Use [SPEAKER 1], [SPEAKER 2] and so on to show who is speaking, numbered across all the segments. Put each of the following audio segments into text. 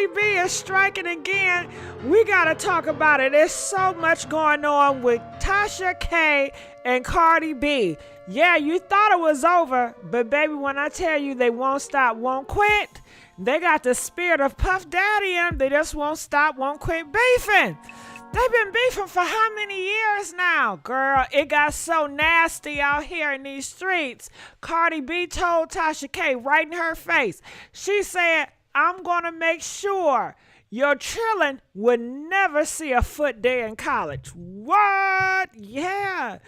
[SPEAKER 1] Cardi B is striking again. We gotta talk about it. There's so much going on with Tasha K and Cardi B. Yeah, you thought it was over, but baby, when I tell you they won't stop, won't quit, they got the spirit of Puff Daddy in them. They just won't stop, won't quit beefing. They've been beefing for how many years now? Girl, it got so nasty out here in these streets. Cardi B told Tasha K right in her face. She said, I'm going to make sure your children would never see a foot day in college. What? Yeah.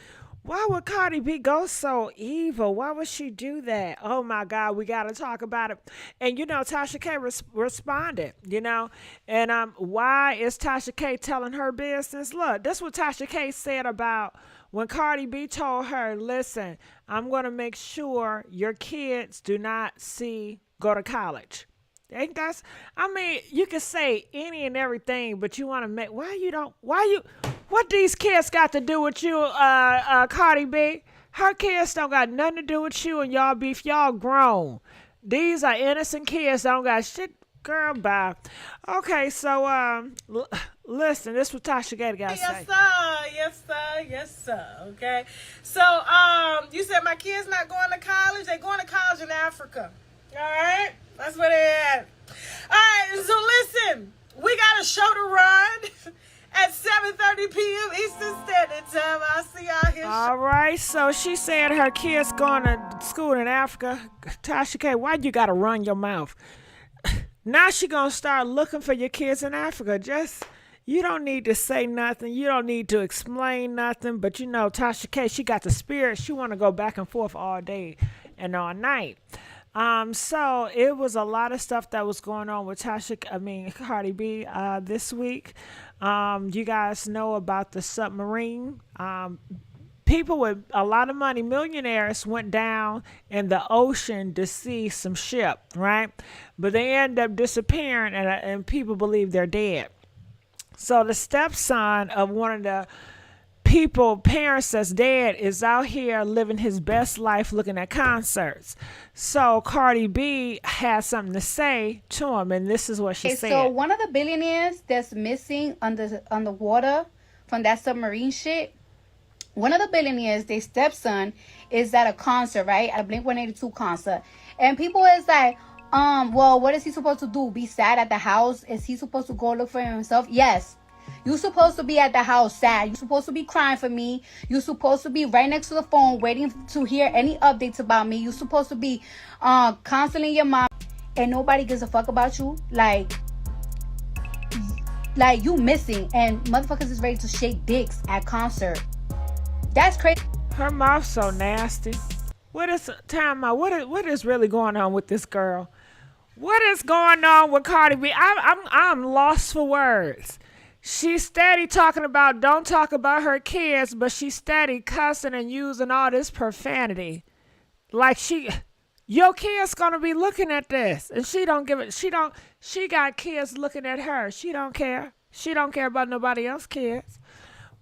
[SPEAKER 1] Why would Cardi B go so evil? Why would she do that? Oh my God, we got to talk about it. And you know, Tasha K responded, you know. And why is Tasha K telling her business? Look, this is what Tasha K said about when Cardi B told her, listen, I'm going to make sure your kids do not go to college. Ain't that's, I mean, you can say any and everything, but you want to make, what these kids got to do with you, Cardi B? Her kids don't got nothing to do with you and y'all beef. Y'all grown. These are innocent kids. Don't got shit. Girl, bye. Okay, so, listen, this is what Tasha K got to say.
[SPEAKER 2] Yes, sir. Yes, sir. Yes, sir. Okay. So, you said my kids not going to college. They going to college in Africa. All right? That's where they at. All right, so listen. We got a show to run at 7:30 p.m. Eastern Standard Time. I'll see y'all here.
[SPEAKER 1] All right, so she said her kids going to school in Africa. Tasha K, why you got to run your mouth? Now she going to start looking for your kids in Africa. You don't need to say nothing. You don't need to explain nothing. But you know, Tasha K, she got the spirit. She want to go back and forth all day and all night. So it was a lot of stuff that was going on with Cardi B this week. You guys know about the submarine. People with a lot of money, millionaires, went down in the ocean to see some ship, right? But they end up disappearing, and people believe they're dead. So the stepson of one of the parents that's dead is out here living his best life looking at concerts. So Cardi B has something to say to him, and this is what she said.
[SPEAKER 3] So one of the billionaires that's missing on the water from that submarine shit, one of the billionaires, their stepson, is at a concert, right? At a Blink-182 concert. And people is like, well, what is he supposed to do? Be sad at the house? Is he supposed to go look for himself? Yes. You're supposed to be at the house sad. You're supposed to be crying for me. You're supposed to be right next to the phone waiting to hear any updates about me. You're supposed to be counseling your mom. And nobody gives a fuck about you. Like you missing. And motherfuckers is ready to shake dicks at concert. That's crazy.
[SPEAKER 1] Her mouth so nasty. What is really going on with this girl? What is going on with Cardi B? I'm lost for words. She's steady talking about don't talk about her kids, but she's steady cussing and using all this profanity. Like your kids gonna be looking at this, and she don't give it. She got kids looking at her. She don't care. She don't care about nobody else's kids.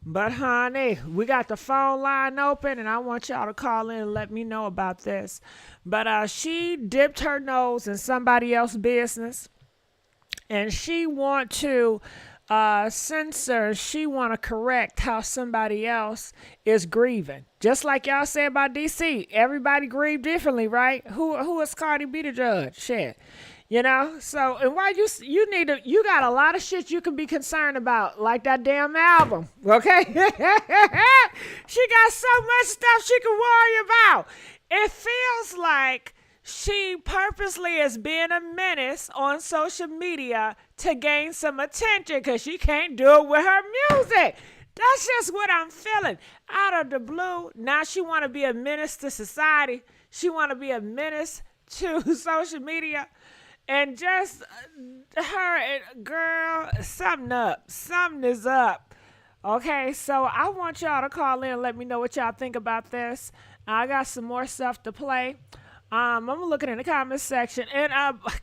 [SPEAKER 1] But honey, we got the phone line open, and I want y'all to call in and let me know about this. But she dipped her nose in somebody else's business, and she want to censor. She want to correct how somebody else is grieving. Just like y'all said about DC, everybody grieve differently, right? Who is Cardi B the judge? Shit. You know, so, and why you got a lot of shit you can be concerned about, like that damn album, okay? She got so much stuff she can worry about. It feels like she purposely is being a menace on social media to gain some attention because she can't do it with her music. That's just what I'm feeling. Out of the blue, now she want to be a menace to society. She want to be a menace to social media. And just her, girl, something is up. Okay, so I want y'all to call in and let me know what y'all think about this. I got some more stuff to play. I'm looking in the comments section. And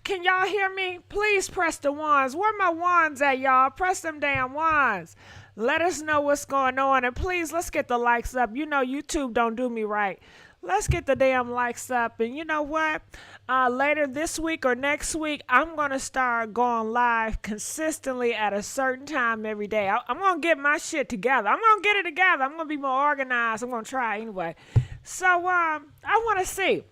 [SPEAKER 1] can y'all hear me? Please press the ones. Where my ones at, y'all? Press them damn ones. Let us know what's going on. And please, let's get the likes up. You know YouTube don't do me right. Let's get the damn likes up. And you know what? Later this week or next week, I'm going to start going live consistently at a certain time every day. I'm going to get my shit together. I'm going to get it together. I'm going to be more organized. I'm going to try anyway. So I want to see.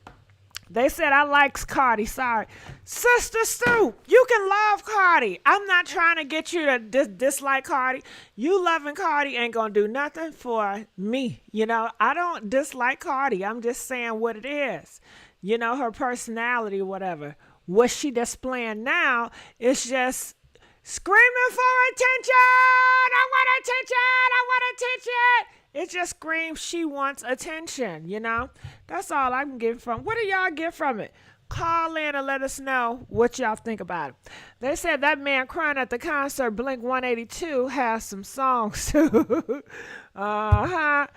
[SPEAKER 1] They said I likes Cardi. Sorry. Sister Stu, you can love Cardi. I'm not trying to get you to dislike Cardi. You loving Cardi ain't going to do nothing for me. You know, I don't dislike Cardi. I'm just saying what it is. You know, her personality or whatever. What she displaying now is just screaming for attention. I want attention. I want attention. It just screams she wants attention, you know? That's all I can get from. What do y'all get from it? Call in and let us know what y'all think about it. They said that man crying at the concert, Blink 182, has some songs too. Loud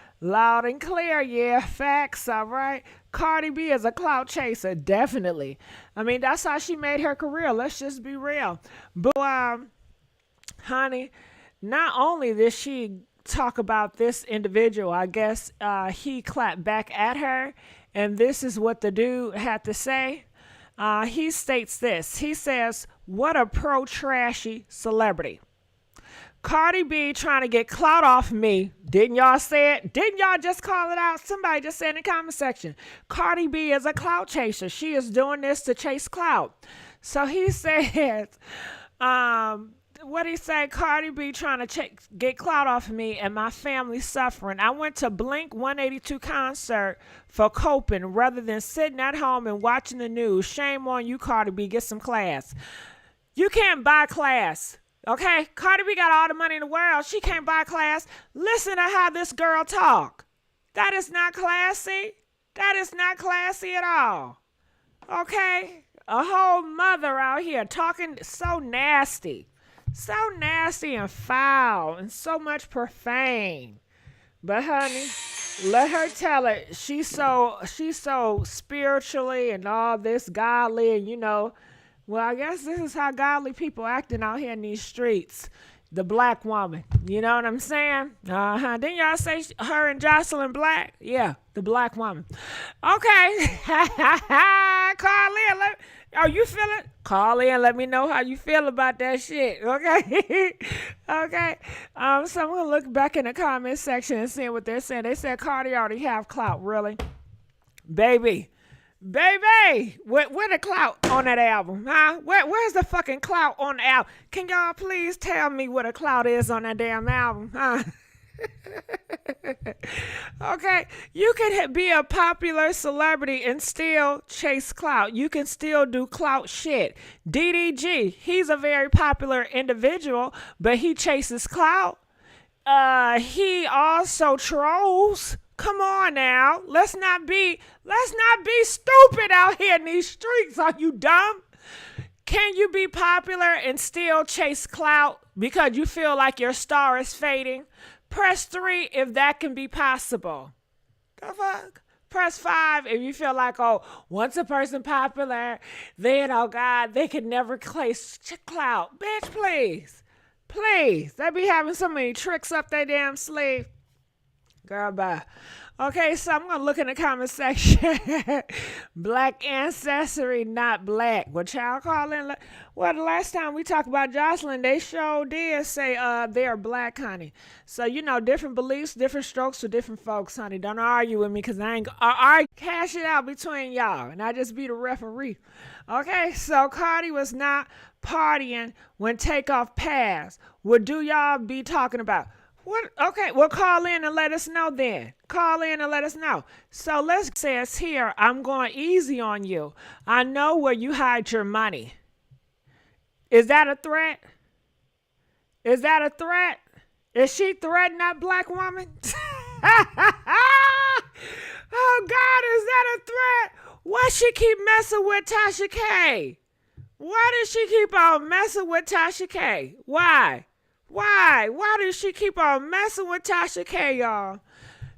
[SPEAKER 1] and clear, yeah. Facts, all right. Cardi B is a clout chaser, definitely. I mean, that's how she made her career. Let's just be real. But, honey, not only did she talk about this individual, I guess he clapped back at her, and this is what the dude had to say. He states this. He says, what a pro-trashy celebrity. Cardi B trying to get clout off me. Didn't y'all say it? Didn't y'all just call it out? Somebody just said in the comment section. Cardi B is a clout chaser. She is doing this to chase clout. So he says, what he say? Cardi B trying to get clout off of me and my family suffering. I went to Blink 182 concert for coping rather than sitting at home and watching the news. Shame on you, Cardi B. Get some class. You can't buy class. Okay? Cardi B got all the money in the world. She can't buy class. Listen to how this girl talk. That is not classy. That is not classy at all. Okay? A whole mother out here talking so nasty. So nasty and foul and so much profane. But honey, let her tell it. She's so spiritually and all this godly, and you know, well, I guess this is how godly people acting out here in these streets. The black woman. You know what I'm saying? Didn't y'all say her and Jocelyn Black? Yeah, the black woman. Okay. Call in. Oh, you feel it? Call in. Let me know how you feel about that shit. Okay? Okay. So I'm going to look back in the comment section and see what they're saying. They said Cardi already have clout. Really? Baby, where the clout on that album, huh? Where's the fucking clout on the album? Can y'all please tell me what a clout is on that damn album, huh? Okay, you can be a popular celebrity and still chase clout. You can still do clout shit. DDG, he's a very popular individual, but he chases clout. He also trolls. Come on now. Let's not be stupid out here in these streets. Are you dumb? Can you be popular and still chase clout because you feel like your star is fading? Press 3 if that can be possible. The fuck? Press 5 if you feel like, oh, once a person popular, then, oh God, they can never chase clout. Bitch, please. Please. They be having so many tricks up their damn sleeve. Girl, bye. Okay, so I'm going to look in the comment section. Black ancestry, not black. What y'all calling? Well, the last time we talked about Jocelyn, they sure did say they're black, honey. So, you know, different beliefs, different strokes for different folks, honey. Don't argue with me because I ain't I cash it out between y'all, and I just be the referee. Okay, so Cardi was not partying when Takeoff passed. What do y'all be talking about? What? Okay, well, call in and let us know then. Call in and let us know. So let's say it's here. I'm going easy on you. I know where you hide your money. Is that a threat? Is that a threat? Is she threatening that black woman? Oh, God, is that a threat? Why she keep messing with Tasha K? Why does she keep on messing with Tasha K? Why? Why? Why does she keep on messing with Tasha K, y'all?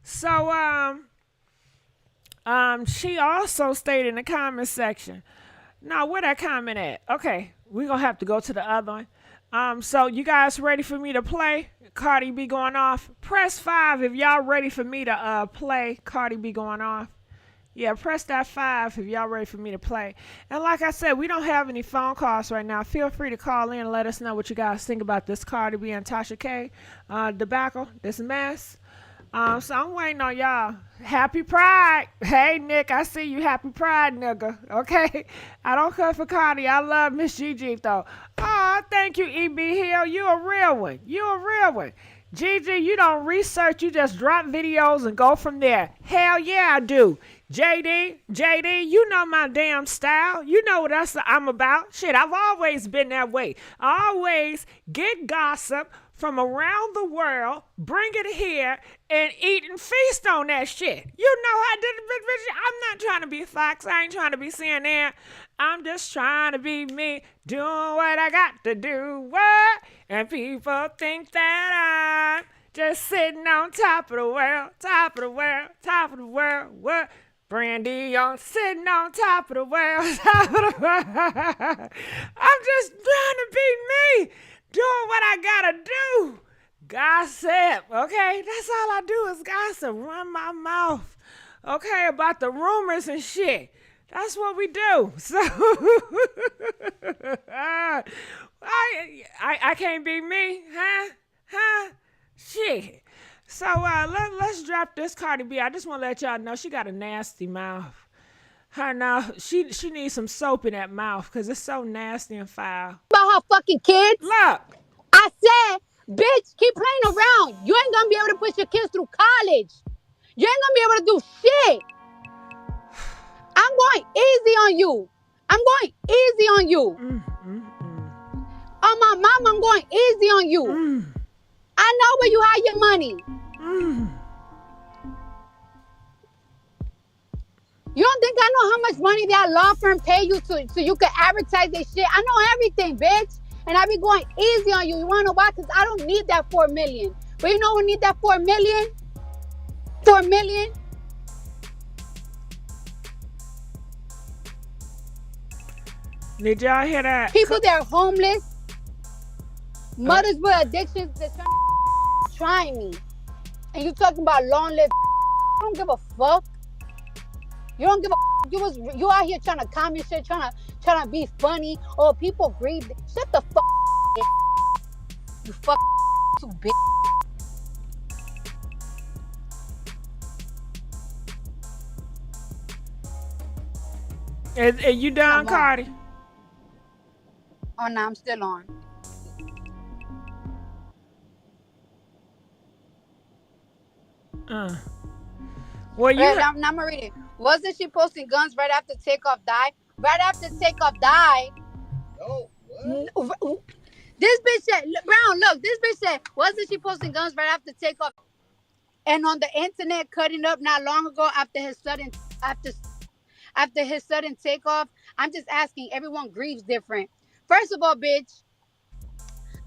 [SPEAKER 1] So, she also stated in the comment section. Now, where that comment at? Okay, we're going to have to go to the other one. So, you guys ready for me to play Cardi B going off? Press 5 if y'all ready for me to play Cardi B going off. Yeah, press that 5 if y'all ready for me to play. And like I said, we don't have any phone calls right now. Feel free to call in and let us know what you guys think about this Cardi B and Tasha K debacle, this mess. So I'm waiting on y'all. Happy Pride. Hey, Nick, I see you. Happy Pride, nigga. Okay? I don't cut for Cardi. I love MissGiGi, though. Oh, thank you, E.B. Hill. You a real one. You a real one. Gigi, you don't research. You just drop videos and go from there. Hell yeah, I do. JD, you know my damn style. You know what I'm about. Shit, I've always been that way. I always get gossip from around the world, bring it here, and eat and feast on that shit. You know I did it. I'm not trying to be Fox. I ain't trying to be CNN. I'm just trying to be me, doing what I got to do. What? And people think that I'm just sitting on top of the world, top of the world, top of the world. What? Brandy on sitting on top of the world, top of the world. I'm just trying to be me, doing what I gotta do. Gossip, okay? That's all I do is gossip, run my mouth, okay, about the rumors and shit. That's what we do. So I can't be me, huh? Shit. So let's drop this Cardi B. I just want to let y'all know she got a nasty mouth. Her now, she needs some soap in that mouth because it's so nasty and foul.
[SPEAKER 4] About her fucking kids.
[SPEAKER 1] Look.
[SPEAKER 4] I said, bitch, keep playing around. You ain't gonna be able to push your kids through college. You ain't gonna be able to do shit. I'm going easy on you. I'm going easy on you. On my mom, I'm going easy on you. I know where you hide your money. You don't think I know how much money that law firm pay you so you can advertise their shit? I know everything, bitch. And I be going easy on you. You wanna know why? Because I don't need that 4 million. But you know who need that 4 million? 4 million?
[SPEAKER 1] Did y'all hear that?
[SPEAKER 4] People that are homeless, mothers with addictions that's trying me. And you talking about long-lived. I don't give a fuck. You don't give a you out here trying to comment shit, trying to be funny. Oh, people grieve. Shut the fuck you fuck you bitch.
[SPEAKER 1] Are you done, Cardi?
[SPEAKER 4] Oh no, I'm still on.
[SPEAKER 1] Well, you.
[SPEAKER 4] Right, I'm gonna read it. Wasn't she posting guns right after Takeoff died? Right after Takeoff died.
[SPEAKER 5] No. What?
[SPEAKER 4] This bitch said, Brown, look, this bitch said, wasn't she posting guns right after Takeoff? And on the internet, cutting up not long ago after his sudden takeoff. I'm just asking, everyone grieves different. First of all, bitch,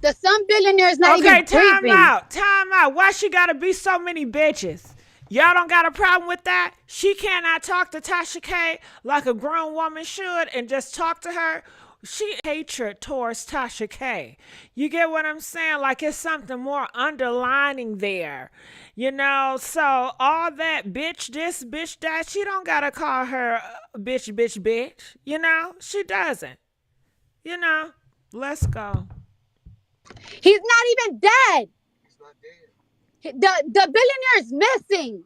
[SPEAKER 4] the some billionaire is not even grieving.
[SPEAKER 1] Time out. Why she gotta be so many bitches? Y'all don't got a problem with that? She cannot talk to Tasha K like a grown woman should and just talk to her. She hatred towards Tasha K. You get what I'm saying? Like it's something more underlining there. You know, so all that bitch this, bitch that, she don't gotta call her bitch. You know, she doesn't. You know, let's go.
[SPEAKER 4] He's not even dead.
[SPEAKER 5] He's not dead.
[SPEAKER 4] The billionaire is missing.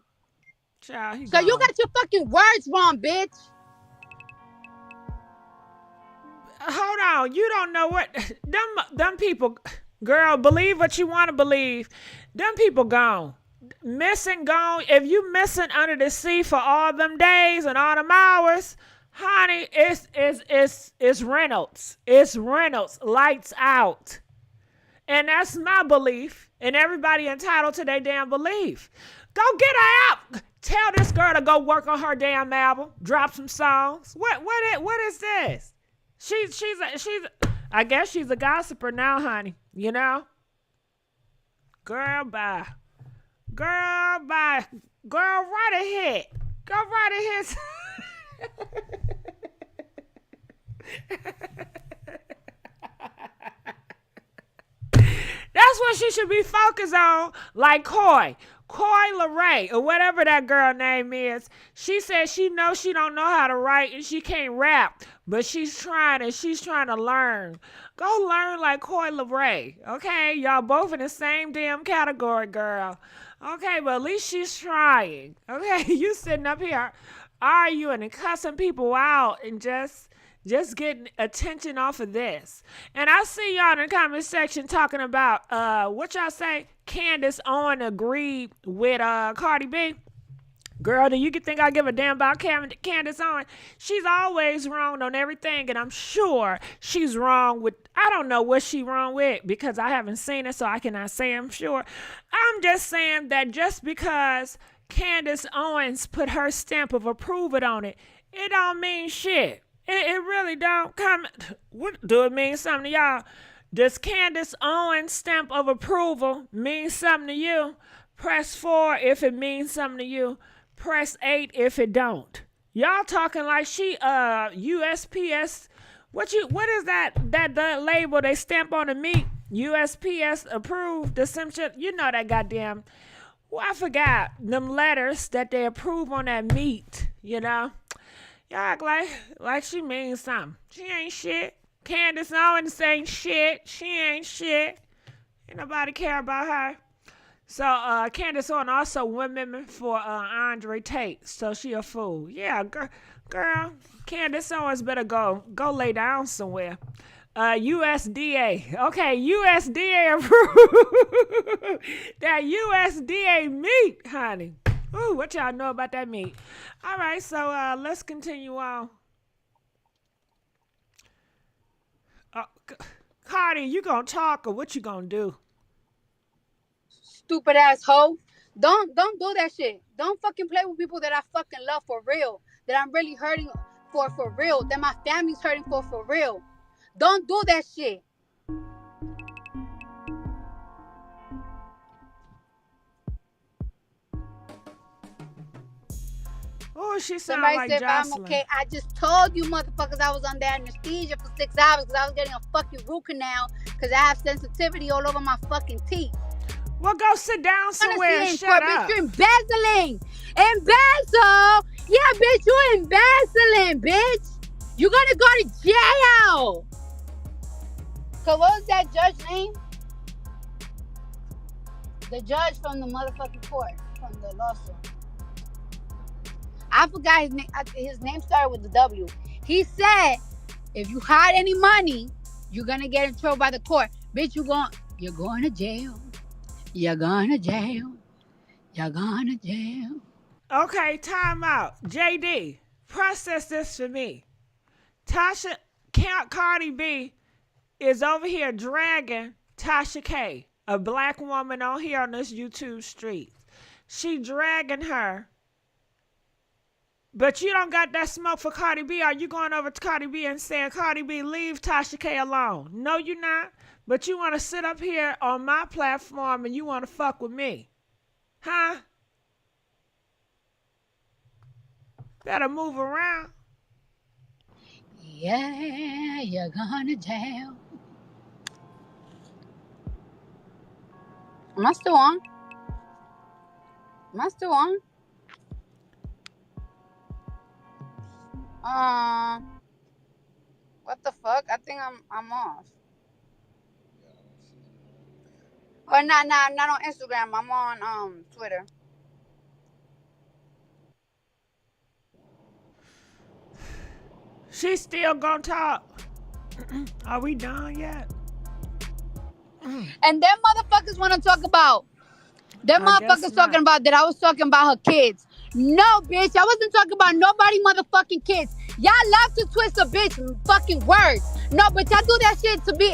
[SPEAKER 1] Child,
[SPEAKER 4] so you got your fucking words wrong, bitch.
[SPEAKER 1] Hold on, you don't know what them people, girl, believe what you want to believe. Them people gone. Missing, gone. If you missing under the sea for all them days and all them hours, honey, it's Reynolds. It's Reynolds. Lights out. And that's my belief. And everybody entitled to their damn belief. Go get her out. Tell this girl to go work on her damn album. Drop some songs. What is this? She's I guess she's a gossiper now, honey. You know? Girl, bye. Girl, bye. Girl, right ahead. Go right ahead. That's what she should be focused on. Like Coy Coy Ray, or whatever that girl name is, she said she knows she don't know how to write and she can't rap, but she's trying and she's trying to learn. Go learn like Coy Ray, okay? Y'all both in the same damn category, girl. Okay, but at least she's trying, okay? You sitting up here arguing and cussing people out and just getting attention off of this. And I see y'all in the comment section talking about, what y'all say? Candace Owen agreed with Cardi B. Girl, do you think I give a damn about Candace Owen? She's always wrong on everything, and I'm sure she's wrong with, I don't know what she's wrong with because I haven't seen it, so I cannot say I'm sure. I'm just saying that just because Candace Owens put her stamp of approval on it, it don't mean shit. It really don't come. What do it mean something to y'all? Does Candace Owens' stamp of approval mean something to you? Press 4 if it means something to you. Press 8 if it don't. Y'all talking like she USPS. What is that label they stamp on the meat? USPS approved the some shit. You know that goddamn. Well, I forgot them letters that they approve on that meat. You know. Y'all act like she means something. She ain't shit. Candace Owens ain't shit. She ain't shit. Ain't nobody care about her. So Candace Owens also women for Andre Tate. So she a fool. Yeah, girl. Candace Owens better go lay down somewhere. USDA. Okay, USDA approved. That USDA meat, honey. Ooh, what y'all know about that meat? All right, so let's continue on. Cardi, you gonna talk or what you gonna do?
[SPEAKER 4] Stupid ass hoe. Don't do that shit. Don't fucking play with people that I fucking love for real. That I'm really hurting for real. That my family's hurting for real. Don't do that shit.
[SPEAKER 1] Oh, she sound
[SPEAKER 4] Somebody
[SPEAKER 1] like
[SPEAKER 4] said,
[SPEAKER 1] Jocelyn.
[SPEAKER 4] I'm okay. I just told you motherfuckers I was under anesthesia for 6 hours because I was getting a fucking root canal because I have sensitivity all over my fucking teeth.
[SPEAKER 1] Well, go sit down somewhere and shut up.
[SPEAKER 4] Bitch, you're embezzling. Embezzle. Yeah, bitch, you're embezzling, bitch. You're going to go to jail. So what was that judge name? The judge from the motherfucking court, from the lawsuit. I forgot his name. His name started with the W. He said, if you hide any money, you're going to get in trouble by the court. Bitch, you're going to jail. You're going to jail. You're going to jail.
[SPEAKER 1] Okay, time out. JD, process this for me. Tasha, Cardi B is over here dragging Tasha K, a black woman on here on this YouTube street. She dragging her. But you don't got that smoke for Cardi B. Are you going over to Cardi B and saying, Cardi B, leave Tasha K alone? No, you're not. But you want to sit up here on my platform and you want to fuck with me. Huh? Better move around.
[SPEAKER 4] Yeah, you're going to jail. Am I still on? Am I still on? What the fuck? I think I'm off. Or not, I'm not on Instagram. I'm on Twitter.
[SPEAKER 1] She's still gonna talk. Are we done yet?
[SPEAKER 4] And them motherfuckers want to talk about. Them motherfuckers talking about that I was talking about her kids. No, bitch. I wasn't talking about nobody motherfucking kids. Y'all love to twist a bitch fucking words. No, but y'all do that shit to be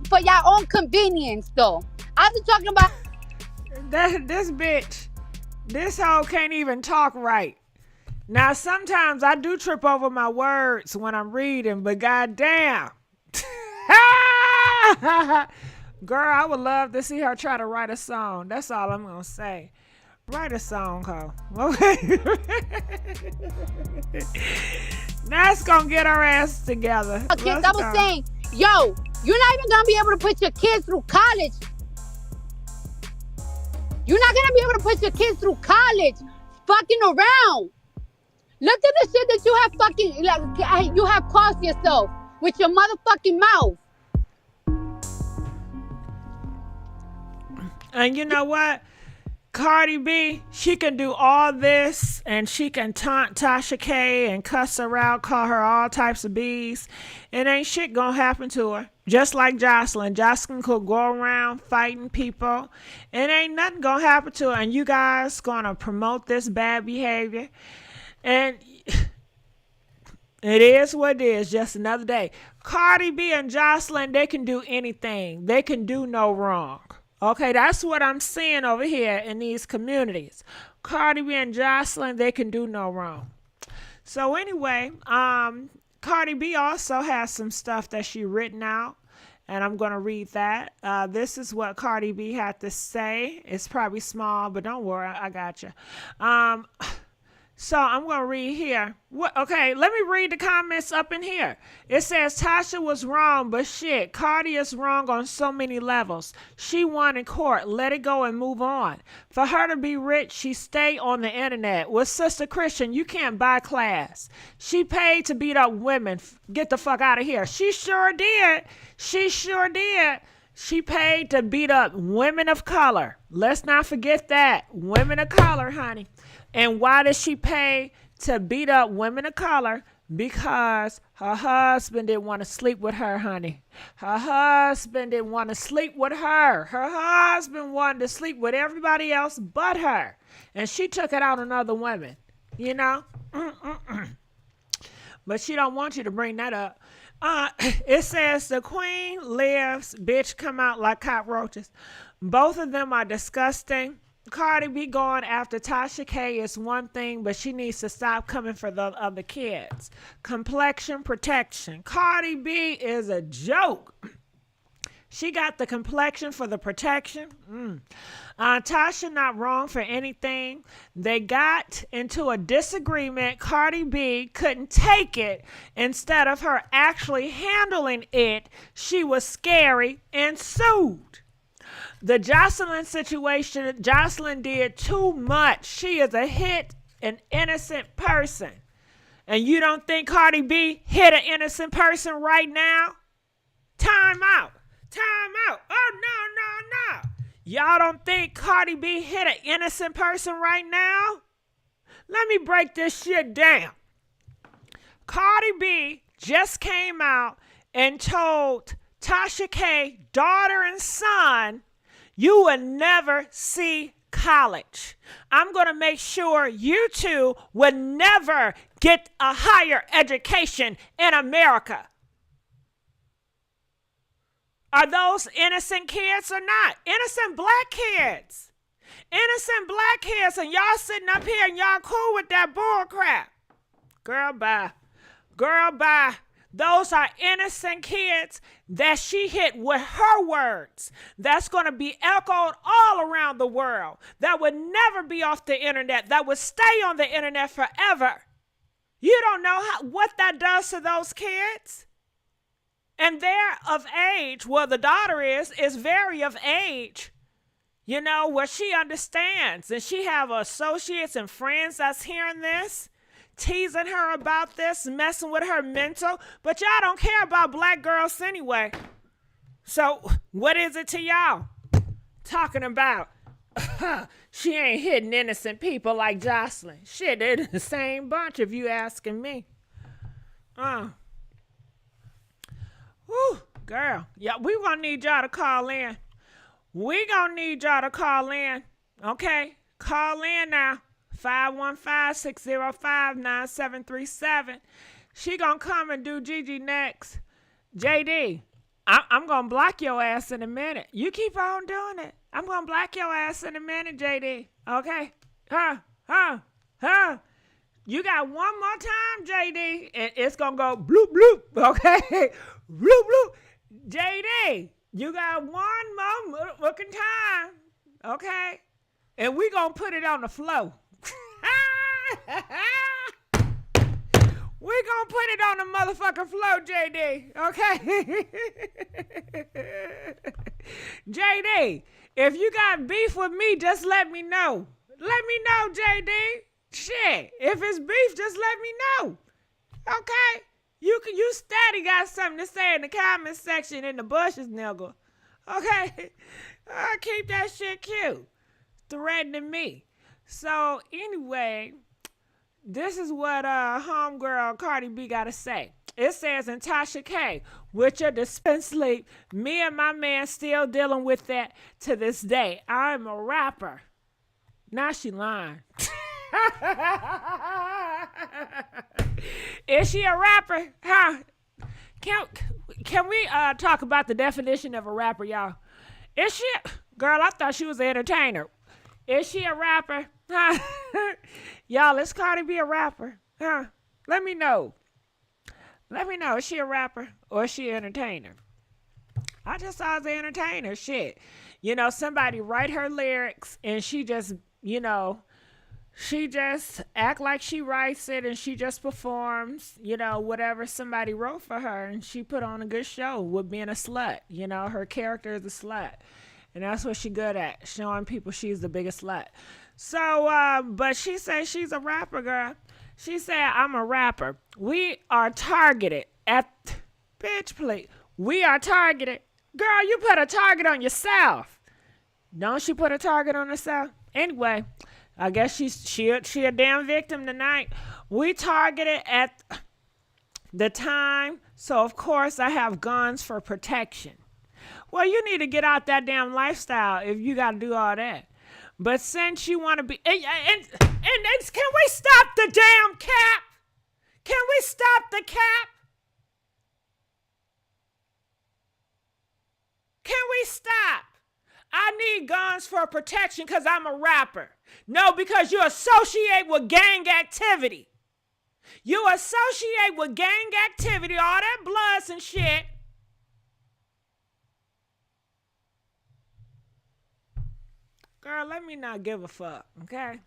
[SPEAKER 4] for y'all own convenience, though. I was talking about
[SPEAKER 1] this bitch. This hoe can't even talk right. Now, sometimes I do trip over my words when I'm reading, but goddamn. Girl, I would love to see her try to write a song. That's all I'm going to say. Write a song, ho. Okay. That's going to get her ass together.
[SPEAKER 4] Kids, I was saying, yo, you're not even going to be able to put your kids through college. You're not gonna be able to put your kids through college fucking around. Look at the shit that you have fucking, like, you have caused yourself with your motherfucking mouth.
[SPEAKER 1] And you know what? Cardi B, she can do all this, and she can taunt Tasha K and cuss her out, call her all types of B's, and ain't shit gonna happen to her. Just like Jocelyn. Jocelyn could go around fighting people, and ain't nothing gonna happen to her. And you guys gonna promote this bad behavior, and it is what it is. Just another day. Cardi B and Jocelyn, they can do anything. They can do no wrong. Okay, that's what I'm seeing over here in these communities. Cardi B and Jocelyn, they can do no wrong. So anyway, Cardi B also has some stuff that she written out, and I'm going to read that. This is what Cardi B had to say. It's probably small, but don't worry, I got you. So I'm going to read here. Okay, let me read the comments up in here. It says, Tasha was wrong, but shit, Cardi is wrong on so many levels. She won in court. Let it go and move on. For her to be rich, she stay on the internet. With Sister Christian, you can't buy class. She paid to beat up women. Get the fuck out of here. She sure did. She sure did. She paid to beat up women of color. Let's not forget that. Women of color, honey. And why does she pay to beat up women of color? Because her husband didn't want to sleep with her, honey. Her husband didn't want to sleep with her. Her husband wanted to sleep with everybody else but her. And she took it out on other women, you know? But she don't want you to bring that up. It says the queen lives, bitch come out like cockroaches. Both of them are disgusting. Cardi B going after Tasha K is one thing, but she needs to stop coming for the other kids. Complexion protection. Cardi B is a joke. She got the complexion for the protection. Tasha not wrong for anything. They got into a disagreement. Cardi B couldn't take it. Instead of her actually handling it, she was scary and sued. The Jocelyn situation, Jocelyn did too much. She is a hit an innocent person. And you don't think Cardi B hit an innocent person right now? Time out. Time out. Oh, no. Y'all don't think Cardi B hit an innocent person right now? Let me break this shit down. Cardi B just came out and told Tasha K, daughter and son, you will never see college. I'm going to make sure you two will never get a higher education in America. Are those innocent kids or not? Innocent black kids. Innocent black kids, and y'all sitting up here and y'all cool with that bull crap. Girl, bye. Girl, bye. Those are innocent kids that she hit with her words. That's going to be echoed all around the world. That would never be off the internet. That would stay on the internet forever. You don't know what that does to those kids. And they're of age. Well, the daughter is very of age. You know, where she understands. And she have associates and friends that's hearing this, teasing her about this, messing with her mental. But y'all don't care about black girls anyway. So what is it to y'all? Talking about she ain't hitting innocent people like Jocelyn. Shit, they're the same bunch if you asking me. Whew, girl. Yeah, we gonna need y'all to call in. We gonna need y'all to call in. Okay? Call in now. 515-605-9737. She gonna come and do Gigi next. JD, I'm gonna block your ass in a minute. You keep on doing it. I'm gonna block your ass in a minute, JD. Okay? You got one more time, JD, and it's gonna go bloop bloop. Okay? Bloop bloop. JD, you got one more looking time. Okay? And we gonna put it on the flow. We're gonna put it on the motherfucking flow, JD. Okay? JD, If you got beef with me, just let me know. Let me know, JD. Shit. If it's beef, just let me know. Okay? You steady got something to say in the comment section in the bushes, nigga. Okay? Keep that shit cute. Threatening me. So, anyway, this is what homegirl Cardi B got to say. It says in Tasha K, with your dispense sleep, me and my man still dealing with that to this day. I'm a rapper. Now she lying. Is she a rapper? Huh? Can we talk about the definition of a rapper, y'all? Is she? Girl, I thought she was an entertainer. Is she a rapper? Huh? Y'all, is Cardi B a rapper? Huh? Let me know. Let me know, is she a rapper or is she an entertainer? I just saw her as an entertainer. Shit. You know, somebody write her lyrics and she just, you know, she just act like she writes it and she just performs, you know, whatever somebody wrote for her, and she put on a good show with being a slut. You know, her character is a slut. And that's what she good at, showing people she's the biggest slut. So, but she says she's a rapper, girl. She said, I'm a rapper. We are targeted at, bitch, please. We are targeted. Girl, you put a target on yourself. Don't she put a target on herself? Anyway, I guess she a damn victim tonight. We targeted at the time, so of course I have guns for protection. Well, you need to get out that damn lifestyle if you got to do all that. But since you want to be, and can we stop the damn cap? Can we stop the cap? Can we stop? I need guns for protection because I'm a rapper. No, because you associate with gang activity. You associate with gang activity, all that bloods and shit. Girl, let me not give a fuck, okay?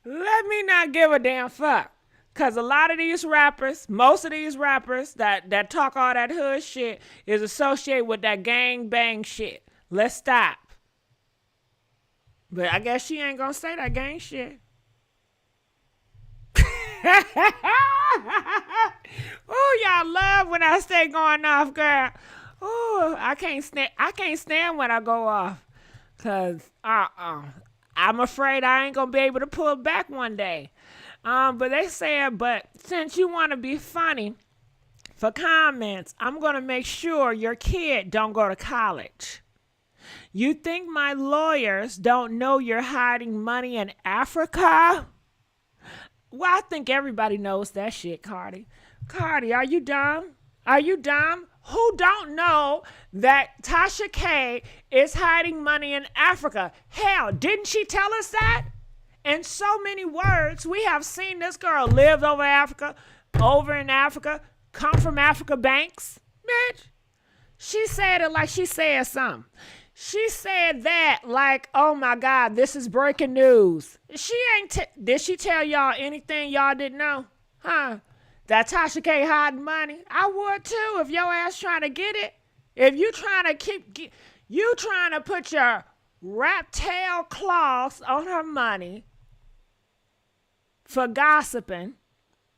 [SPEAKER 1] Let me not give a damn fuck. Because a lot of these rappers, most of these rappers that talk all that hood shit is associated with that gang bang shit. Let's stop. But I guess she ain't gonna say that gang shit. Oh, y'all love when I stay going off, girl. Oh, I can't stand when I go off. Cause I'm afraid I ain't gonna be able to pull back one day. But they said, but since you want to be funny for comments, I'm gonna make sure your kid don't go to college. You think my lawyers don't know you're hiding money in Africa? Well, I think everybody knows that shit, Cardi. Cardi, are you dumb? Are you dumb? Who don't know that Tasha K is hiding money in Africa? Hell, didn't she tell us that? In so many words, we have seen this girl live over in Africa, come from Africa banks. Bitch, she said it like she said something. She said that like, oh my God, this is breaking news. She ain't, did she tell y'all anything y'all didn't know? Huh? That Tasha K hiding money? I would too if your ass trying to get it. If you trying to you trying to put your rat tail claws on her money for gossiping.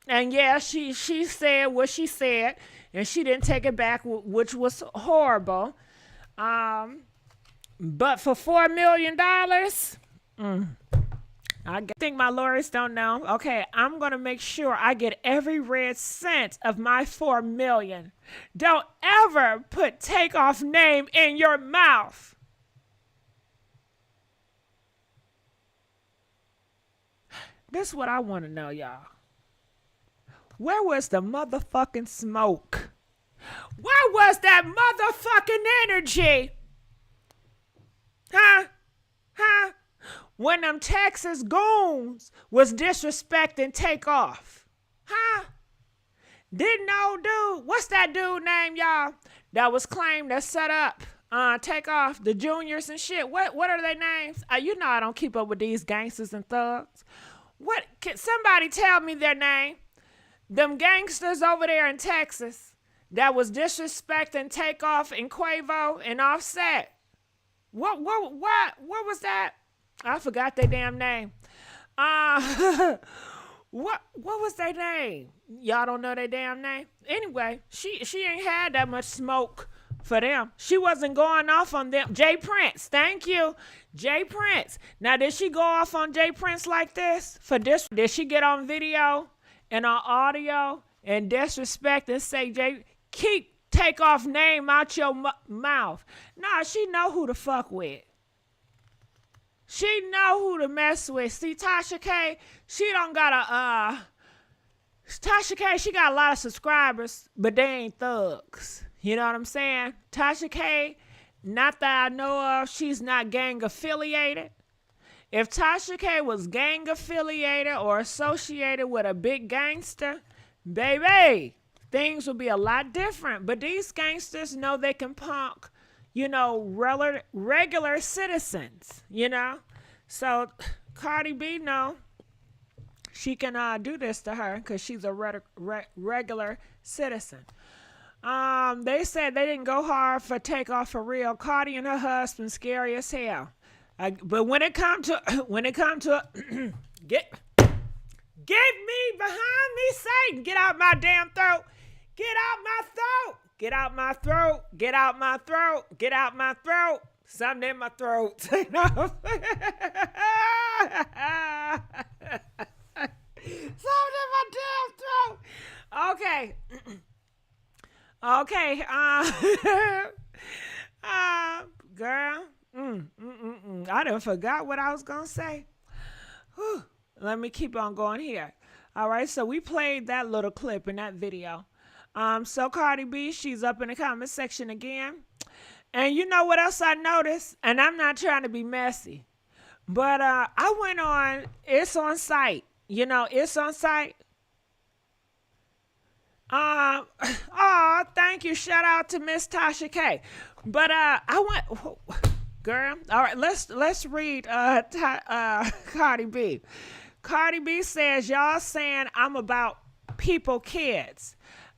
[SPEAKER 1] And yeah, she said what she said, and she didn't take it back, which was horrible. But for $4 million, I think my lawyers don't know. Okay, I'm going to make sure I get every red cent of my $4 million. Don't ever put Takeoff name in your mouth. This is what I want to know, y'all. Where was the motherfucking smoke? Where was that motherfucking energy? Huh? When them Texas goons was disrespecting Takeoff. Huh? Didn't no dude, what's that dude name, y'all, that was claimed to set up Takeoff, the juniors and shit? What are their names? You know I don't keep up with these gangsters and thugs. What? Can somebody tell me their name? Them gangsters over there in Texas that was disrespecting Takeoff and Quavo and Offset. What was that? I forgot their damn name. What was their name? Y'all don't know their damn name? Anyway, she ain't had that much smoke for them. She wasn't going off on them. Jay Prince, thank you. Jay Prince. Now, did she go off on Jay Prince like this? For this, did she get on video and on audio and disrespect and say, keep Takeoff name out your mouth? Nah, she know who to fuck with. She know who to mess with. See, Tasha K, she don't got Tasha K, she got a lot of subscribers, but they ain't thugs. You know what I'm saying? Tasha K, not that I know of, she's not gang affiliated. If Tasha K was gang affiliated or associated with a big gangster, baby, things would be a lot different. But these gangsters know they can punk, you know, regular citizens, you know? So Cardi B, no, she can do this to her because she's a regular citizen. They said they didn't go hard for Takeoff for real. Cardi and her husband scary as hell. But when it come to get me behind me, Satan, get out my damn throat. Get out my throat. Get out my throat. Get out my throat. Get out my throat. Something in my throat. Something in my damn throat. Okay. Okay. Girl. I done forgot what I was going to say. Whew. Let me keep on going here. All right. So we played that little clip in that video. So Cardi B, she's up in the comment section again. And you know what else I noticed? And I'm not trying to be messy, but I went on, it's on site. You know, it's on site. Oh, thank you. Shout out to Miss Tasha K. But I went, girl. All right, let's read Cardi B. Cardi B says, y'all saying I'm about people kids.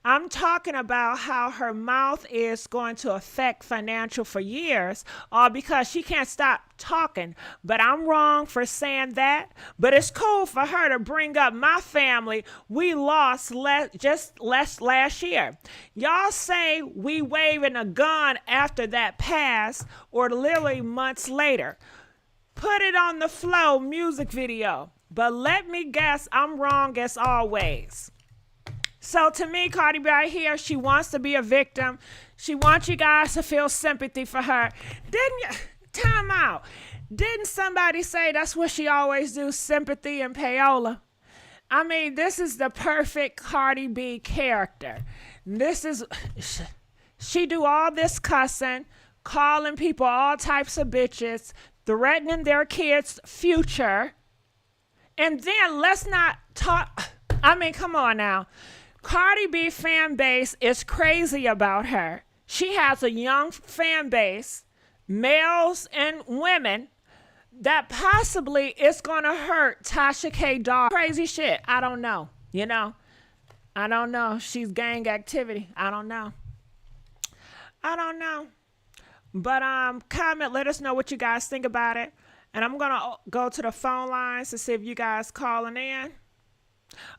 [SPEAKER 1] I'm talking about how her mouth is going to affect financial for years, all because she can't stop talking. But I'm wrong for saying that. But it's cool for her to bring up my family. We lost just last year. Y'all say we waving a gun after that pass, or literally months later. Put it on the flow music video. But let me guess, I'm wrong as always. So to me, Cardi B right here, she wants to be a victim. She wants you guys to feel sympathy for her. Didn't you? Time out. Didn't somebody say that's what she always do, sympathy and payola? I mean, this is the perfect Cardi B character. She do all this cussing, calling people all types of bitches, threatening their kids' future. And then let's not talk. I mean, come on now. Cardi B fan base is crazy about her. She has a young fan base, males and women, that possibly is going to hurt Tasha K dog. Crazy shit. I don't know. You know? I don't know. She's gang activity. I don't know. But comment, let us know what you guys think about it. And I'm going to go to the phone lines to see if you guys calling in.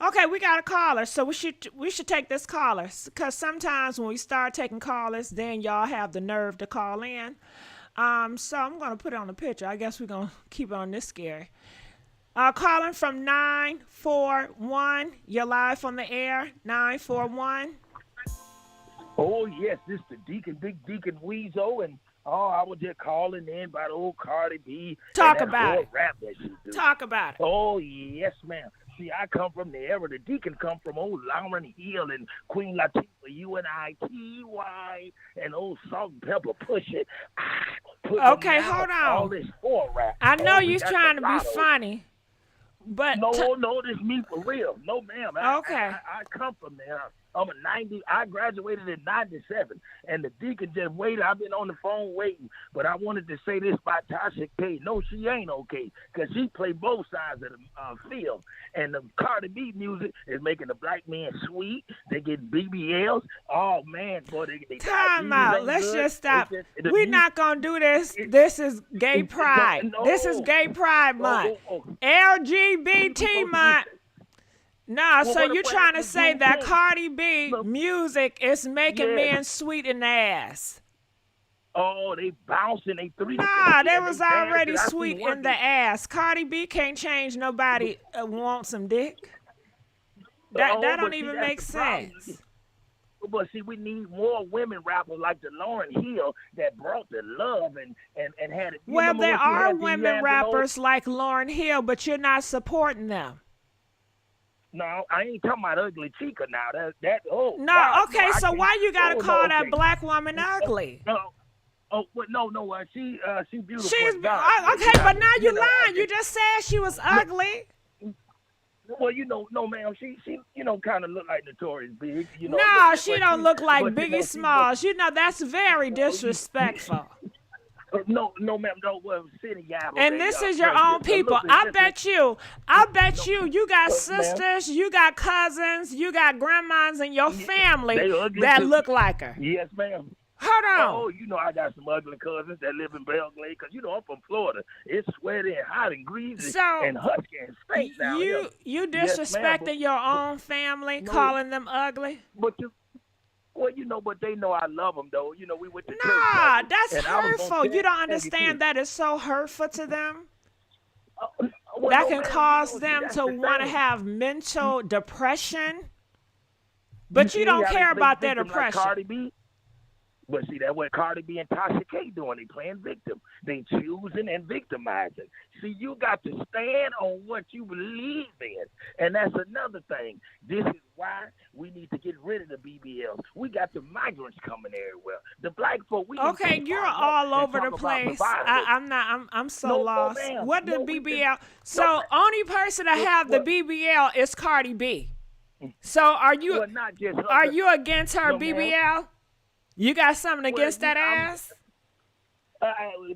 [SPEAKER 1] Okay, we got a caller, so we should take this caller, because sometimes when we start taking callers, then y'all have the nerve to call in. So I'm gonna put it on the picture. I guess we're gonna keep it on this scary. Calling from 941. You're live on the air. 941.
[SPEAKER 6] Oh yes, this the Big Deacon Weezo, and I was just calling in by the old Cardi B.
[SPEAKER 1] Talk about it.
[SPEAKER 6] Rap that she do.
[SPEAKER 1] Talk about it.
[SPEAKER 6] Oh yes, ma'am. See, I come from the era. The Deacon come from old Lauren Hill and Queen Latifah, UNITY, and old Salt and Pepper Push It.
[SPEAKER 1] Okay, hold on.
[SPEAKER 6] All this for rap.
[SPEAKER 1] I know you're trying to be funny, but
[SPEAKER 6] no, this me for real. No, ma'am.
[SPEAKER 1] Okay.
[SPEAKER 6] I come from there. I'm a 90. I graduated in 97, and the deacon just waited. I've been on the phone waiting, but I wanted to say this about Tasha K. No, she ain't okay, because she played both sides of the field. And the Cardi B music is making the black man sweet. They get BBLs. Oh, man, boy, they
[SPEAKER 1] Time out. Let's
[SPEAKER 6] good.
[SPEAKER 1] just stop.
[SPEAKER 6] The
[SPEAKER 1] We're not going to do this. This is gay pride.
[SPEAKER 6] No.
[SPEAKER 1] This is gay pride month.
[SPEAKER 6] Oh.
[SPEAKER 1] LGBT month. No,
[SPEAKER 6] Well,
[SPEAKER 1] so
[SPEAKER 6] what
[SPEAKER 1] you're
[SPEAKER 6] about
[SPEAKER 1] trying to
[SPEAKER 6] the
[SPEAKER 1] say
[SPEAKER 6] June
[SPEAKER 1] that
[SPEAKER 6] 10th?
[SPEAKER 1] Cardi B
[SPEAKER 6] Look.
[SPEAKER 1] music is making
[SPEAKER 6] Yeah.
[SPEAKER 1] men sweet in the ass.
[SPEAKER 6] Oh, they bouncing, they three.
[SPEAKER 1] Nah, they was
[SPEAKER 6] dancing.
[SPEAKER 1] already
[SPEAKER 6] I see
[SPEAKER 1] sweet
[SPEAKER 6] one
[SPEAKER 1] in the ass. Cardi B can't change nobody want some dick. That
[SPEAKER 6] but
[SPEAKER 1] don't
[SPEAKER 6] see,
[SPEAKER 1] even
[SPEAKER 6] that's
[SPEAKER 1] make
[SPEAKER 6] the problem.
[SPEAKER 1] sense.
[SPEAKER 6] But see, we need more women rappers like the Lauryn Hill that brought the love and had it. You
[SPEAKER 1] Well,
[SPEAKER 6] remember
[SPEAKER 1] there
[SPEAKER 6] when she
[SPEAKER 1] are
[SPEAKER 6] had
[SPEAKER 1] women
[SPEAKER 6] D'Angelo?
[SPEAKER 1] rappers like Lauryn Hill, but you're not supporting them.
[SPEAKER 6] No, I ain't talking about Ugly Chica now.
[SPEAKER 1] No,
[SPEAKER 6] God,
[SPEAKER 1] okay,
[SPEAKER 6] I
[SPEAKER 1] so
[SPEAKER 6] can't-
[SPEAKER 1] why you gotta call
[SPEAKER 6] no,
[SPEAKER 1] that
[SPEAKER 6] okay.
[SPEAKER 1] black woman ugly?
[SPEAKER 6] No. Oh, but no, she beautiful.
[SPEAKER 1] She's
[SPEAKER 6] as God.
[SPEAKER 1] okay, but now you
[SPEAKER 6] know,
[SPEAKER 1] lying. You just said she was ugly.
[SPEAKER 6] Well, no, ma'am. She kind of look like Notorious Big.
[SPEAKER 1] No, she don't look like
[SPEAKER 6] but,
[SPEAKER 1] Biggie Smalls. You know that's very disrespectful.
[SPEAKER 6] No, ma'am. No, well, City Yabba.
[SPEAKER 1] And this is your own people. I bet you, you got sisters, you got cousins, you got grandmas in your family
[SPEAKER 6] they ugly
[SPEAKER 1] that
[SPEAKER 6] too.
[SPEAKER 1] look like her.
[SPEAKER 6] Yes, ma'am.
[SPEAKER 1] Hold on.
[SPEAKER 6] Oh, I got some ugly cousins that live in Belgrade because I'm from Florida. It's sweaty and hot and greasy
[SPEAKER 1] So,
[SPEAKER 6] and husky and stank down here.
[SPEAKER 1] You
[SPEAKER 6] Yes, ma'am,
[SPEAKER 1] disrespecting your own family,
[SPEAKER 6] No.
[SPEAKER 1] calling them ugly?
[SPEAKER 6] But but they know I love them though. We went to church.
[SPEAKER 1] Nah,
[SPEAKER 6] together,
[SPEAKER 1] that's
[SPEAKER 6] and I was gonna
[SPEAKER 1] hurtful. You
[SPEAKER 6] tell
[SPEAKER 1] don't
[SPEAKER 6] you
[SPEAKER 1] understand that it's so hurtful to them.
[SPEAKER 6] Well,
[SPEAKER 1] That
[SPEAKER 6] no,
[SPEAKER 1] can
[SPEAKER 6] ma'am,
[SPEAKER 1] cause them
[SPEAKER 6] that's
[SPEAKER 1] to
[SPEAKER 6] the
[SPEAKER 1] want to
[SPEAKER 6] thing.
[SPEAKER 1] have mental depression. But you
[SPEAKER 6] see
[SPEAKER 1] don't
[SPEAKER 6] how they
[SPEAKER 1] care
[SPEAKER 6] play
[SPEAKER 1] about their
[SPEAKER 6] victim
[SPEAKER 1] depression.
[SPEAKER 6] Like Cardi B? But see, that's what Cardi B and Tasha K doing. They playing victim. They choosing and victimizing. See, you got to stand on what you believe in. And that's another thing. This is why we need to get rid of the BBLs. We got the migrants coming everywhere. The black folk, we
[SPEAKER 1] Okay, you're all over the place. I'm so
[SPEAKER 6] No,
[SPEAKER 1] lost.
[SPEAKER 6] ma'am.
[SPEAKER 1] What the
[SPEAKER 6] No, we
[SPEAKER 1] BBL?
[SPEAKER 6] can-
[SPEAKER 1] So
[SPEAKER 6] no,
[SPEAKER 1] only person that have the
[SPEAKER 6] what?
[SPEAKER 1] BBL is Cardi B. So are you
[SPEAKER 6] Well, not just her,
[SPEAKER 1] are
[SPEAKER 6] but-
[SPEAKER 1] you against her
[SPEAKER 6] No, ma'am.
[SPEAKER 1] BBL? You got something
[SPEAKER 6] Well,
[SPEAKER 1] against that
[SPEAKER 6] I'm-
[SPEAKER 1] ass?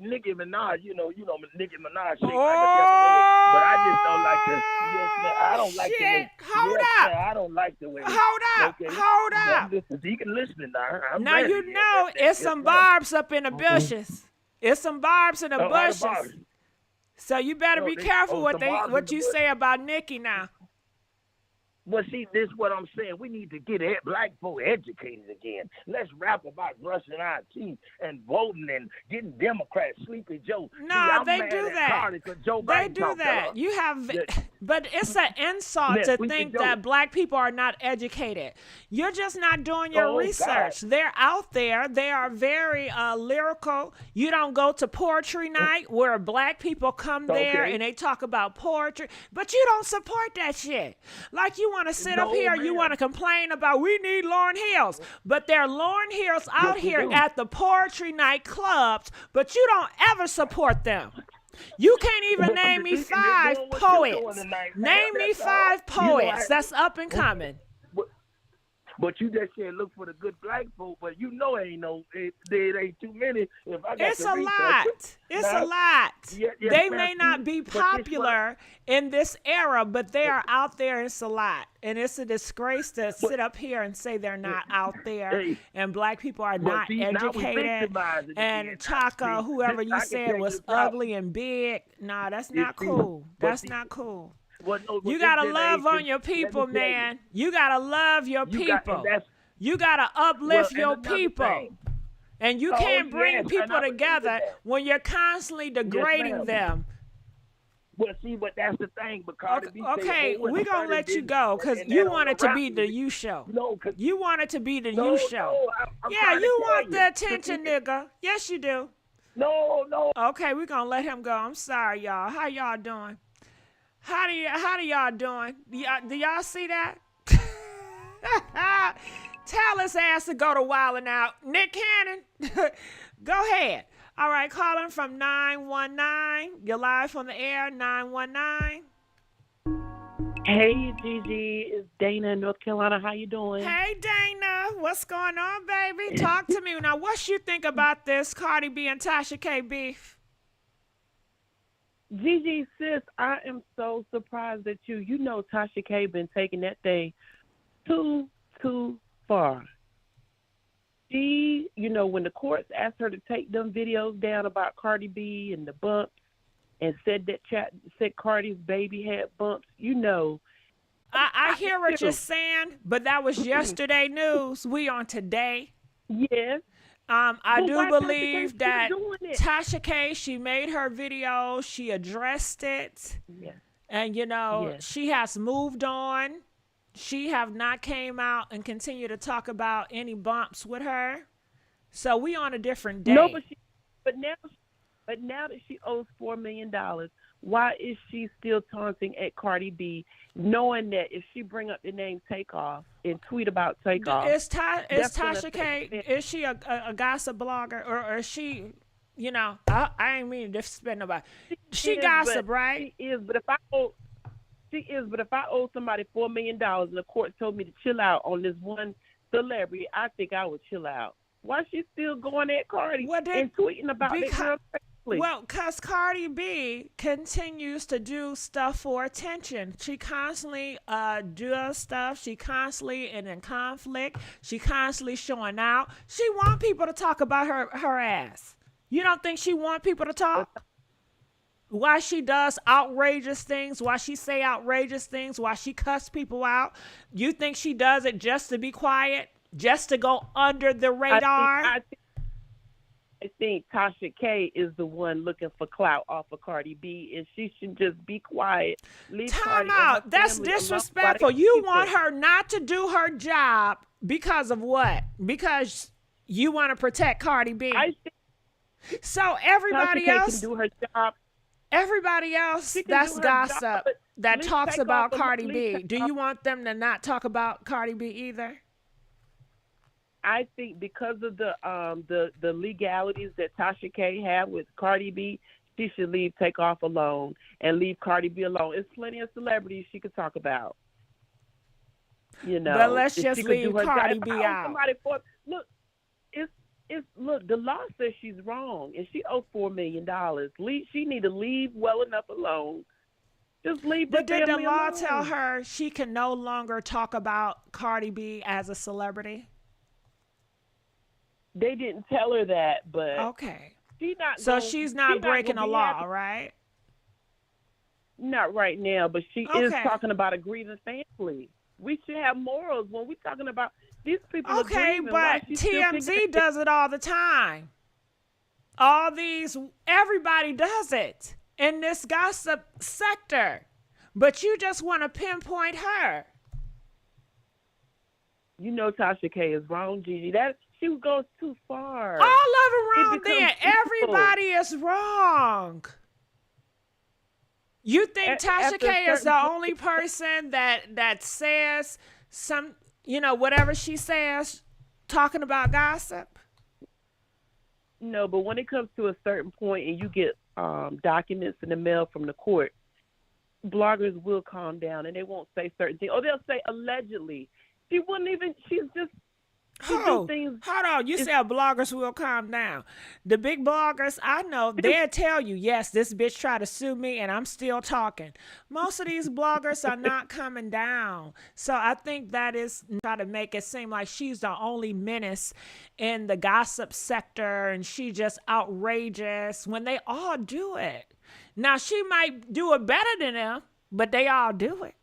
[SPEAKER 6] Nicki Minaj, Nicki Minaj shake like a
[SPEAKER 1] Oh,
[SPEAKER 6] devil egg. But I just don't like the. Yes, man. I don't like the way.
[SPEAKER 1] shit. Hold
[SPEAKER 6] yes,
[SPEAKER 1] up.
[SPEAKER 6] Man, I don't like the way.
[SPEAKER 1] Hold up.
[SPEAKER 6] Okay.
[SPEAKER 1] Hold
[SPEAKER 6] Now,
[SPEAKER 1] up.
[SPEAKER 6] listen, you can listen now. I'm
[SPEAKER 1] Now
[SPEAKER 6] ready.
[SPEAKER 1] you know
[SPEAKER 6] Yes,
[SPEAKER 1] it's
[SPEAKER 6] yes,
[SPEAKER 1] some
[SPEAKER 6] ma'am.
[SPEAKER 1] barbs up in the bushes. It's some barbs in the
[SPEAKER 6] Oh, all the
[SPEAKER 1] bushes.
[SPEAKER 6] barbs.
[SPEAKER 1] So you better
[SPEAKER 6] No,
[SPEAKER 1] be
[SPEAKER 6] they-
[SPEAKER 1] careful
[SPEAKER 6] oh,
[SPEAKER 1] what
[SPEAKER 6] some barbs in
[SPEAKER 1] what
[SPEAKER 6] the
[SPEAKER 1] you
[SPEAKER 6] bush.
[SPEAKER 1] say about Nicki now.
[SPEAKER 6] Well, see, this is what I'm saying. We need to get black folk educated again. Let's rap about brushing our teeth and voting and getting Democrats, Sleepy Joe.
[SPEAKER 1] No,
[SPEAKER 6] See, I'm
[SPEAKER 1] they
[SPEAKER 6] mad
[SPEAKER 1] do
[SPEAKER 6] at
[SPEAKER 1] that.
[SPEAKER 6] Cardi 'cause Joe
[SPEAKER 1] They
[SPEAKER 6] Biden
[SPEAKER 1] do
[SPEAKER 6] talked to
[SPEAKER 1] that.
[SPEAKER 6] her.
[SPEAKER 1] You have,
[SPEAKER 6] Yeah.
[SPEAKER 1] but it's an insult
[SPEAKER 6] Yes,
[SPEAKER 1] to
[SPEAKER 6] we
[SPEAKER 1] think
[SPEAKER 6] can do
[SPEAKER 1] that
[SPEAKER 6] it.
[SPEAKER 1] black people are not educated. You're just not doing your
[SPEAKER 6] Oh,
[SPEAKER 1] research.
[SPEAKER 6] God.
[SPEAKER 1] They're out there. They are very lyrical. You don't go to poetry night where black people come there
[SPEAKER 6] Okay.
[SPEAKER 1] and they talk about poetry, but you don't support that shit. Like you want to sit up
[SPEAKER 6] No,
[SPEAKER 1] here, you
[SPEAKER 6] ma'am.
[SPEAKER 1] want to complain about we need Lauryn Hills, but there are Lauryn Hills out
[SPEAKER 6] Yes, we
[SPEAKER 1] here
[SPEAKER 6] do.
[SPEAKER 1] at the poetry night clubs, but you don't ever support them. You can't even
[SPEAKER 6] Well,
[SPEAKER 1] name
[SPEAKER 6] the
[SPEAKER 1] me
[SPEAKER 6] deacon is
[SPEAKER 1] 5
[SPEAKER 6] doing what you're doing
[SPEAKER 1] poets.
[SPEAKER 6] tonight, man.
[SPEAKER 1] Name me
[SPEAKER 6] That's all.
[SPEAKER 1] 5 poets
[SPEAKER 6] I-
[SPEAKER 1] that's up and coming.
[SPEAKER 6] But you just said look for the good black folk, but there ain't too many. If I got
[SPEAKER 1] It's
[SPEAKER 6] to
[SPEAKER 1] a
[SPEAKER 6] research
[SPEAKER 1] lot.
[SPEAKER 6] it,
[SPEAKER 1] It's
[SPEAKER 6] now-
[SPEAKER 1] a lot.
[SPEAKER 6] Yes,
[SPEAKER 1] They
[SPEAKER 6] ma'am,
[SPEAKER 1] may not be
[SPEAKER 6] but this what-
[SPEAKER 1] popular in this era, but they are out there. It's a lot. And it's a disgrace to sit up here and say they're not out there
[SPEAKER 6] Hey.
[SPEAKER 1] and black people are
[SPEAKER 6] Well,
[SPEAKER 1] not
[SPEAKER 6] see, now we
[SPEAKER 1] educated.
[SPEAKER 6] victimizing
[SPEAKER 1] And
[SPEAKER 6] again.
[SPEAKER 1] Chaka,
[SPEAKER 6] See,
[SPEAKER 1] whoever
[SPEAKER 6] this-
[SPEAKER 1] you
[SPEAKER 6] I can
[SPEAKER 1] said
[SPEAKER 6] tell you
[SPEAKER 1] was
[SPEAKER 6] the problem.
[SPEAKER 1] ugly and big. Nah, that's not
[SPEAKER 6] see,
[SPEAKER 1] cool.
[SPEAKER 6] but
[SPEAKER 1] That's
[SPEAKER 6] see-
[SPEAKER 1] not cool.
[SPEAKER 6] Well, no, but
[SPEAKER 1] You
[SPEAKER 6] this
[SPEAKER 1] gotta love on
[SPEAKER 6] generation-
[SPEAKER 1] your
[SPEAKER 6] let me
[SPEAKER 1] people,
[SPEAKER 6] tell you,
[SPEAKER 1] man. You gotta love your
[SPEAKER 6] you got-
[SPEAKER 1] people.
[SPEAKER 6] and that's-
[SPEAKER 1] You gotta uplift
[SPEAKER 6] well,
[SPEAKER 1] your
[SPEAKER 6] and another
[SPEAKER 1] people.
[SPEAKER 6] thing.
[SPEAKER 1] And you
[SPEAKER 6] Oh,
[SPEAKER 1] can't bring
[SPEAKER 6] yes, and
[SPEAKER 1] people
[SPEAKER 6] I believe in
[SPEAKER 1] together
[SPEAKER 6] that.
[SPEAKER 1] when you're constantly degrading
[SPEAKER 6] ma'am.
[SPEAKER 1] them.
[SPEAKER 6] Well, see, but that's the thing. But Cardi B
[SPEAKER 1] Okay,
[SPEAKER 6] say, oh,
[SPEAKER 1] we're gonna let you go because you want it to be the you show.
[SPEAKER 6] No, cause
[SPEAKER 1] You want it to be the
[SPEAKER 6] no,
[SPEAKER 1] you show.
[SPEAKER 6] no, I'm
[SPEAKER 1] Yeah,
[SPEAKER 6] trying to
[SPEAKER 1] you
[SPEAKER 6] tell
[SPEAKER 1] want
[SPEAKER 6] you.
[SPEAKER 1] the attention, nigga. Yes, you do.
[SPEAKER 6] No.
[SPEAKER 1] Okay, we're gonna let him go. I'm sorry, y'all. How y'all doing? How do y'all doing? Do y'all see that? Tell his ass to go to Wildin' Out. Nick Cannon, go ahead. All right, calling from 919. You're live on the air, 919.
[SPEAKER 7] Hey, Gigi, it's Dana in North Carolina. How you doing?
[SPEAKER 1] Hey, Dana. What's going on, baby? Talk to me. Now, what you think about this Cardi B and Tasha K beef?
[SPEAKER 7] Gigi, sis, I am so surprised at you. You know Tasha K been taking that thing too far. She, when the courts asked her to take them videos down about Cardi B and the bumps and said Cardi's baby had bumps,
[SPEAKER 1] I hear what you're saying, but that was yesterday news. We on today.
[SPEAKER 7] Yes.
[SPEAKER 1] I do
[SPEAKER 7] why
[SPEAKER 1] believe
[SPEAKER 7] Tasha K
[SPEAKER 1] that
[SPEAKER 7] still doing it?
[SPEAKER 1] Tasha K, she made her video, she addressed it,
[SPEAKER 7] Yeah.
[SPEAKER 1] and
[SPEAKER 7] Yes.
[SPEAKER 1] she has moved on. She have not came out and continue to talk about any bumps with her. So we on a different day.
[SPEAKER 7] No, but now that she owes $4 million, why is she still taunting at Cardi B, knowing that if she bring up the name Takeoff and tweet about Takeoff,
[SPEAKER 1] Is Tasha K, is she a gossip blogger, or is she, I ain't mean to spend nobody. She gossip, right?
[SPEAKER 7] She is, but if I owe somebody $4 million and the court told me to chill out on this one celebrity, I think I would chill out. Why is she still going at Cardi and tweeting about it?
[SPEAKER 1] Well, because Cardi B continues to do stuff for attention. She constantly does stuff. She constantly in conflict. She constantly showing out. She want people to talk about her ass. You don't think she want people to talk? Why she does outrageous things, why she say outrageous things, why she cuss people out. You think she does it just to be quiet? Just to go under the radar?
[SPEAKER 7] I think Tasha K is the one looking for clout off of Cardi B, and she should just be quiet.
[SPEAKER 1] Time out. That's disrespectful. You want her not to do her job because of what? Because you want to protect Cardi B. So everybody else
[SPEAKER 7] can do her job.
[SPEAKER 1] Everybody else that's gossip that talks about Cardi B, do you want them to not talk about Cardi B either?
[SPEAKER 7] I think because of the legalities that Tasha K have with Cardi B, she should leave Takeoff alone and leave Cardi B alone. There's plenty of celebrities she could talk about.
[SPEAKER 1] But let's just leave Cardi B out.
[SPEAKER 7] Look, the law says she's wrong, and she owes $4 million. She need to leave well enough alone. Just leave.
[SPEAKER 1] But did the law tell her she can no longer talk about Cardi B as a celebrity?
[SPEAKER 7] They didn't tell her that, but
[SPEAKER 1] okay.
[SPEAKER 7] She's
[SPEAKER 1] not breaking the law, right?
[SPEAKER 7] Not right now, but she is talking about a grieving family. We should have morals when we're talking about these people.
[SPEAKER 1] Okay, but TMZ does it all the time. Everybody does it in this gossip sector, but you just want to pinpoint her.
[SPEAKER 7] Tasha K is wrong, Gigi. She goes too far.
[SPEAKER 1] All of them wrong then. Everybody is wrong. You think Tasha K is the only person that says some, whatever she says, talking about gossip?
[SPEAKER 7] No, but when it comes to a certain point and you get documents in the mail from the court, bloggers will calm down and they won't say certain things. Or they'll say allegedly. She's just...
[SPEAKER 1] Hold on. You said bloggers will calm down. The big bloggers, I know, they'll tell you, yes, this bitch tried to sue me and I'm still talking. Most of these bloggers are not coming down. So I think that is try to make it seem like she's the only menace in the gossip sector and she just outrageous when they all do it. Now, she might do it better than them, but they all do it.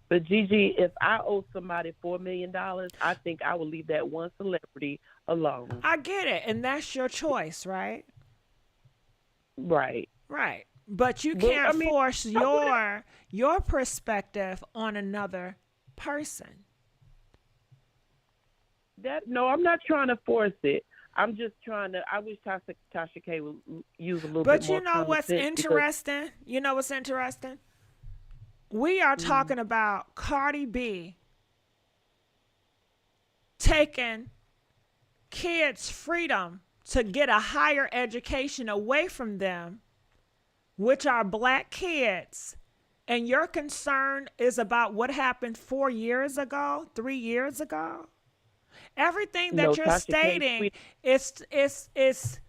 [SPEAKER 7] But Gigi, if I owe somebody $4 million, I think I would leave that one celebrity alone.
[SPEAKER 1] I get it, and that's your choice, right?
[SPEAKER 7] Right.
[SPEAKER 1] Right. But you can't force your perspective on another person.
[SPEAKER 7] No, I'm not trying to force it. I'm just trying to. I wish Tasha K would use a little bit more.
[SPEAKER 1] But you know what's interesting? You know what's interesting? We are talking about Cardi B taking kids' freedom to get a higher education away from them, which are black kids, And your concern is about what happened 4 years ago, 3 years ago. Everything that
[SPEAKER 7] No,
[SPEAKER 1] you're
[SPEAKER 7] Tasha K
[SPEAKER 1] stating is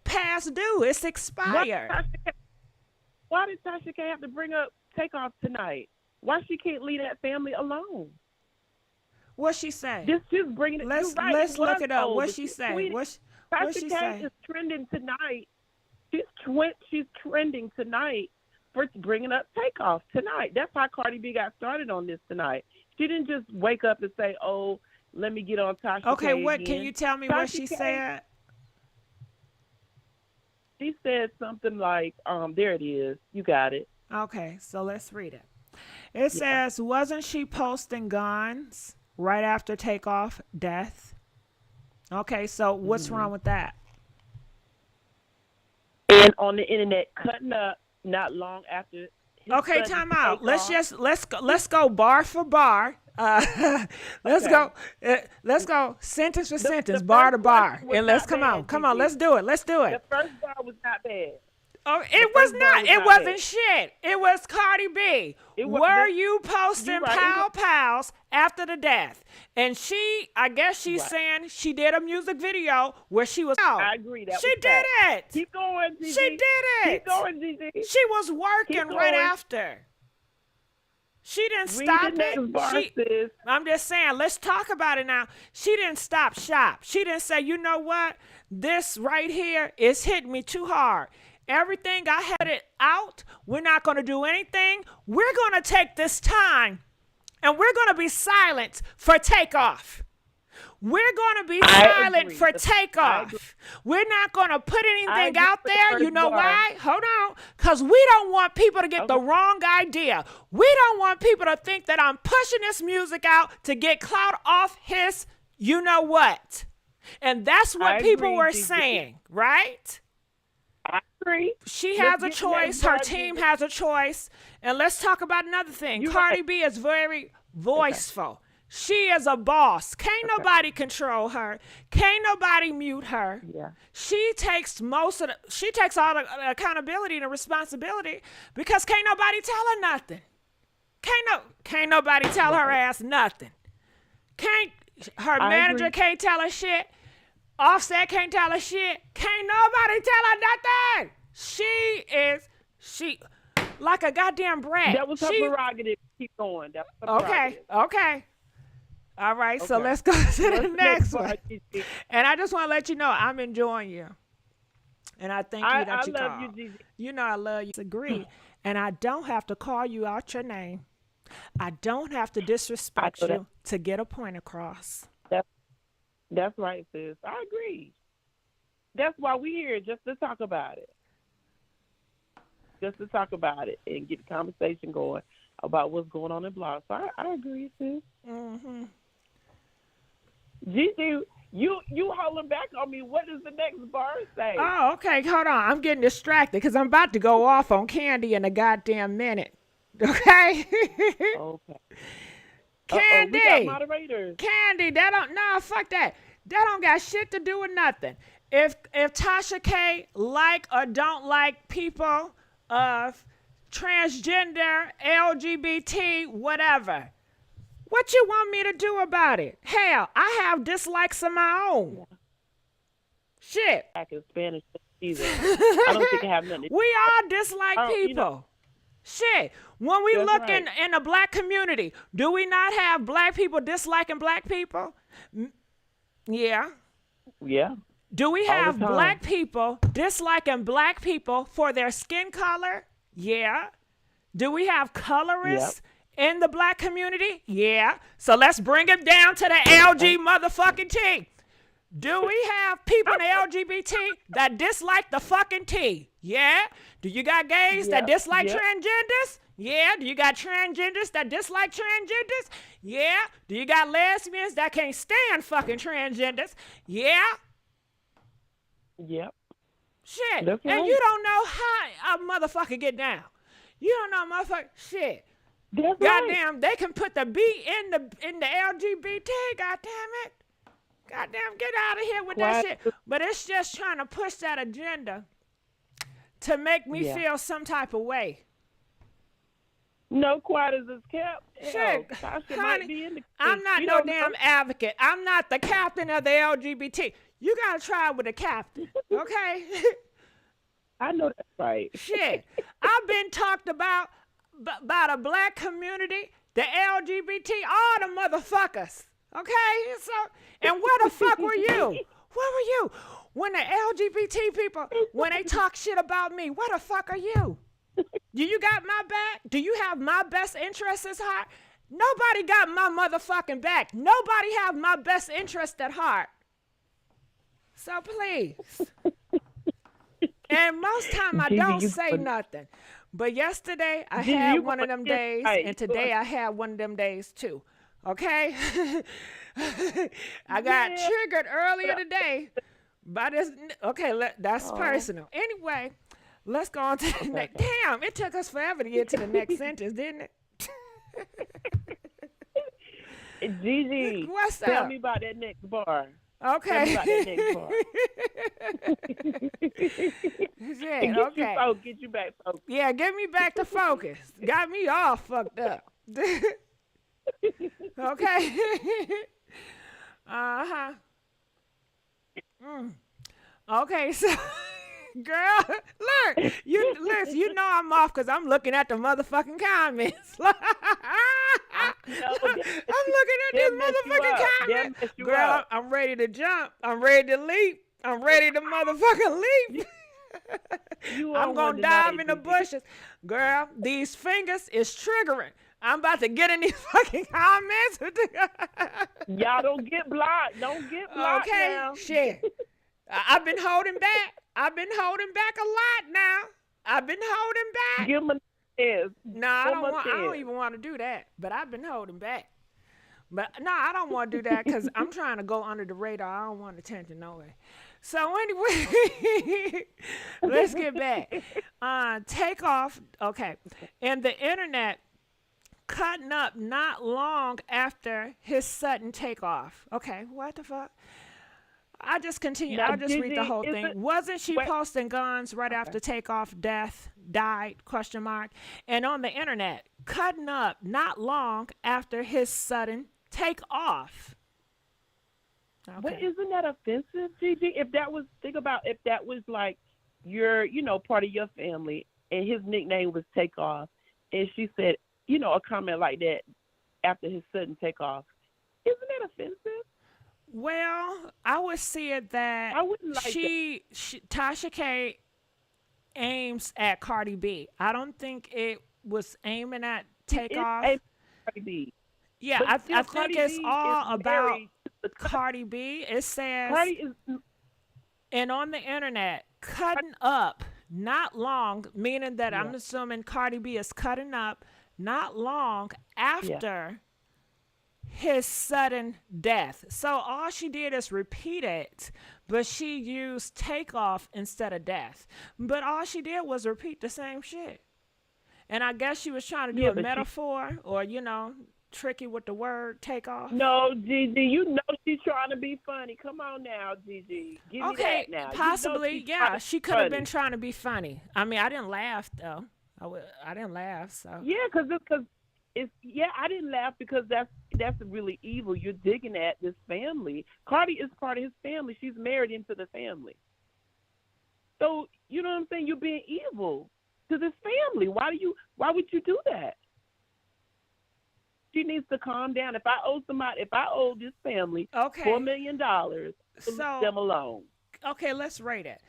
[SPEAKER 1] past due. It's expired.
[SPEAKER 7] Why did Tasha K have to bring up Takeoff tonight? Why she can't leave that family alone?
[SPEAKER 1] What she say?
[SPEAKER 7] She's bringing it.
[SPEAKER 1] Let's
[SPEAKER 7] right,
[SPEAKER 1] let's look it up.
[SPEAKER 7] old,
[SPEAKER 1] What
[SPEAKER 7] but
[SPEAKER 1] she say?
[SPEAKER 7] tweeted-
[SPEAKER 1] What
[SPEAKER 7] Tasha
[SPEAKER 1] she
[SPEAKER 7] K
[SPEAKER 1] say?
[SPEAKER 7] is trending tonight. She's trending tonight for bringing up Takeoff tonight. That's how Cardi B got started on this tonight. She didn't just wake up and say, "Oh, let me get on Tasha K."
[SPEAKER 1] Okay, what
[SPEAKER 7] again.
[SPEAKER 1] can you tell me what
[SPEAKER 7] Tasha
[SPEAKER 1] she
[SPEAKER 7] K,
[SPEAKER 1] said?
[SPEAKER 7] She said something like, there it is. You got it.
[SPEAKER 1] Okay, so let's read it. It says, wasn't she posting guns right after Takeoff death? Okay, so what's wrong with that?
[SPEAKER 7] And on the internet, cutting up not long after.
[SPEAKER 1] Okay, time out. Let's go bar for bar. Let's go sentence for sentence, bar to bar, and let's come on, let's do it.
[SPEAKER 7] The first bar was not bad.
[SPEAKER 1] Oh, it was not. It wasn't shit. It was Cardi B. Were you posting pow pows after the death? And I guess she's saying she did a music video where she was.
[SPEAKER 7] I agree.
[SPEAKER 1] She did it.
[SPEAKER 7] Keep going, GG.
[SPEAKER 1] She did it.
[SPEAKER 7] Keep going, GG.
[SPEAKER 1] She was working right after. She didn't stop it. I'm just saying, let's talk about it now. She didn't stop shop. She didn't say, you know what? This right here is hitting me too hard. Everything I had it out. We're not going to do anything. We're going to take this time and we're going to be silent for Takeoff. We're going to be silent for Takeoff. We're not going to put anything out there. You know why? Hold on. Because we don't want people to get the wrong idea. We don't want people to think that I'm pushing this music out to get clout off his you know what. And that's what people were saying, right?
[SPEAKER 7] I agree.
[SPEAKER 1] She has a choice. Her team has a choice. And let's talk about another thing. Cardi B is very voiceful. She is a boss. Can't nobody control her. Can't nobody mute her.
[SPEAKER 7] Yeah.
[SPEAKER 1] She takes all the accountability and the responsibility because can't nobody tell her nothing. Can't nobody tell her ass nothing. Her manager can't tell her shit. Offset can't tell her shit. Can't nobody tell her nothing. She like a goddamn brat.
[SPEAKER 7] That was her prerogative. Keep going. That was her prerogative.
[SPEAKER 1] Okay. All right, so let's go to the next one. And I just want to let you know I'm enjoying you. And I thank you that you called.
[SPEAKER 7] I love you, GG.
[SPEAKER 1] You know I love you. Agree. And I don't have to call you out your name. I don't have to disrespect you to get a point across.
[SPEAKER 7] That's right, sis. I agree. That's why we're here, just to talk about it. Just to talk about it and get the conversation going about what's going on in blog. So I agree, sis.
[SPEAKER 1] Mm-hmm.
[SPEAKER 7] GG, you holding back on me. What does the next bar say?
[SPEAKER 1] Oh, okay. Hold on. I'm getting distracted because I'm about to go off on Candy in a goddamn minute. Okay?
[SPEAKER 7] Okay.
[SPEAKER 1] Candy.
[SPEAKER 7] We got moderators.
[SPEAKER 1] Candy, fuck that. That don't got shit to do with nothing. If Tasha K like or don't like people of transgender, LGBT, whatever, what you want me to do about it? Hell, I have dislikes of my own. Yeah. Shit.
[SPEAKER 7] Back in Spanish either. I don't think I have nothing.
[SPEAKER 1] We all dislike people. You know. Shit. When we look in the black community, do we not have black people disliking black people? Yeah.
[SPEAKER 7] Yeah.
[SPEAKER 1] Do we have black people disliking black people for their skin color? Yeah. Do we have colorists in the black community? Yeah. So let's bring it down to the LG motherfucking T. Do we have people in the LGBT that dislike the fucking T? Yeah. Do you got gays that dislike transgenders? Yeah. Do you got transgenders that dislike transgenders? Yeah. Do you got lesbians that can't stand fucking transgenders? Yeah.
[SPEAKER 7] Yep.
[SPEAKER 1] Shit. That's right. And you don't know how a motherfucker get down. You don't know motherfucker shit.
[SPEAKER 7] That's
[SPEAKER 1] goddamn, they can put the B in the LGBT, goddamn it. Goddamn, get out of here with that shit. But it's just trying to push that agenda to make me feel some type of way.
[SPEAKER 7] No, quiet as it's kept.
[SPEAKER 1] Shit,
[SPEAKER 7] Tasha
[SPEAKER 1] honey,
[SPEAKER 7] might be in the.
[SPEAKER 1] I'm not
[SPEAKER 7] You
[SPEAKER 1] no
[SPEAKER 7] don't
[SPEAKER 1] damn
[SPEAKER 7] know.
[SPEAKER 1] advocate. I'm not the captain of the LGBT. You gotta try with the captain, okay?
[SPEAKER 7] I know that's right.
[SPEAKER 1] Shit, I've been talked about by the black community, the LGBT, all the motherfuckers. Okay, so and where the fuck were you? Where were you when the LGBT people when they talk shit about me? Where the fuck are you? Do you got my back? Do you have my best interests at heart? Nobody got my motherfucking back. Nobody have my best interest at heart. So please. And most time I
[SPEAKER 7] Gigi,
[SPEAKER 1] don't
[SPEAKER 7] you
[SPEAKER 1] say
[SPEAKER 7] funny.
[SPEAKER 1] nothing. But yesterday I
[SPEAKER 7] Gigi,
[SPEAKER 1] had
[SPEAKER 7] you
[SPEAKER 1] one of them
[SPEAKER 7] funny.
[SPEAKER 1] days,
[SPEAKER 7] Right.
[SPEAKER 1] and today I had one of them days too. Okay? I got
[SPEAKER 7] Yeah.
[SPEAKER 1] triggered earlier today by this. Okay, that's personal. Anyway, let's go on to the next. Damn, it took us forever to get to the next sentence, didn't it?
[SPEAKER 7] Gigi,
[SPEAKER 1] What's
[SPEAKER 7] tell
[SPEAKER 1] up?
[SPEAKER 7] me about that next bar.
[SPEAKER 1] Okay.
[SPEAKER 7] Tell me about that next bar.
[SPEAKER 1] Shit, okay.
[SPEAKER 7] Get you back focused.
[SPEAKER 1] Yeah, get me back to focus. Got me all fucked up. Okay. Uh-huh. Okay, so girl, look, you know I'm off because I'm looking at the motherfucking comments. I'm looking at these motherfucking comments. Girl, I'm ready to jump. I'm ready to leap. I'm ready to motherfucking leap. I'm going to dive in the bushes. Girl, these fingers is triggering. I'm about to get in these fucking comments.
[SPEAKER 7] Y'all don't get blocked. Don't get blocked
[SPEAKER 1] Okay,
[SPEAKER 7] now.
[SPEAKER 1] shit. I've been holding back. I've been holding back a lot now. I've been holding back.
[SPEAKER 7] Give them a chance.
[SPEAKER 1] No, I don't even want to do that. But I've been holding back. But no, I don't want to do that because I'm trying to go under the radar. I don't want attention no way. So anyway, let's get back. Takeoff. Okay, and the internet cutting up not long after his sudden takeoff. Okay, what the fuck? I just continue.
[SPEAKER 7] Now,
[SPEAKER 1] I'll just read the
[SPEAKER 7] Gigi,
[SPEAKER 1] whole thing. Wasn't she posting guns right after takeoff? Died? ? And on the internet, cutting up not long after his sudden takeoff. Okay.
[SPEAKER 7] But isn't that offensive, Gigi? If that was like your, part of your family, and his nickname was Takeoff, and she said, a comment like that after his sudden takeoff, isn't that offensive?
[SPEAKER 1] Well, I would see it that
[SPEAKER 7] I wouldn't like
[SPEAKER 1] she Tasha K aims at Cardi B. I don't think it was aiming at Takeoff.
[SPEAKER 7] It's Cardi B.
[SPEAKER 1] Yeah,
[SPEAKER 7] But
[SPEAKER 1] I
[SPEAKER 7] still,
[SPEAKER 1] think
[SPEAKER 7] Cardi
[SPEAKER 1] it's
[SPEAKER 7] B
[SPEAKER 1] all
[SPEAKER 7] is
[SPEAKER 1] about
[SPEAKER 7] married to
[SPEAKER 1] Cardi B. It says,
[SPEAKER 7] Cardi is
[SPEAKER 1] and on the internet, cutting up not long, meaning that I'm
[SPEAKER 7] Yeah.
[SPEAKER 1] assuming Cardi B is cutting up not long after his sudden death. So all she did is repeat it, but she used takeoff instead of death. But all she did was repeat the same shit. And I guess she was trying to do a metaphor or, tricky with the word takeoff.
[SPEAKER 7] No, Gigi, she's trying to be funny. Come on now, Gigi. Give me
[SPEAKER 1] Okay,
[SPEAKER 7] that now.
[SPEAKER 1] possibly,
[SPEAKER 7] she's trying to
[SPEAKER 1] she
[SPEAKER 7] be
[SPEAKER 1] could have
[SPEAKER 7] funny.
[SPEAKER 1] been trying to be funny. I mean, I didn't laugh, though. I didn't laugh, so.
[SPEAKER 7] Yeah, because I didn't laugh because that's really evil. You're digging at this family. Cardi is part of his family. She's married into the family. So you know what I'm saying? You're being evil to this family. Why would you do that? She needs to calm down. If I owe this family $4 million, leave them alone.
[SPEAKER 1] Okay, let's rate it.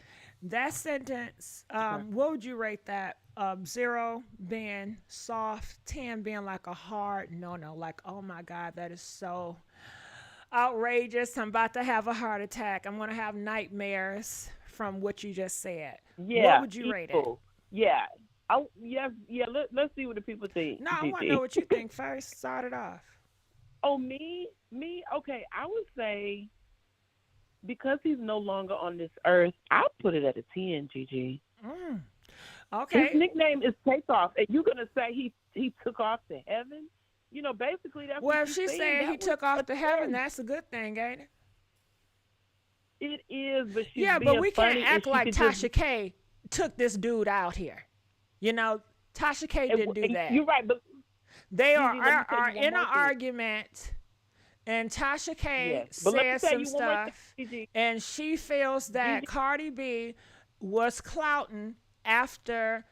[SPEAKER 1] That sentence, what would you rate that? 0 being soft, 10 being like a hard no, like, oh my God, that is so outrageous. I'm about to have a heart attack. I'm going to have nightmares from what you just said.
[SPEAKER 7] Yeah.
[SPEAKER 1] What would you rate it?
[SPEAKER 7] Yeah. Let's see what the people think.
[SPEAKER 1] No, I want to know what you think first. Start it off.
[SPEAKER 7] Oh, me? Okay, I would say because he's no longer on this earth, I'll put it at a 10, Gigi.
[SPEAKER 1] Okay.
[SPEAKER 7] His nickname is Takeoff, and you're going to say he took off to heaven? Basically that's
[SPEAKER 1] well,
[SPEAKER 7] what
[SPEAKER 1] if she's
[SPEAKER 7] saying.
[SPEAKER 1] saying
[SPEAKER 7] That
[SPEAKER 1] he
[SPEAKER 7] was
[SPEAKER 1] took off to heaven,
[SPEAKER 7] 10.
[SPEAKER 1] that's a good thing, ain't it?
[SPEAKER 7] It is, but she's
[SPEAKER 1] Yeah,
[SPEAKER 7] being
[SPEAKER 1] but we
[SPEAKER 7] funny
[SPEAKER 1] can't act
[SPEAKER 7] and
[SPEAKER 1] like
[SPEAKER 7] she could just-
[SPEAKER 1] Tasha K took this dude out here. Tasha K didn't do that.
[SPEAKER 7] You're right, but
[SPEAKER 1] They
[SPEAKER 7] Gigi, let me tell
[SPEAKER 1] are
[SPEAKER 7] you one
[SPEAKER 1] in an
[SPEAKER 7] more thing.
[SPEAKER 1] argument, and Tasha K
[SPEAKER 7] Yes, but let me
[SPEAKER 1] said
[SPEAKER 7] tell
[SPEAKER 1] some
[SPEAKER 7] you one more thing,
[SPEAKER 1] stuff,
[SPEAKER 7] Gigi.
[SPEAKER 1] and she feels that
[SPEAKER 7] Gigi,
[SPEAKER 1] Cardi B was clouting after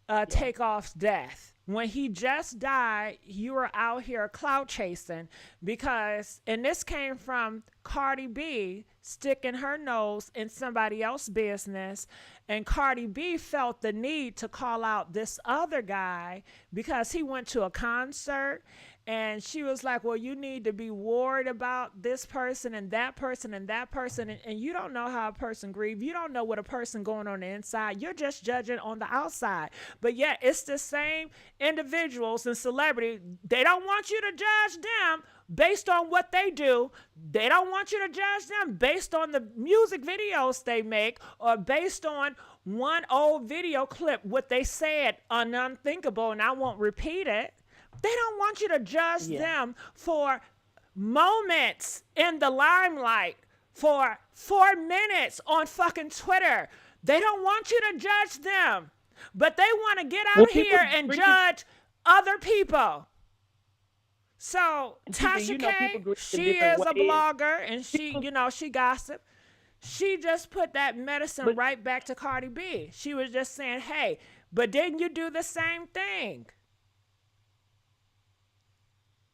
[SPEAKER 7] yeah.
[SPEAKER 1] Takeoff's death. When he just died, you were out here clout chasing because, and this came from Cardi B sticking her nose in somebody else's business, and Cardi B felt the need to call out this other guy because he went to a concert, and she was like, well, you need to be worried about this person and that person and that person. And you don't know how a person grieves. You don't know what a person going on the inside. You're just judging on the outside. But yet it's the same individuals and celebrity. They don't want you to judge them based on what they do. They don't want you to judge them based on the music videos they make or based on one old video clip, what they said on Unthinkable, and I won't repeat it. They don't want you to judge them for moments in the limelight, for 4 minutes on fucking Twitter. They don't want you to judge them, but they want to get out here and judge other people. So Tasha K, she is a blogger, and she, she gossip. She just put that medicine right back to Cardi B. She was just saying, hey, but didn't you do the same thing?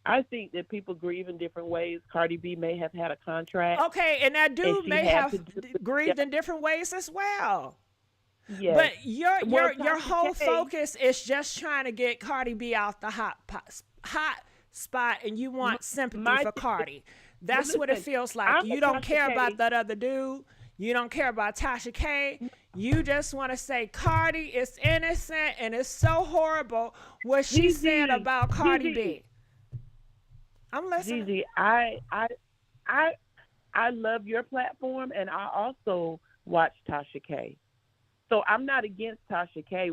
[SPEAKER 7] I think that people grieve in different ways. Cardi B may have had a contract.
[SPEAKER 1] Okay, and that dude may have grieved in different ways as well. Yeah. But your whole focus is just trying to get Cardi B out the hot spot, and you want sympathy for Cardi. That's what it feels like. You don't care about that other dude. You don't care about Tasha K. You just want to say Cardi is innocent, and it's so horrible what she said about Cardi B. I'm listening.
[SPEAKER 7] GIGI, I love your platform, and I also watch Tasha K. So I'm not against Tasha K.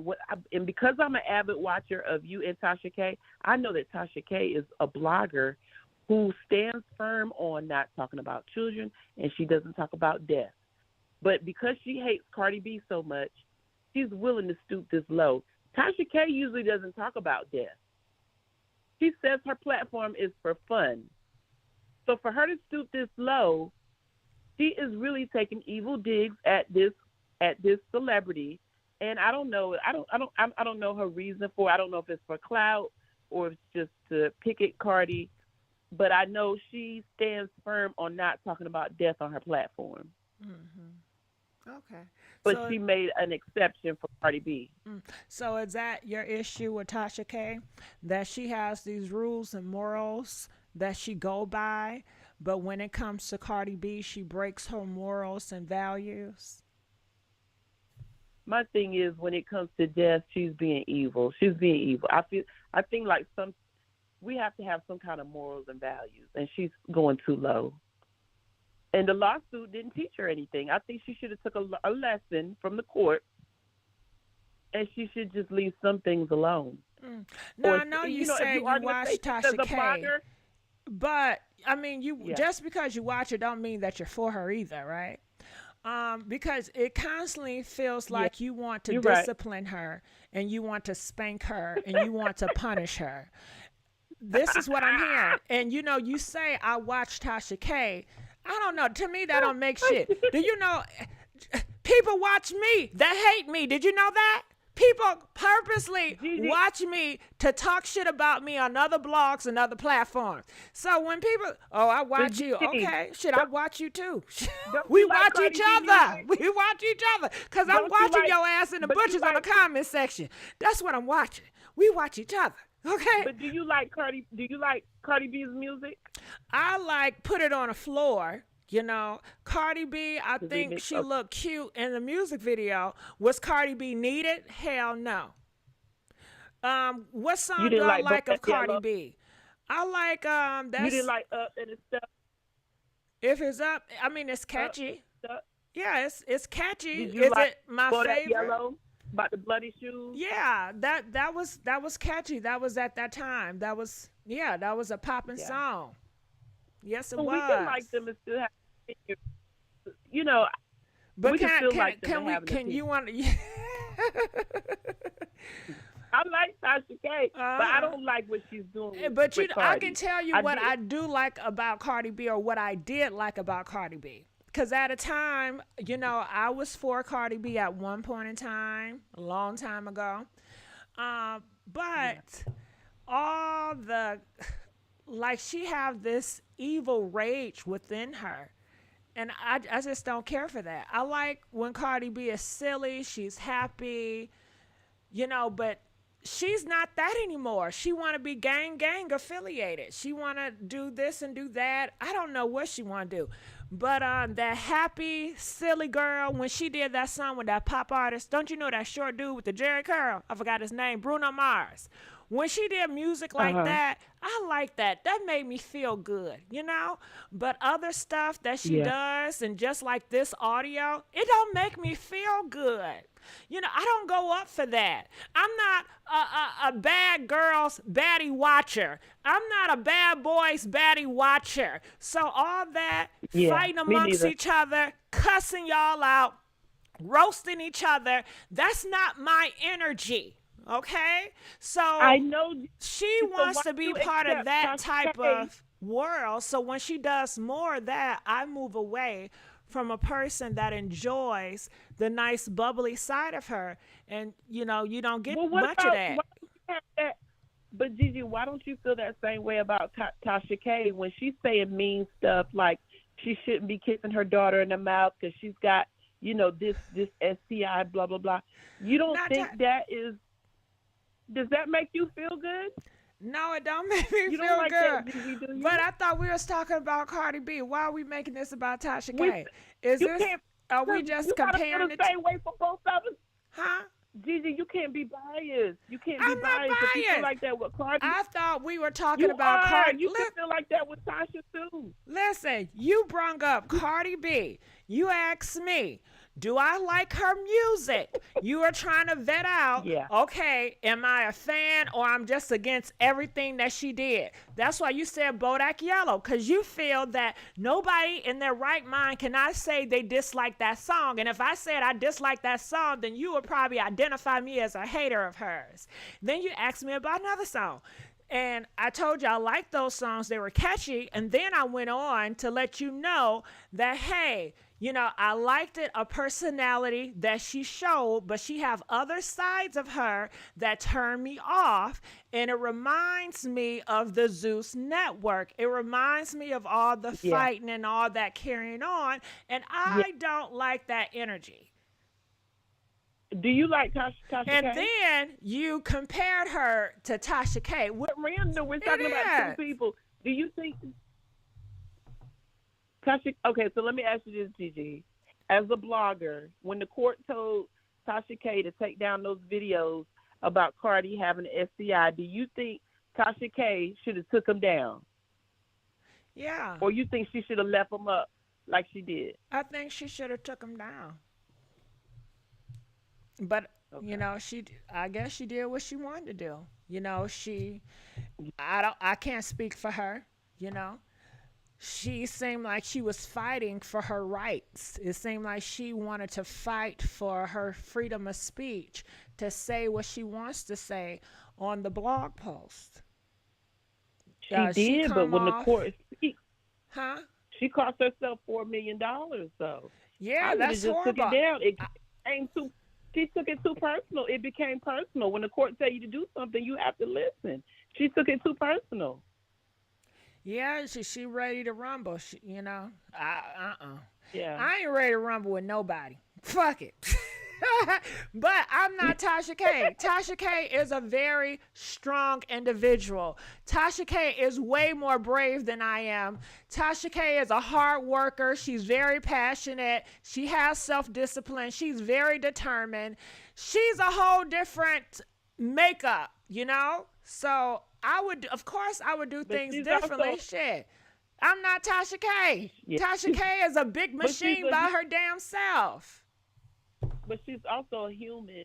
[SPEAKER 7] And because I'm an avid watcher of you and Tasha K, I know that Tasha K is a blogger who stands firm on not talking about children, and she doesn't talk about death. But because she hates Cardi B so much, she's willing to stoop this low. Tasha K usually doesn't talk about death. She says her platform is for fun. So for her to stoop this low, she is really taking evil digs at this celebrity. And I don't know. I don't know her reason for it. I don't know if it's for clout or if it's just to pick at Cardi. But I know she stands firm on not talking about death on her platform.
[SPEAKER 1] Mm-hmm. Okay.
[SPEAKER 7] But she made an exception for Cardi B.
[SPEAKER 1] So is that your issue with Tasha K? That she has these rules and morals that she go by, but when it comes to Cardi B, she breaks her morals and values?
[SPEAKER 7] My thing is, when it comes to death, she's being evil. She's being evil. I think like we have to have some kind of morals and values, and she's going too low. And the lawsuit didn't teach her anything. I think she should have took a lesson from the court, and she should just leave some things alone.
[SPEAKER 1] Now, I know you say you watch Tasha K, but, I mean, just because you watch her don't mean that you're for her either, right? Because it constantly feels like you want to discipline her, and you want to spank her, and you want to punish her. This is what I'm hearing. And, you say, I watch Tasha K. I don't know. To me, that don't make shit. Do you know, people watch me that hate me. Did you know that? People purposely watch me to talk shit about me on other blogs and other platforms. So when people, I watch you. Okay, shit, I watch you too. We watch each other. We watch each other. Because I'm watching your ass in the butchers on the comment section. That's what I'm watching. We watch each other. Okay.
[SPEAKER 7] But do you like Cardi B's music?
[SPEAKER 1] I like Put It on the Floor. Cardi B, I think she looked cute in the music video. Was Cardi B needed? Hell no. What song do I like of Cardi B? I like that's.
[SPEAKER 7] You didn't like Up and it's stuff.
[SPEAKER 1] If it's Up, I mean it's catchy. Yeah, it's catchy.
[SPEAKER 7] Is it
[SPEAKER 1] my favorite?
[SPEAKER 7] Yellow? About the bloody shoes.
[SPEAKER 1] Yeah, that was catchy. That was at that time. That was a popping song. Yes, it was.
[SPEAKER 7] We can like them and still have,
[SPEAKER 1] But
[SPEAKER 7] we
[SPEAKER 1] can
[SPEAKER 7] still like them
[SPEAKER 1] can we? Can you want?
[SPEAKER 7] I like Tasha K, but I
[SPEAKER 1] Uh,
[SPEAKER 7] don't like what she's doing
[SPEAKER 1] but
[SPEAKER 7] with
[SPEAKER 1] I can
[SPEAKER 7] Cardi.
[SPEAKER 1] tell you
[SPEAKER 7] I
[SPEAKER 1] what
[SPEAKER 7] did.
[SPEAKER 1] I do like about Cardi B, or what I did like about Cardi B. Because at a time, I was for Cardi B at one point in time, a long time ago.
[SPEAKER 7] Yeah.
[SPEAKER 1] But all the, like, she have this evil rage within her. And I just don't care for that. I like when Cardi B is silly, she's happy, but she's not that anymore. She want to be gang affiliated. She want to do this and do that. I don't know what she want to do. But that happy, silly girl, when she did that song with that pop artist, don't you know that short dude with the Jerry curl? I forgot his name, Bruno Mars. When she did music
[SPEAKER 7] Uh
[SPEAKER 1] like
[SPEAKER 7] huh.
[SPEAKER 1] that, I like that. That made me feel good. But other stuff that she
[SPEAKER 7] Yeah.
[SPEAKER 1] does, and just like this audio, it don't make me feel good. I don't go up for that. I'm not a bad girl's baddie watcher. I'm not a bad boy's baddie watcher. So all that
[SPEAKER 7] Yeah.
[SPEAKER 1] fighting
[SPEAKER 7] Me
[SPEAKER 1] amongst
[SPEAKER 7] neither.
[SPEAKER 1] each other, cussing y'all out, roasting each other, that's not my energy. Okay?
[SPEAKER 7] I
[SPEAKER 1] So
[SPEAKER 7] know.
[SPEAKER 1] she
[SPEAKER 7] So why
[SPEAKER 1] wants to be
[SPEAKER 7] you
[SPEAKER 1] part of
[SPEAKER 7] accept
[SPEAKER 1] that
[SPEAKER 7] Tasha
[SPEAKER 1] type
[SPEAKER 7] K?
[SPEAKER 1] of world. So when she does more of that, I move away from a person that enjoys the nice bubbly side of her. And you don't get
[SPEAKER 7] Well, what
[SPEAKER 1] much of
[SPEAKER 7] about why
[SPEAKER 1] that.
[SPEAKER 7] don't you have that? But Gigi, why don't you feel that same way about Tasha K when she's saying mean stuff like she shouldn't be kissing her daughter in the mouth because she's got this STI blah blah blah. You don't
[SPEAKER 1] Not
[SPEAKER 7] think
[SPEAKER 1] ta-
[SPEAKER 7] that is? Does that make you feel good?
[SPEAKER 1] no, it don't make me
[SPEAKER 7] You don't
[SPEAKER 1] feel
[SPEAKER 7] like that,
[SPEAKER 1] good.
[SPEAKER 7] Gigi, do
[SPEAKER 1] But
[SPEAKER 7] you?
[SPEAKER 1] I thought we was talking about Cardi B. Why are we making this about Tasha
[SPEAKER 7] We
[SPEAKER 1] K? Is
[SPEAKER 7] you
[SPEAKER 1] this
[SPEAKER 7] can't.
[SPEAKER 1] are we
[SPEAKER 7] Cause
[SPEAKER 1] just
[SPEAKER 7] you gotta feel
[SPEAKER 1] comparing
[SPEAKER 7] the
[SPEAKER 1] it?
[SPEAKER 7] same way for both of us.
[SPEAKER 1] Huh?
[SPEAKER 7] Gigi, you can't be biased. You can't be
[SPEAKER 1] I'm not
[SPEAKER 7] biased. If you feel
[SPEAKER 1] biased.
[SPEAKER 7] like that with Cardi,
[SPEAKER 1] I thought we were talking
[SPEAKER 7] you
[SPEAKER 1] about
[SPEAKER 7] are.
[SPEAKER 1] Cardi.
[SPEAKER 7] You can feel like that with Tasha too.
[SPEAKER 1] Listen, you brung up Cardi B. You asked me, do I like her music? You are trying to vet out,
[SPEAKER 7] Yeah.
[SPEAKER 1] okay, am I a fan, or I'm just against everything that she did? That's why you said Bodak Yellow, because you feel that nobody in their right mind cannot say they dislike that song. And if I said I dislike that song, then you would probably identify me as a hater of hers. Then you asked me about another song. And I told you I liked those songs. They were catchy. And then I went on to let you know that, hey, I liked it, a personality that she showed, but she have other sides of her that turn me off. And it reminds me of the Zeus network. It reminds me of all the
[SPEAKER 7] Yeah.
[SPEAKER 1] fighting and all that carrying on. And
[SPEAKER 7] Yeah.
[SPEAKER 1] I don't like that energy.
[SPEAKER 7] Do you like Tasha
[SPEAKER 1] And
[SPEAKER 7] K?
[SPEAKER 1] then you compared her to Tasha K.
[SPEAKER 7] What random? We're talking about
[SPEAKER 1] It
[SPEAKER 7] two
[SPEAKER 1] is.
[SPEAKER 7] people. Do you think Tasha? Okay, so let me ask you this, Gigi. As a blogger, when the court told Tasha K to take down those videos about Cardi having an STI, do you think Tasha K should have took them down,
[SPEAKER 1] Yeah.
[SPEAKER 7] or you think she should have left them up like she did?
[SPEAKER 1] I think she should have took him down. But
[SPEAKER 7] Okay.
[SPEAKER 1] I guess she did what she wanted to do. She I can't speak for her, you know. She seemed like she was fighting for her rights. It seemed like she wanted to fight for her freedom of speech, to say what she wants to say on the blog post.
[SPEAKER 7] She
[SPEAKER 1] She
[SPEAKER 7] did, but
[SPEAKER 1] come
[SPEAKER 7] when the
[SPEAKER 1] off,
[SPEAKER 7] court speaks,
[SPEAKER 1] huh?
[SPEAKER 7] she cost herself $4 million. So
[SPEAKER 1] Yeah,
[SPEAKER 7] I would have
[SPEAKER 1] that's
[SPEAKER 7] just took it
[SPEAKER 1] horrible.
[SPEAKER 7] down. It came too. She took it too personal. It became personal. When the court tell you to do something, you have to listen. She took it too personal.
[SPEAKER 1] Yeah, she ready to rumble.
[SPEAKER 7] Yeah.
[SPEAKER 1] I ain't ready to rumble with nobody. Fuck it. But I'm not Tasha K. Tasha K is a very strong individual. Tasha K is way more brave than I am. Tasha K is a hard worker. She's very passionate. She has self-discipline. She's very determined. She's a whole different makeup. So of course, I would do
[SPEAKER 7] But
[SPEAKER 1] things
[SPEAKER 7] she's
[SPEAKER 1] differently.
[SPEAKER 7] also
[SPEAKER 1] Shit. I'm not Tasha K.
[SPEAKER 7] yeah.
[SPEAKER 1] Tasha K is a big
[SPEAKER 7] But she's
[SPEAKER 1] machine by her damn self.
[SPEAKER 7] but she's also a human,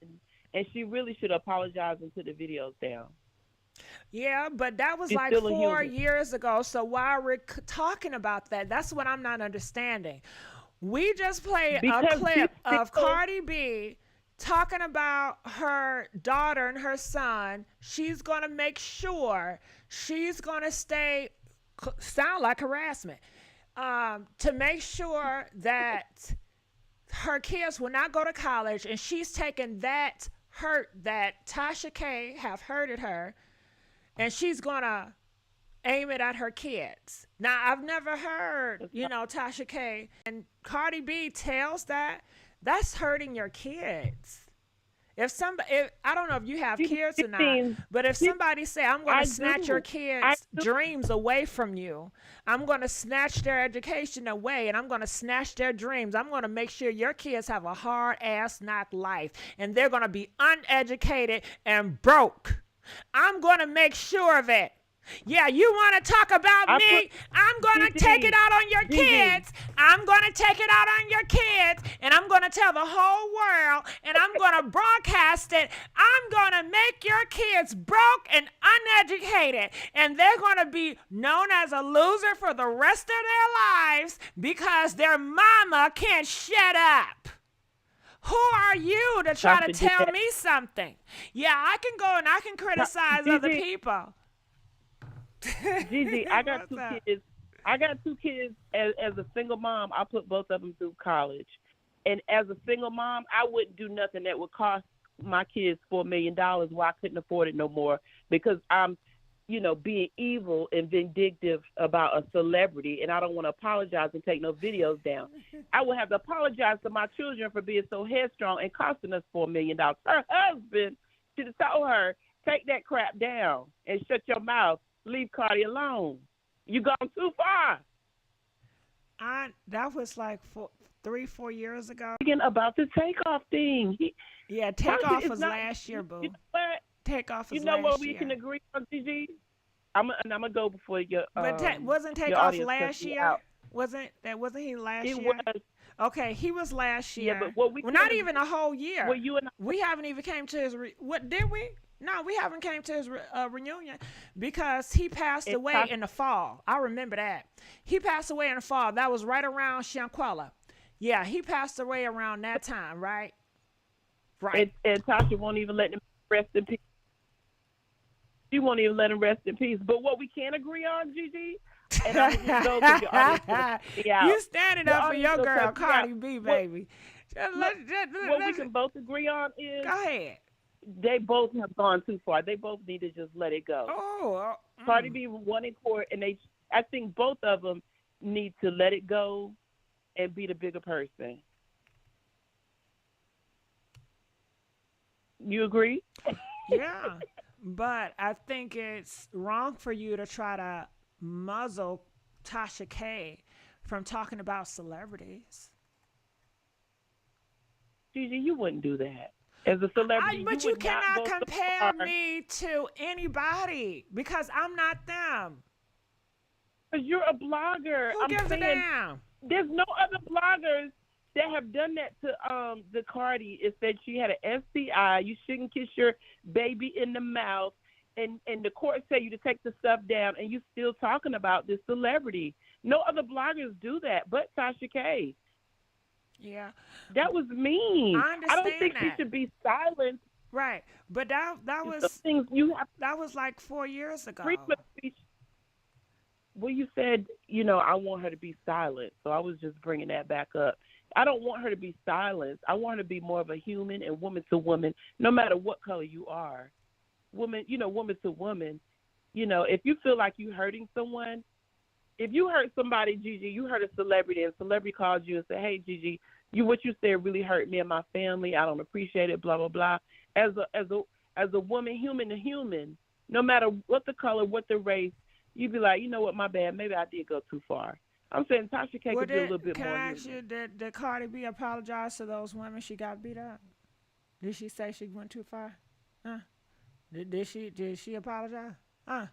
[SPEAKER 7] and she really should apologize and put the videos down.
[SPEAKER 1] Yeah, but that was
[SPEAKER 7] She's
[SPEAKER 1] like
[SPEAKER 7] still a
[SPEAKER 1] 4
[SPEAKER 7] human.
[SPEAKER 1] years ago. So why are we talking about that? That's what I'm not understanding. We just played a
[SPEAKER 7] Because she's
[SPEAKER 1] clip of
[SPEAKER 7] still
[SPEAKER 1] Cardi B talking about her daughter and her son. She's going to make sure she's going to sound like harassment, to make sure that her kids will not go to college. And she's taken that hurt that Tasha K have hurted her, and she's going to aim it at her kids. Now, I've never heard, Tasha K and Cardi B tells that's hurting your kids. I don't know if you have kids or not, but if somebody say, I'm going to snatch your kids' dreams away from you, I'm going to snatch their education away, and I'm going to snatch their dreams. I'm going to make sure your kids have a hard-ass knock life, and they're going to be uneducated and broke. I'm going to make sure of it. Yeah, you want to talk about me? I'm going to take it out on your kids. I'm going to take it out on your kids, and I'm going to tell the whole world, and I'm going to broadcast it. I'm going to make your kids broke and uneducated, and they're going to be known as a loser for the rest of their lives because their mama can't shut up. Who are you to try to tell me something? Yeah, I can go and I can criticize other people.
[SPEAKER 7] GIGI, I got two kids. I got two kids. As a single mom, I put both of them through college. And as a single mom, I wouldn't do nothing that would cost my kids $4 million where I couldn't afford it no more because I'm, being evil and vindictive about a celebrity, and I don't want to apologize and take no videos down. I would have to apologize to my children for being so headstrong and costing us $4 million. Her husband should have told her, take that crap down and shut your mouth. Leave Cardi alone. You gone too far.
[SPEAKER 1] That was like 3-4 years ago.
[SPEAKER 7] Thinking about the takeoff thing.
[SPEAKER 1] Takeoff was last year, boo.
[SPEAKER 7] You know what?
[SPEAKER 1] Takeoff was last year.
[SPEAKER 7] You know what we can agree on, GIGI? I'm gonna go before you.
[SPEAKER 1] But wasn't Takeoff last year? Wasn't he last year?
[SPEAKER 7] It was.
[SPEAKER 1] Okay, he was last year.
[SPEAKER 7] Yeah, but
[SPEAKER 1] not even a whole year.
[SPEAKER 7] Well, you and
[SPEAKER 1] we haven't even came to his. What did we? No, we haven't came to his reunion because he passed away in the fall. I remember that. He passed away in the fall. That was right around Shanquella. Yeah, he passed away around that time, right? Right.
[SPEAKER 7] And Tasha won't even let him rest in peace. She won't even let him rest in peace. But what we can agree on, GIGI, and I'm just go to your audience.
[SPEAKER 1] You standing up for your girl, Cardi B, baby.
[SPEAKER 7] What we can both agree on is...
[SPEAKER 1] Go ahead.
[SPEAKER 7] They both have gone too far. They both need to just let it go. Cardi B won in court, and I think both of them need to let it go and be the bigger person. You agree?
[SPEAKER 1] Yeah, but I think it's wrong for you to try to muzzle Tasha K from talking about celebrities.
[SPEAKER 7] GIGI, you wouldn't do that. As a celebrity,
[SPEAKER 1] but you cannot compare me to anybody because I'm not them.
[SPEAKER 7] Because you're a blogger.
[SPEAKER 1] Who gives a damn?
[SPEAKER 7] There's no other bloggers that have done that to the Cardi. It said she had an STI. You shouldn't kiss your baby in the mouth. And the court tell you to take the stuff down, and you still talking about this celebrity. No other bloggers do that but Tasha K.
[SPEAKER 1] Yeah,
[SPEAKER 7] that was mean.
[SPEAKER 1] I
[SPEAKER 7] don't think she should be silent.
[SPEAKER 1] Right, but that was
[SPEAKER 7] things
[SPEAKER 1] that was like 4 years ago.
[SPEAKER 7] Well, you said I want her to be silent, so I was just bringing that back up. I don't want her to be silent. I want her to be more of a human and woman to woman, no matter what color you are. Woman, woman to woman. If you feel like you're hurting someone. If you hurt somebody, GIGI, you hurt a celebrity, and a celebrity calls you and say, hey, GIGI, what you said really hurt me and my family. I don't appreciate it, blah, blah, blah. As a woman, human to human, no matter what the color, what the race, you'd be like, you know what, my bad. Maybe I did go too far. I'm saying Tasha K could do a little bit more.
[SPEAKER 1] Can I ask you, did Cardi B apologize to those women she got beat up? Did she say she went too far? Huh? Did she apologize? Huh?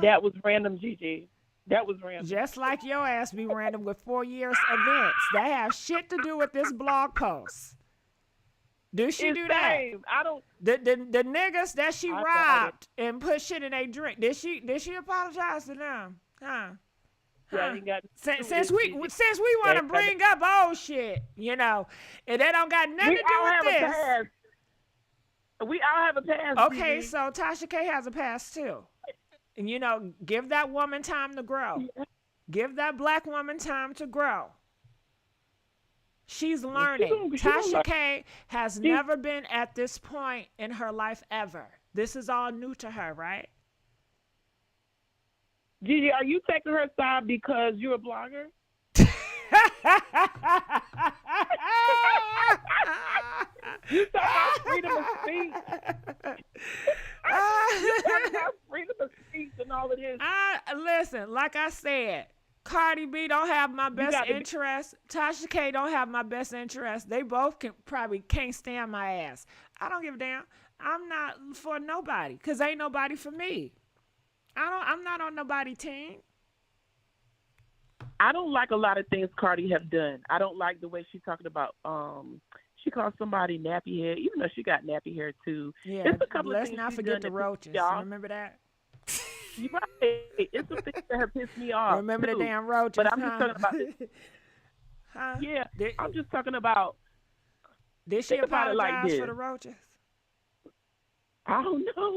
[SPEAKER 7] That was random, GIGI. That was random.
[SPEAKER 1] Just like your ass be random with 4 years events. That have shit to do with this blog post. Do she do that?
[SPEAKER 7] I don't.
[SPEAKER 1] The niggas that she robbed and put shit in their drink. Did she apologize to them? Huh?
[SPEAKER 7] I ain't got
[SPEAKER 1] Since we want to bring up old shit, you know, and that don't got nothing to do with this.
[SPEAKER 7] We all have a past.
[SPEAKER 1] Okay,
[SPEAKER 7] Gigi.
[SPEAKER 1] so Tasha K has a past too. And, you know, give that woman time to grow. Give that black woman time to grow. She's learning. Tasha K has never been at this point in her life ever. This is all new to her, right?
[SPEAKER 7] Gigi, are you taking her side because you're a blogger? You talk about freedom of speech. You talk about freedom of speech and all of this.
[SPEAKER 1] Listen, like I said, Cardi B don't have my best interest. Tasha K don't have my best interest. They both probably can't stand my ass. I don't give a damn. I'm not for nobody because ain't nobody for me. I'm not on nobody's team.
[SPEAKER 7] I don't like a lot of things Cardi have done. I don't like the way she's talking about. She called somebody nappy hair, even though she got nappy hair too.
[SPEAKER 1] Yeah, let's not forget the roaches. Remember that?
[SPEAKER 7] You right. It's some things that have pissed me off.
[SPEAKER 1] Remember
[SPEAKER 7] too.
[SPEAKER 1] the damn roaches?
[SPEAKER 7] But I'm just talking about this.
[SPEAKER 1] Huh?
[SPEAKER 7] Yeah, I'm just talking about.
[SPEAKER 1] Did she apologize for the roaches?
[SPEAKER 7] I don't know.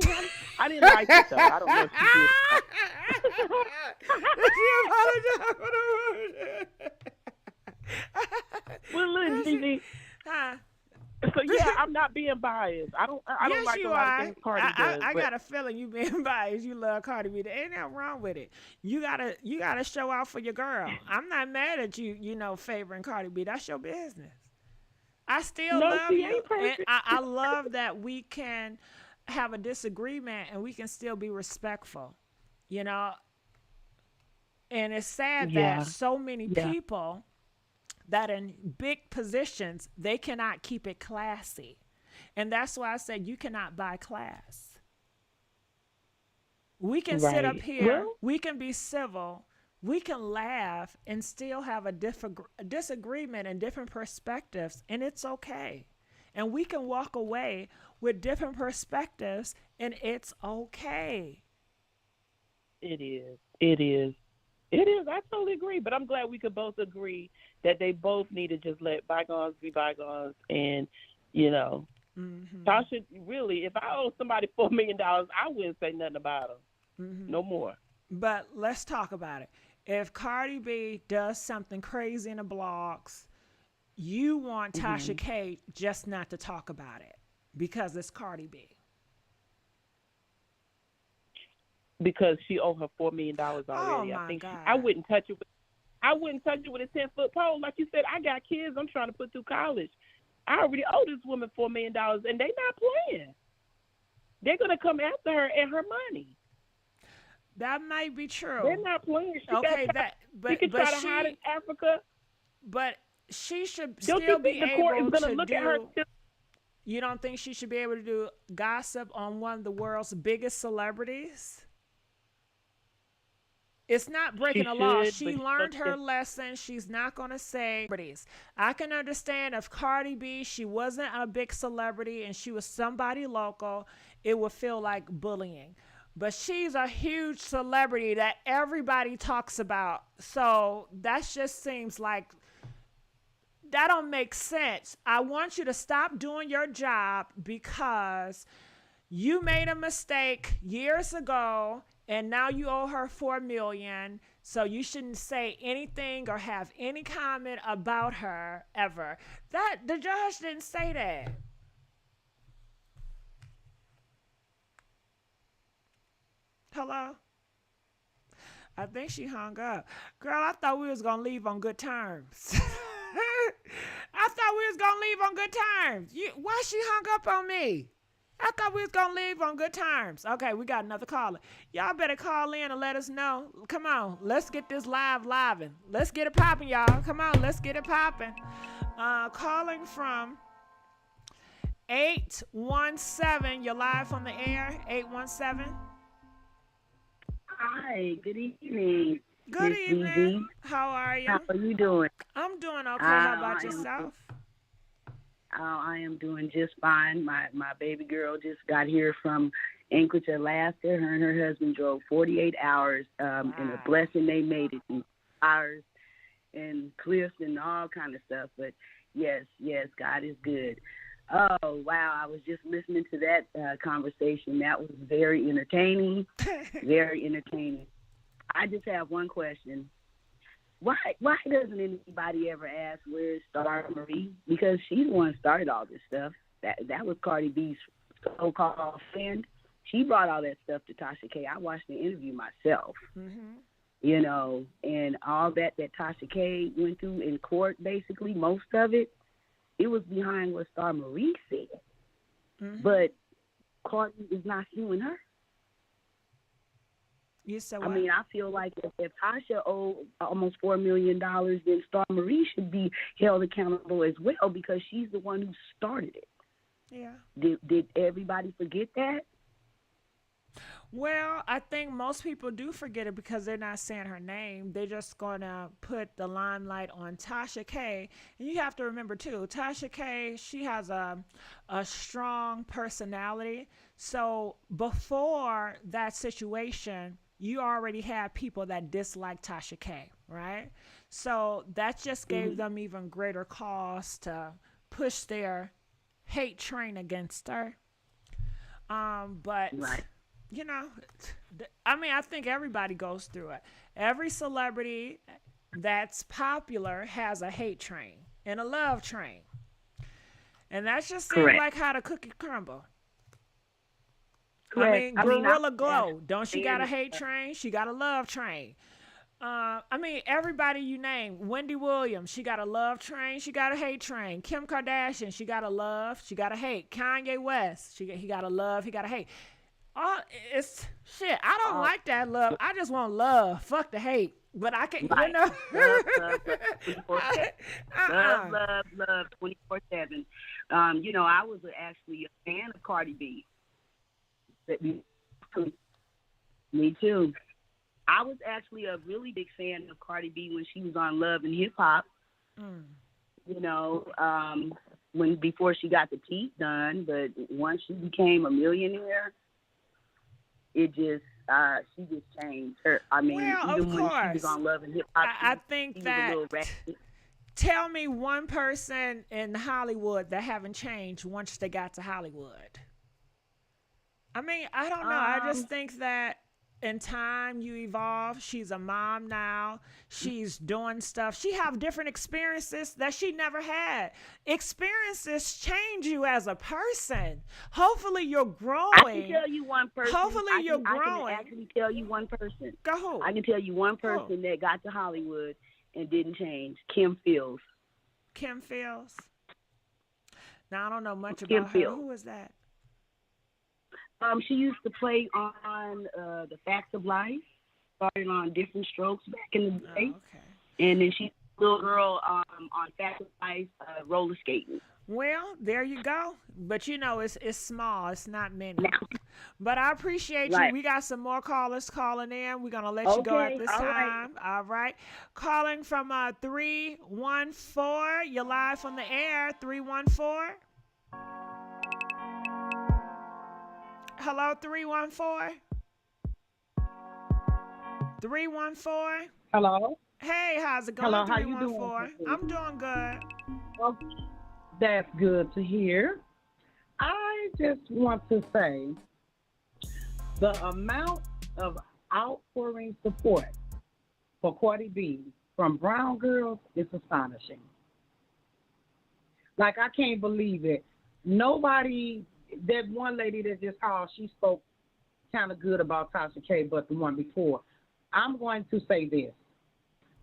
[SPEAKER 7] I didn't like it though. I don't know if she did.
[SPEAKER 1] Did she apologize for the roaches?
[SPEAKER 7] Well, look, Gigi.
[SPEAKER 1] Huh?
[SPEAKER 7] So yeah, I'm not being biased. I don't like a lot of things Cardi does.
[SPEAKER 1] I got a feeling you being biased. You love Cardi B. There ain't nothing wrong with it. You gotta show out for your girl. I'm not mad at you. You know, favoring Cardi B. That's your business. I still love you, and I love that we can have a disagreement and we can still be respectful. You know, and it's sad that so many people that in big positions, they cannot keep it classy. And that's why I said you cannot buy class. We can sit up here, we can be civil, we can laugh and still have a disagreement and different perspectives, and it's okay. And we can walk away with different perspectives, and it's okay.
[SPEAKER 7] It is. It is. It is. I totally agree. But I'm glad we could both agree that they both need to just let bygones be bygones. And, you know, Tasha, really, if I owe somebody $4 million, I wouldn't say nothing about them. No more.
[SPEAKER 1] But let's talk about it. If Cardi B does something crazy in the blogs, you want Tasha K just not to talk about it because it's Cardi B.
[SPEAKER 7] Because she owed her $4 million already.
[SPEAKER 1] Oh
[SPEAKER 7] I think
[SPEAKER 1] God.
[SPEAKER 7] I wouldn't touch it. I wouldn't touch it with a 10-foot pole. Like you said, I got kids I'm trying to put through college. I already owe this woman $4 million, and they're not playing. They're gonna come after her and her money.
[SPEAKER 1] That might be true.
[SPEAKER 7] They're not playing. She can try to hide in Africa.
[SPEAKER 1] But she should
[SPEAKER 7] Don't
[SPEAKER 1] still
[SPEAKER 7] you
[SPEAKER 1] be
[SPEAKER 7] think the court
[SPEAKER 1] able
[SPEAKER 7] is gonna
[SPEAKER 1] to
[SPEAKER 7] look
[SPEAKER 1] do.
[SPEAKER 7] at her?
[SPEAKER 1] You don't think she should be able to do gossip on one of the world's biggest celebrities? It's not breaking the law. She learned her lesson. She's not going to say celebrities. I can understand if Cardi B, she wasn't a big celebrity and she was somebody local, it would feel like bullying. But she's a huge celebrity that everybody talks about. So that just seems like that don't make sense. I want you to stop doing your job because you made a mistake years ago and now you owe her $4 million. So you shouldn't say anything or have any comment about her ever. That the judge didn't say that. Hello? I think she hung up. Girl, I thought we was going to leave on good terms. I thought we was going to leave on good terms. Why she hung up on me? I thought we was going to leave on good terms. Okay, we got another caller. Y'all better call in and let us know. Come on, let's get this livin'. Let's get it popping, y'all. Come on, let's get it popping. Calling from 817. You're live on the air, 817.
[SPEAKER 8] Hi, good evening.
[SPEAKER 1] Good
[SPEAKER 8] Miss
[SPEAKER 1] evening.
[SPEAKER 8] GIGI.
[SPEAKER 1] How are you?
[SPEAKER 8] How are you doing?
[SPEAKER 1] I'm doing okay. How about yourself?
[SPEAKER 8] I am doing just fine. My baby girl just got here from Anchorage, Alaska. Her and her husband drove 48 hours, and a blessing they made it. ours and cliffs and all kind of stuff. But yes, God is good. Oh, wow. I was just listening to that conversation. That was very entertaining. Very entertaining. I just have one question. Why doesn't anybody ever ask where's Star Marie? Because she's the one who started all this stuff. That was Cardi B's so-called friend. She brought all that stuff to Tasha K. I watched the interview myself. You know, and all that Tasha K went through in court, basically, most of it, it was behind what Star Marie said. But Cardi is not suing her.
[SPEAKER 1] You said
[SPEAKER 8] I
[SPEAKER 1] what?
[SPEAKER 8] mean, I feel like if Tasha owed almost $4 million, then Star Marie should be held accountable as well because she's the one who started it.
[SPEAKER 1] Yeah.
[SPEAKER 8] Did everybody forget that?
[SPEAKER 1] Well, I think most people do forget it because they're not saying her name. They're just going to put the limelight on Tasha K. And you have to remember, too, Tasha K, she has a strong personality. So before that situation, you already had people that dislike Tasha K, right? So that just gave them even greater cause to push their hate train against her. But...
[SPEAKER 8] Right.
[SPEAKER 1] You know, I mean, I think everybody goes through it. Every celebrity that's popular has a hate train and a love train. And that just seems like how the cookie crumble.
[SPEAKER 8] Correct.
[SPEAKER 1] I mean, Gorilla Glow, don't she got a hate train? She got a love train. I mean, everybody you name. Wendy Williams, she got a love train, she got a hate train. Kim Kardashian, she got a love, she got a hate. Kanye West, he got a love, he got a hate. It's shit. I don't like that love. I just want love. Fuck the hate. But I can, you know.
[SPEAKER 8] Love, 24/7. You know, I was actually a fan of Cardi B. Me too. I was actually a really big fan of Cardi B when she was on Love and Hip Hop. You know, before she got the teeth done, but once she became a millionaire, it just she just changed her. I mean,
[SPEAKER 1] well,
[SPEAKER 8] even when she was on Love and Hip Hop,
[SPEAKER 1] I think that. Tell me one person in Hollywood that haven't changed once they got to Hollywood. I mean, I don't know. I just think that in time you evolve. She's a mom now. She's doing stuff. She have different experiences that she never had. Experiences change you as a person. Hopefully you're growing.
[SPEAKER 8] I can tell you one person.
[SPEAKER 1] Hopefully you're growing.
[SPEAKER 8] I can actually tell you one person.
[SPEAKER 1] Go who?
[SPEAKER 8] I can tell you one person that got to Hollywood and didn't change. Kim Fields.
[SPEAKER 1] Kim Fields. Now I don't know much about her. Who is that?
[SPEAKER 8] She used to play on The Facts of Life, started on Different Strokes back in the day. And then she's a little girl on Facts of Life roller skating.
[SPEAKER 1] Well, there you go. But you know, it's small. It's not many. But I appreciate you. We got some more callers calling in. We're going to let you go at this time. All right. Calling from 314. You're live on the air. 314. Hello, 314. 314.
[SPEAKER 9] Hello.
[SPEAKER 1] Hey, how's it going?
[SPEAKER 9] Hello, how you doing?
[SPEAKER 1] I'm doing good.
[SPEAKER 9] Well, that's good to hear. I just want to say the amount of outpouring support for Cardi B from brown girls is astonishing. Like, I can't believe it. Nobody, that one lady that just called, she spoke kind of good about Tasha K, but the one before. I'm going to say this.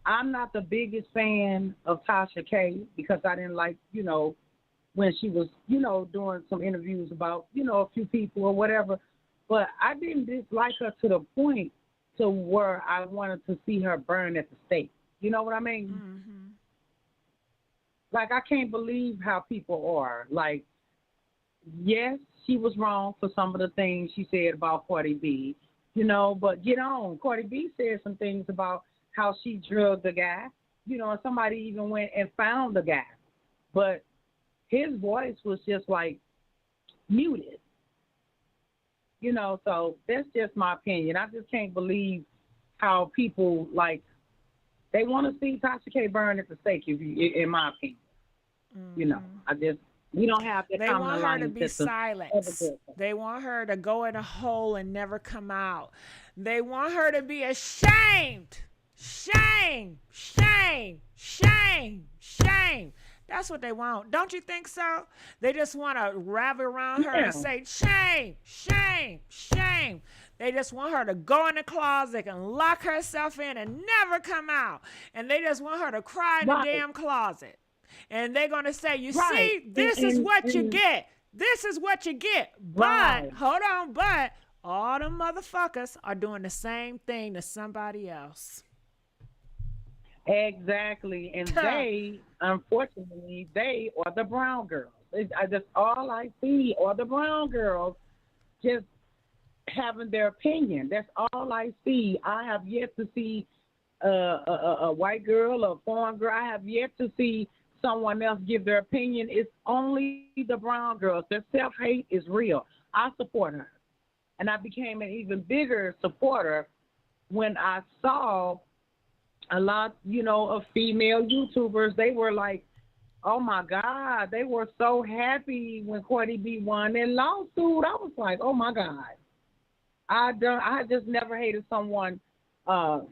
[SPEAKER 9] I'm not the biggest fan of Tasha K because I didn't like, when she was, doing some interviews about, a few people or whatever. But I didn't dislike her to the point to where I wanted to see her burn at the stake. You know what I mean?
[SPEAKER 1] Mm-hmm.
[SPEAKER 9] Like, I can't believe how people are. Like, yes, she was wrong for some of the things she said about Cardi B, but get on. Cardi B said some things about how she drugged the guy, and somebody even went and found the guy. But his voice was just like muted, so that's just my opinion. I just can't believe how people They want to see Tasha K burn at the stake, in my opinion. You know, we don't have that
[SPEAKER 1] They
[SPEAKER 9] common
[SPEAKER 1] want her to
[SPEAKER 9] alliance
[SPEAKER 1] be
[SPEAKER 9] that the other
[SPEAKER 1] silenced.
[SPEAKER 9] girls have.
[SPEAKER 1] They want her to go in a hole and never come out. They want her to be ashamed. Shame, shame, shame, shame. That's what they want. Don't you think so? They just want to wrap around her and say, shame, shame, shame. They just want her to go in the closet and lock herself in and never come out. And they just want her to cry in the damn closet. And they're going to say, you see, this is what you get. This is what you get. But, hold on, but all the motherfuckers are doing the same thing to somebody else.
[SPEAKER 9] Exactly. And they, unfortunately, they are the brown girls. That's all I see are the brown girls just having their opinion. That's all I see. I have yet to see a white girl or a foreign girl. I have yet to see someone else give their opinion. It's only the brown girls. Their self-hate is real. I support her. And I became an even bigger supporter when I saw a lot, of female YouTubers. They were like, oh my God, they were so happy when Cardi B won that lawsuit. I was like, oh my God. I just never hated someone, like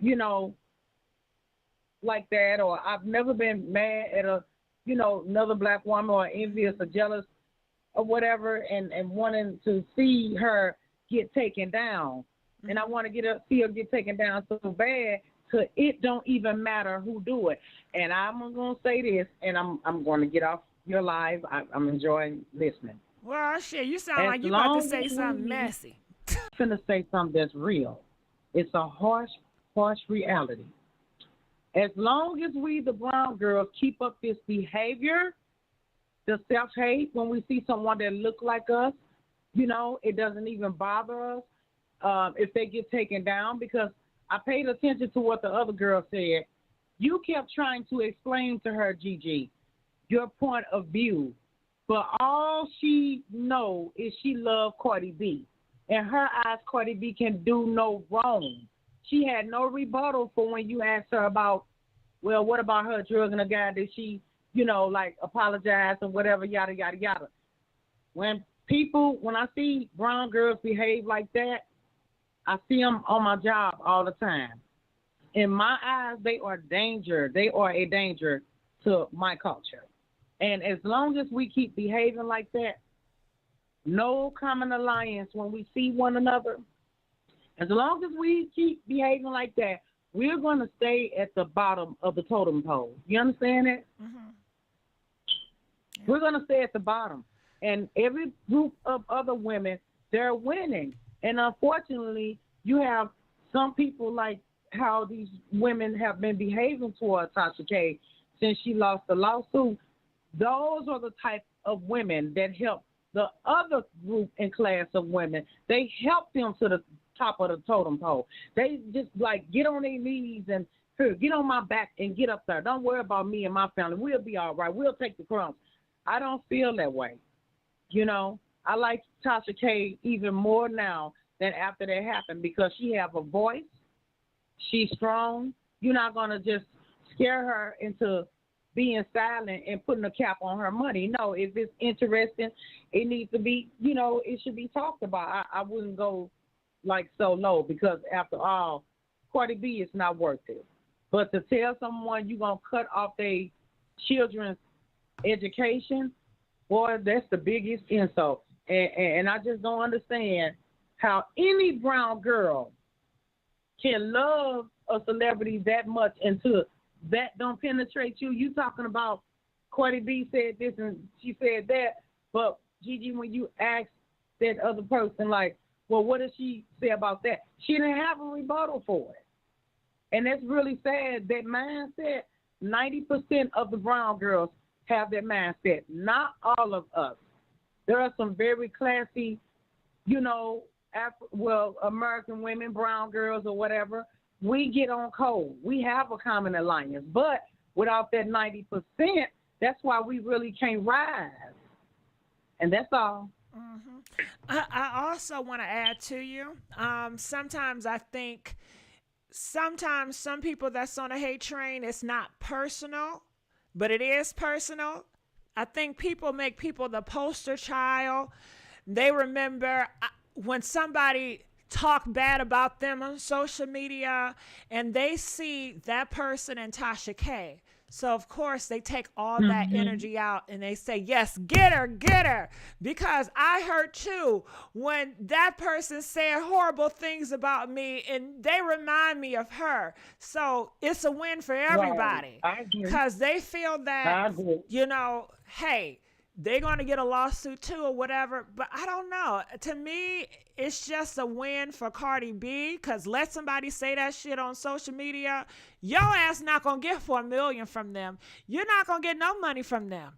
[SPEAKER 9] that, or I've never been mad at another black woman or envious or jealous or whatever, and wanting to see her get taken down. And I want to see her get taken down so bad, so it don't even matter who do it. And I'm going to say this, and I'm going to get off your live. I'm enjoying listening.
[SPEAKER 1] Well, shit, you sound like you about to say something messy.
[SPEAKER 9] I'm going to say something that's real. It's a harsh, harsh reality. As long as we, the brown girls, keep up this behavior, the self-hate, when we see someone that look like us, it doesn't even bother us if they get taken down, because I paid attention to what the other girl said. You kept trying to explain to her, GIGI, your point of view, but all she know is she loved Cardi B. In her eyes, Cardi B can do no wrong. She had no rebuttal for when you asked her about, well, what about her drugging a guy? Did she, apologize or whatever, yada, yada, yada. When I see brown girls behave like that, I see them on my job all the time. In my eyes, they are danger. They are a danger to my culture. And as long as we keep behaving like that, no common alliance when we see one another, as long as we keep behaving like that, we're going to stay at the bottom of the totem pole. You understand that? Mm-hmm. Yeah. We're going to stay at the bottom. And every group of other women, they're winning. And unfortunately, you have some people like how these women have been behaving toward Tasha K since she lost the lawsuit. Those are the type of women that help the other group and class of women. They help them to the top of the totem pole. They just get on their knees and get on my back and get up there. Don't worry about me and my family. We'll be all right. We'll take the crumbs. I don't feel that way. I like Tasha K even more now than after that happened, because she have a voice. She's strong. You're not going to just scare her into being silent and putting a cap on her money. No, if it's interesting, it needs to be, it should be talked about. I wouldn't go so low, because after all, Cardi B is not worth it. But to tell someone you're going to cut off their children's education, boy, that's the biggest insult. And I just don't understand how any brown girl can love a celebrity that much until that don't penetrate you. You talking about Cardi B said this and she said that, but GIGI, when you ask that other person, well, what did she say about that? She didn't have a rebuttal for it. And that's really sad. That mindset, 90% of the brown girls have that mindset. Not all of us. There are some very classy, American women, brown girls or whatever. We get on cold. We have a common alliance. But without that 90%, that's why we really can't rise. And that's all.
[SPEAKER 1] Mm-hmm. I also want to add to you, sometimes I think sometimes some people that's on a hate train, it's not personal, but it is personal. I think people make people the poster child. They remember when somebody talk bad about them on social media and they see that person and Tasha K. So, of course, they take all that energy out and they say, yes, get her. Because I hurt too when that person said horrible things about me and they remind me of her. So it's a win for everybody. Because they feel that, you know, hey, they're going to get a lawsuit too or whatever. But I don't know. To me, it's just a win for Cardi B, because let somebody say that shit on social media. Your ass not going to get $4 million from them. You're not going to get no money from them.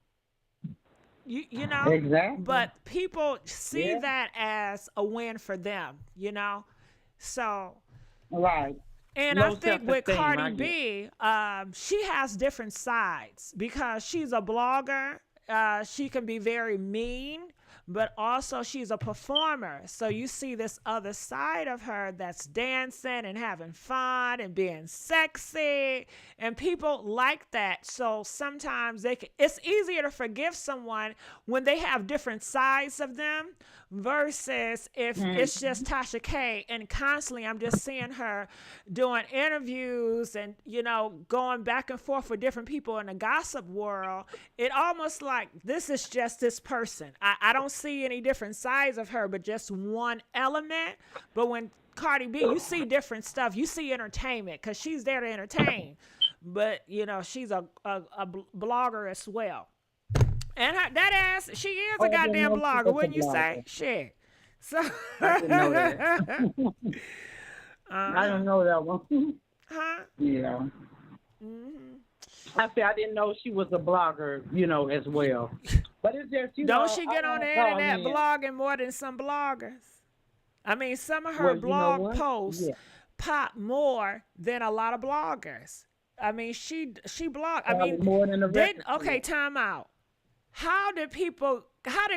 [SPEAKER 1] You know?
[SPEAKER 9] Exactly.
[SPEAKER 1] But people see that as a win for them, you know? So.
[SPEAKER 9] Right.
[SPEAKER 1] And I think with Cardi B, she has different sides because she's a blogger. She can be very mean, but also she's a performer. So you see this other side of her that's dancing and having fun and being sexy, and people like that. So sometimes it's easier to forgive someone when they have different sides of them versus if it's just Tasha K and constantly I'm just seeing her doing interviews and, you know, going back and forth with different people in the gossip world. It almost like this is just this person. I don't see any different sides of her, but just one element. But when Cardi B, you see different stuff. You see entertainment because she's there to entertain. But, you know, she's a blogger as well. And that ass, she is a goddamn blogger, wouldn't you say? Shit. So
[SPEAKER 9] I didn't know that. I don't know that one.
[SPEAKER 1] Huh?
[SPEAKER 9] Yeah. I said I didn't know she was a blogger, you know, as well. But it's just, you know.
[SPEAKER 1] Don't she get on the internet blogging more than some bloggers? I mean, some of her blog posts pop more than a lot of bloggers. I mean, she blogged. I mean,
[SPEAKER 9] more than
[SPEAKER 1] okay, time out. How did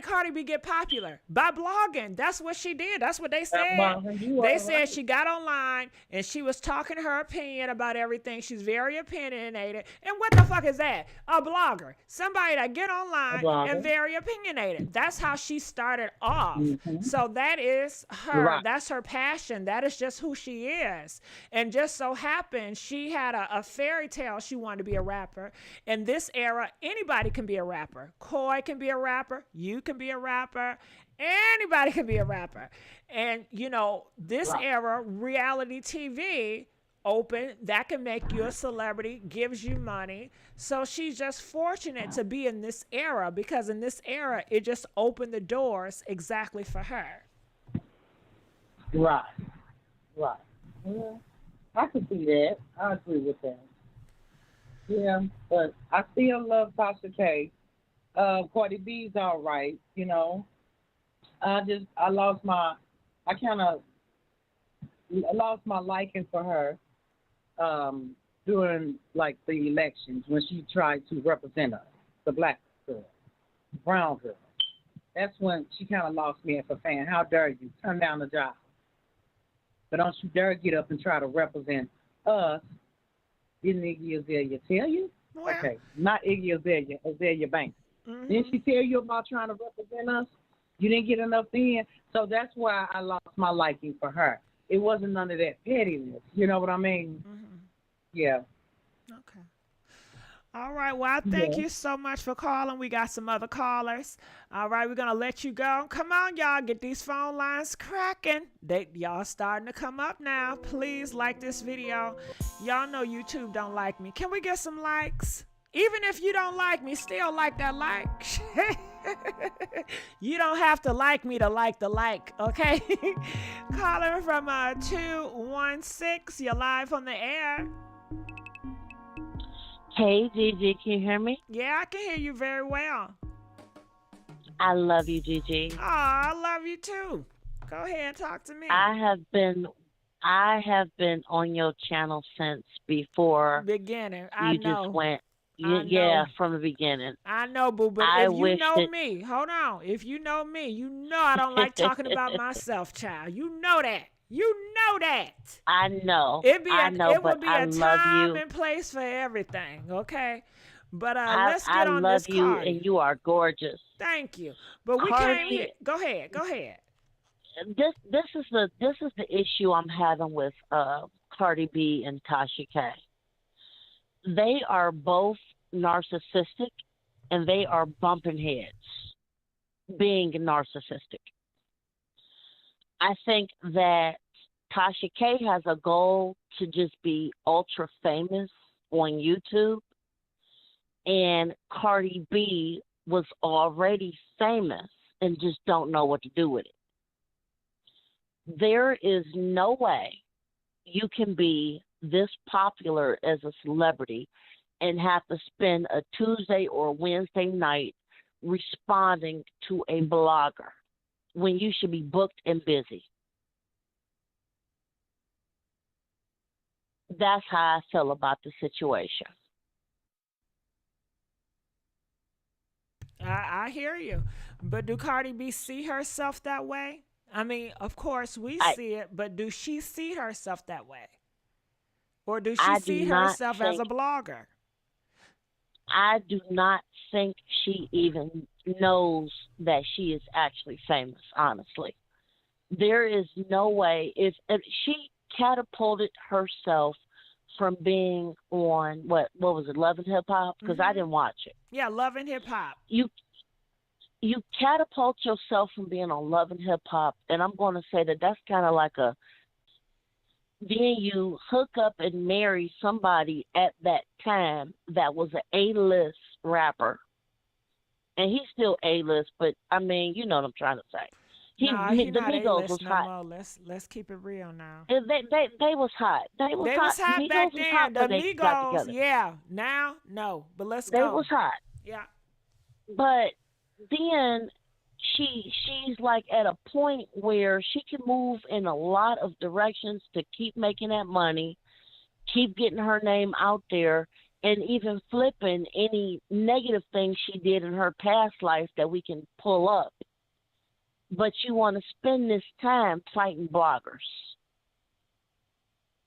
[SPEAKER 1] Cardi B get popular? By blogging. That's what she did. That's what they said. They said she got online and she was talking her opinion about everything. She's very opinionated. And what the fuck is that? A blogger. Somebody that get online and very opinionated. That's how she started off. So that is her. Right. That's her passion. That is just who she is. And just so happened she had a fairy tale. She wanted to be a rapper. In this era, anybody can be a rapper. Koi can be a rapper. You can be a rapper. Anybody can be a rapper. And, you know, this era, reality TV open, that can make you a celebrity, gives you money. So she's just fortunate to be in this era because in this era, it just opened the doors exactly for her.
[SPEAKER 9] Right. Right. Yeah, I can see that. I agree with that. Yeah, but I still love Tasha K. Cardi B's all right, you know. I lost my liking for her during like the elections when she tried to represent us, the black girl, brown girl. That's when she kind of lost me as a fan. How dare you turn down the job? But don't you dare get up and try to represent us. Didn't Iggy Azalea tell you? Well, okay, not Iggy Azalea, Azalea Banks. Didn't she tell you about trying to represent us? You didn't get enough in. So that's why I lost my liking for her. It wasn't none of that pettiness. You know what I mean? Yeah.
[SPEAKER 1] Okay. All right. Well, I thank you so much for calling. We got some other callers. All right. We're going to let you go. Come on, y'all. Get these phone lines cracking. Y'all starting to come up now. Please like this video. Y'all know YouTube don't like me. Can we get some likes? Even if you don't like me, still like that like. You don't have to like me to like the like, okay? Calling from 216. You're live on the air.
[SPEAKER 10] Hey, Gigi, can you hear me?
[SPEAKER 1] Yeah, I can hear you very well.
[SPEAKER 10] I love you, Gigi.
[SPEAKER 1] Oh, I love you too. Go ahead and talk to me.
[SPEAKER 10] I have been on your channel since before
[SPEAKER 1] beginning.
[SPEAKER 10] You just went. Yeah, from the beginning.
[SPEAKER 1] I know, boo, but if you know me, hold on. If you know me, you know I don't like talking about myself, child. You know that. You know that.
[SPEAKER 10] I know, I know,
[SPEAKER 1] It
[SPEAKER 10] but
[SPEAKER 1] would be
[SPEAKER 10] I
[SPEAKER 1] a
[SPEAKER 10] love
[SPEAKER 1] time
[SPEAKER 10] you.
[SPEAKER 1] and place for everything, okay? But
[SPEAKER 10] I
[SPEAKER 1] let's
[SPEAKER 10] I
[SPEAKER 1] get on this
[SPEAKER 10] love you,
[SPEAKER 1] Cardi.
[SPEAKER 10] and you are gorgeous,
[SPEAKER 1] Thank you. But we came here.
[SPEAKER 10] Cardi.
[SPEAKER 1] Go ahead. Go ahead.
[SPEAKER 10] This is the issue I'm having with Cardi B and Tasha K. They are both narcissistic, and they are bumping heads being narcissistic. I think that Tasha K has a goal to just be ultra famous on YouTube, and Cardi B was already famous and just don't know what to do with it. There is no way you can be this popular as a celebrity and have to spend a Tuesday or Wednesday night responding to a blogger when you should be booked and busy. That's how I feel about the situation.
[SPEAKER 1] I hear you. But do Cardi B see herself that way? I mean, of course we
[SPEAKER 10] I
[SPEAKER 1] see it, but do she see herself that way? Or do she
[SPEAKER 10] I do
[SPEAKER 1] see
[SPEAKER 10] not
[SPEAKER 1] herself as
[SPEAKER 10] think
[SPEAKER 1] a blogger?
[SPEAKER 10] I do not think she even knows that she is actually famous, honestly. There is no way if she catapulted herself from being on what was it, Love and Hip Hop? Because I
[SPEAKER 1] Hmm.
[SPEAKER 10] didn't watch it.
[SPEAKER 1] Yeah, love and hip hop.
[SPEAKER 10] You you catapult yourself from being on Love and Hip Hop, and I'm going to say that that's kind of like a then you hook up and marry somebody at that time that was an A-list rapper, and he's still A-list, but I mean, you know what I'm trying to say.
[SPEAKER 1] Nah, he
[SPEAKER 10] The
[SPEAKER 1] not A
[SPEAKER 10] Migos was
[SPEAKER 1] list no
[SPEAKER 10] hot.
[SPEAKER 1] more. Let's keep it real now.
[SPEAKER 10] They was hot. They was
[SPEAKER 1] They
[SPEAKER 10] hot.
[SPEAKER 1] was hot back
[SPEAKER 10] Migos was hot
[SPEAKER 1] then. The
[SPEAKER 10] when they got
[SPEAKER 1] Migos,
[SPEAKER 10] together.
[SPEAKER 1] yeah. Now, no. But let's
[SPEAKER 10] They was
[SPEAKER 1] go.
[SPEAKER 10] hot.
[SPEAKER 1] Yeah.
[SPEAKER 10] But then she's like at a point where she can move in a lot of directions to keep making that money, keep getting her name out there, and even flipping any negative things she did in her past life that we can pull up. But you want to spend this time fighting bloggers.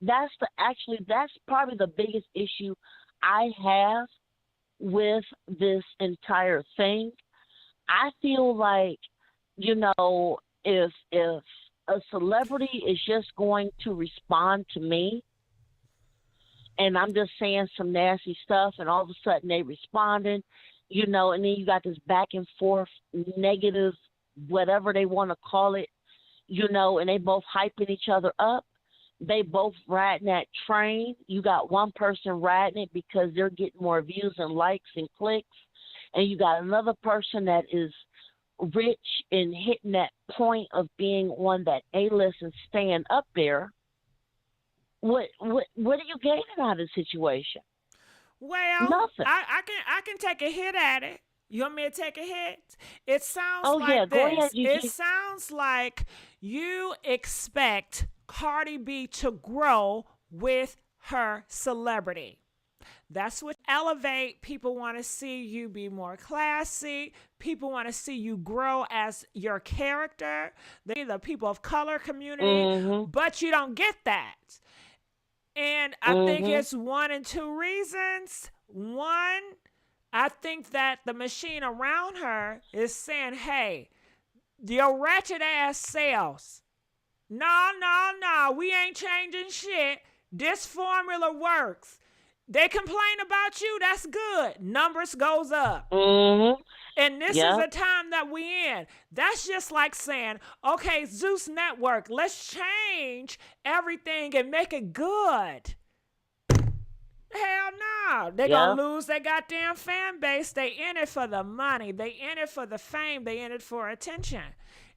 [SPEAKER 10] That's probably the biggest issue I have with this entire thing. I feel like, if a celebrity is just going to respond to me and I'm just saying some nasty stuff and all of a sudden they responding, and then you got this back and forth negative, whatever they want to call it, and they both hyping each other up. They both riding that train. You got one person riding it because they're getting more views and likes and clicks. And you got another person that is rich and hitting that point of being on that A-list and staying up there. What are you gaining out of the situation?
[SPEAKER 1] Well,
[SPEAKER 10] Nothing.
[SPEAKER 1] I can take a hit at it. You want me to take a hit? It sounds
[SPEAKER 10] Oh, yeah,
[SPEAKER 1] like
[SPEAKER 10] go
[SPEAKER 1] this.
[SPEAKER 10] ahead,
[SPEAKER 1] It
[SPEAKER 10] Gigi.
[SPEAKER 1] sounds like you expect Cardi B to grow with her celebrity. That's what elevate. People want to see you be more classy. People want to see you grow as your character. The people of color community,
[SPEAKER 10] Mm-hmm.
[SPEAKER 1] but you don't get that. And I think
[SPEAKER 10] Mm-hmm.
[SPEAKER 1] it's one and two reasons. One, I think that the machine around her is saying, hey, your ratchet ass sells. No, no, no, we ain't changing shit. This formula works. They complain about you, that's good. Numbers goes up.
[SPEAKER 10] Mm-hmm.
[SPEAKER 1] And this is
[SPEAKER 10] Yep.
[SPEAKER 1] a time that we in. That's just like saying, okay, Zeus Network, let's change everything and make it good. Hell no. They're going
[SPEAKER 10] Yep.
[SPEAKER 1] to lose their goddamn fan base. They in it for the money. They in it for the fame. They in it for attention.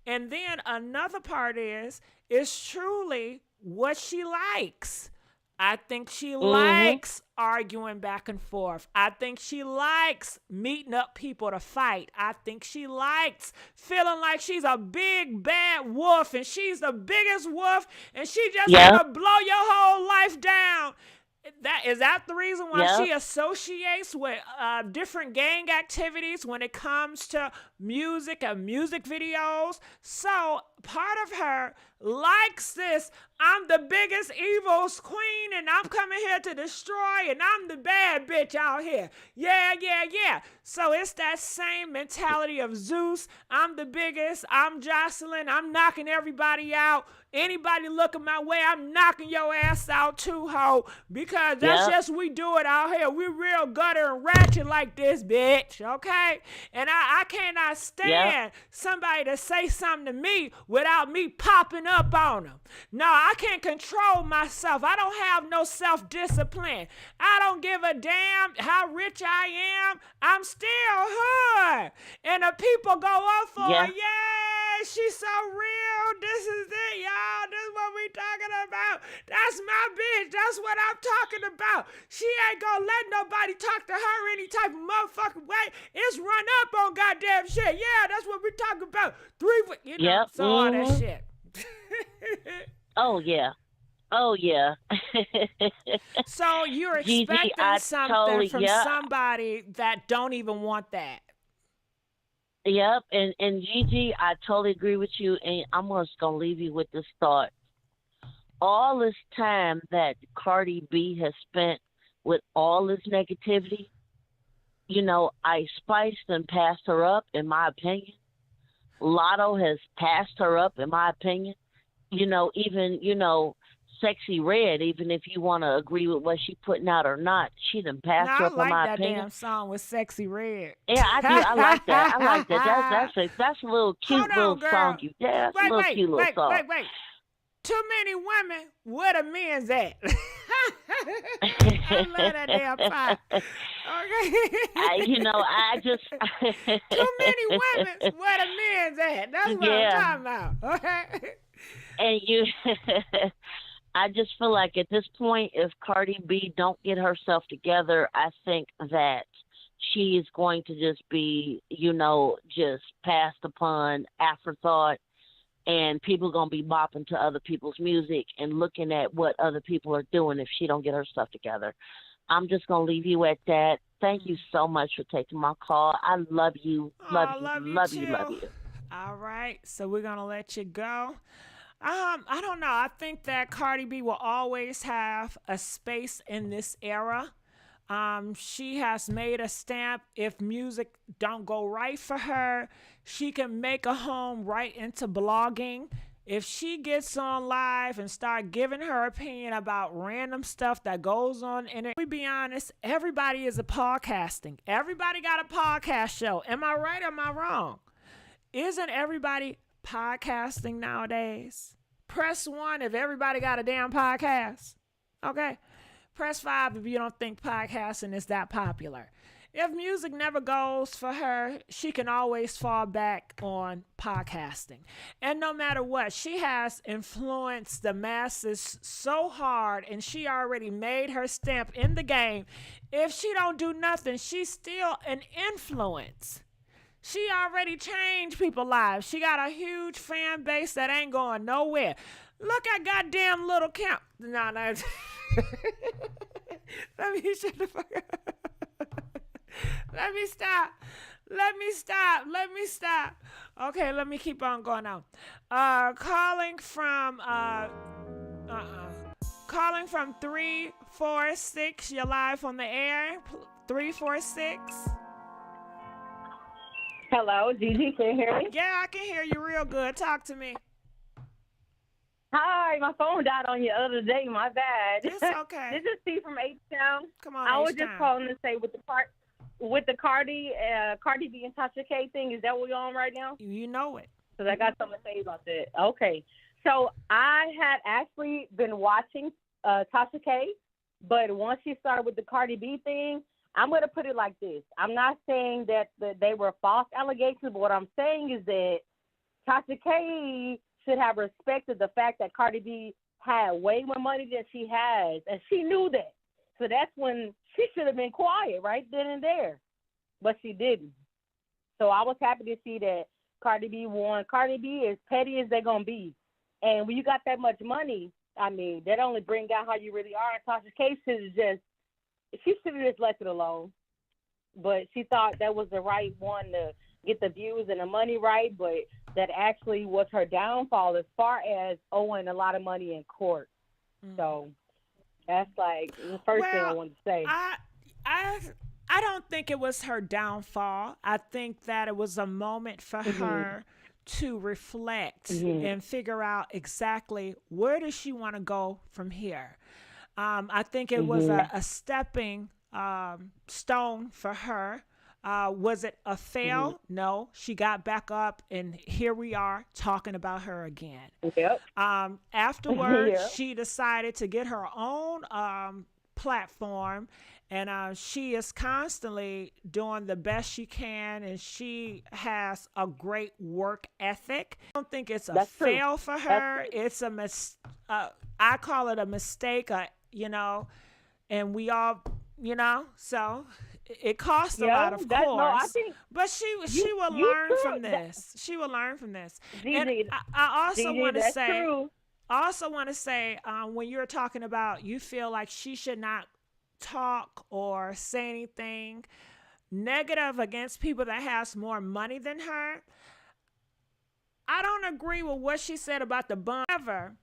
[SPEAKER 1] And then another part is truly what she likes. I think she
[SPEAKER 10] Mm-hmm.
[SPEAKER 1] likes arguing back and forth. I think she likes meeting up people to fight. I think she likes feeling like she's a big bad wolf and she's the biggest wolf and she just want
[SPEAKER 10] Yep.
[SPEAKER 1] to blow your whole life down. That the reason why
[SPEAKER 10] Yep.
[SPEAKER 1] she associates with different gang activities when it comes to music and music videos. So part of her likes this. I'm the biggest evil's queen, and I'm coming here to destroy, and I'm the bad bitch out here. Yeah, yeah, yeah. So it's that same mentality of Zeus. I'm the biggest. I'm Jocelyn. I'm knocking everybody out. Anybody looking my way, I'm knocking your ass out too, ho. Because that's just we do it out here. We real gutter and ratchet like this, bitch. Okay? And I cannot stand somebody to say something to me without me popping up on them. No, I can't control myself. I don't have no self-discipline. I don't give a damn how rich I am. I'm still hood. And the people go up for her. Yeah, she's so real. This is it, y'all. This is what we talking about. That's my bitch. That's what I'm talking about. She ain't gonna let nobody talk to her any type of motherfucking way. It's run up on goddamn shit. Yeah, that's what we talking about. So all that shit.
[SPEAKER 10] Oh, yeah. Oh, yeah.
[SPEAKER 1] So you're expecting something from somebody that don't even want that.
[SPEAKER 10] Yep, and Gigi, I totally agree with you, and I'm just going to leave you with this thought. All this time that Cardi B has spent with all this negativity, you know, Ice Spice done passed her up, in my opinion. Lotto has passed her up, in my opinion. You know, even, you know, Sexy Red, even if you want to agree with what she putting out or not, she done passed her up, in my opinion.
[SPEAKER 1] I like that damn song with Sexy Red.
[SPEAKER 10] Yeah, I do. I like that. I like that. That's a little cute little song. Yeah, that's a little cute little song.
[SPEAKER 1] Wait. Too many women, where the men's at? I love that damn part. Okay.
[SPEAKER 10] You know, I just...
[SPEAKER 1] Too many women, where the men's at? That's what I'm talking about. Okay.
[SPEAKER 10] And you... I just feel like at this point, if Cardi B don't get herself together, I think that she is going to just be, you know, just passed upon, afterthought, and people are going to be bopping to other people's music and looking at what other people are doing if she don't get her stuff together. I'm just going to leave you at that. Thank you so much for taking my call. I love you. Love you.
[SPEAKER 1] All right. So we're going to let you go. I don't know. I think that Cardi B will always have a space in this era. She has made a stamp. If music don't go right for her, she can make a home right into blogging. If she gets on live and start giving her opinion about random stuff that goes on in it, we be honest, everybody is a podcasting. Everybody got a podcast show. Am I right or am I wrong? Isn't everybody podcasting nowadays? Press 1 if everybody got a damn podcast. Okay? Press 5 if you don't think podcasting is that popular. If music never goes for her, she can always fall back on podcasting. And no matter what, she has influenced the masses so hard, and she already made her stamp in the game. If she don't do nothing, she's still an influence. She already changed people's lives. She got a huge fan base that ain't going nowhere. Look at goddamn little Camp. No. Let me shut the fuck up. Let me stop. Okay, let me keep on going on. Calling from 346. You're live on the air. 346.
[SPEAKER 11] Hello, Gigi, can you hear me?
[SPEAKER 1] Yeah, I can hear you real good. Talk to me.
[SPEAKER 11] Hi, my phone died on you the other day. My bad.
[SPEAKER 1] It's okay.
[SPEAKER 11] This is Steve from H-Town.
[SPEAKER 1] Come on,
[SPEAKER 11] I was
[SPEAKER 1] H-Town.
[SPEAKER 11] just calling to say with the Cardi B and Tasha K thing, is that what we're on right now?
[SPEAKER 1] You know it.
[SPEAKER 11] Because I got something to say about that. Okay. So I had actually been watching Tasha K, but once she started with the Cardi B thing, I'm going to put it like this. I'm not saying that they were false allegations, but what I'm saying is that Tasha K should have respected the fact that Cardi B had way more money than she has, and she knew that. So that's when she should have been quiet right then and there, but she didn't. So I was happy to see that Cardi B won. Cardi B is petty as they're going to be. And when you got that much money, I mean, that only bring out how you really are. And Tasha K should have just left it alone. But she thought that was the right one get the views and the money right, but that actually was her downfall as far as owing a lot of money in court. So that's like the first thing I wanted to say.
[SPEAKER 1] I don't think it was her downfall. I think that it was a moment for her to reflect and figure out exactly where does she want to go from here. I think it was a stepping stone for her. Was it a fail? No. She got back up, and here we are talking about her again.
[SPEAKER 11] Yep.
[SPEAKER 1] Afterwards, she decided to get her own platform, and she is constantly doing the best she can, and she has a great work ethic. I don't think it's a fail for her. It's a I call it a mistake, you know, and we all, you know, so it costs a lot, of course. But she will learn from this. She will learn from this. And I also want to say, when you're talking about you feel like she should not talk or say anything negative against people that has more money than her, I don't agree with what she said about the bun. However,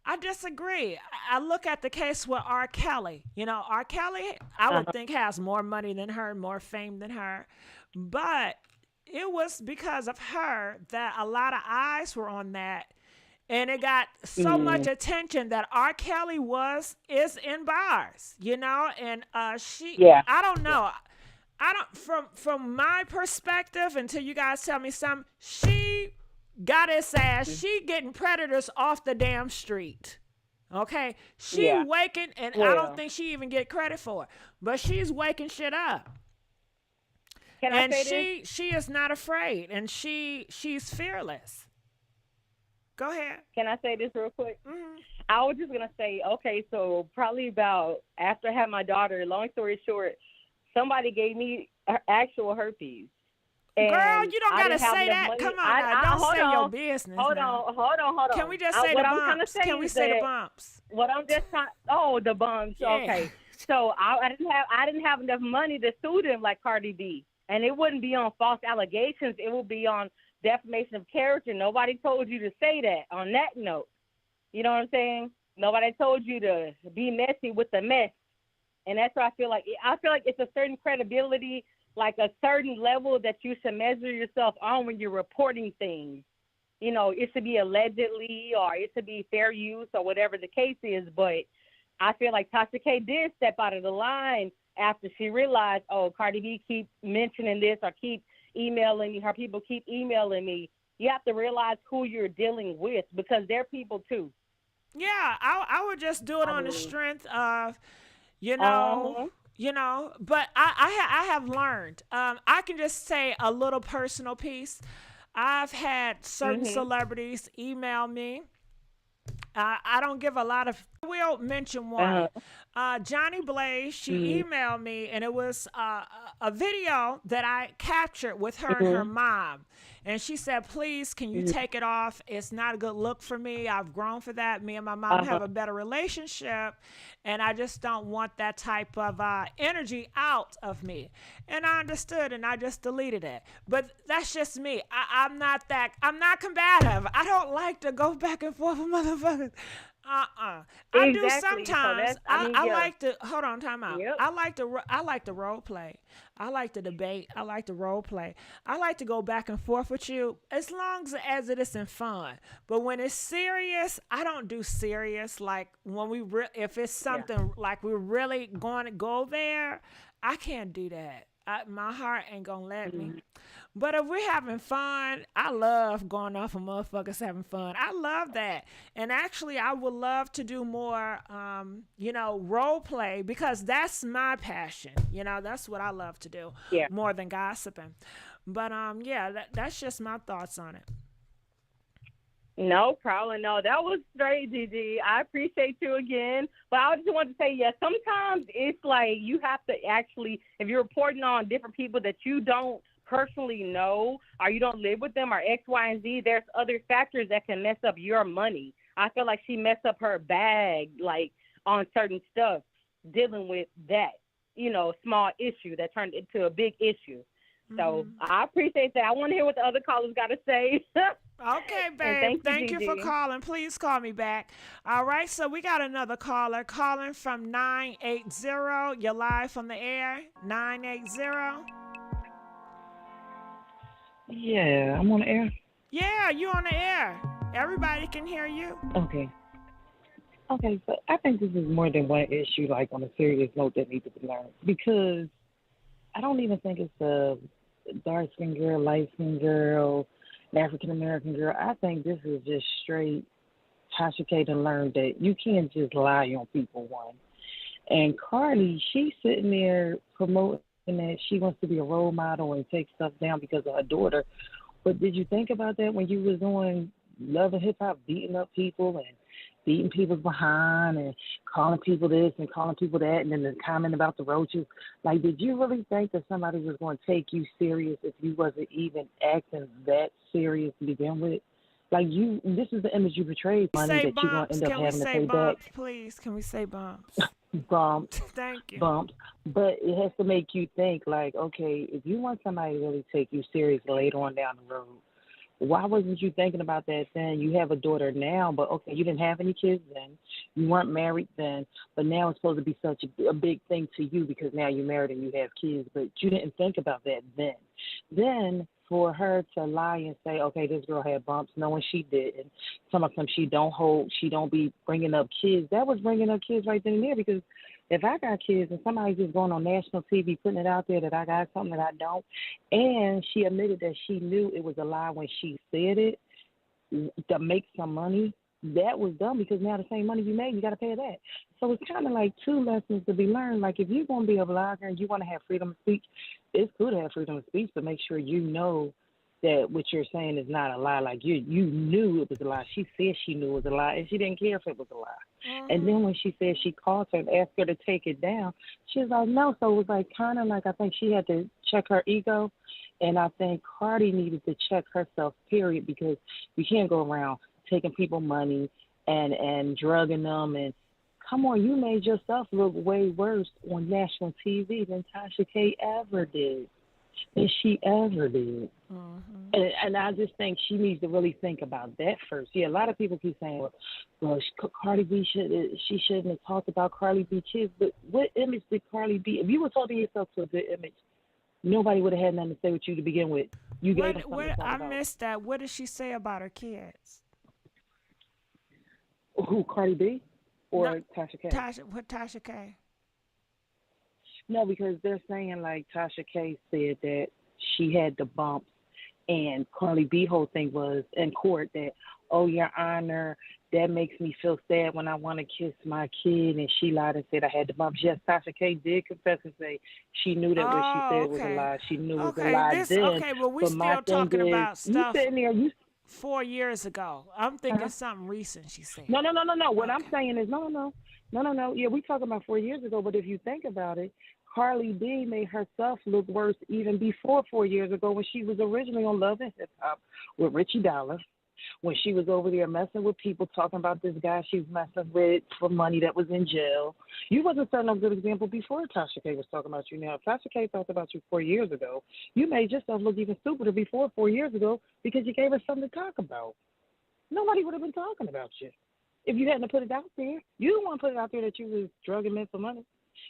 [SPEAKER 1] I disagree. I look at the case with R. Kelly. You know, R. Kelly, I would think has more money than her, more fame than her. But it was because of her that a lot of eyes were on that. And it got so much attention that R. Kelly is in bars, you know, and I don't know. I don't, from my perspective, until you guys tell me something, she got his ass. She getting predators off the damn street. Okay? She waking, and I don't think she even get credit for it. But she's waking shit up.
[SPEAKER 11] Can I say this?
[SPEAKER 1] She is not afraid, and she's fearless. Go ahead.
[SPEAKER 11] Can I say this real quick? I was just gonna say, okay, so probably about after I had my daughter, long story short, somebody gave me actual herpes. And
[SPEAKER 1] girl, you don't gotta say that.
[SPEAKER 11] Money.
[SPEAKER 1] Come on, now. Don't say your business.
[SPEAKER 11] Hold on.
[SPEAKER 1] Can we just say the bumps? Can we say the bumps?
[SPEAKER 11] What I'm just trying. Oh, the bumps. Yeah. Okay. So I didn't have enough money to sue them like Cardi B, and it wouldn't be on false allegations. It would be on defamation of character. Nobody told you to say that on that note. You know what I'm saying? Nobody told you to be messy with the mess. And that's what I feel like. I feel like it's a certain credibility, like a certain level that you should measure yourself on when you're reporting things. You know, it should be allegedly or it should be fair use or whatever the case is. But I feel like Tasha K did step out of the line after she realized, oh, Cardi B keep mentioning this or keep emailing me, her people keep emailing me. You have to realize who you're dealing with because they're people too.
[SPEAKER 1] Yeah, I would just do it on the strength of, you know, but I have learned. I can just say a little personal piece. I've had certain celebrities email me. I don't give a lot of. I will mention one. Johnny Blaze, she emailed me, and it was a video that I captured with her and her mom. And she said, please, can you take it off? It's not a good look for me. I've grown for that. Me and my mom have a better relationship, and I just don't want that type of energy out of me. And I understood, and I just deleted it. But that's just me. I'm not combative. I don't like to go back and forth with motherfuckers. I do sometimes. So I like to hold on, time out. I like to role play. I like to debate. I like to role play. I like to go back and forth with you as long as it isn't fun. But when it's serious, I don't do serious. Like when if it's something like we're really going to go there, I can't do that. My heart ain't gonna let me. But if we're having fun, I love going off of motherfuckers having fun. I love that. And actually, I would love to do more, role play because that's my passion. You know, that's what I love to do more than gossiping. But, that's just my thoughts on it.
[SPEAKER 11] No problem. No, that was great, Gigi. I appreciate you again. But I just wanted to say, sometimes it's like you have to actually, if you're reporting on different people that you don't personally know or you don't live with them or X, Y, and Z, there's other factors that can mess up your money. I feel like she messed up her bag, like on certain stuff, dealing with that, small issue that turned into a big issue. So I appreciate that. I want to hear what the other callers got to say.
[SPEAKER 1] Okay,
[SPEAKER 11] And
[SPEAKER 1] babe.
[SPEAKER 11] thank you,
[SPEAKER 1] Thank you for
[SPEAKER 11] Gigi.
[SPEAKER 1] calling. Please call me back. All right, so we got another caller calling from 980. You're live from the air. 980.
[SPEAKER 12] Yeah, I'm on the air.
[SPEAKER 1] Yeah, you on the air. Everybody can hear you.
[SPEAKER 12] Okay. Okay, so I think this is more than one issue, like on a serious note, that needs to be learned. Because I don't even think it's a dark skinned girl, light skinned girl, an African American girl. I think this is just straight Tasha K to learn that you can't just lie on people, one. And Cardi, she's sitting there promoting that she wants to be a role model and take stuff down because of her daughter. But did you think about that when you was on Love and Hip Hop, beating up people and beating people behind and calling people this and calling people that, and then the comment about the roaches? Like, did you really think that somebody was going to take you serious if you wasn't even acting that serious to begin with? Like, this is the image you portrayed, money
[SPEAKER 1] Say
[SPEAKER 12] that you're going to
[SPEAKER 1] bumps.
[SPEAKER 12] end up
[SPEAKER 1] Can we
[SPEAKER 12] having to
[SPEAKER 1] say
[SPEAKER 12] pay back.
[SPEAKER 1] bumps, please? Can we say bumps?
[SPEAKER 12] Bumps,
[SPEAKER 1] Thank you.
[SPEAKER 12] bumps. But it has to make you think, like, okay, if you want somebody to really take you serious later on down the road, why wasn't you thinking about that then? You have a daughter now, but okay, you didn't have any kids then. You weren't married then, but now it's supposed to be such a big thing to you because now you're married and you have kids, but you didn't think about that then. Then for her to lie and say, okay, this girl had bumps, knowing she didn't. Some of them she don't be bringing up kids. That was bringing up kids right then and there, because if I got kids and somebody's just going on national TV putting it out there that I got something that I don't, and she admitted that she knew it was a lie when she said it to make some money, that was dumb, because now the same money you made, you got to pay that. So it's kind of like two lessons to be learned. Like, if you're going to be a blogger and you want to have freedom of speech, it's good to have freedom of speech, but make sure you know that what you're saying is not a lie. Like, you knew it was a lie. She said she knew it was a lie, and she didn't care if it was a lie. And then when she said she called her and asked her to take it down, she was like, no. So it was like kind of like, I think she had to check her ego, and I think Cardi needed to check herself, period, because you can't go around taking people money and drugging them. And come on, you made yourself look way worse on national TV than Tasha K ever did. Than she ever did. And I just think she needs to really think about that first. Yeah, a lot of people keep saying, well Cardi B shouldn't have talked about Cardi B kids, but what image did Cardi B, if you were holding yourself to a good image, nobody would have had nothing to say with you to begin with. You gave them something to talk
[SPEAKER 1] I
[SPEAKER 12] about.
[SPEAKER 1] missed that. What did she say about her kids?
[SPEAKER 12] Who, Cardi B or
[SPEAKER 1] No,
[SPEAKER 12] Tasha K?
[SPEAKER 1] Tasha K?
[SPEAKER 12] No, because they're saying, like, Tasha K said that she had the bumps, and Cardi B whole thing was in court that, oh, Your Honor, that makes me feel sad when I want to kiss my kid, and she lied and said I had the bumps. Yes, Tasha K did confess and say she knew that what she said was a lie. She knew it was a lie then.
[SPEAKER 1] Okay, well, we
[SPEAKER 12] but my
[SPEAKER 1] still talking
[SPEAKER 12] thing is,
[SPEAKER 1] about stuff
[SPEAKER 12] you sitting there,
[SPEAKER 1] 4 years ago. I'm thinking something recent she said.
[SPEAKER 12] No. What I'm saying is, no. Yeah, we talking about 4 years ago, but if you think about it, Cardi B made herself look worse even before 4 years ago, when she was originally on Love and Hip Hop with Richie Dollar, when she was over there messing with people, talking about this guy she was messing with for money that was in jail. You wasn't setting a good example before Tasha K was talking about you. Now, if Tasha K talked about you 4 years ago, you made yourself look even stupider before 4 years ago, because you gave her something to talk about. Nobody would have been talking about you if you hadn't put it out there. You don't want to put it out there that you was drugging men for money.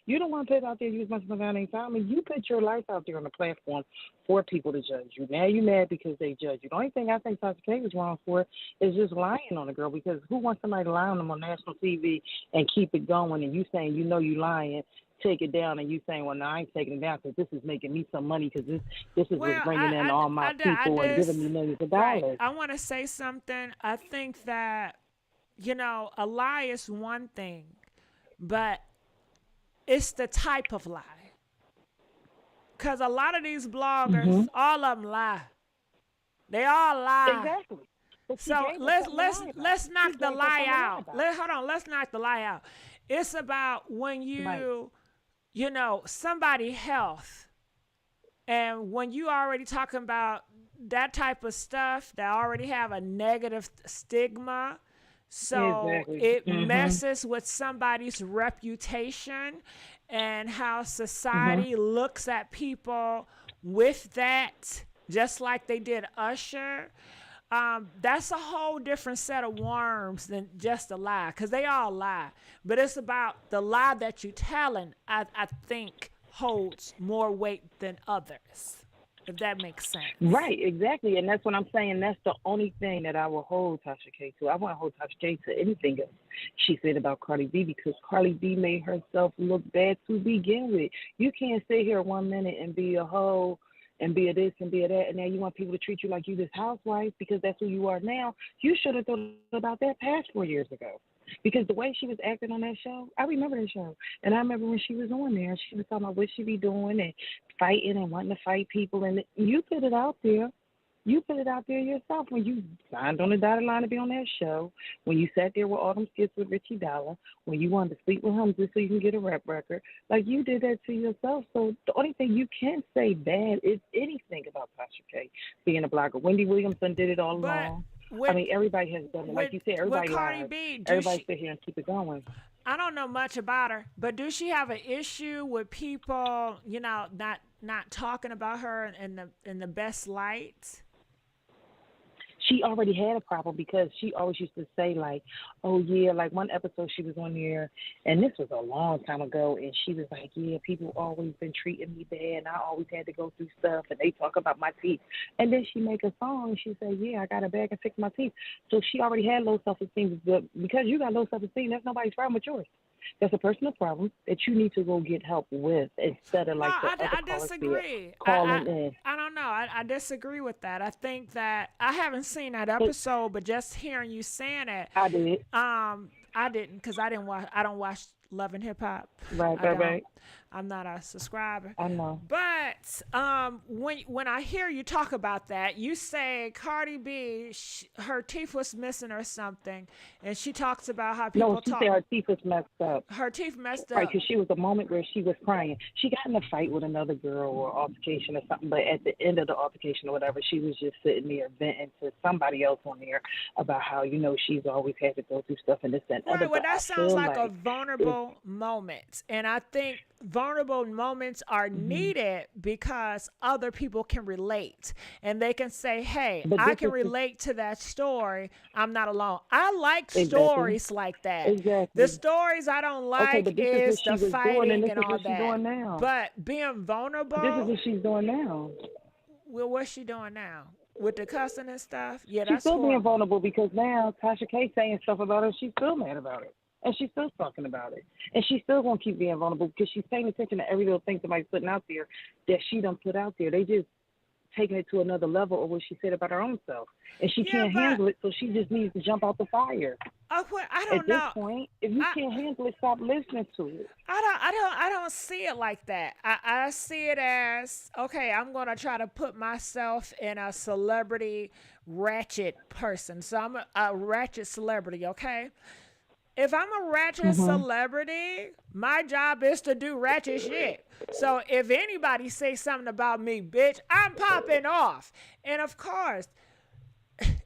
[SPEAKER 12] You don't want to put it out there you was messing around ain't time. I mean, you put your life out there on the platform for people to judge you. Now you mad because they judge you. The only thing I think Tasha K was wrong for is just lying on a girl, because who wants somebody to lie on them on national TV and keep it going, and you saying you know you lying, take it down, and you saying, well, no, I ain't taking it down because this is making me some money, because this is what's bringing in all my people and giving me millions of dollars.
[SPEAKER 1] Right. I want to say something. I think that, a lie is one thing, but it's the type of lie. Because a lot of these bloggers, all of them lie. They all lie.
[SPEAKER 12] Exactly.
[SPEAKER 1] So let's knock the lie out. Let's knock the lie out. It's about when somebody health, and when you already talking about that type of stuff that already have a negative stigma. So it messes with somebody's reputation and how society looks at people with that, just like they did Usher, that's a whole different set of worms than just a lie, because they all lie. But it's about the lie that you're telling, I think, holds more weight than others, if that makes sense.
[SPEAKER 12] Right, exactly. And that's what I'm saying. That's the only thing that I will hold Tasha K to. I won't hold Tasha K to anything else she said about Cardi B, because Cardi B made herself look bad to begin with. You can't sit here 1 minute and be a hoe and be a this and be a that, and now you want people to treat you like you this housewife because that's who you are now. You should have thought about that past 4 years ago. Because the way she was acting on that show, I remember that show. And I remember when she was on there, she was talking about what she be doing and fighting and wanting to fight people. And you put it out there. You put it out there yourself when you signed on the dotted line to be on that show, when you sat there with all them skits with Richie Dollar, when you wanted to sleep with him just so you can get a rap record. Like, you did that to yourself. So the only thing you can say bad is anything about Tasha K being a blogger. Wendy Williamson did it all along. I mean, everybody has done it. Like you said, everybody lies. Everybody sit here and keep it going.
[SPEAKER 1] I don't know much about her, but does she have an issue with people, not talking about her in the best light?
[SPEAKER 12] She already had a problem because she always used to say, like, oh, yeah, like one episode she was on there, and this was a long time ago, and she was like, yeah, people always been treating me bad, and I always had to go through stuff, and they talk about my teeth. And then she make a song, and she said, yeah, I got a bag and fix my teeth. So she already had low self-esteem. But because you got low self-esteem, that's nobody's problem but yours. That's a personal problem that you need to go get help with instead of like
[SPEAKER 1] I disagree.
[SPEAKER 12] Calling in.
[SPEAKER 1] I don't know. I disagree with that. I think that I haven't seen that episode, but just hearing you saying it,
[SPEAKER 12] I did.
[SPEAKER 1] I didn't, because I don't watch Love and Hip Hop.
[SPEAKER 12] Right.
[SPEAKER 1] I'm not a subscriber.
[SPEAKER 12] I know.
[SPEAKER 1] But when I hear you talk about that, you say Cardi B, her teeth was missing or something, and she talks about how people
[SPEAKER 12] talk. No, she said her teeth was messed up.
[SPEAKER 1] Her teeth messed up.
[SPEAKER 12] Right, because she was a moment where she was crying. She got in a fight with another girl or altercation or something, but at the end of the altercation or whatever, she was just sitting there venting to somebody else on there about how, she's always had to go through stuff and this and that.
[SPEAKER 1] Right, well, that sounds like a vulnerable moment. And I think vulnerable moments are needed because other people can relate. And they can say, hey, I can relate to that story. I'm not alone. I like stories like that.
[SPEAKER 12] Exactly.
[SPEAKER 1] The stories I don't like is the fighting and all that. But being vulnerable.
[SPEAKER 12] This is what she's doing now.
[SPEAKER 1] Well, what's she doing now? With the cussing and stuff? Yeah,
[SPEAKER 12] she's
[SPEAKER 1] that's
[SPEAKER 12] still being vulnerable because now Tasha K saying stuff about her. She's still mad about it. And she's still talking about it. And she's still going to keep being vulnerable because she's paying attention to every little thing somebody's putting out there that she done put out there. They just taking it to another level of what she said about her own self. And she can't handle it, so she just needs to jump out the fire.
[SPEAKER 1] I don't know.
[SPEAKER 12] At this point, if you can't handle it, stop listening to it.
[SPEAKER 1] I don't see it like that. I see it as, okay, I'm going to try to put myself in a celebrity ratchet person. So I'm a ratchet celebrity, okay? If I'm a ratchet celebrity, my job is to do ratchet shit. So if anybody says something about me, bitch, I'm popping off. And of course,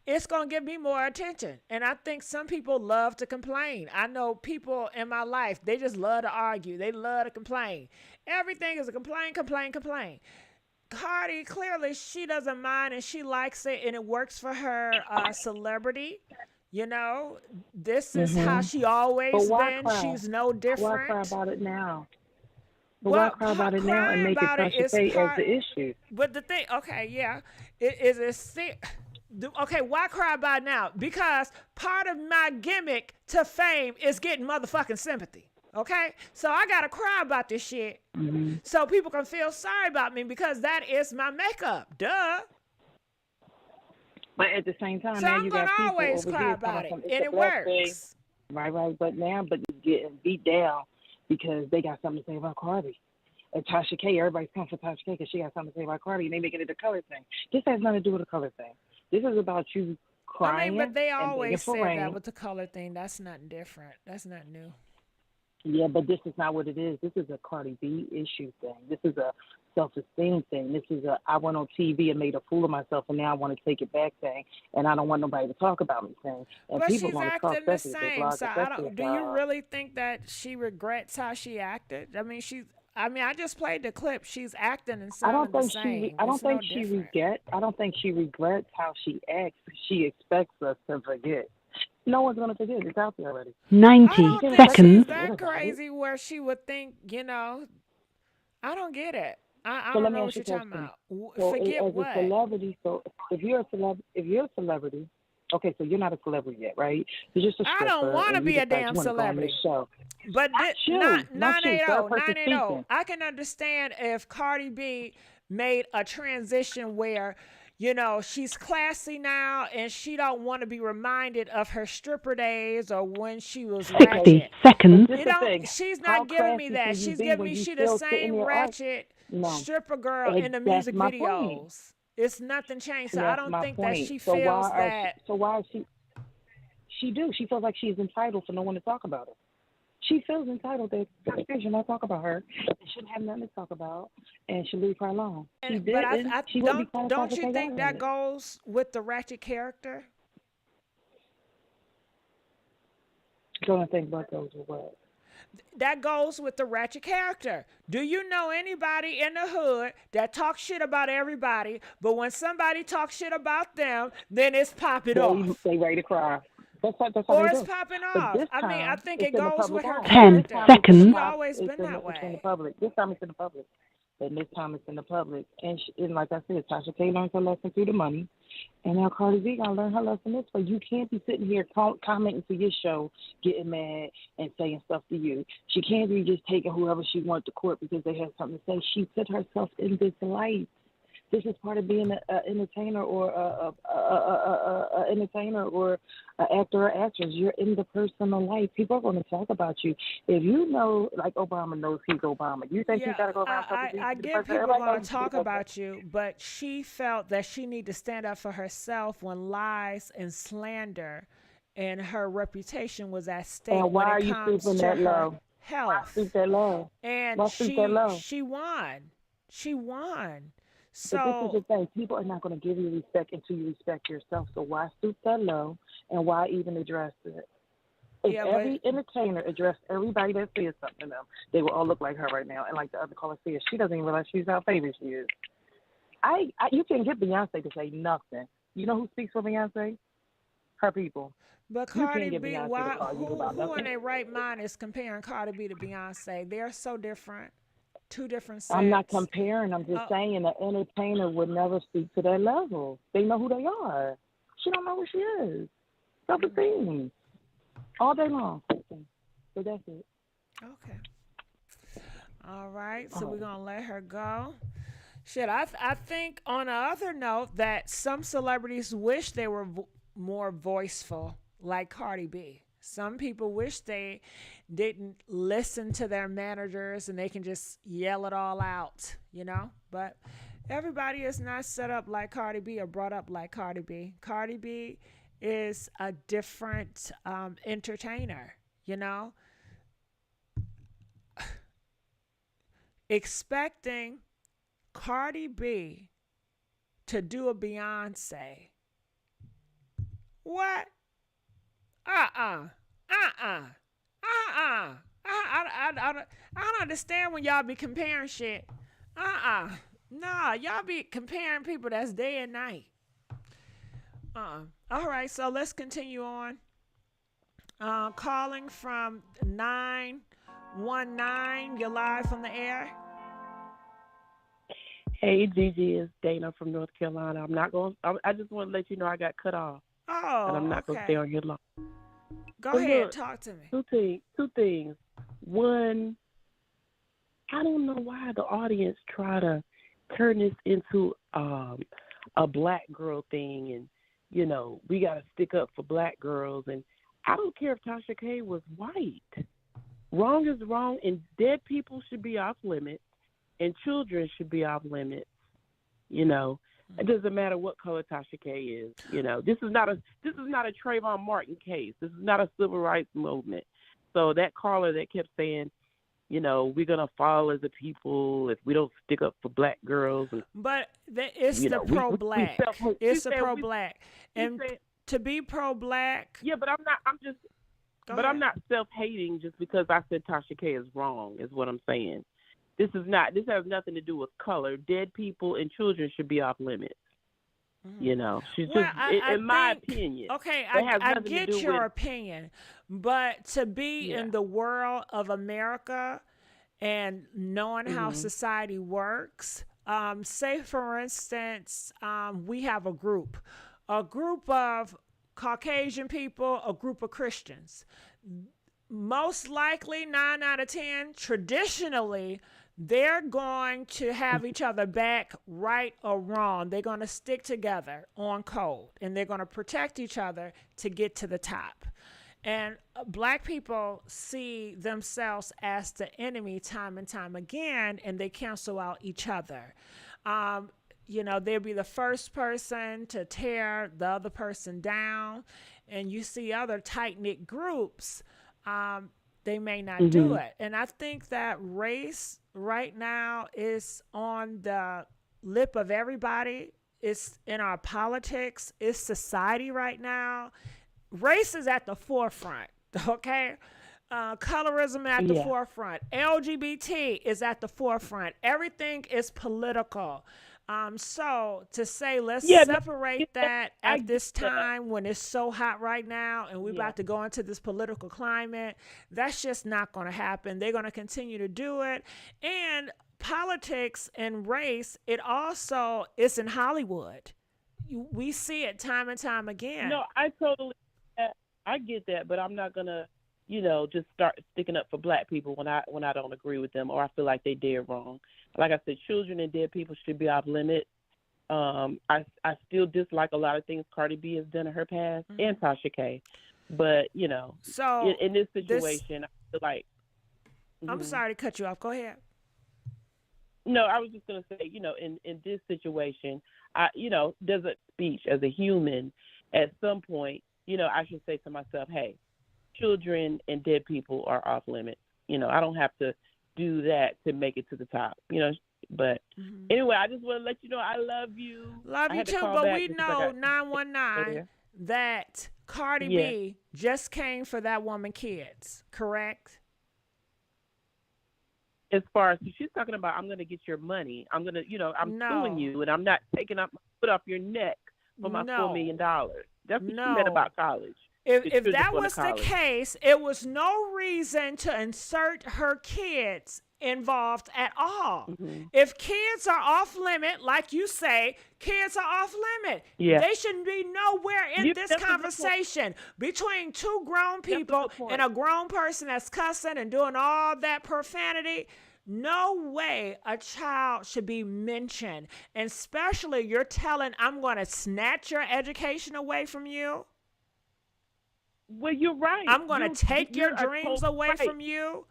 [SPEAKER 1] it's going to give me more attention. And I think some people love to complain. I know people in my life, they just love to argue. They love to complain. Everything is a complain. Cardi, clearly, she doesn't mind and she likes it and it works for her celebrity. This is how she always been.
[SPEAKER 12] Cry?
[SPEAKER 1] She's no different.
[SPEAKER 12] Why cry about it now? Why cry about it now and make it Tasha K as the issue?
[SPEAKER 1] But the thing, okay, yeah, okay, why cry about it now? Because part of my gimmick to fame is getting motherfucking sympathy. Okay, so I gotta cry about this shit so people can feel sorry about me because that is my makeup. Duh.
[SPEAKER 12] But at the same time,
[SPEAKER 1] so
[SPEAKER 12] now
[SPEAKER 1] I'm
[SPEAKER 12] you got people
[SPEAKER 1] always
[SPEAKER 12] over
[SPEAKER 1] cry
[SPEAKER 12] here
[SPEAKER 1] about it,
[SPEAKER 12] and
[SPEAKER 1] it works.
[SPEAKER 12] Right. But you're getting beat down because they got something to say about Cardi. And Tasha K, everybody's coming for Tasha K because she got something to say about Cardi, and they making it a color thing. This has nothing to do with a color thing. This is about you crying.
[SPEAKER 1] But they always say
[SPEAKER 12] rain.
[SPEAKER 1] that with the color thing. That's nothing different. That's not new.
[SPEAKER 12] Yeah, but this is not what it is. This is a Cardi B issue thing. This is a self-esteem thing. This is a I went on TV and made a fool of myself, and now I want to take it back thing, and I don't want nobody to talk about me thing. And
[SPEAKER 1] but
[SPEAKER 12] people
[SPEAKER 1] she's
[SPEAKER 12] want to talk
[SPEAKER 1] acting the same. So do you really think that she regrets how she acted? I mean, I mean, I just played the clip. She's acting and
[SPEAKER 12] I don't
[SPEAKER 1] sounding the
[SPEAKER 12] think she.
[SPEAKER 1] same.
[SPEAKER 12] I don't
[SPEAKER 1] It's no
[SPEAKER 12] think she
[SPEAKER 1] different.
[SPEAKER 12] regret. I don't think she regrets how she acts. She expects us to forget. No one's gonna forget. It's out there already.
[SPEAKER 13] 90
[SPEAKER 1] I don't think
[SPEAKER 13] seconds.
[SPEAKER 1] she's that crazy where she would think, I don't get it. I
[SPEAKER 12] So
[SPEAKER 1] don't
[SPEAKER 12] let me
[SPEAKER 1] know
[SPEAKER 12] ask
[SPEAKER 1] what
[SPEAKER 12] you
[SPEAKER 1] you're
[SPEAKER 12] a
[SPEAKER 1] talking
[SPEAKER 12] question.
[SPEAKER 1] about.
[SPEAKER 12] So
[SPEAKER 1] Forget
[SPEAKER 12] as a
[SPEAKER 1] what?
[SPEAKER 12] celebrity, so if you're a celebrity, okay, so you're not a celebrity yet, right? You're just a
[SPEAKER 1] I
[SPEAKER 12] stripper,
[SPEAKER 1] don't want to
[SPEAKER 12] and you
[SPEAKER 1] be a
[SPEAKER 12] decide
[SPEAKER 1] damn
[SPEAKER 12] you want to go on this
[SPEAKER 1] celebrity.
[SPEAKER 12] show.
[SPEAKER 1] But
[SPEAKER 12] Not you, not you.
[SPEAKER 1] 980,
[SPEAKER 12] Third person
[SPEAKER 1] 980,
[SPEAKER 12] speaking.
[SPEAKER 1] I can understand if Cardi B made a transition where, she's classy now and she don't want to be reminded of her stripper days or when she was
[SPEAKER 13] 60
[SPEAKER 1] ratchet.
[SPEAKER 13] seconds.
[SPEAKER 12] This
[SPEAKER 1] It
[SPEAKER 12] the
[SPEAKER 1] don't.
[SPEAKER 12] thing.
[SPEAKER 1] She's
[SPEAKER 12] How
[SPEAKER 1] not giving me
[SPEAKER 12] classy
[SPEAKER 1] that.
[SPEAKER 12] can you
[SPEAKER 1] She's
[SPEAKER 12] be
[SPEAKER 1] giving
[SPEAKER 12] when
[SPEAKER 1] me
[SPEAKER 12] you
[SPEAKER 1] she the
[SPEAKER 12] still sitting
[SPEAKER 1] same
[SPEAKER 12] there?
[SPEAKER 1] ratchet
[SPEAKER 12] No,
[SPEAKER 1] stripper girl in the
[SPEAKER 12] that's
[SPEAKER 1] music
[SPEAKER 12] my point.
[SPEAKER 1] videos. It's nothing changed. So I
[SPEAKER 12] That's
[SPEAKER 1] don't
[SPEAKER 12] my
[SPEAKER 1] think that
[SPEAKER 12] point.
[SPEAKER 1] she
[SPEAKER 12] So
[SPEAKER 1] feels that.
[SPEAKER 12] why is she? She do. She feels like she's entitled for no one to talk about her. She feels entitled that she should not talk about her. She shouldn't have nothing to talk about, and should leave her alone. She
[SPEAKER 1] But
[SPEAKER 12] didn't.
[SPEAKER 1] I
[SPEAKER 12] She wouldn't be calling
[SPEAKER 1] don't
[SPEAKER 12] Tasha
[SPEAKER 1] you
[SPEAKER 12] K
[SPEAKER 1] think
[SPEAKER 12] out
[SPEAKER 1] that
[SPEAKER 12] on it.
[SPEAKER 1] goes with the ratchet character?
[SPEAKER 12] Don't think about those or what?
[SPEAKER 1] That goes with the ratchet character. Do you know anybody in the hood that talks shit about everybody, but when somebody talks shit about them, then it's popping off?
[SPEAKER 12] They ready to cry. That's how
[SPEAKER 1] Or
[SPEAKER 12] they
[SPEAKER 1] it's
[SPEAKER 12] do.
[SPEAKER 1] popping
[SPEAKER 12] But
[SPEAKER 1] off.
[SPEAKER 12] this
[SPEAKER 1] I mean, I
[SPEAKER 12] time,
[SPEAKER 1] think
[SPEAKER 12] it's
[SPEAKER 1] it
[SPEAKER 12] in the
[SPEAKER 1] goes with
[SPEAKER 12] public
[SPEAKER 1] her
[SPEAKER 12] eye.
[SPEAKER 13] 10
[SPEAKER 1] character.
[SPEAKER 13] seconds.
[SPEAKER 1] She always
[SPEAKER 12] It's
[SPEAKER 1] been that
[SPEAKER 12] it's in the
[SPEAKER 1] way.
[SPEAKER 12] public. This time it's in the public. And this time it's in the public. And like I said, Tasha K learned her lesson through the money. And now Cardi B got to learn her lesson this way. You can't be sitting here commenting to your show, getting mad and saying stuff to you. She can't be just taking whoever she wants to court because they have something to say. She put herself in this light. This is part of being an entertainer or a entertainer or an actor or actress. You're in the personal life. People are going to talk about you. If you know, like Obama knows he's Obama, you think you got to go around talking
[SPEAKER 1] I
[SPEAKER 12] to the
[SPEAKER 1] get
[SPEAKER 12] person?
[SPEAKER 1] people
[SPEAKER 12] Everybody
[SPEAKER 1] going
[SPEAKER 12] knows
[SPEAKER 1] to talk
[SPEAKER 12] he's
[SPEAKER 1] about you, but she felt that she need to stand up for herself when lies and slander and her reputation was at stake
[SPEAKER 12] And why
[SPEAKER 1] when
[SPEAKER 12] are
[SPEAKER 1] it
[SPEAKER 12] you
[SPEAKER 1] comes
[SPEAKER 12] stooping
[SPEAKER 1] to
[SPEAKER 12] that
[SPEAKER 1] her
[SPEAKER 12] low? Why
[SPEAKER 1] health.
[SPEAKER 12] stoop that low?
[SPEAKER 1] And
[SPEAKER 12] Why stoop that low?
[SPEAKER 1] she won. She won.
[SPEAKER 12] But this is the
[SPEAKER 1] So
[SPEAKER 12] thing. People are not going to give you respect until you respect yourself. So why stoop that low and why even address it? If
[SPEAKER 1] yeah,
[SPEAKER 12] every entertainer addressed everybody that says something to them, they will all look like her right now. And like the other caller said, she doesn't even realize she's how famous she is. You can't get Beyonce to say nothing. You know who speaks for Beyonce? Her people.
[SPEAKER 1] but
[SPEAKER 12] You
[SPEAKER 1] Cardi
[SPEAKER 12] can't get
[SPEAKER 1] B,
[SPEAKER 12] Beyonce to call you about
[SPEAKER 1] who in
[SPEAKER 12] nothing.
[SPEAKER 1] their right mind is comparing Cardi B to Beyonce? They're so different. Two different sets.
[SPEAKER 12] I'm not comparing. I'm just
[SPEAKER 1] Oh,
[SPEAKER 12] saying an entertainer would never speak to that level. They know who they are. She don't know who she is. Self-esteem. All day long. So that's it.
[SPEAKER 1] okay. All right. So we're gonna let her go. Shit, I think on the other note that some celebrities wish they were more voiceful, like Cardi B. Some people wish they didn't listen to their managers and they can just yell it all out, But everybody is not set up like Cardi B or brought up like Cardi B. Cardi B is a different entertainer, Expecting Cardi B to do a Beyonce. What? Uh-uh. Uh-uh. Uh-uh. I don't understand when y'all be comparing shit. Uh-uh. Nah, y'all be comparing people that's day and night. All right, so let's continue on. Calling from 919. You're live from the air.
[SPEAKER 7] Hey, Gigi, it's Dana from North Carolina. I just want to let you know I got cut off.
[SPEAKER 1] Oh,
[SPEAKER 7] and I'm not going to stay on here long.
[SPEAKER 1] Go
[SPEAKER 7] But
[SPEAKER 1] ahead,
[SPEAKER 7] look,
[SPEAKER 1] talk to me.
[SPEAKER 7] Two things. One, I don't know why the audience try to turn this into a black girl thing, and we got to stick up for black girls. And I don't care if Tasha K was white. Wrong is wrong, and dead people should be off limits, and children should be off limits. It doesn't matter what color Tasha K is. This is not a Trayvon Martin case. This is not a civil rights movement. So that caller that kept saying, we're gonna fall as a people if we don't stick up for black girls.
[SPEAKER 1] But it's the pro-black. It's the pro-black, and to be pro-black.
[SPEAKER 7] Yeah, but I'm not. I'm not self-hating just because I said Tasha K is wrong. Is what I'm saying. This has nothing to do with color. Dead people and children should be off limits. You know, she's
[SPEAKER 1] Well,
[SPEAKER 7] just, in my opinion.
[SPEAKER 1] Okay,
[SPEAKER 7] it has
[SPEAKER 1] I
[SPEAKER 7] nothing to
[SPEAKER 1] get
[SPEAKER 7] do
[SPEAKER 1] your
[SPEAKER 7] with,
[SPEAKER 1] opinion, but to be in the world of America and knowing how society works, say for instance, we have a group of Caucasian people, a group of Christians. Most likely, 9 out of 10, traditionally, they're going to have each other back, right or wrong. They're going to stick together on code, and they're going to protect each other to get to the top. And black people see themselves as the enemy time and time again, and they cancel out each other. You know, they'll be the first person to tear the other person down, and you see other tight-knit groups, they may not do it. And I think that race right now is on the lip of everybody. It's in our politics. It's society right now. Race is at the forefront, okay? Colorism at the forefront. LGBT is at the forefront. Everything is political. So to say let's separate that at this time when it's so hot right now and we're about to go into this political climate, that's just not going to happen. They're going to continue to do it. And politics and race, it also is in Hollywood. We see it time and time again.
[SPEAKER 7] No, I get that, but I'm not gonna, you know, just start sticking up for black people when I don't agree with them or I feel like they did wrong. Like I said, children and dead people should be off limits. I still dislike a lot of things Cardi B has done in her past and Tasha K, but you know,
[SPEAKER 1] so
[SPEAKER 7] in this situation, I feel like.
[SPEAKER 1] I'm sorry to cut you off. Go ahead.
[SPEAKER 7] No, I was just gonna say, you know, in this situation, you know, there's a speech as a human. At some point, you know, I should say to myself, hey, children and dead people are off limits. You know, I don't have to do that to make it to the top, you know. But anyway, I just want to let you know I love you.
[SPEAKER 1] Love you too, but we know 919 that Cardi B just came for that woman kids, correct?
[SPEAKER 7] As far as she's talking about, I'm going to get your money. I'm going to, you know, I'm suing you, and I'm not taking up my foot off your neck for my $4 million. That's what she said about college.
[SPEAKER 1] If that was the case, it was no reason to insert her kids involved at all. If kids are off limit, like you say, kids are off limit. They shouldn't be nowhere in this conversation between two grown people and a grown person that's cussing and doing all that profanity. No way a child should be mentioned. And especially you're telling, I'm going to snatch your education away from you.
[SPEAKER 7] Well, you're right.
[SPEAKER 1] I'm going to take your dreams away from you.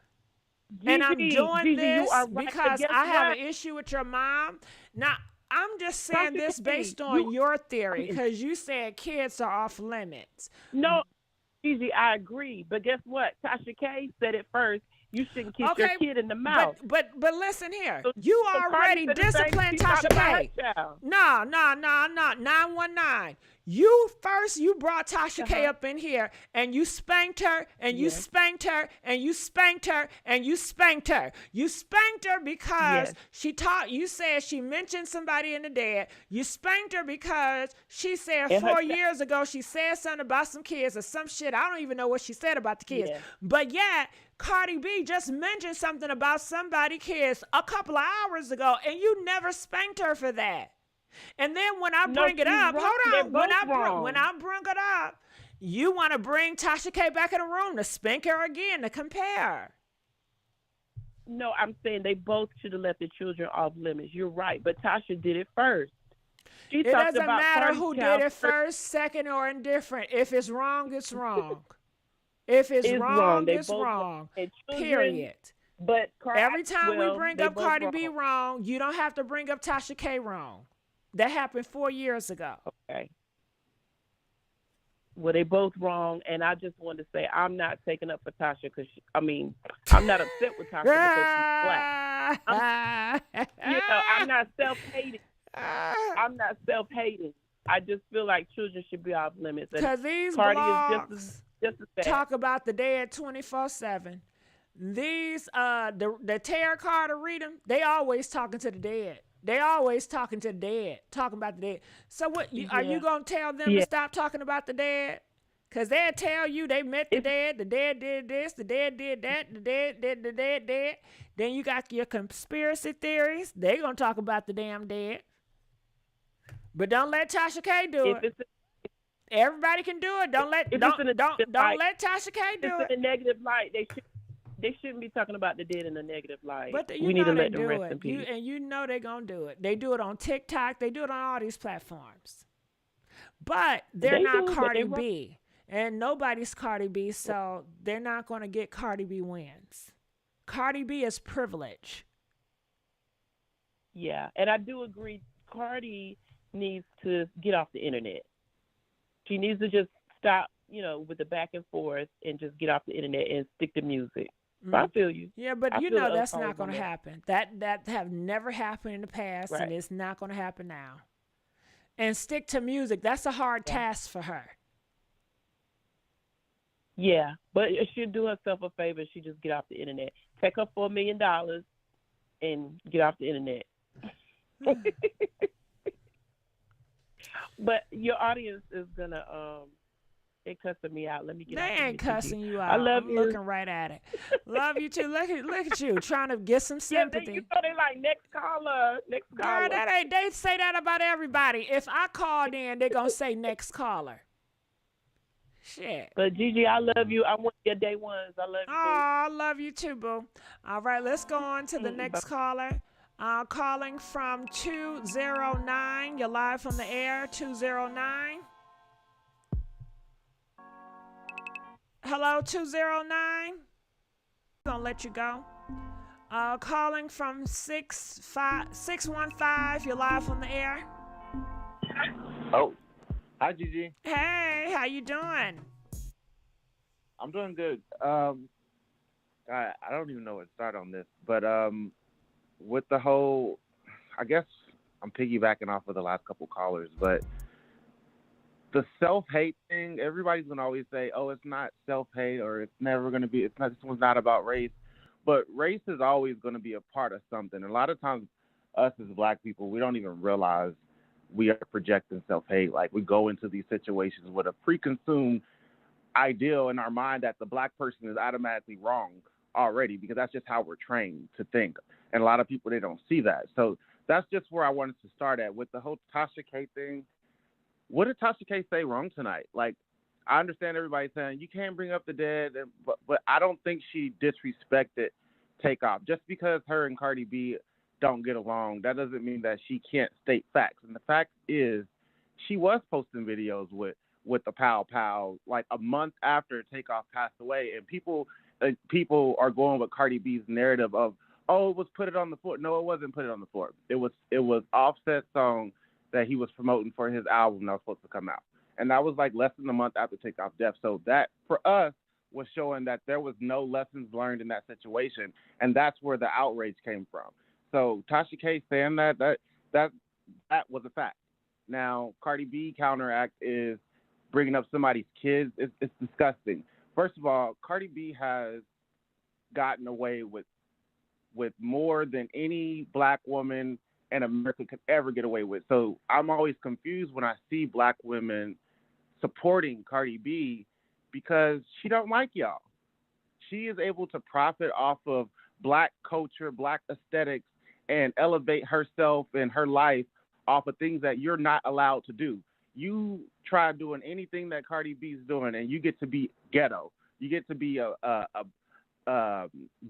[SPEAKER 1] And I'm doing this because I have an issue with your mom. Now, I'm just saying this based on your theory because you said kids are off limits.
[SPEAKER 7] No, GIGI, I agree. But guess what? Tasha K said it first. You shouldn't kiss your kid in the mouth.
[SPEAKER 1] But listen here. You already disciplined Tasha K. No. 919. You brought Tasha K up in here and you spanked her and you spanked her and you spanked her and you spanked her. You spanked her because you said she mentioned somebody in the dead. You spanked her because she said 4 years ago she said something about some kids or some shit. I don't even know what she said about the kids. But yet Cardi B just mentioned something about somebody's kids a couple of hours ago and you never spanked her for that. And then when I bring it up, hold on, when I bring it up, you want to bring Tasha K back in the room to spank her again to compare.
[SPEAKER 7] No, I'm saying they both should have left the children off limits. You're right, but Tasha did it first.
[SPEAKER 1] It doesn't matter who did it first, second, or indifferent. If it's wrong, it's wrong. If it's wrong, it's wrong. Period.
[SPEAKER 7] But
[SPEAKER 1] every time we bring up Cardi B wrong, you don't have to bring up Tasha K wrong. That happened 4 years ago.
[SPEAKER 7] Okay. Well, they both wrong, and I just wanted to say I'm not taking up for Tasha because I'm not upset with Tasha because she's black. I'm not self-hating. I'm not self-hating. I just feel like children should be off limits.
[SPEAKER 1] Because these
[SPEAKER 7] Cardi
[SPEAKER 1] blogs
[SPEAKER 7] is just as bad.
[SPEAKER 1] Talk about the dead 24/7. these the tarot card reading, they always talking to the dead. They always talking to the dead, talking about the dead. So what are you gonna tell them to stop talking about the dead? Cause they'll tell you they met the dead did this, the dead did that, the dead did the dead did. Then you got your conspiracy theories. They gonna talk about the damn dead. But don't let Tasha K do it. Everybody can do it. Don't let Tasha K do it.
[SPEAKER 7] In a negative light, they shouldn't be talking about the dead in a negative light.
[SPEAKER 1] But
[SPEAKER 7] we need to let them rest
[SPEAKER 1] it.
[SPEAKER 7] in peace.
[SPEAKER 1] You know they're gonna do it. They do it on TikTok. They do it on all these platforms. But they're not Cardi B. And nobody's Cardi B, so they're not going to get Cardi B wins. Cardi B is privilege.
[SPEAKER 7] Yeah, and I do agree. Cardi needs to get off the internet. She needs to just stop, with the back and forth and just get off the internet and stick to music. So I feel you.
[SPEAKER 1] Yeah, but that's not going to happen. That have never happened in the past, and it's not going to happen now. And stick to music. That's a hard task for her.
[SPEAKER 7] Yeah, but she'll do herself a favor. She just get off the internet. Take her $4 million and get off the internet. But your audience is gonna they cussing me out. Let me get.
[SPEAKER 1] They ain't cussing you out.
[SPEAKER 7] I love
[SPEAKER 1] I'm
[SPEAKER 7] you.
[SPEAKER 1] looking right at it. Love you too. Look at you trying to get some sympathy.
[SPEAKER 7] Yeah, they like next caller.
[SPEAKER 1] Girl, they say that about everybody. If I called in, they're gonna say next caller. Shit.
[SPEAKER 7] But Gigi, I love you. I'm one of your day ones. I love you.
[SPEAKER 1] Oh, I love you too, boo. All right, let's go on to the next caller. Calling from 209. You're live from the air. 209. Hello, 209. I'm gonna let you go. Calling from 615. You're live from the air.
[SPEAKER 13] Oh. Hi, Gigi.
[SPEAKER 1] Hey, how you doing?
[SPEAKER 13] I'm doing good. I don't even know where to start on this, but with the whole, I guess I'm piggybacking off of the last couple callers, but the self-hate thing, everybody's gonna always say, "Oh, it's not self-hate," or "It's never gonna be. It's not. This one's not about race." But race is always gonna be a part of something. And a lot of times, us as Black people, we don't even realize we are projecting self-hate. Like, we go into these situations with a preconceived ideal in our mind that the Black person is automatically wrong already, because that's just how we're trained to think. And a lot of people, they don't see that. So that's just where I wanted to start at with the whole Tasha K thing. What did Tasha K say wrong tonight? Like, I understand everybody saying you can't bring up the dead, but I don't think she disrespected Takeoff. Just because her and Cardi B don't get along, that doesn't mean that she can't state facts. And the fact is, she was posting videos with the Pow Pow like a month after Takeoff passed away, and people are going with Cardi B's narrative of, oh, it was Put It On The Floor. No, it wasn't Put It On The Floor. It was Offset's song that he was promoting for his album that was supposed to come out, and that was like less than a month after Takeoff's death. So that for us was showing that there was no lessons learned in that situation, and that's where the outrage came from. So Tasha K saying that was a fact. Now, Cardi B counteract is bringing up somebody's kids. It's disgusting. First of all, Cardi B has gotten away with more than any Black woman in America could ever get away with. So I'm always confused when I see Black women supporting Cardi B, because she don't like y'all. She is able to profit off of Black culture, Black aesthetics, and elevate herself and her life off of things that you're not allowed to do. You try doing anything that Cardi B's doing, and you get to be ghetto. You get to be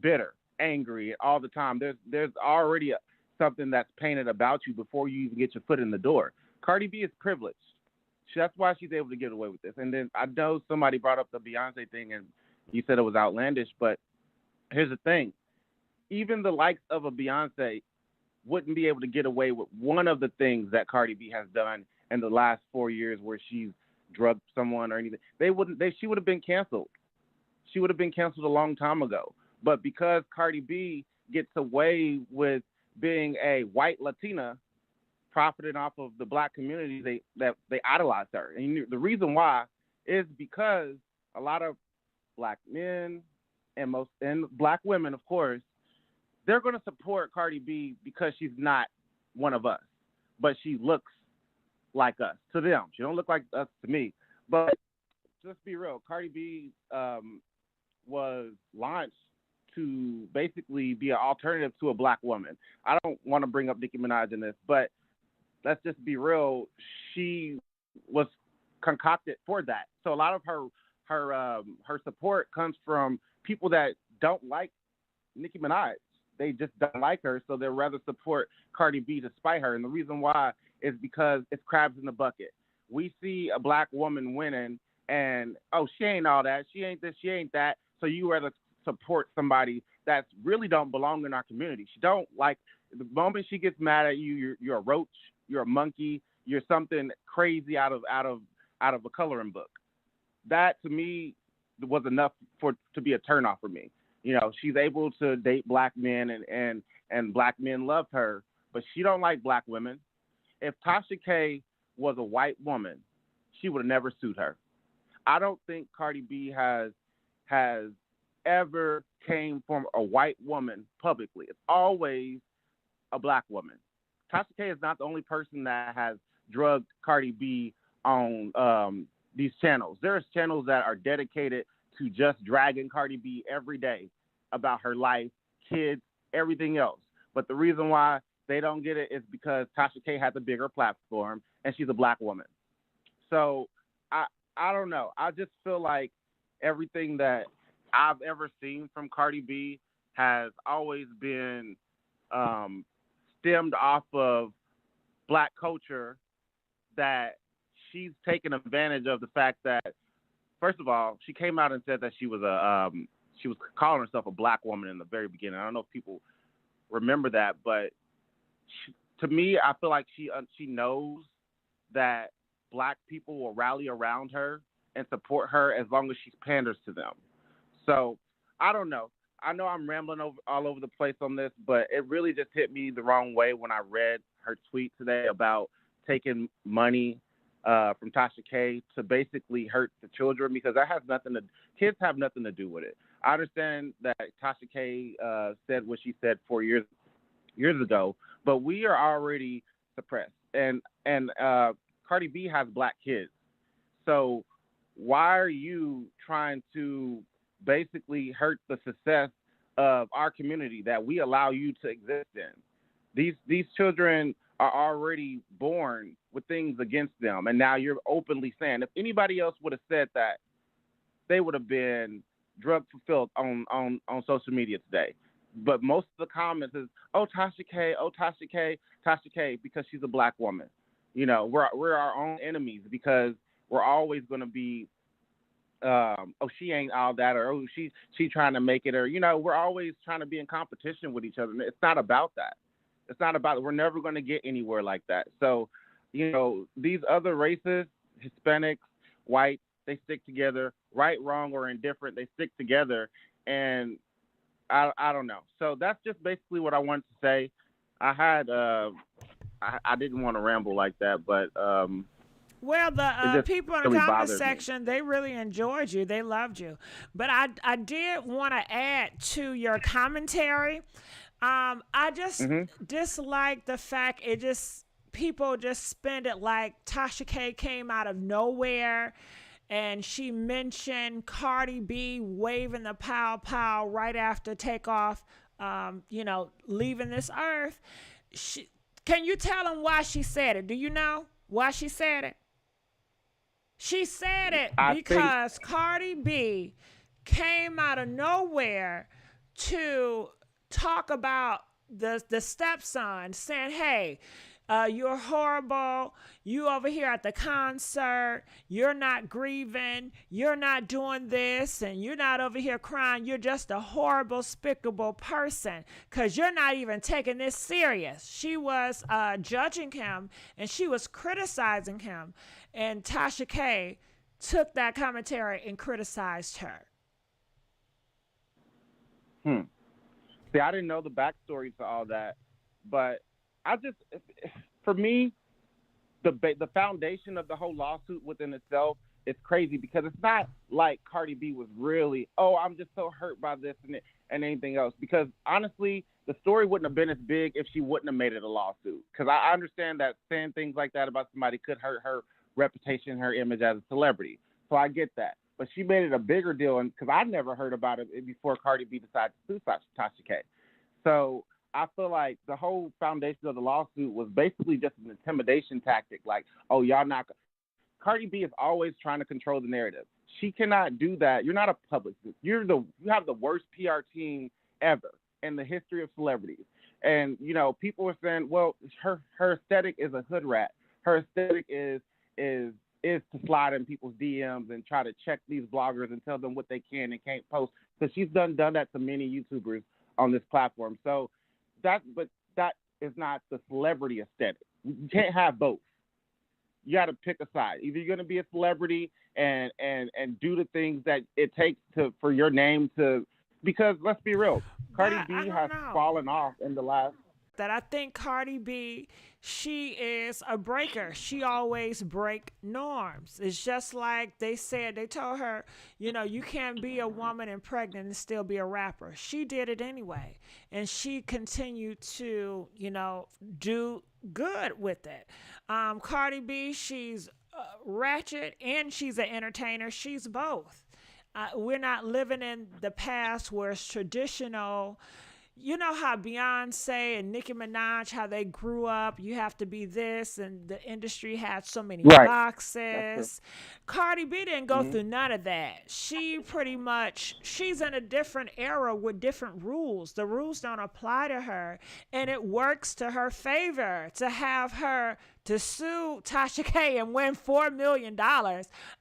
[SPEAKER 13] bitter, angry all the time. There's already something that's painted about you before you even get your foot in the door. Cardi B is privileged. That's why she's able to get away with this. And then I know somebody brought up the Beyonce thing, and you said it was outlandish, but here's the thing. Even the likes of a Beyonce wouldn't be able to get away with one of the things that Cardi B has done in the last 4 years, where she's drugged someone or anything. She would have been canceled. She would have been canceled a long time ago. But because Cardi B gets away with being a white Latina, profiting off of the Black community, they idolize her. And the reason why is because a lot of Black men, and black women, of course, they're going to support Cardi B because she's not one of us, but she looks like us to them. She don't look like us to me. But let's be real, Cardi B was launched to basically be an alternative to a black woman. I don't want to bring up Nicki Minaj in this, but let's just be real. She was concocted for that. So a lot of her support comes from people that don't like Nicki Minaj. They just don't like her, so they'd rather support Cardi B despite her. And the reason why is because it's crabs in the bucket. We see a black woman winning, and she ain't all that. She ain't this. She ain't that. So you rather support somebody that really don't belong in our community. She don't like the moment she gets mad at you. You're a roach. You're a monkey. You're something crazy out of a coloring book. That to me was enough to be a turnoff for me. You know, she's able to date black men and black men loved her, but she don't like black women. If Tasha K was a white woman, she would have never sued her. I don't think Cardi B has ever came from a white woman publicly. It's always a black woman. Tasha K is not the only person that has drugged Cardi B on these channels. There's channels that are dedicated to just dragging Cardi B every day about her life, kids, everything else. But the reason why they don't get it is because Tasha K has a bigger platform and she's a black woman. So I don't know. I just feel like everything that I've ever seen from Cardi B has always been stemmed off of black culture, that she's taken advantage of the fact that, first of all, she came out and said that she was calling herself a black woman in the very beginning. I don't know if people remember that, but to me, I feel like she knows that black people will rally around her and support her as long as she panders to them. So I don't know. I know I'm rambling all over the place on this, but it really just hit me the wrong way when I read her tweet today about taking money from Tasha K to basically hurt the children, because that has kids have nothing to do with it. I understand that Tasha K said what she said 4 years ago, but we are already suppressed, and Cardi B has black kids. So why are you trying to basically hurt the success of our community that we allow you to exist in? These children are already born with things against them, and now you're openly saying, if anybody else would have said that, they would have been drug fulfilled on social media today. But most of the comments is, Tasha K, because she's a black woman. You know, we're our own enemies, because we're always going to be, she ain't all that, or she trying to make it, or, you know, we're always trying to be in competition with each other. It's not about that. It's not about it. We're never going to get anywhere like that. So, you know, these other races, Hispanics, white, they stick together. Right, wrong, or indifferent, they stick together. And I don't know. So that's just basically what I wanted to say. I had I didn't want to ramble like that, but
[SPEAKER 1] well, the people in the
[SPEAKER 13] really
[SPEAKER 1] comment
[SPEAKER 13] bothered me.
[SPEAKER 1] section, they really enjoyed you. They loved you. But I did want to add to your commentary. I just dislike the fact people just spend it like Tasha K came out of nowhere, and she mentioned Cardi B waving the pow pow right after takeoff, leaving this earth. Can you tell them why she said it? Do you know why she said it? She said it because Cardi B came out of nowhere to talk about the stepson, saying, hey, you're horrible. You over here at the concert. You're not grieving. You're not doing this. And you're not over here crying. You're just a horrible, despicable person, because you're not even taking this serious. She was judging him, and she was criticizing him. And Tasha K took that commentary and criticized her.
[SPEAKER 13] See, I didn't know the backstory to all that, but for me, the foundation of the whole lawsuit within itself it's crazy because it's not like Cardi B was really, oh, I'm just so hurt by this and anything else. Because honestly, the story wouldn't have been as big if she wouldn't have made it a lawsuit. Because I understand that saying things like that about somebody could hurt her reputation, her image as a celebrity. So I get that. But she made it a bigger deal, and because I never heard about it before Cardi B decided to sue Tasha K. So I feel like the whole foundation of the lawsuit was basically just an intimidation tactic. Like, oh, y'all not. Cardi B is always trying to control the narrative. She cannot do that. You're not a public. You have the worst PR team ever in the history of celebrities. And people were saying, well, her aesthetic is a hood rat. Her aesthetic is to slide in people's DMs and try to check these bloggers and tell them what they can and can't post. Because she's done that to many YouTubers on this platform. So that is not the celebrity aesthetic. You can't have both. You got to pick a side. Either you're going to be a celebrity and do the things that it takes for your name to. Because let's be real, Cardi B has fallen off in the last.
[SPEAKER 1] That I think Cardi B, she is a breaker. She always break norms. It's just like they told her, you can't be a woman and pregnant and still be a rapper. She did it anyway. And she continued to, do good with it. Cardi B, she's ratchet and she's an entertainer. She's both. We're not living in the past where it's traditional. You know how Beyonce and Nicki Minaj, how they grew up, you have to be this, and the industry had so many boxes. Cardi B didn't go through none of that. She she's in a different era with different rules. The rules don't apply to her, and it works to her favor to have her to sue Tasha K and win $4 million.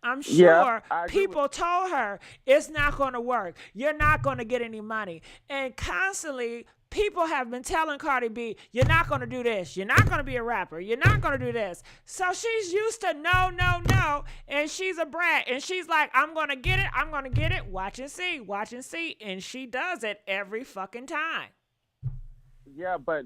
[SPEAKER 1] I'm sure people told her it's not going to work. You're not going to get any money. And constantly, people have been telling Cardi B, you're not going to do this. You're not going to be a rapper. You're not going to do this. So she's used to no. And she's a brat. And she's like, I'm going to get it. I'm going to get it. Watch and see. And she does it every fucking time.
[SPEAKER 13] Yeah, but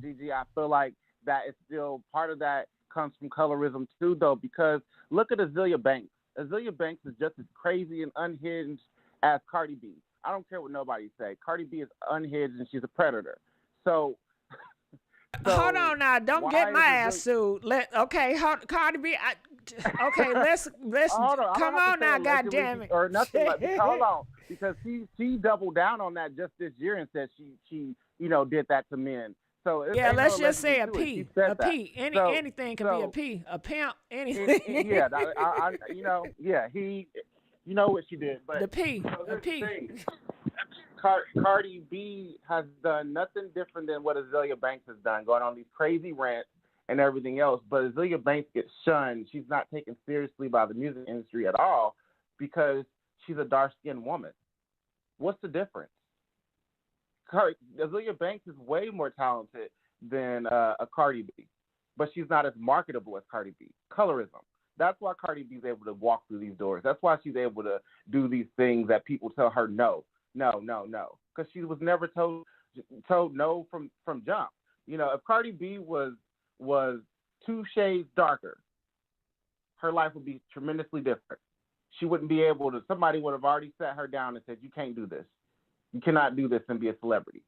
[SPEAKER 13] GG, I feel like that is still part of that comes from colorism too, though, because look at Azealia Banks. Azealia Banks is just as crazy and unhinged as Cardi B. I don't care what nobody say. Cardi B is unhinged and she's a predator. So
[SPEAKER 1] hold on now, don't get my ass sued. Cardi B. Let's come on now, goddammit.
[SPEAKER 13] Or nothing. Hold on, because she doubled down on that just this year and said she did that to men. So
[SPEAKER 1] let's just say a P. Anything can be a P. A pimp. Anything.
[SPEAKER 13] He, what she did. But
[SPEAKER 1] the P. The P.
[SPEAKER 13] Cardi B has done nothing different than what Azealia Banks has done, going on these crazy rants and everything else. But Azealia Banks gets shunned. She's not taken seriously by the music industry at all because she's a dark-skinned woman. What's the difference? Azealia Banks is way more talented than a Cardi B, but she's not as marketable as Cardi B. Colorism. That's why Cardi B is able to walk through these doors. That's why she's able to do these things that people tell her no, because she was never told no from jump. If Cardi B was 2 shades darker, her life would be tremendously different. She wouldn't be able to. Somebody would have already sat her down and said, "You can't do this. You cannot do this and be a celebrity."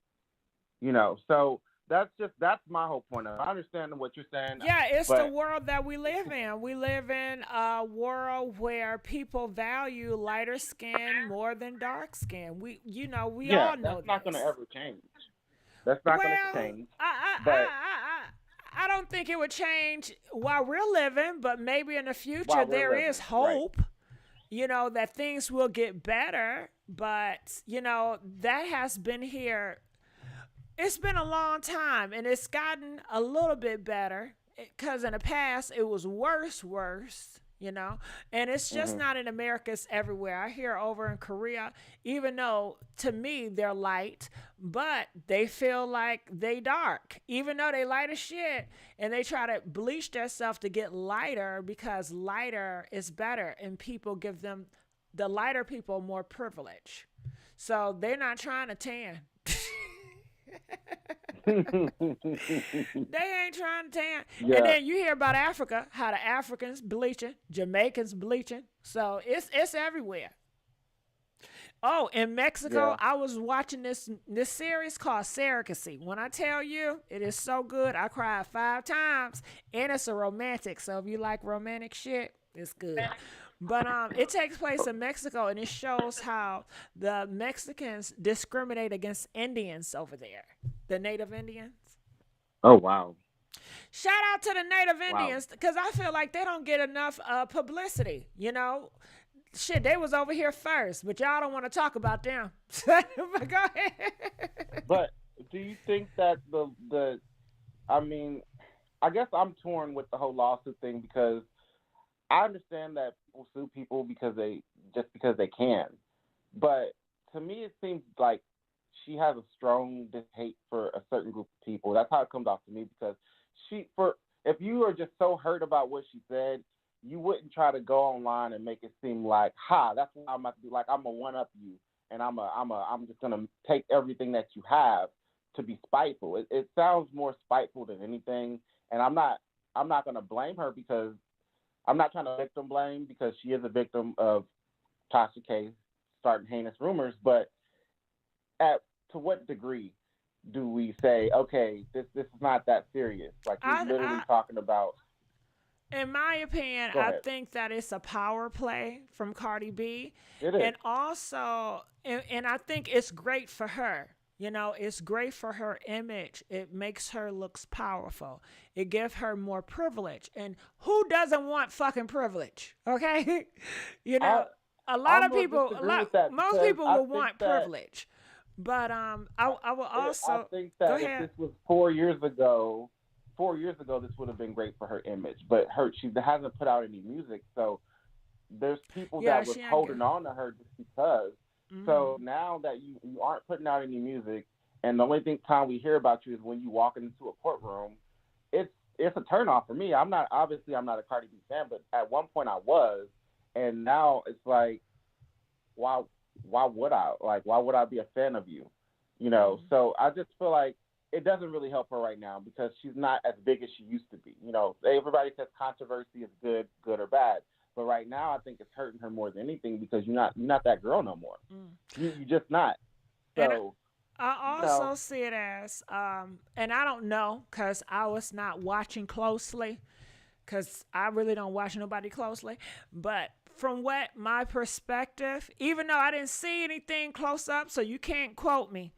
[SPEAKER 13] So that's my whole point of it. I understand what you're saying.
[SPEAKER 1] Yeah, it's the world that we live in. We live in a world where people value lighter skin more than dark skin. We all know
[SPEAKER 13] that's not going to ever change. That's not going to change.
[SPEAKER 1] I don't think it would change while we're living, but maybe in the future there is hope. Right. That things will get better. But, that has been here. It's been a long time, and it's gotten a little bit better because in the past it was worse, and it's just not in America, it's everywhere. I hear over in Korea, even though to me they're light, but they feel like they dark, even though they light as shit, and they try to bleach themselves to get lighter because lighter is better, and people give them the lighter people more privilege. So they're not trying to tan. They ain't trying to tan. And
[SPEAKER 13] Yeah,
[SPEAKER 1] then you hear about Africa, how the Africans bleaching, Jamaicans bleaching. So it's everywhere. Oh, in Mexico,
[SPEAKER 13] yeah.
[SPEAKER 1] I was watching this series called Surrogacy. When I tell you, it is so good. I cried 5 times, and it's a romantic. So if you like romantic shit, it's good. But it takes place in Mexico, and it shows how the Mexicans discriminate against Indians over there, the Native Indians.
[SPEAKER 13] Oh wow,
[SPEAKER 1] Shout out to the Native
[SPEAKER 13] wow.
[SPEAKER 1] Indians because I feel like they don't get enough publicity. Shit, they was over here first, but y'all don't want to talk about them. But go ahead.
[SPEAKER 13] But do you think that the I mean, I guess I'm torn with the whole lawsuit thing because I understand that people sue people because they can, but to me it seems like she has a strong hate for a certain group of people. That's how it comes off to me because she for if you are just so hurt about what she said, you wouldn't try to go online and make it seem like, ha, that's what I'm about to do. Like I'm gonna one up you, and I'm just gonna take everything that you have to be spiteful. It sounds more spiteful than anything, and I'm not gonna blame her because I'm not trying to victim blame because she is a victim of Tasha K starting heinous rumors. But at to what degree do we say, okay, this is not that serious? Like you're literally
[SPEAKER 1] I
[SPEAKER 13] talking about.
[SPEAKER 1] in my opinion,
[SPEAKER 13] Go
[SPEAKER 1] I
[SPEAKER 13] ahead.
[SPEAKER 1] think that it's a power play from Cardi B.
[SPEAKER 13] It is.
[SPEAKER 1] And also, and I think it's great for her. It's great for her image. It makes her looks powerful. It gives her more privilege. And who doesn't want fucking privilege? Okay? you
[SPEAKER 13] I
[SPEAKER 1] know, a lot
[SPEAKER 13] I'm
[SPEAKER 1] of
[SPEAKER 13] gonna
[SPEAKER 1] people,
[SPEAKER 13] disagree with that
[SPEAKER 1] most
[SPEAKER 13] because
[SPEAKER 1] people
[SPEAKER 13] I
[SPEAKER 1] will
[SPEAKER 13] think
[SPEAKER 1] want
[SPEAKER 13] that
[SPEAKER 1] privilege. But I will
[SPEAKER 13] I
[SPEAKER 1] also
[SPEAKER 13] think
[SPEAKER 1] go
[SPEAKER 13] that if
[SPEAKER 1] ahead.
[SPEAKER 13] this was 4 years ago, 4 years ago, this would have been great for her image. But she hasn't put out any music, so there's people
[SPEAKER 1] Yeah,
[SPEAKER 13] that was
[SPEAKER 1] she ain't good.
[SPEAKER 13] holding on to her just because.
[SPEAKER 1] Mm-hmm.
[SPEAKER 13] So now that you aren't putting out any music, and the only time we hear about you is when you walk into a courtroom, it's a turnoff for me. I'm not a Cardi B fan, but at one point I was, and now it's like why why would I be a fan of you?
[SPEAKER 1] Mm-hmm.
[SPEAKER 13] So I just feel like it doesn't really help her right now because she's not as big as she used to be. Everybody says controversy is good or bad. But right now I think it's hurting her more than anything because you're not that girl no more.
[SPEAKER 1] Mm.
[SPEAKER 13] You just not.
[SPEAKER 1] And
[SPEAKER 13] So,
[SPEAKER 1] I
[SPEAKER 13] you know,
[SPEAKER 1] also see it as, and I don't know because I was not watching closely because I really don't watch nobody closely. But from what my perspective, even though I didn't see anything close up, so you can't quote me,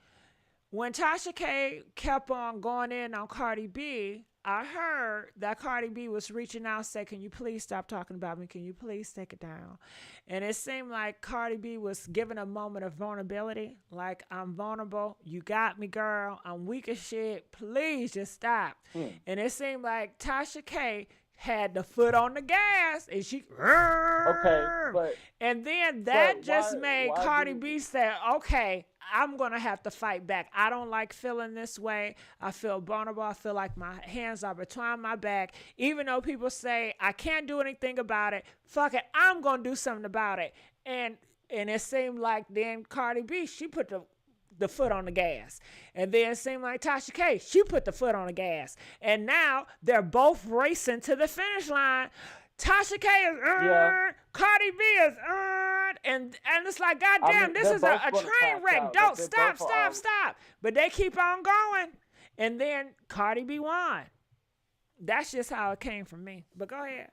[SPEAKER 1] when Tasha K kept on going in on Cardi B, I heard that Cardi B was reaching out, saying, "Can you please stop talking about me? Can you please take it down?" And it seemed like Cardi B was giving a moment of vulnerability, like, "I'm vulnerable. You got me, girl. I'm weak as shit. Please just stop." And it seemed like Tasha K had the foot on the gas, and she,
[SPEAKER 13] okay,
[SPEAKER 1] and then that
[SPEAKER 13] but
[SPEAKER 1] just made
[SPEAKER 13] why
[SPEAKER 1] Cardi
[SPEAKER 13] do
[SPEAKER 1] B say, "Okay, I'm gonna have to fight back. I don't like feeling this way. I feel vulnerable. I feel like my hands are between my back. Even though people say I can't do anything about it, fuck it, I'm gonna do something about it." And it seemed like then Cardi B, she put the foot on the gas. And then it seemed like Tasha K, she put the foot on the gas. And now they're both racing to the finish line. Tasha K is Cardi B is and it's like, God
[SPEAKER 13] I
[SPEAKER 1] damn,
[SPEAKER 13] mean,
[SPEAKER 1] this
[SPEAKER 13] they're
[SPEAKER 1] is
[SPEAKER 13] both
[SPEAKER 1] a
[SPEAKER 13] going to
[SPEAKER 1] train
[SPEAKER 13] crash
[SPEAKER 1] wreck.
[SPEAKER 13] out. Like
[SPEAKER 1] Don't
[SPEAKER 13] they
[SPEAKER 1] stop,
[SPEAKER 13] both
[SPEAKER 1] stop,
[SPEAKER 13] are.
[SPEAKER 1] stop. But they keep on going. And then Cardi B won. That's just how it came from me. But go ahead.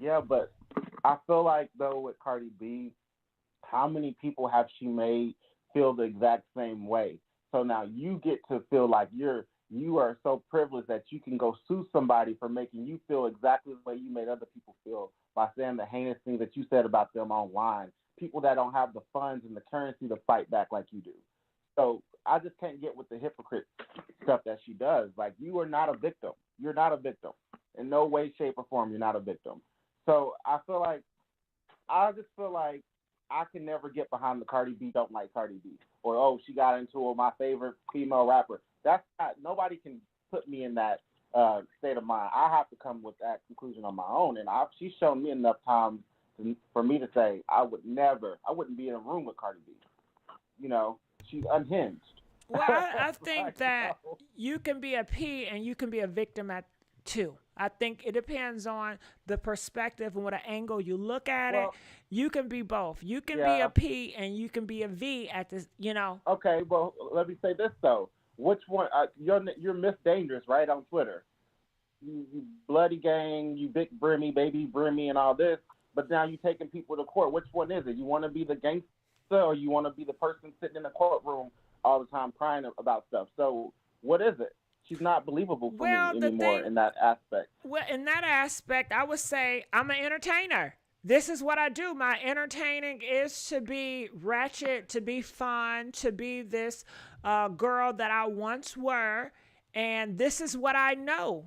[SPEAKER 13] Yeah, but I feel like though with Cardi B, how many people have she made feel the exact same way? So now you get to feel like you are so privileged that you can go sue somebody for making you feel exactly the way you made other people feel by saying the heinous things that you said about them online. People that don't have the funds and the currency to fight back like you do. So I just can't get with the hypocrite stuff that she does. Like you are not a victim. You're not a victim. In no way, shape, or form, you're not a victim. So I just feel like I can never get behind the Cardi B don't like Cardi B or oh she got into my favorite female rapper. That's not nobody can put me in that state of mind. I have to come with that conclusion on my own, and she's shown me enough times for me to say I wouldn't be in a room with Cardi B. She's unhinged.
[SPEAKER 1] Well, I think that you can be a P and you can be a victim at too. I think it depends on the perspective and what angle you look at it.
[SPEAKER 13] Well,
[SPEAKER 1] You can be both. You can be a
[SPEAKER 13] yeah.
[SPEAKER 1] P and you can be a V at this.
[SPEAKER 13] Okay, well, let me say this though. Which one? You're Miss Dangerous, right, on Twitter? You bloody gang, you big Brimmy, baby Brimmy, and all this. But now you taking people to court. Which one is it? You want to be the gangster, or you want to be the person sitting in the courtroom all the time crying about stuff? So what is it? She's not believable for
[SPEAKER 1] Well,
[SPEAKER 13] me
[SPEAKER 1] the
[SPEAKER 13] anymore
[SPEAKER 1] thing,
[SPEAKER 13] in that aspect.
[SPEAKER 1] well, in that aspect, I would say I'm an entertainer. This is what I do. My entertaining is to be ratchet, to be fun, to be this girl that I once were. And this is what I know.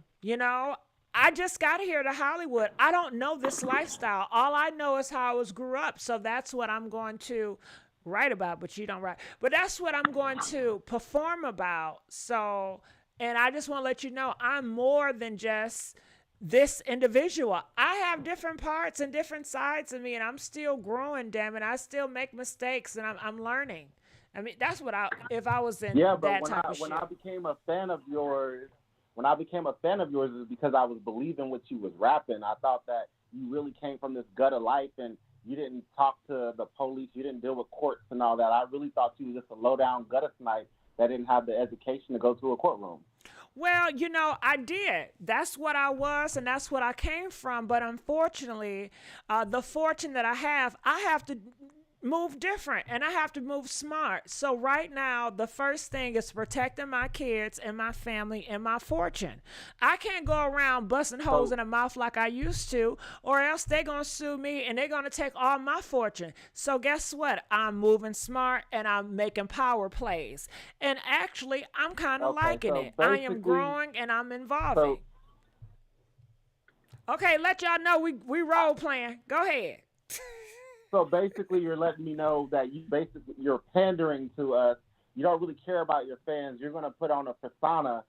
[SPEAKER 1] I just got here to Hollywood. I don't know this lifestyle. All I know is how I was grew up. So that's what I'm going to write about, but you don't write. But that's what I'm going to perform about. So, and I just want to let you know I'm more than just this individual. I have different parts and different sides of me, and I'm still growing, damn it. I still make mistakes, and I'm learning. I mean, that's what if I was in
[SPEAKER 13] Yeah, but
[SPEAKER 1] that type of
[SPEAKER 13] when
[SPEAKER 1] shit.
[SPEAKER 13] I became a fan of yours, it was because I was believing what you was rapping. I thought that you really came from this gutter life and you didn't talk to the police, you didn't deal with courts and all that. I really thought you was just a low down gutter snipe that didn't have the education to go to a courtroom.
[SPEAKER 1] Well, I did. That's what I was, and that's what I came from. But unfortunately, the fortune that I have to move different and I have to move smart. So right now, the first thing is protecting my kids and my family and my fortune. I can't go around busting holes in the mouth like I used to, or else they're going to sue me and they're going to take all my fortune. So guess what? I'm moving smart and I'm making power plays. And actually, I'm kind of liking it. I am growing and I'm evolving. Okay, let y'all know we role playing. Go ahead.
[SPEAKER 13] So basically, you're letting me know that you're pandering to us. You don't really care about your fans. You're going to put on a persona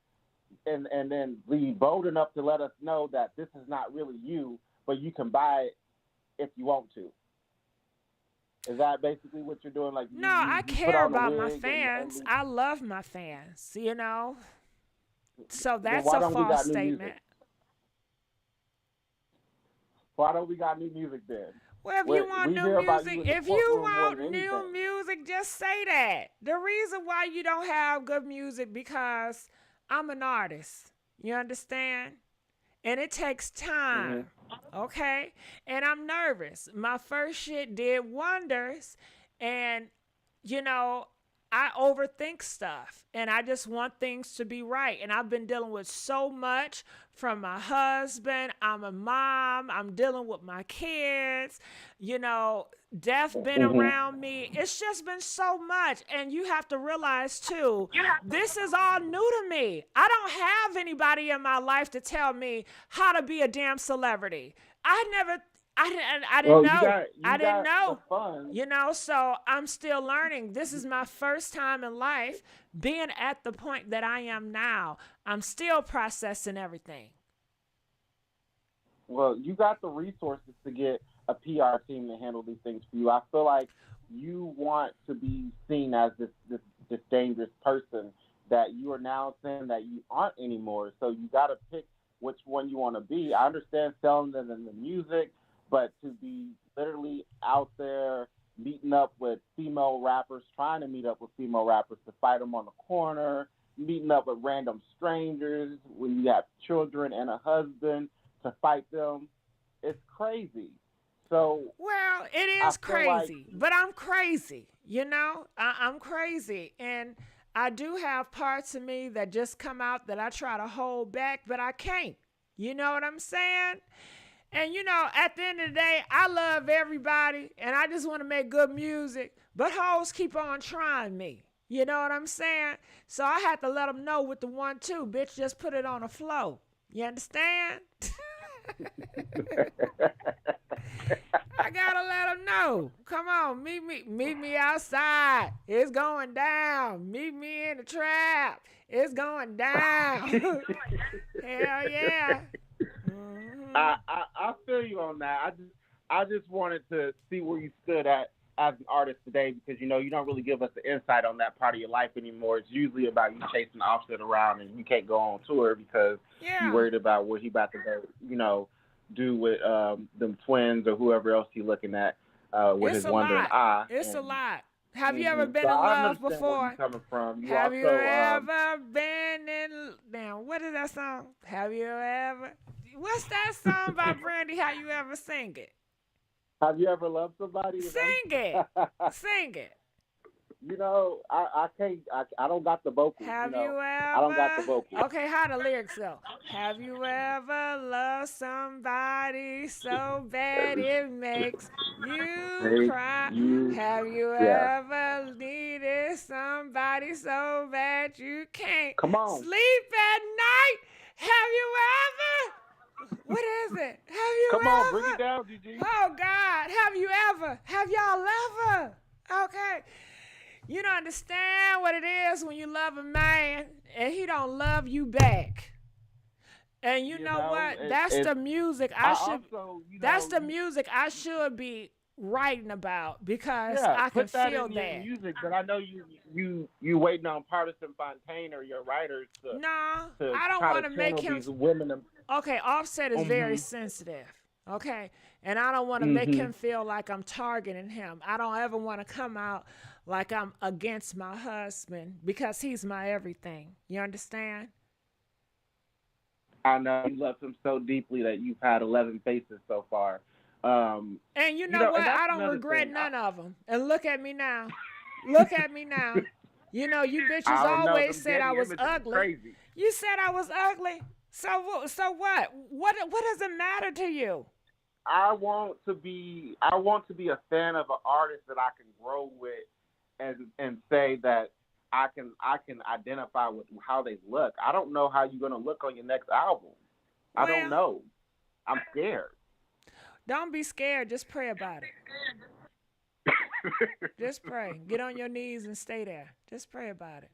[SPEAKER 13] and then be bold enough to let us know that this is not really you, but you can buy it if you want to. Is that basically what you're doing? Like,
[SPEAKER 1] no, I care about my fans. I love my fans, So that's a false statement.
[SPEAKER 13] Why don't we got new music then?
[SPEAKER 1] Well, if you want new music, just say that. The reason why you don't have good music because I'm an artist. You understand? And it takes time. Okay? And I'm nervous. My first shit did wonders. And, I overthink stuff and I just want things to be right. And I've been dealing with so much from my husband. I'm a mom. I'm dealing with my kids. Death been around me. It's just been so much. And you have to realize too, this is all new to me. I don't have anybody in my life to tell me how to be a damn celebrity. I didn't know. I didn't know. So I'm still learning. This is my first time in life being at the point that I am now. I'm still processing everything.
[SPEAKER 13] Well, you got the resources to get a PR team to handle these things for you. I feel like you want to be seen as this dangerous person that you are now saying that you aren't anymore. So you got to pick which one you want to be. I understand selling them in the music, but to be literally out there meeting up with female rappers, trying to meet up with female rappers to fight them on the corner, meeting up with random strangers when you have children and a husband to fight them, it's crazy. So,
[SPEAKER 1] well, it is crazy, but I'm crazy. I'm crazy. And I do have parts of me that just come out that I try to hold back, but I can't. You know what I'm saying? And, at the end of the day, I love everybody, and I just want to make good music, but hoes keep on trying me. You know what I'm saying? So I had to let them know with the 1-2, bitch, just put it on the flow. You understand? I gotta let them know. Come on, meet me outside. It's going down. Meet me in the trap. It's going down. Hell yeah.
[SPEAKER 13] I feel you on that. I just wanted to see where you stood at as an artist today, because you don't really give us the insight on that part of your life anymore. It's usually about you chasing Offset around and you can't go on tour because you're worried about what he about to go, do with them twins or whoever else he's looking at with his wandering eye.
[SPEAKER 1] It's a lot. Have you ever been
[SPEAKER 13] so
[SPEAKER 1] in
[SPEAKER 13] I
[SPEAKER 1] love
[SPEAKER 13] understand
[SPEAKER 1] before?
[SPEAKER 13] where you're coming from.
[SPEAKER 1] Have you ever been in? Now, what is that song? Have you ever? What's that song by Brandy? How you ever sing it?
[SPEAKER 13] Have you ever loved somebody?
[SPEAKER 1] Sing it. Sing it.
[SPEAKER 13] I can't. I don't got the vocals.
[SPEAKER 1] Have you ever?
[SPEAKER 13] I don't got the vocals.
[SPEAKER 1] Okay, how the lyrics go? Have you ever loved somebody so bad it makes you cry? Have you ever needed somebody so bad you can't sleep at night? Have you ever? What is it? Have you ever?
[SPEAKER 13] Come on, bring it down, GG.
[SPEAKER 1] Oh, God. Have you ever? Have y'all ever? Okay. You don't understand what it is when you love a man and he don't love you back. And you know what? That's the music that's the music I should be writing about because I can feel that.
[SPEAKER 13] Your music, but I know you waiting on Partisan Fontaine or your writers to
[SPEAKER 1] I don't want to make him
[SPEAKER 13] these women.
[SPEAKER 1] Okay, Offset is very sensitive. Okay, and I don't want to make him feel like I'm targeting him. I don't ever want to come out like I'm against my husband because he's my everything. You understand?
[SPEAKER 13] I know you love him so deeply that you've had 11 faces so far.
[SPEAKER 1] And you know what? I don't regret none of them. And look at me now. Look at me now. You bitches always said I was ugly. You said I was ugly. So what? What does it matter to you?
[SPEAKER 13] I want to be a fan of an artist that I can grow with and say that I can identify with how they look. I don't know how you're gonna look on your next album. I don't know. I'm scared.
[SPEAKER 1] Don't be scared. Just pray about it. Just pray. Get on your knees and stay there. Just pray about it.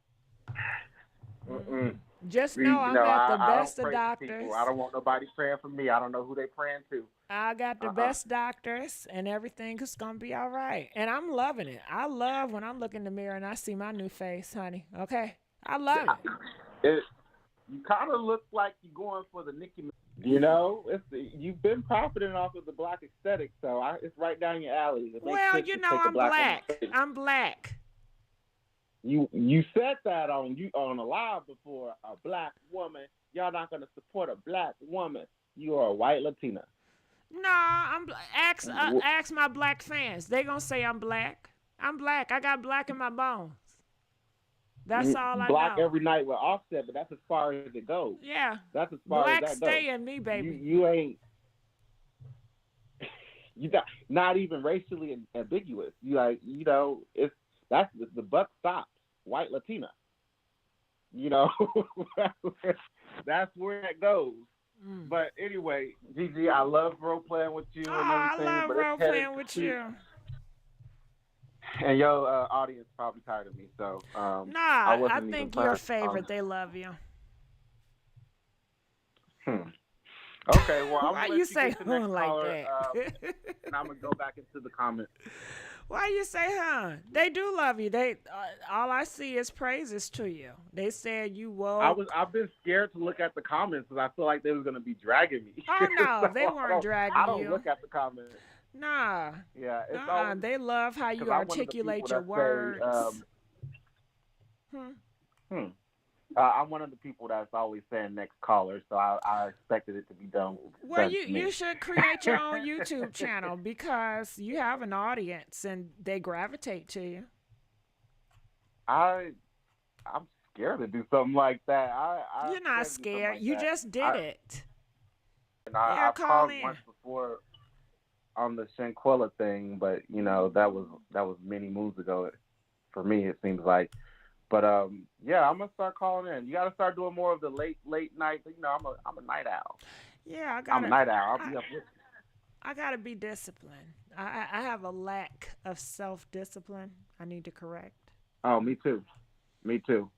[SPEAKER 1] Just know I'm at the best of doctors.
[SPEAKER 13] I don't want nobody praying for me. I don't know who they praying to.
[SPEAKER 1] I got the best doctors, and everything is going to be all right. And I'm loving it. I love when I'm looking in the mirror and I see my new face, honey. Okay? I love it.
[SPEAKER 13] You kind of look like you're going for the Nicki you've been profiting off of the black aesthetic, so it's right down your alley.
[SPEAKER 1] Well, I'm black. I'm black.
[SPEAKER 13] You said that on a live before. A black woman, y'all not gonna support a black woman. You are a white Latina.
[SPEAKER 1] No, ask my black fans. They gonna say I'm black. I'm black. I got black in my bones. That's all I know.
[SPEAKER 13] Black every night with Offset, but that's as far as it goes.
[SPEAKER 1] Yeah.
[SPEAKER 13] That's as far
[SPEAKER 1] black
[SPEAKER 13] as that goes.
[SPEAKER 1] Black stay in me, baby.
[SPEAKER 13] You ain't. You not even racially ambiguous. That's the buck stops. White Latina. That's where it goes. But anyway, GG, I love role playing with you and everything.
[SPEAKER 1] I love role playing with you.
[SPEAKER 13] And your audience probably tired of me, so
[SPEAKER 1] I think you're a favorite. They love you.
[SPEAKER 13] Okay, well,
[SPEAKER 1] why you say
[SPEAKER 13] like
[SPEAKER 1] that?
[SPEAKER 13] And I'm gonna go back into the comments.
[SPEAKER 1] Why you say huh? They do love you. They all I see is praises to you. They said you woke.
[SPEAKER 13] I've been scared to look at the comments because I feel like they was gonna be dragging me.
[SPEAKER 1] Oh no,
[SPEAKER 13] so
[SPEAKER 1] they weren't dragging you.
[SPEAKER 13] I don't look at the comments.
[SPEAKER 1] Nah.
[SPEAKER 13] Yeah.
[SPEAKER 1] They love how you articulate your words.
[SPEAKER 13] I'm one of the people that's always saying next caller, so I expected it to be done.
[SPEAKER 1] Well, you should create your own YouTube channel because you have an audience and they gravitate to you.
[SPEAKER 13] I'm scared to do something like that.
[SPEAKER 1] You're not scared. You just did it.
[SPEAKER 13] And I called once before on the Shanquella thing, but that was many moons ago. For me, it seems like. But I'm gonna start calling in. You gotta start doing more of the late night. I'm a night owl.
[SPEAKER 1] Yeah,
[SPEAKER 13] I'm a night owl. I'll be up with you.
[SPEAKER 1] I gotta be disciplined. I have a lack of self-discipline. I need to correct.
[SPEAKER 13] Oh, me too.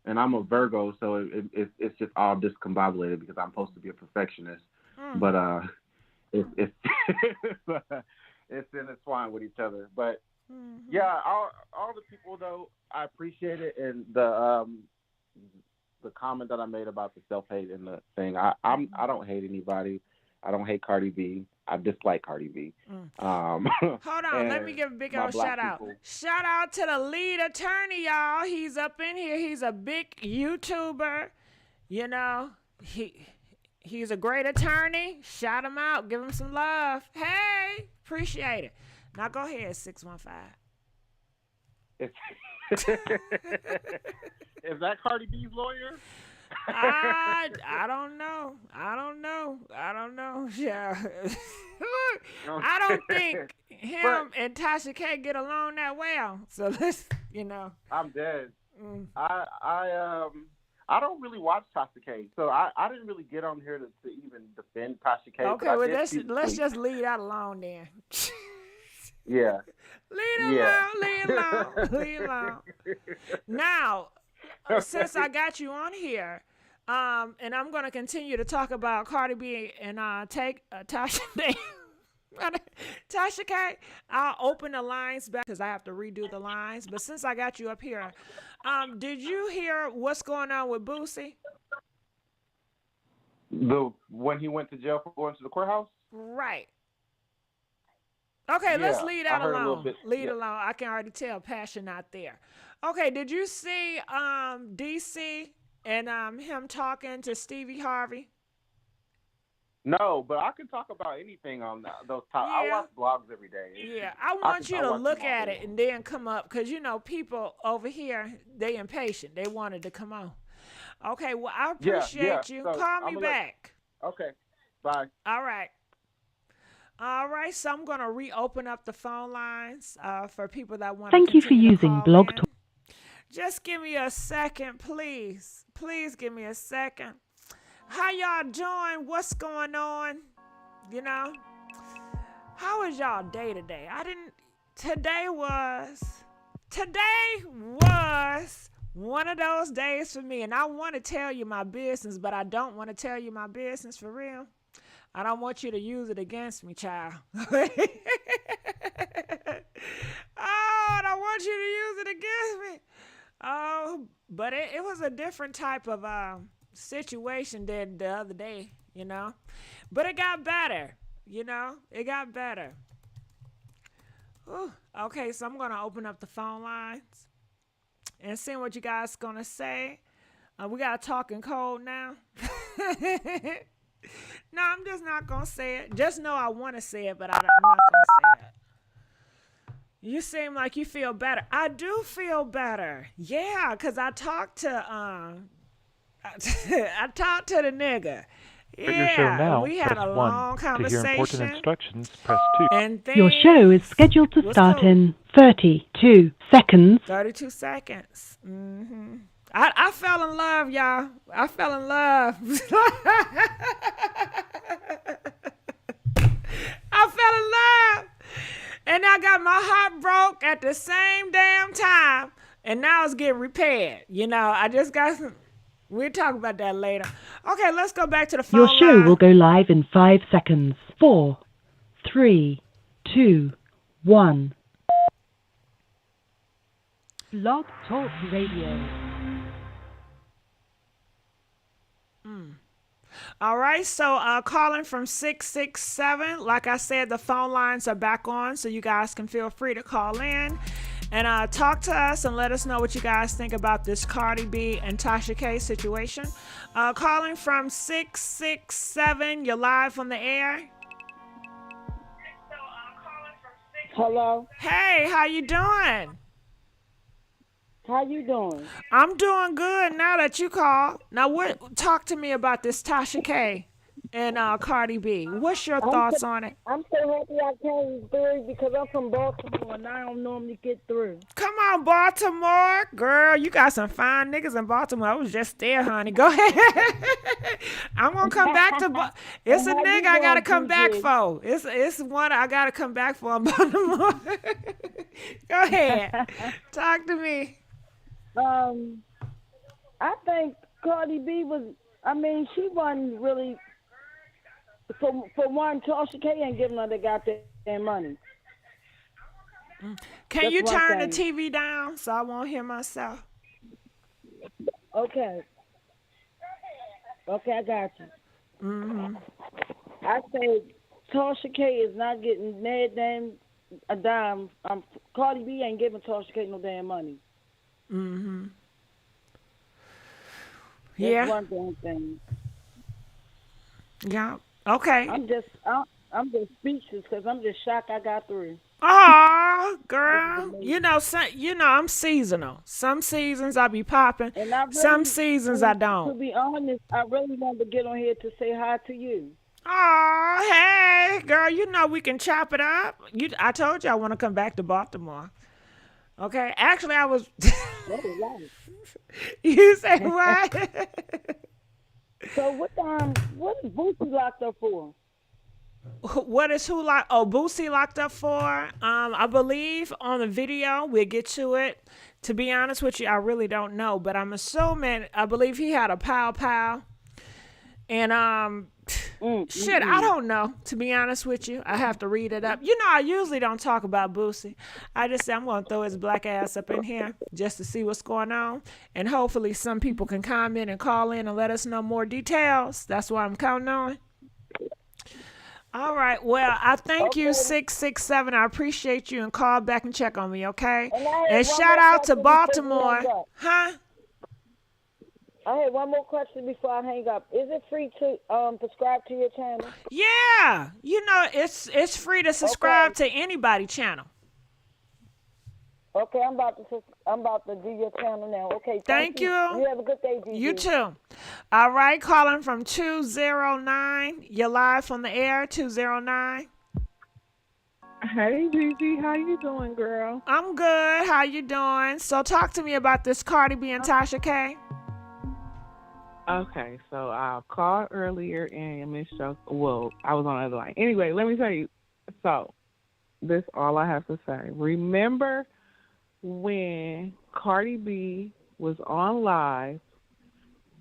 [SPEAKER 13] And I'm a Virgo, so it's just all discombobulated because I'm supposed to be a perfectionist. But it's it's intertwined with each other. But Yeah, all the people though, I appreciate it, and the comment that I made about the self-hate and the thing. I don't hate anybody. I don't hate Cardi B. I dislike Cardi B.
[SPEAKER 1] Hold on, let me give a big old shout out. Shout out to the lead attorney, y'all. He's up in here. He's a big YouTuber. You know, he's a great attorney. Shout him out. Give him some love. Hey, appreciate it. Now go ahead, 615.
[SPEAKER 13] Is that Cardi B's lawyer?
[SPEAKER 1] I don't know. Yeah. Look, I don't think him and Tasha K get along that well. So let's,
[SPEAKER 13] I'm dead. I don't really watch Tasha K, so I didn't really get on here to even defend Tasha K.
[SPEAKER 1] Okay, well let's just leave that alone then.
[SPEAKER 13] Yeah.
[SPEAKER 1] Leave it alone. Now, since I got you on here, and I'm going to continue to talk about Cardi B and Tasha K, I'll open the lines back because I have to redo the lines. But since I got you up here, did you hear what's going on with Boosie?
[SPEAKER 13] When he went to jail for going to the courthouse?
[SPEAKER 1] Right. Okay, let's leave that alone. Leave it alone. I can already tell passion not there. Okay, did you see DC and him talking to Stevie Harvey?
[SPEAKER 13] No, but I can talk about anything on those topics.
[SPEAKER 1] Yeah.
[SPEAKER 13] I watch blogs every day.
[SPEAKER 1] Yeah, I want you to look at it and then come up because, people over here, they impatient. They wanted to come on. Okay, well, I appreciate you. So call me back.
[SPEAKER 13] Okay, bye.
[SPEAKER 1] All right. All right, so I'm going to reopen up the phone lines for people that want to
[SPEAKER 14] Thank you for using Blog Talk.
[SPEAKER 1] Just give me a second, please. Please give me a second. How y'all doing? What's going on? How was y'all day today? Today was one of those days for me, and I want to tell you my business, but I don't want to tell you my business for real. I don't want you to use it against me, child. I don't want you to use it against me. Oh, but it was a different type of situation than the other day, But it got better, It got better. Ooh, okay, so I'm going to open up the phone lines and see what you guys going to say. We got to talk in code now. No, I'm just not going to say it. Just know I want to say it, but I'm not going to say it. You seem like you feel better. I do feel better. Yeah, because I talked to the nigga. Yeah, we had a long conversation.
[SPEAKER 14] To hear important instructions, press 2.
[SPEAKER 1] And
[SPEAKER 14] your show is scheduled to start in 32 seconds.
[SPEAKER 1] 32 seconds. Mm-hmm. I fell in love, y'all. I fell in love. I fell in love. And I got my heart broke at the same damn time. And now it's getting repaired. I just got some. We'll talk about that later. Okay, let's go back to the phone
[SPEAKER 14] Your show will go live in 5 seconds. 4, 3, 2, 1. Blog Talk Radio.
[SPEAKER 1] All right, so calling from 667. Like I said, the phone lines are back on, so you guys can feel free to call in and talk to us and let us know what you guys think about this Cardi B and Tasha K situation. Calling from 667. You're live on the air.
[SPEAKER 15] Hello.
[SPEAKER 1] Hey, how you doing?
[SPEAKER 15] How you doing?
[SPEAKER 1] I'm doing good now that you called. Now, talk to me about this Tasha K and Cardi B. What's your thoughts on it?
[SPEAKER 15] I'm so happy I came through because I'm from Baltimore and I don't normally get through.
[SPEAKER 1] Come on, Baltimore. Girl, you got some fine niggas in Baltimore. I was just there, honey. Go ahead. I'm going to come back to It's a nigga I got to come back for. It's one I got to come back for in Baltimore. Go ahead. Talk to me.
[SPEAKER 15] I think Cardi B she wasn't really, for one, Tasha K ain't giving her the goddamn money.
[SPEAKER 1] Can
[SPEAKER 15] That's
[SPEAKER 1] you
[SPEAKER 15] one
[SPEAKER 1] turn the
[SPEAKER 15] thing.
[SPEAKER 1] TV down so I won't hear myself?
[SPEAKER 15] Okay. Okay, I got you.
[SPEAKER 1] Mm-hmm.
[SPEAKER 15] I say Tasha K is not getting mad damn a dime. Cardi B ain't giving Tasha K no damn money.
[SPEAKER 1] Mm-hmm.
[SPEAKER 15] That's
[SPEAKER 1] Yeah.
[SPEAKER 15] one damn thing.
[SPEAKER 1] Yeah. Okay.
[SPEAKER 15] I'm just speechless because I'm just shocked I got through.
[SPEAKER 1] Oh,
[SPEAKER 15] This is
[SPEAKER 1] girl.
[SPEAKER 15] amazing.
[SPEAKER 1] I'm seasonal. Some seasons I be popping.
[SPEAKER 15] And I
[SPEAKER 1] Some
[SPEAKER 15] really,
[SPEAKER 1] seasons I don't.
[SPEAKER 15] to be honest, I really wanted to get on here to say hi to you.
[SPEAKER 1] Oh, hey, girl, we can chop it up. I told you I want to come back to Baltimore. Okay, actually, I was.
[SPEAKER 15] That is right.
[SPEAKER 1] You say what?
[SPEAKER 15] So what is Boosie locked up for?
[SPEAKER 1] What is who locked? Oh, Boosie locked up for? I believe on the video we'll get to it. To be honest with you, I really don't know, but I'm assuming. I believe he had a pow, and shit, I don't know. To be honest with you, I have to read it up. I usually don't talk about Boosie. I just say I'm gonna throw his black ass up in here just to see what's going on, and hopefully some people can comment and call in and let us know more details. That's what I'm counting on. All right. Well, I thank you, 667. I appreciate you, and call back and check on me, okay?
[SPEAKER 15] And I
[SPEAKER 1] And
[SPEAKER 15] had one
[SPEAKER 1] shout
[SPEAKER 15] more
[SPEAKER 1] out to
[SPEAKER 15] question before you
[SPEAKER 1] Baltimore.
[SPEAKER 15] hang up.
[SPEAKER 1] Huh?
[SPEAKER 15] I had one more question before I hang up. Is it free to subscribe to your channel?
[SPEAKER 1] Yeah. It's free to subscribe to anybody channel.
[SPEAKER 15] Okay, I'm about to do your channel now. Okay,
[SPEAKER 1] Thank you.
[SPEAKER 15] You have a good day, Gigi.
[SPEAKER 1] You too. All right, calling from 209. You're live on the air, 209.
[SPEAKER 7] Hey, Gigi, how you doing, girl?
[SPEAKER 1] I'm good. How you doing? So talk to me about this Cardi B and Tasha K.
[SPEAKER 7] Okay, so I called earlier and Miss Joe. Well, I was on the other line. Anyway, let me tell you. So, this all I have to say. Remember when Cardi B was on live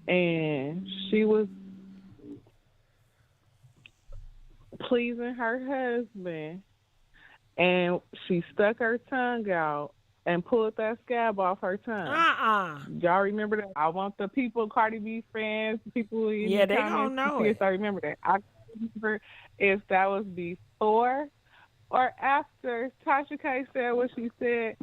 [SPEAKER 7] and she was pleasing her husband and she stuck her tongue out and pulled that scab off her tongue. Y'all remember that? I want the people, Cardi B fans, people in
[SPEAKER 1] Yeah,
[SPEAKER 7] the
[SPEAKER 1] they
[SPEAKER 7] comments
[SPEAKER 1] gonna know
[SPEAKER 7] to see
[SPEAKER 1] it.
[SPEAKER 7] if I remember that. I can't remember if that was before or after Tasha K said what she said.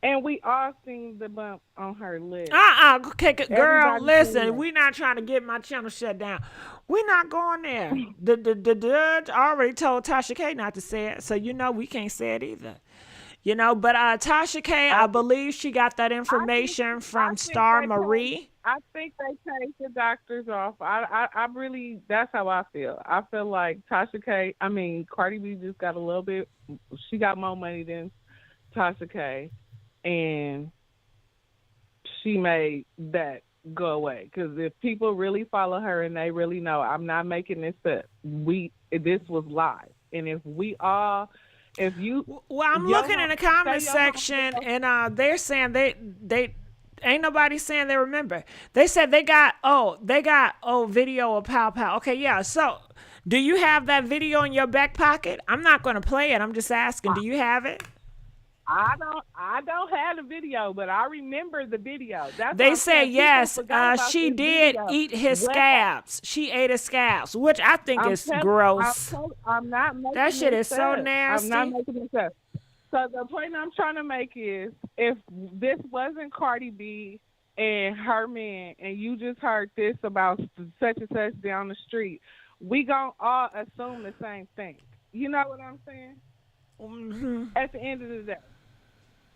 [SPEAKER 7] And we all seen the bump on her lip.
[SPEAKER 1] Okay, girl,
[SPEAKER 7] Everybody
[SPEAKER 1] listen,
[SPEAKER 7] seen it.
[SPEAKER 1] we not trying to get my channel shut down. We not going there. The judge already told Tasha K not to say it, so we can't say it either. But Tasha K, I believe she got that information from Star Marie.
[SPEAKER 7] I think they take the doctors off. I really, that's how I feel. I feel like Cardi B just got a little bit, she got more money than Tasha K, and she made that go away. Because if people really follow her and they really know, I'm not making this up. This was live, and if you,
[SPEAKER 1] well, I'm looking in the comment section, and they're saying they ain't nobody saying they remember. They said they got video of Pow Pow. Okay, yeah. So, do you have that video in your back pocket? I'm not going to play it. I'm just asking. Do you have it?
[SPEAKER 7] I don't have the video, but I remember the video.
[SPEAKER 1] They say yes. She did eat his scabs. She ate his scabs, which I think is gross.
[SPEAKER 7] I'm not making
[SPEAKER 1] that shit is
[SPEAKER 7] this
[SPEAKER 1] so
[SPEAKER 7] up.
[SPEAKER 1] nasty.
[SPEAKER 7] I'm not making this up. So the point I'm trying to make is, if this wasn't Cardi B and her man, and you just heard this about such and such down the street, we gonna all assume the same thing. You know what I'm saying?
[SPEAKER 1] Mm-hmm.
[SPEAKER 7] At the end of the day,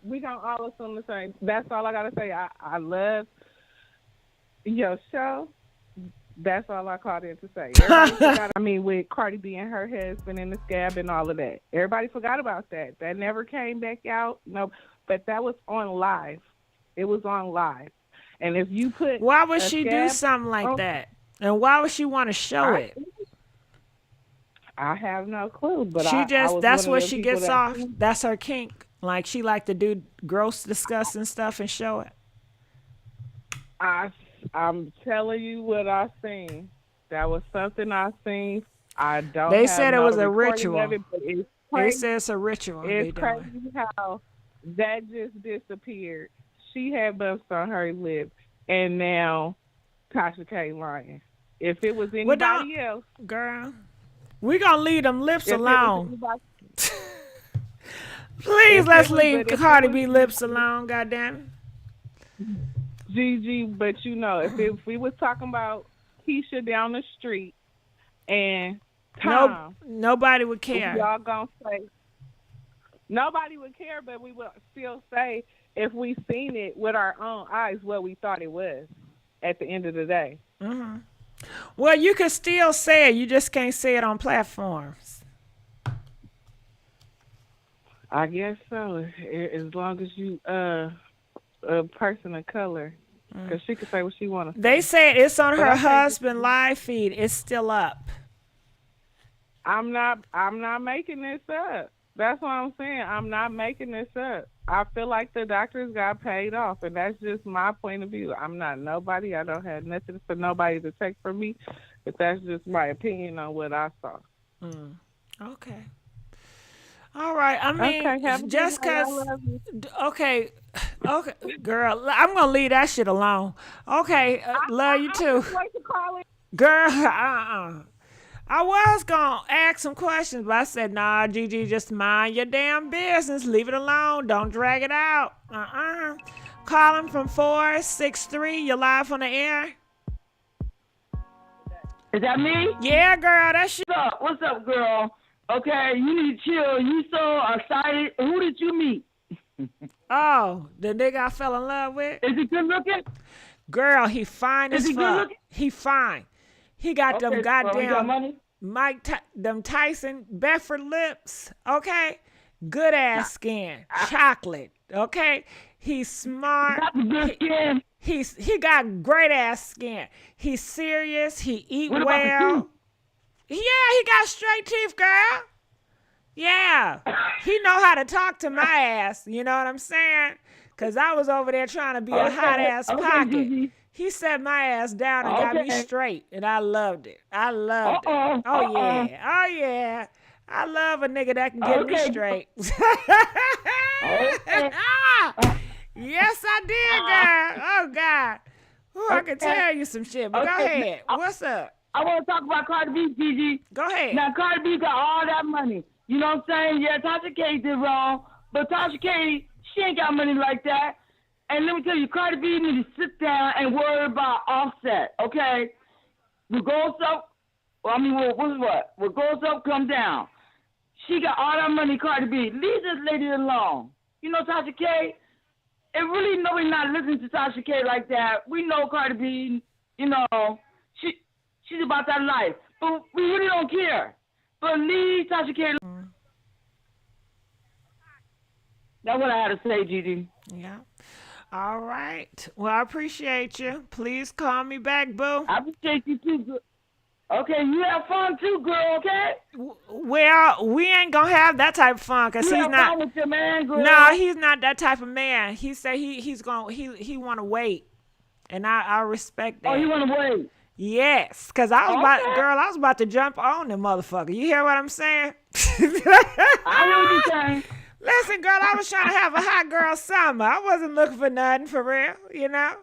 [SPEAKER 7] we gonna all assume the same. That's all I gotta say. I love your show. That's all I called in to say. Everybody forgot, with Cardi B and her husband in the scab and all of that. Everybody forgot about that. That never came back out. No, but that was on live. It was on live. And if you put,
[SPEAKER 1] why would she do something like that? And why would she want to show it?
[SPEAKER 7] I have no clue. But
[SPEAKER 1] that's what she gets off. That's her kink. Like, she like to do gross, disgusting stuff and show it.
[SPEAKER 7] I'm telling you what I seen. That was something I seen. I don't.
[SPEAKER 1] They
[SPEAKER 7] have
[SPEAKER 1] said it
[SPEAKER 7] no
[SPEAKER 1] was a
[SPEAKER 7] recording
[SPEAKER 1] ritual.
[SPEAKER 7] of it, but it's
[SPEAKER 1] They say it's a ritual.
[SPEAKER 7] It's
[SPEAKER 1] they
[SPEAKER 7] crazy
[SPEAKER 1] doing.
[SPEAKER 7] how that just disappeared. She had bumps on her lip, and now Tasha K lying. If it was anybody else,
[SPEAKER 1] girl, we gonna leave them lips
[SPEAKER 7] if it was
[SPEAKER 1] alone.
[SPEAKER 7] anybody,
[SPEAKER 1] Please,
[SPEAKER 7] if
[SPEAKER 1] let's
[SPEAKER 7] it was-
[SPEAKER 1] leave
[SPEAKER 7] but if
[SPEAKER 1] Cardi
[SPEAKER 7] it
[SPEAKER 1] B
[SPEAKER 7] was-
[SPEAKER 1] lips alone. Goddamn.
[SPEAKER 7] GG, but you know, if we was talking about Keisha down the street and Tom,
[SPEAKER 1] Nobody would care.
[SPEAKER 7] y'all gonna say nobody would care, but we would still say if we seen it with our own eyes what we thought it was at the end of the day.
[SPEAKER 1] Mm-hmm. Well, you can still say it. You just can't say it on platforms.
[SPEAKER 7] I guess so, as long as you a person of color, because she can say what she wants.
[SPEAKER 1] They said it's on
[SPEAKER 7] But
[SPEAKER 1] her
[SPEAKER 7] I think-
[SPEAKER 1] husband live feed. It's still up.
[SPEAKER 7] I'm not making this up. That's what I'm saying. I'm not making this up. I feel like the doctors got paid off, and that's just my point of view. I'm not nobody. I don't have nothing for nobody to take from me, but that's just my opinion on what I saw.
[SPEAKER 1] Okay. All right. I mean,
[SPEAKER 7] Okay, have a good
[SPEAKER 1] just
[SPEAKER 7] night. I
[SPEAKER 1] because.
[SPEAKER 7] love you.
[SPEAKER 1] Okay. Okay, girl. I'm gonna leave that shit alone. Okay. Love you too.
[SPEAKER 7] Wait to call it.
[SPEAKER 1] Girl, I was gonna ask some questions, but I said, nah, Gigi, just mind your damn business. Leave it alone. Don't drag it out. Calling from 463. You're live on the air.
[SPEAKER 16] Is that me?
[SPEAKER 1] Yeah, girl, that's you.
[SPEAKER 16] What's up? What's up, girl? Okay, you need to chill. You so excited. Who did you meet?
[SPEAKER 1] Oh, the nigga I fell in love with?
[SPEAKER 16] Is he good looking?
[SPEAKER 1] Girl, he fine
[SPEAKER 16] Is
[SPEAKER 1] as
[SPEAKER 16] he good
[SPEAKER 1] fuck.
[SPEAKER 16] looking?
[SPEAKER 1] He fine. He got
[SPEAKER 16] Okay,
[SPEAKER 1] them
[SPEAKER 16] so he got
[SPEAKER 1] goddamn
[SPEAKER 16] money?
[SPEAKER 1] them Tyson Bedford lips, okay? Good ass skin, chocolate, okay? He's smart.
[SPEAKER 16] Good skin.
[SPEAKER 1] He got great ass skin. He's serious. He eat
[SPEAKER 16] What about the
[SPEAKER 1] well.
[SPEAKER 16] teeth?
[SPEAKER 1] Yeah, he got straight teeth, girl. Yeah, he know how to talk to my ass. You know what I'm saying? Cause I was over there trying to be a hot ass pocket.
[SPEAKER 16] Gigi.
[SPEAKER 1] He set my ass down and got me
[SPEAKER 16] Okay.
[SPEAKER 1] straight, and I loved it. I loved it. Oh yeah, oh yeah. I love a nigga that can get me
[SPEAKER 16] Okay.
[SPEAKER 1] straight.
[SPEAKER 16] Okay.
[SPEAKER 1] Yes, I did, girl. Oh God. Ooh, I can tell you some shit, but go
[SPEAKER 16] Okay.
[SPEAKER 1] ahead. What's up?
[SPEAKER 16] I want to talk about Cardi B, Gigi.
[SPEAKER 1] Go ahead.
[SPEAKER 16] Now, Cardi B got all that money. You know what I'm saying? Yeah, Tasha K did wrong, but Tasha K, she ain't got money like that. And let me tell you, Cardi B need to sit down and worry about Offset, okay? The gold up, what? When gold up come down. She got all that money, Cardi B. Leave this lady alone. You know Tasha K? And really, nobody not listening to Tasha K like that. We know Cardi B, you know, she's about that life. But we really don't care. But leave Tasha K alone. That's what I had to say, Gigi.
[SPEAKER 1] Yeah. All right. Well, I appreciate you. Please call me back, boo.
[SPEAKER 16] I appreciate you too, girl. Okay, you have fun too, girl, okay?
[SPEAKER 1] Well, we ain't gonna have that type of fun because
[SPEAKER 16] You
[SPEAKER 1] he's
[SPEAKER 16] have
[SPEAKER 1] not.
[SPEAKER 16] fun with your man, girl.
[SPEAKER 1] No, he's not that type of man. He said he want to wait, and I respect that.
[SPEAKER 16] Oh, you want to wait?
[SPEAKER 1] Yes, because I was I was about to jump on the motherfucker. You hear what I'm saying?
[SPEAKER 16] I know what you're saying.
[SPEAKER 1] Listen, girl, I was trying to have a hot girl summer. I wasn't looking for nothing for real, you know?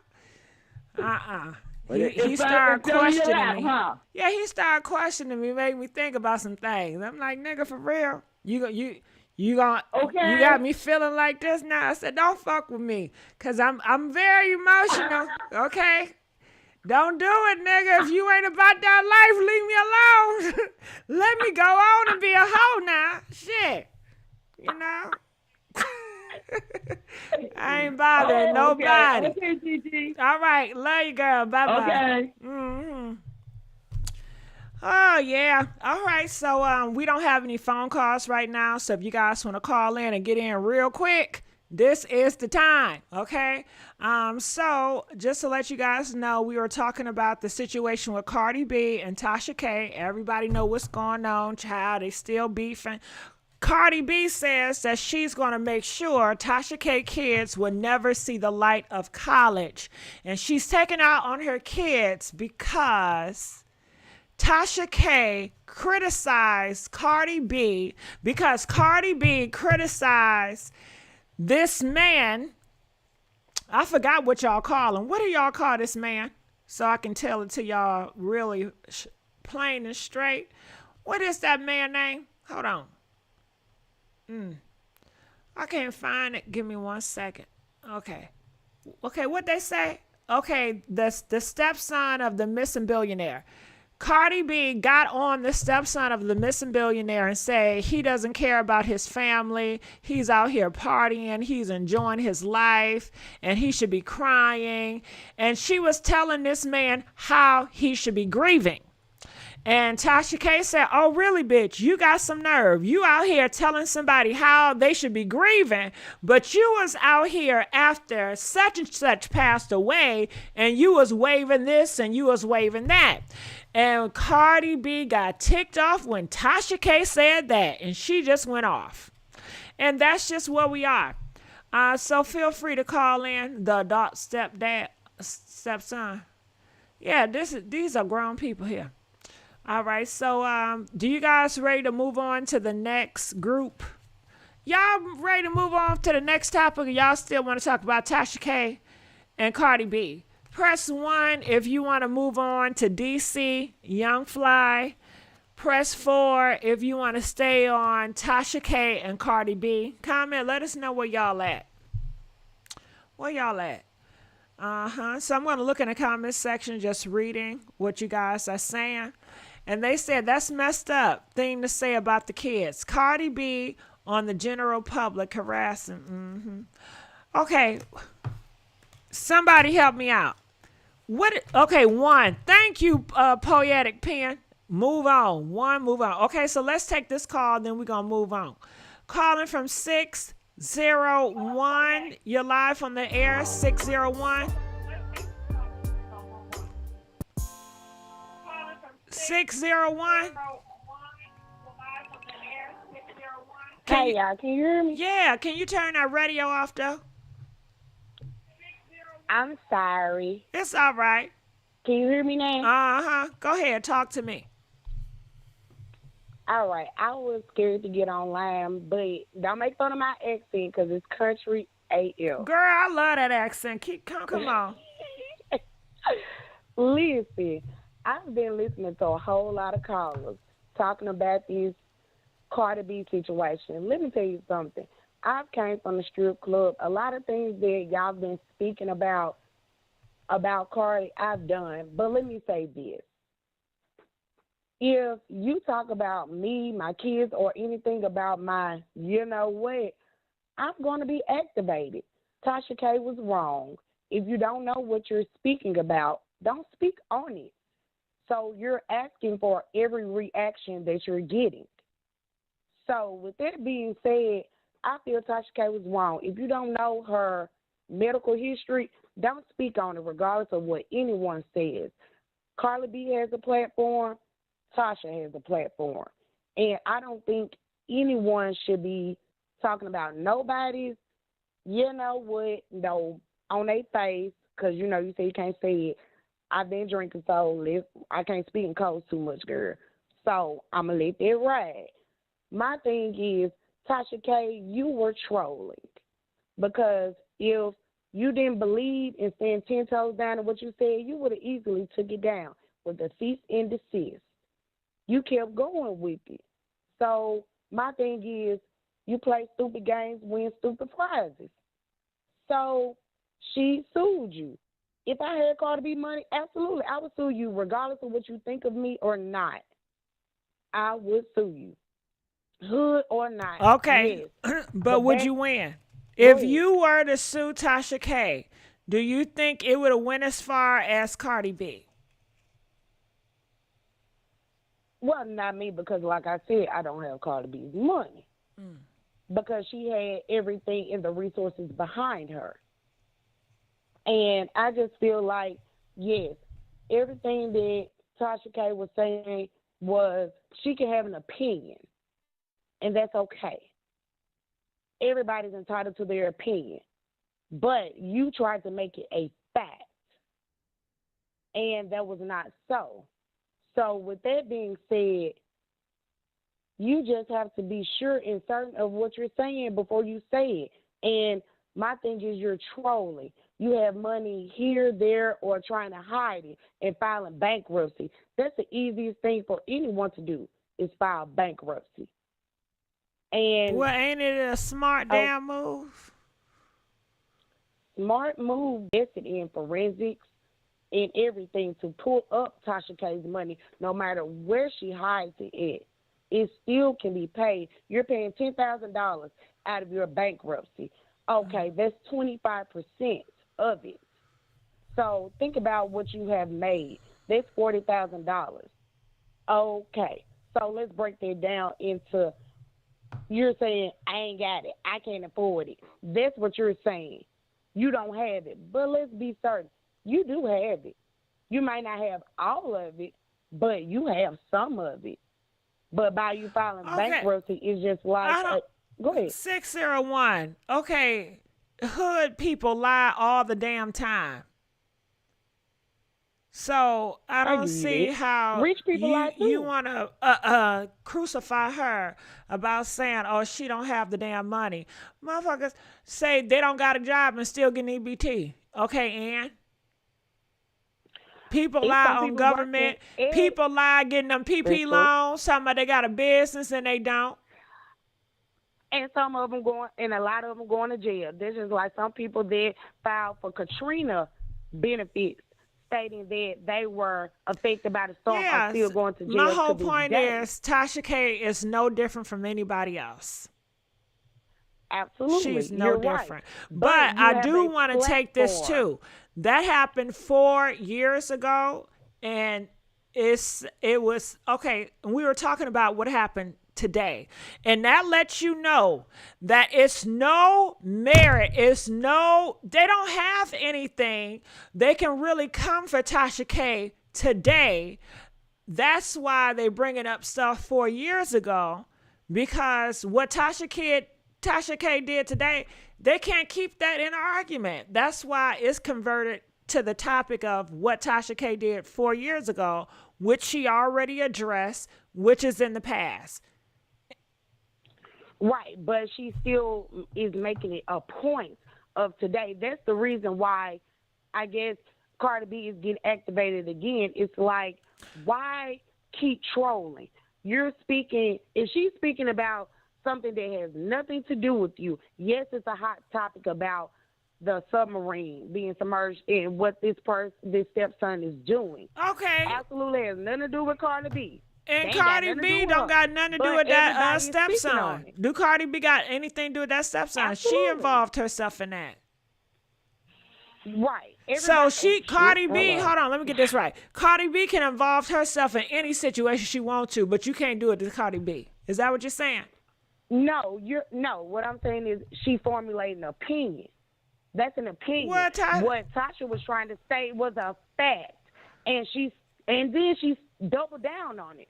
[SPEAKER 1] He started questioning me.
[SPEAKER 16] Huh?
[SPEAKER 1] Yeah, he started questioning me, made me think about some things. I'm like, nigga, for real? You got me feeling like this now? I said, don't fuck with me, because I'm very emotional, okay? Don't do it, nigga. If you ain't about that life, leave me alone. Let me go on and be a hoe now. Shit. You know? I ain't bothering nobody.
[SPEAKER 16] Okay, Gigi.
[SPEAKER 1] All right. Love you, girl. Bye-bye.
[SPEAKER 16] Okay.
[SPEAKER 1] Mm-hmm. Oh, yeah. All right. So we don't have any phone calls right now. So if you guys want to call in and get in real quick, this is the time, okay? So just to let you guys know, we were talking about the situation with Cardi B and Tasha K. Everybody know what's going on, child. They still beefing. Cardi B says that she's going to make sure Tasha K kids will never see the light of college. And she's taking out on her kids because Tasha K criticized Cardi B because Cardi B criticized this man. I forgot what y'all call him. What do y'all call this man? So I can tell it to y'all really plain and straight. What is that man name? Hold on. I can't find it. Give me 1 second. Okay. Okay, what they say? Okay, the stepson of the missing billionaire. Cardi B got on the stepson of the missing billionaire and said he doesn't care about his family. He's out here partying. He's enjoying his life and he should be crying. And she was telling this man how he should be grieving. And Tasha K said, oh, really, bitch? You got some nerve. You out here telling somebody how they should be grieving, but you was out here after such and such passed away, and you was waving this and you was waving that. And Cardi B got ticked off when Tasha K said that, and she just went off. And that's just where we are. So feel free to call in the adult stepson. Yeah, these are grown people here. All right, so do you guys ready to move on to the next group? Y'all ready to move on to the next topic? Or y'all still want to talk about Tasha K and Cardi B? Press 1 if you want to move on to DC, Young Fly. Press 4 if you want to stay on Tasha K and Cardi B. Comment, let us know where y'all at. Where y'all at? So I'm going to look in the comment section, just reading what you guys are saying. And they said that's messed up thing to say about the kids. Cardi B on the general public harassing. Okay. Somebody help me out. Okay, 1. Thank you, Poetic Pen. Move on. 1, move on. Okay, so let's take this call, then we're going to move on. Calling from 601. You're live on the air, 601. 601.
[SPEAKER 11] Hey, y'all, can you hear me?
[SPEAKER 1] Yeah, can you turn that radio off, though?
[SPEAKER 11] I'm sorry.
[SPEAKER 1] It's all right.
[SPEAKER 11] Can you hear me now?
[SPEAKER 1] Go ahead, talk to me.
[SPEAKER 11] All right. I was scared to get online, but don't make fun of my accent because it's country AF.
[SPEAKER 1] Girl, I love that accent. Come on.
[SPEAKER 11] Listen, I've been listening to a whole lot of callers talking about this Cardi B situation. Let me tell you something. I've came from the strip club. A lot of things that y'all been speaking about Cardi, I've done. But let me say this. If you talk about me, my kids, or anything about my you know what, I'm going to be activated. Tasha K was wrong. If you don't know what you're speaking about, don't speak on it. So you're asking for every reaction that you're getting. So with that being said, I feel Tasha K was wrong. If you don't know her medical history, don't speak on it regardless of what anyone says. Cardi B has a platform. Tasha has a platform. And I don't think anyone should be talking about nobody's, you know what, no, on their face, because, you know, you say you can't say it. I've been drinking, so I can't speak in codes too much, girl. So I'm going to let that ride. My thing is, Tasha K, you were trolling. Because if you didn't believe and stand 10 toes down on what you said, you would have easily took it down with a cease and desist. You kept going with it. So my thing is, you play stupid games, win stupid prizes. So she sued you. If I had Cardi B money, absolutely, I would sue you regardless of what you think of me or not. I would sue you. Hood or not.
[SPEAKER 1] Okay.
[SPEAKER 11] Yes.
[SPEAKER 1] But would you win? If you were to sue Tasha K, do you think it would have went as far as Cardi B?
[SPEAKER 11] Well, not me, because like I said, I don't have Cardi B's money. Because she had everything and the resources behind her. And I just feel like, yes, everything that Tasha K was saying was she can have an opinion, and that's okay. Everybody's entitled to their opinion. But you tried to make it a fact, and that was not so.
[SPEAKER 15] So with that being said, you just have to be sure and certain of what you're saying before you say it. And my thing is you're trolling. You have money here, there, or trying to hide it and filing bankruptcy. That's the easiest thing for anyone to do is file bankruptcy. And
[SPEAKER 1] well, ain't it a smart damn move?
[SPEAKER 15] Smart move invested in forensics and everything to pull up Tasha K's money, no matter where she hides it at. It still can be paid. You're paying $10,000 out of your bankruptcy. Okay, that's 25% of it. So think about what you have made. That's $40,000. Okay, so let's break that down into, you're saying, I ain't got it. I can't afford it. That's what you're saying. You don't have it. But let's be certain. You do have it. You might not have all of it, but you have some of it. But by you filing bankruptcy, it's just like, go ahead.
[SPEAKER 1] 601. Okay, hood people lie all the damn time. So I don't see how
[SPEAKER 15] rich people lie too.
[SPEAKER 1] You want to crucify her about saying, oh, she don't have the damn money. Motherfuckers say they don't got a job and still getting EBT. Okay, Ann? People lie on government. People lie getting them PP loans. Somebody got a business and they don't.
[SPEAKER 15] And some of them going, and a lot of them going to jail. This is like some people that filed for Katrina benefits, stating that they were affected by the storm are still going to jail.
[SPEAKER 1] My whole point is Tasha K is no different from anybody else.
[SPEAKER 15] Absolutely.
[SPEAKER 1] She's no different. But I do want to take this too. That happened 4 years ago, and it was okay. We were talking about what happened today, and that lets you know that it's no merit. They don't have anything they can really come for Tasha K today. That's why they bringing up stuff 4 years ago, because what Tasha K did today, they can't keep that in an argument. That's why it's converted to the topic of what Tasha K did 4 years ago, which she already addressed, which is in the past.
[SPEAKER 15] Right, but she still is making it a point of today. That's the reason why I guess Cardi B is getting activated again. It's like, why keep trolling? You're speaking, if she's speaking about something that has nothing to do with you. Yes, it's a hot topic about the submarine being submerged in what this stepson is doing.
[SPEAKER 1] Okay.
[SPEAKER 15] Absolutely has nothing to do with Cardi B.
[SPEAKER 1] And Cardi B don't got nothing to do with that stepson. Do Cardi B got anything to do with that stepson?
[SPEAKER 15] Absolutely.
[SPEAKER 1] She involved herself in that.
[SPEAKER 15] Right.
[SPEAKER 1] So Cardi B, hold on, let me get this right. Cardi B can involve herself in any situation she wants to, but you can't do it to Cardi B. Is that what you're saying?
[SPEAKER 15] No, what I'm saying is she formulated an opinion. That's an opinion. What Tasha was trying to say was a fact. And then she doubled down on it.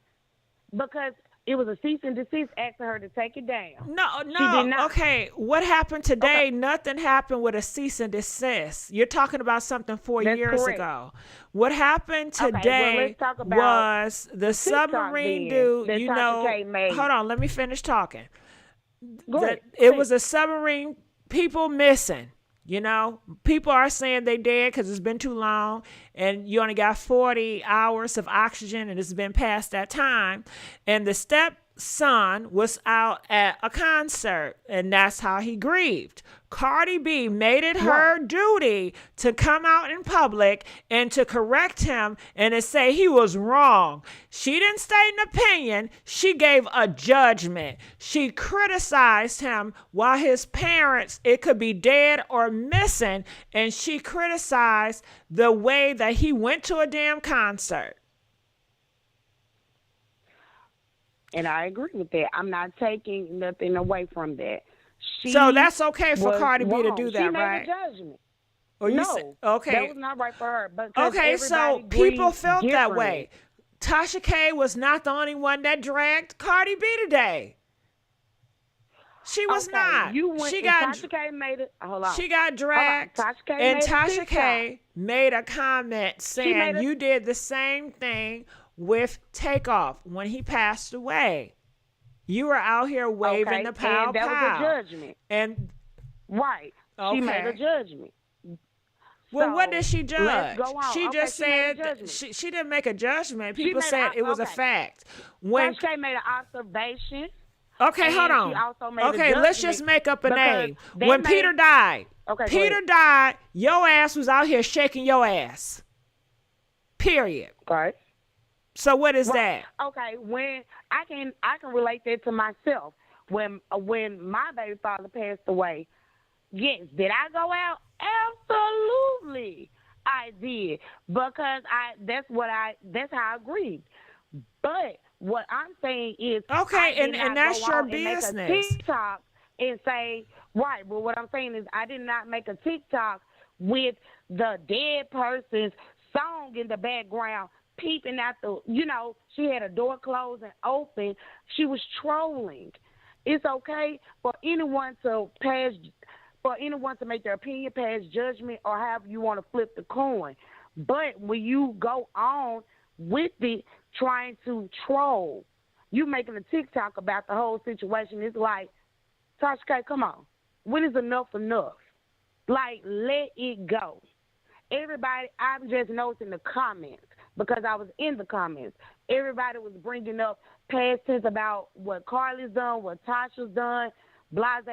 [SPEAKER 15] Because it was a cease and desist asking her to take it down.
[SPEAKER 1] No. Okay, what happened today? Okay. Nothing happened with a cease and desist. You're talking about something 4 years ago. What happened today was the submarine dude, hold on, let me finish talking. It was a submarine, people missing. People are saying they dead because it's been too long and you only got 40 hours of oxygen and it's been past that time. And the stepson was out at a concert and that's how he grieved. Cardi B made it her duty to come out in public and to correct him and to say he was wrong. She didn't state an opinion. She gave a judgment. She criticized him while his parents, it could be dead or missing, and she criticized the way that he went to a damn concert.
[SPEAKER 15] And I agree with that. I'm not taking nothing away from that.
[SPEAKER 1] So that's okay for Cardi B to do that, right?
[SPEAKER 15] She made a judgment.
[SPEAKER 1] Okay.
[SPEAKER 15] That was not right for her.
[SPEAKER 1] Okay, so people felt that way. Tasha K was not the only one that dragged Cardi B today. She was not.
[SPEAKER 15] Tasha K made it. Hold on.
[SPEAKER 1] She got dragged, and Tasha K made a comment saying you did the same thing with Takeoff when he passed away. You were out here waving the pow
[SPEAKER 15] and that
[SPEAKER 1] pow.
[SPEAKER 15] was a judgment.
[SPEAKER 1] And
[SPEAKER 15] right, she made a judgment.
[SPEAKER 1] Well,
[SPEAKER 15] So,
[SPEAKER 1] what did she judge?
[SPEAKER 15] let's go on.
[SPEAKER 1] She just
[SPEAKER 15] she made a
[SPEAKER 1] said
[SPEAKER 15] judgment.
[SPEAKER 1] she didn't make a judgment.
[SPEAKER 15] She
[SPEAKER 1] People
[SPEAKER 15] made
[SPEAKER 1] said it was a fact. When
[SPEAKER 15] Tasha K made an observation.
[SPEAKER 1] Okay,
[SPEAKER 15] and
[SPEAKER 1] hold on.
[SPEAKER 15] She also made
[SPEAKER 1] Okay,
[SPEAKER 15] a
[SPEAKER 1] let's just
[SPEAKER 15] judgment
[SPEAKER 1] make up a
[SPEAKER 15] because
[SPEAKER 1] name.
[SPEAKER 15] they
[SPEAKER 1] When
[SPEAKER 15] made-
[SPEAKER 1] Peter died,
[SPEAKER 15] Okay, go
[SPEAKER 1] Peter
[SPEAKER 15] ahead.
[SPEAKER 1] died, your ass was out here shaking your ass. Period.
[SPEAKER 15] Right.
[SPEAKER 1] So what is that?
[SPEAKER 15] Okay, when I can relate that to myself. When my baby father passed away, yes, did I go out? Absolutely, I did, because that's how I grieved. But what I'm saying is,
[SPEAKER 1] Okay,
[SPEAKER 15] I did
[SPEAKER 1] and
[SPEAKER 15] not
[SPEAKER 1] that's
[SPEAKER 15] go
[SPEAKER 1] your
[SPEAKER 15] out and
[SPEAKER 1] business.
[SPEAKER 15] Make a TikTok and say right. But what I'm saying is, I did not make a TikTok with the dead person's song in the background, peeping out the. She had a door closed and open. She was trolling. It's okay for anyone to make their opinion, pass judgment, or however you want to flip the coin. But when you go on with it, trying to troll, you making a TikTok about the whole situation. It's like, Tasha K, come on. When is enough enough? Like, let it go. Everybody, I've just noticed in the comments, because I was in the comments, everybody was bringing up past tense about what Carly's done, what Tasha's done, blase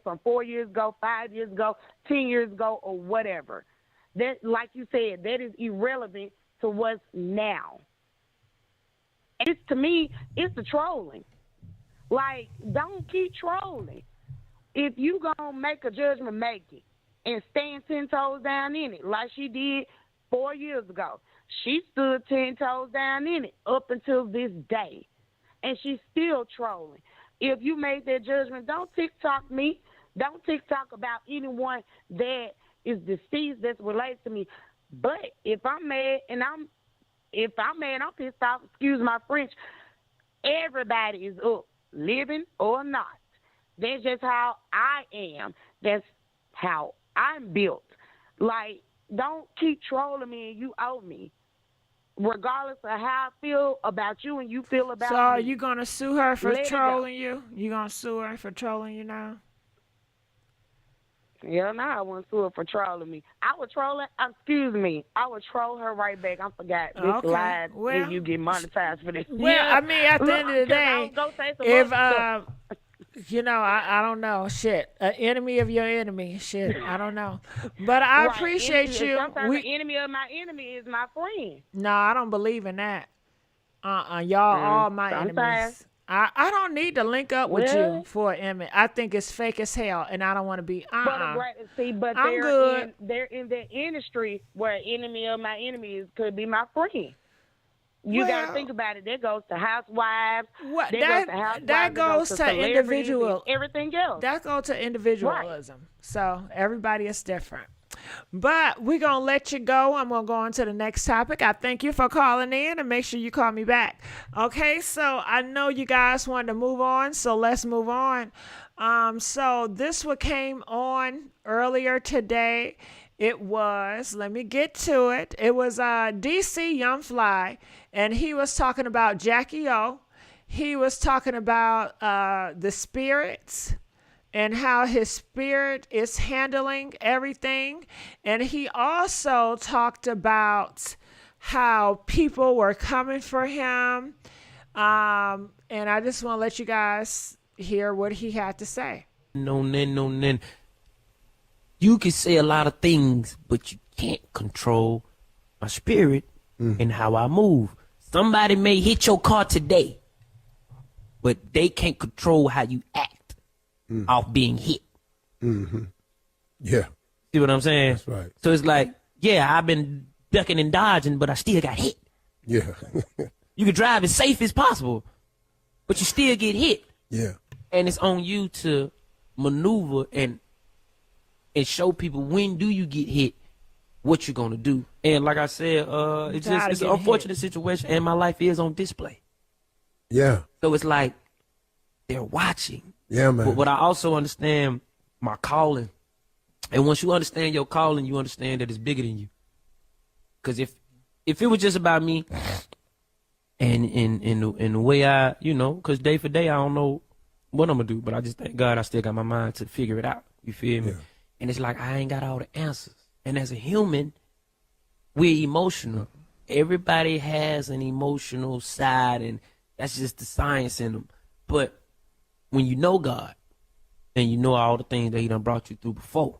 [SPEAKER 15] from 4 years ago, 5 years ago, 10 years ago, or whatever. That, like you said, that is irrelevant to what's now. To me, it's the trolling. Like, don't keep trolling. If you gonna make a judgment, make it. And stand 10 toes down in it, like she did 4 years ago. She stood 10 toes down in it up until this day. And she's still trolling. If you made that judgment, don't TikTok me. Don't TikTok about anyone that is deceased that's related to me. But if I'm mad and I'm pissed off, excuse my French, everybody is up, living or not. That's just how I am. That's how I'm built. Like, don't keep trolling me and you owe me. Regardless of how I feel about you and you feel about me.
[SPEAKER 1] So are you gonna sue her for
[SPEAKER 15] Let it go.
[SPEAKER 1] trolling you? You gonna sue her for trolling you now?
[SPEAKER 15] Yeah, no, I wouldn't sue her for trolling me. I would troll her. Excuse me. I would troll her right back. I forgot. This
[SPEAKER 1] Okay.
[SPEAKER 15] live,
[SPEAKER 1] Well,
[SPEAKER 15] and you get monetized for this.
[SPEAKER 1] Well,
[SPEAKER 15] Yeah.
[SPEAKER 1] I mean, at the end of the
[SPEAKER 15] Look, 'cause I
[SPEAKER 1] day,
[SPEAKER 15] was gonna say some
[SPEAKER 1] if
[SPEAKER 15] other stuff.
[SPEAKER 1] I don't know, shit, an enemy of your enemy, shit, I don't know, but I
[SPEAKER 15] Right.
[SPEAKER 1] appreciate you.
[SPEAKER 15] Sometimes the enemy of my enemy is my friend.
[SPEAKER 1] No, I don't believe in that. Y'all all my
[SPEAKER 15] sometimes.
[SPEAKER 1] enemies. I don't need to link up with
[SPEAKER 15] Well-
[SPEAKER 1] you for an enemy. I think it's fake as hell, and I don't want to be.
[SPEAKER 15] But
[SPEAKER 1] I'm good.
[SPEAKER 15] They're in the industry where enemy of my enemy could be my friend. You got to think about it. That goes to housewives.
[SPEAKER 1] That goes to
[SPEAKER 15] celebrities
[SPEAKER 1] individual.
[SPEAKER 15] and everything else.
[SPEAKER 1] That goes to individualism. So everybody is different. But we're going to let you go. I'm going to go on to the next topic. I thank you for calling in, and make sure you call me back. Okay, so I know you guys wanted to move on, so let's move on. So this one came on earlier today. It was, let me get to it. It was DC Young Fly, and he was talking about Jacky O. He was talking about the spirits and how his spirit is handling everything. And he also talked about how people were coming for him. And I just want to let you guys hear what he had to say.
[SPEAKER 17] No. You can say a lot of things, but you can't control my spirit and how I move. Somebody may hit your car today, but they can't control how you act off being hit.
[SPEAKER 18] Mm-hmm. Yeah.
[SPEAKER 17] See what I'm saying?
[SPEAKER 18] That's right.
[SPEAKER 17] So it's like, yeah, I've been ducking and dodging, but I still got hit.
[SPEAKER 18] Yeah.
[SPEAKER 17] You can drive as safe as possible, but you still get hit.
[SPEAKER 18] Yeah.
[SPEAKER 17] And it's on you to maneuver and show people when do you get hit, what you're gonna do. And like I said, it's an unfortunate situation, and my life is on display.
[SPEAKER 18] Yeah.
[SPEAKER 17] So it's like they're watching.
[SPEAKER 18] Yeah, man.
[SPEAKER 17] But what I also understand, my calling. And once you understand your calling, you understand that it's bigger than you. Because if it was just about me, And in the way I, because day for day I don't know what I'm gonna do, but I just thank God I still got my mind to figure it out. You feel me?
[SPEAKER 18] Yeah.
[SPEAKER 17] And it's like I ain't got all the answers. And as a human, we're emotional. Everybody has an emotional side, and that's just the science in them. But when you know God, and you know all the things that He done brought you through before,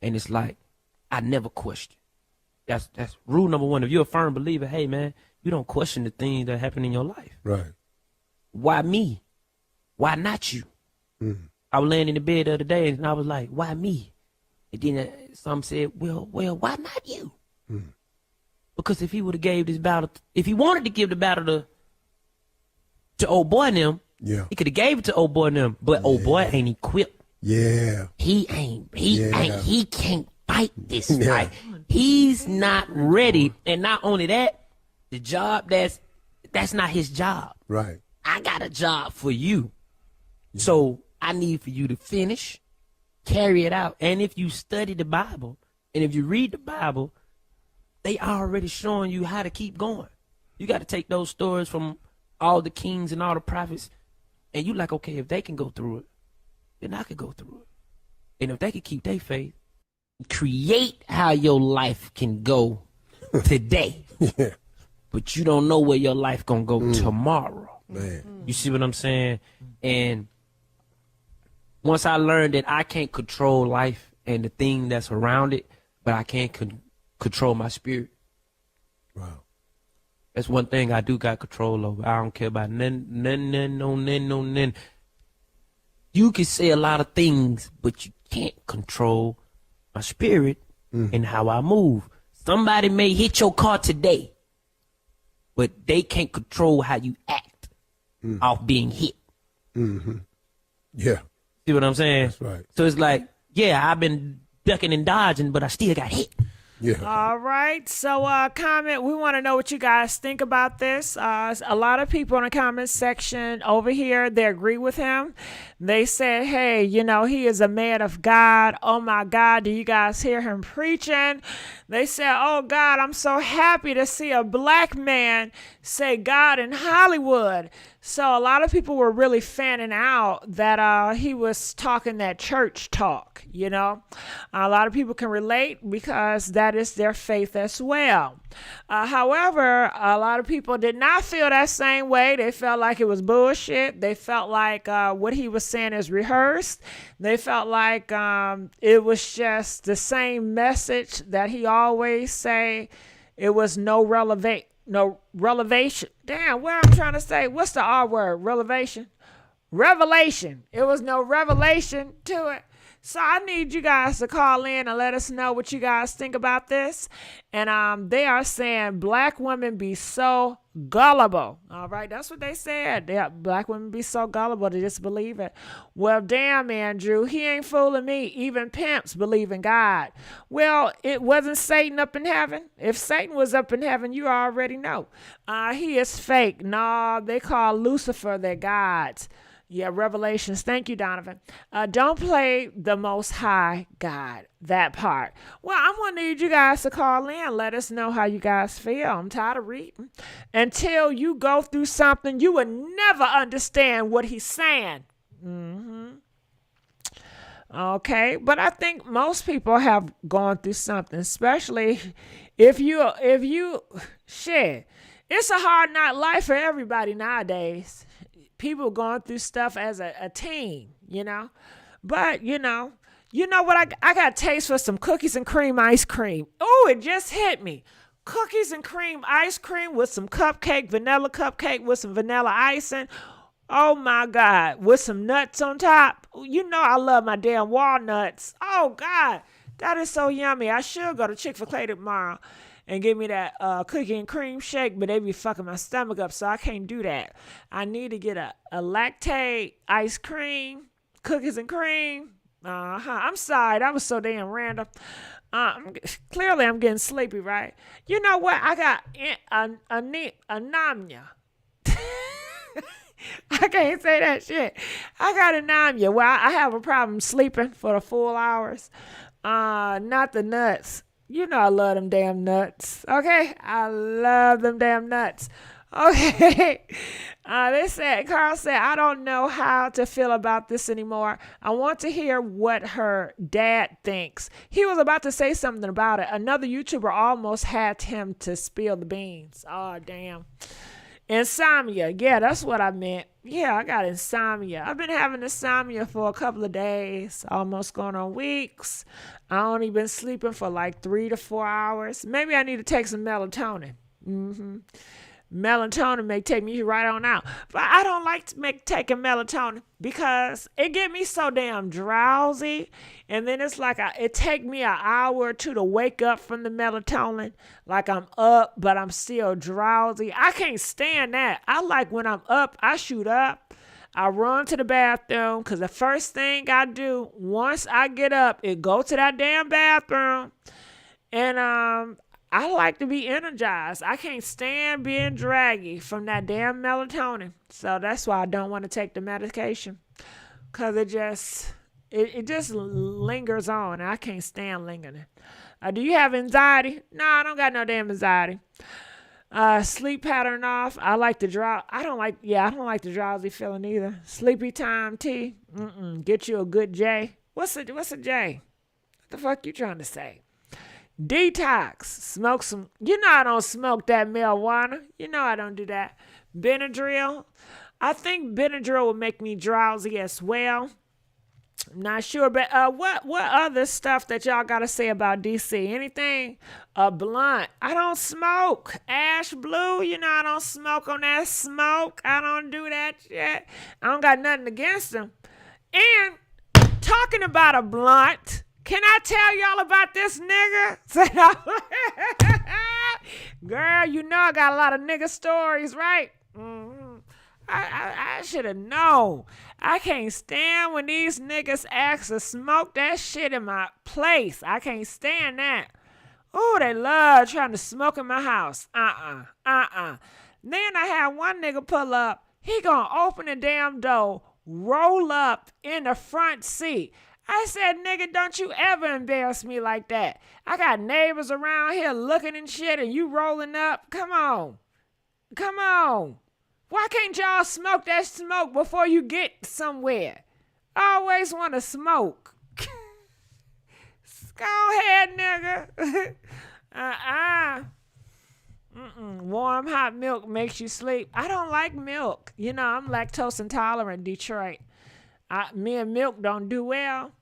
[SPEAKER 17] and it's like I never question. That's rule number one. If you're a firm believer, hey man, you don't question the things that happen in your life.
[SPEAKER 18] Right.
[SPEAKER 17] Why me? Why not you? I was laying in the bed the other day and I was like, why me? And then some said, well, why not you? Because if he would have gave this battle, if he wanted to give the battle to old boy and them, he could have gave it to old boy and them, but old boy ain't equipped.
[SPEAKER 18] Yeah.
[SPEAKER 17] He can't fight this fight. He's not ready. And not only that, the job that's not his job.
[SPEAKER 18] Right.
[SPEAKER 17] I got a job for you. So I need for you to finish, carry it out. And if you study the Bible and if you read the Bible, they already showing you how to keep going. You got to take those stories from all the kings and all the prophets, and you like, okay, if they can go through it, then I could go through it. And if they can keep their faith, create how your life can go today.
[SPEAKER 18] Yeah.
[SPEAKER 17] But you don't know where your life gonna go tomorrow.
[SPEAKER 18] Man.
[SPEAKER 17] You see what I'm saying? And once I learned that I can't control life and the thing that's around it, but I can control my spirit.
[SPEAKER 18] Wow.
[SPEAKER 17] That's one thing I do got control over. I don't care about none. You can say a lot of things, but you can't control my spirit and how I move. Somebody may hit your car today, but they can't control how you act off being hit.
[SPEAKER 18] Yeah.
[SPEAKER 17] See what I'm saying?
[SPEAKER 18] That's right.
[SPEAKER 17] So it's like, yeah, I've been ducking and dodging, but I still got hit.
[SPEAKER 18] Yeah.
[SPEAKER 1] All right. So comment. We want to know what you guys think about this. A lot of people in the comment section over here, they agree with him. They said, hey, he is a man of God. Oh my God. Do you guys hear him preaching? They said, oh God, I'm so happy to see a black man say God in Hollywood. So a lot of people were really fanning out that he was talking that church talk, A lot of people can relate because that is their faith as well. However, a lot of people did not feel that same way. They felt like it was bullshit. They felt like what he was saying is rehearsed. They felt like it was just the same message that he always say. It was no revelation. Damn, what I'm trying to say. What's the R word? Revelation. It was no revelation to it. So I need you guys to call in and let us know what you guys think about this. And they are saying black women be so gullible. All right, that's what they said. Black women be so gullible to disbelieve it. Well, damn, Andrew, he ain't fooling me. Even pimps believe in God. Well, it wasn't Satan up in heaven. If Satan was up in heaven, you already know. He is fake. Nah, they call Lucifer their gods. Yeah, Revelations. Thank you, Donovan. Don't play the Most High God, that part. Well, I'm going to need you guys to call in. Let us know how you guys feel. I'm tired of reading. Until you go through something, you will never understand what he's saying. Okay, but I think most people have gone through something, especially if you shit. It's a hard not life for everybody nowadays. People going through stuff as a teen, But, you know what? I got a taste for some cookies and cream ice cream. Oh, it just hit me. Cookies and cream ice cream with some vanilla cupcake with some vanilla icing. Oh, my God. With some nuts on top. I love my damn walnuts. Oh, God. That is so yummy. I should go to Chick-fil-A tomorrow and give me that cookie and cream shake, but they be fucking my stomach up, so I can't do that. I need to get a lactate ice cream, cookies and cream. I'm sorry, that was so damn random. Clearly, I'm getting sleepy, right? You know what? I got anemia. I can't say that shit. I got anemia. Well, I have a problem sleeping for the full hours. Not the nuts. I love them damn nuts. Okay? I love them damn nuts. Okay. Carl said, I don't know how to feel about this anymore. I want to hear what her dad thinks. He was about to say something about it. Another YouTuber almost had him to spill the beans. Oh, damn. Insomnia. Yeah, that's what I meant. Yeah, I got insomnia. I've been having insomnia for a couple of days, almost going on weeks. I only been sleeping for like 3 to 4 hours. Maybe I need to take some melatonin. Melatonin may take me right on out. But I don't like to taking melatonin because it get me so damn drowsy. And then it's like it take me an hour or two to wake up from the melatonin. Like I'm up, but I'm still drowsy. I can't stand that. I like when I'm up, I shoot up. I run to the bathroom because the first thing I do once I get up is go to that damn bathroom. And I like to be energized. I can't stand being draggy from that damn melatonin. So that's why I don't want to take the medication. Because it just lingers on. I can't stand lingering. Do you have anxiety? No, I don't got no damn anxiety. Sleep pattern off. I like the I don't like the drowsy feeling either. Sleepy time tea. Get you a good J. What's a J? What the fuck you trying to say? Detox. Smoke some. You know I don't smoke that marijuana. You know I don't do that. Benadryl. I think Benadryl will make me drowsy as well. I'm not sure, but what other stuff that y'all got to say about DC? Anything? A blunt. I don't smoke. Ash blue. You know I don't smoke on that smoke. I don't do that shit. I don't got nothing against them. And talking about a blunt. Can I tell y'all about this nigga? Girl, you know I got a lot of nigga stories, right? I should have known. I can't stand when these niggas ask to smoke that shit in my place. I can't stand that. Oh, they love trying to smoke in my house. Then I had one nigga pull up. He gonna open the damn door, roll up in the front seat. I said, nigga, don't you ever embarrass me like that. I got neighbors around here looking and shit and you rolling up. Come on. Why can't y'all smoke that smoke before you get somewhere? I always want to smoke. Go ahead, nigga. Warm hot milk makes you sleep. I don't like milk. You know, I'm lactose intolerant, Detroit. Me and milk don't do well.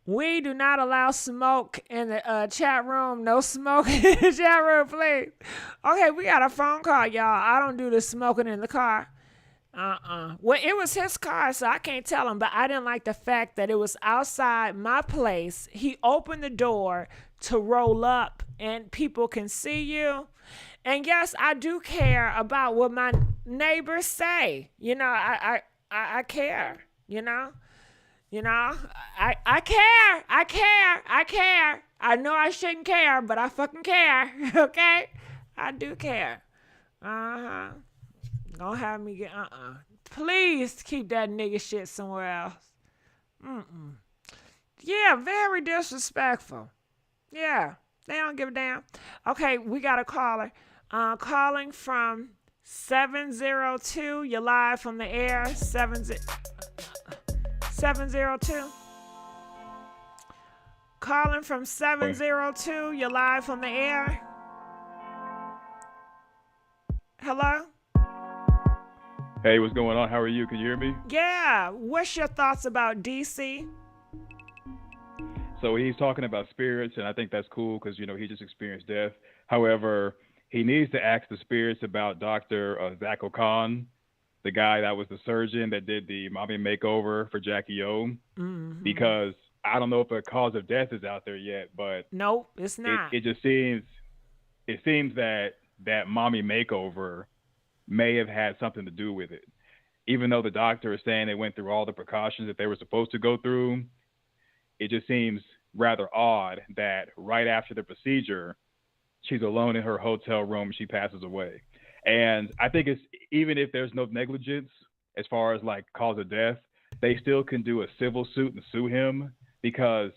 [SPEAKER 1] We do not allow smoke in the chat room. No smoke in the chat room, please. Okay, we got a phone call, y'all. I don't do the smoking in the car. Well, it was his car, so I can't tell him, but I didn't like the fact that it was outside my place. He opened the door to roll up, and people can see you. And yes, I do care about what my neighbors say. You know, I care, you know? I care. I know I shouldn't care, but I fucking care, okay? I do care. Don't have me get, Please keep that nigga shit somewhere else. Yeah, very disrespectful. Yeah, they don't give a damn. Okay, we got a caller. Calling from 702. You're live from the air. 702. Calling from 702. You're live from the air. Hello?
[SPEAKER 19] Hey, what's going on? How are you? Can you hear me?
[SPEAKER 1] Yeah. What's your thoughts about DC?
[SPEAKER 19] So he's talking about spirits, and I think that's cool because, you know, he just experienced death. However, he needs to ask the spirits about Dr. Zach O'Con, the guy that was the surgeon that did the mommy makeover for Jacky O. Because I don't know if a cause of death is out there yet, but
[SPEAKER 1] nope, it's not.
[SPEAKER 19] It seems that mommy makeover may have had something to do with it. Even though the doctor is saying they went through all the precautions that they were supposed to go through, it just seems rather odd that right after the procedure, she's alone in her hotel room and she passes away. And I think it's, even if there's no negligence as far as like cause of death, they still can do a civil suit and sue him, because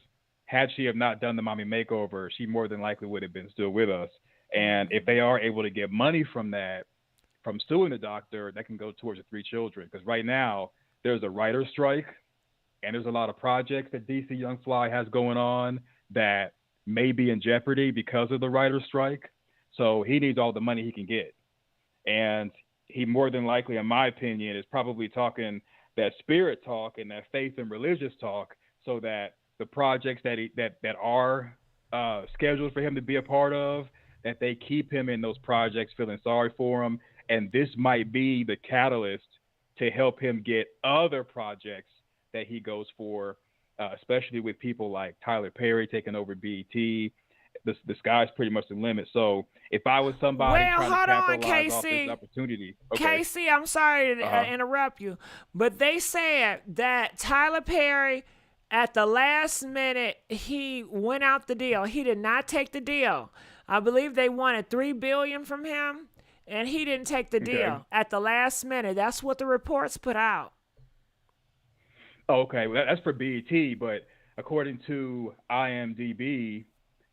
[SPEAKER 19] had she have not done the mommy makeover, she more than likely would have been still with us. And if they are able to get money from that, from suing the doctor, that can go towards the 3 children. Because right now there's a writer's strike, and there's a lot of projects that DC Young Fly has going on that may be in jeopardy because of the writer's strike. So he needs all the money he can get. And he more than likely, in my opinion, is probably talking that spirit talk and that faith and religious talk, so that the projects that are scheduled for him to be a part of, that they keep him in those projects, feeling sorry for him. And this might be the catalyst to help him get other projects that he goes for, especially with people like Tyler Perry taking over BET. The sky's pretty much the limit. So if I was somebody trying to capitalize off this opportunity. Okay.
[SPEAKER 1] Casey, I'm sorry to interrupt you, but they said that Tyler Perry, at the last minute, he went out the deal. He did not take the deal. I believe they wanted $3 billion from him, and he didn't take the deal at the last minute. That's what the reports put out.
[SPEAKER 19] Okay, well, that's for BET, but according to IMDb,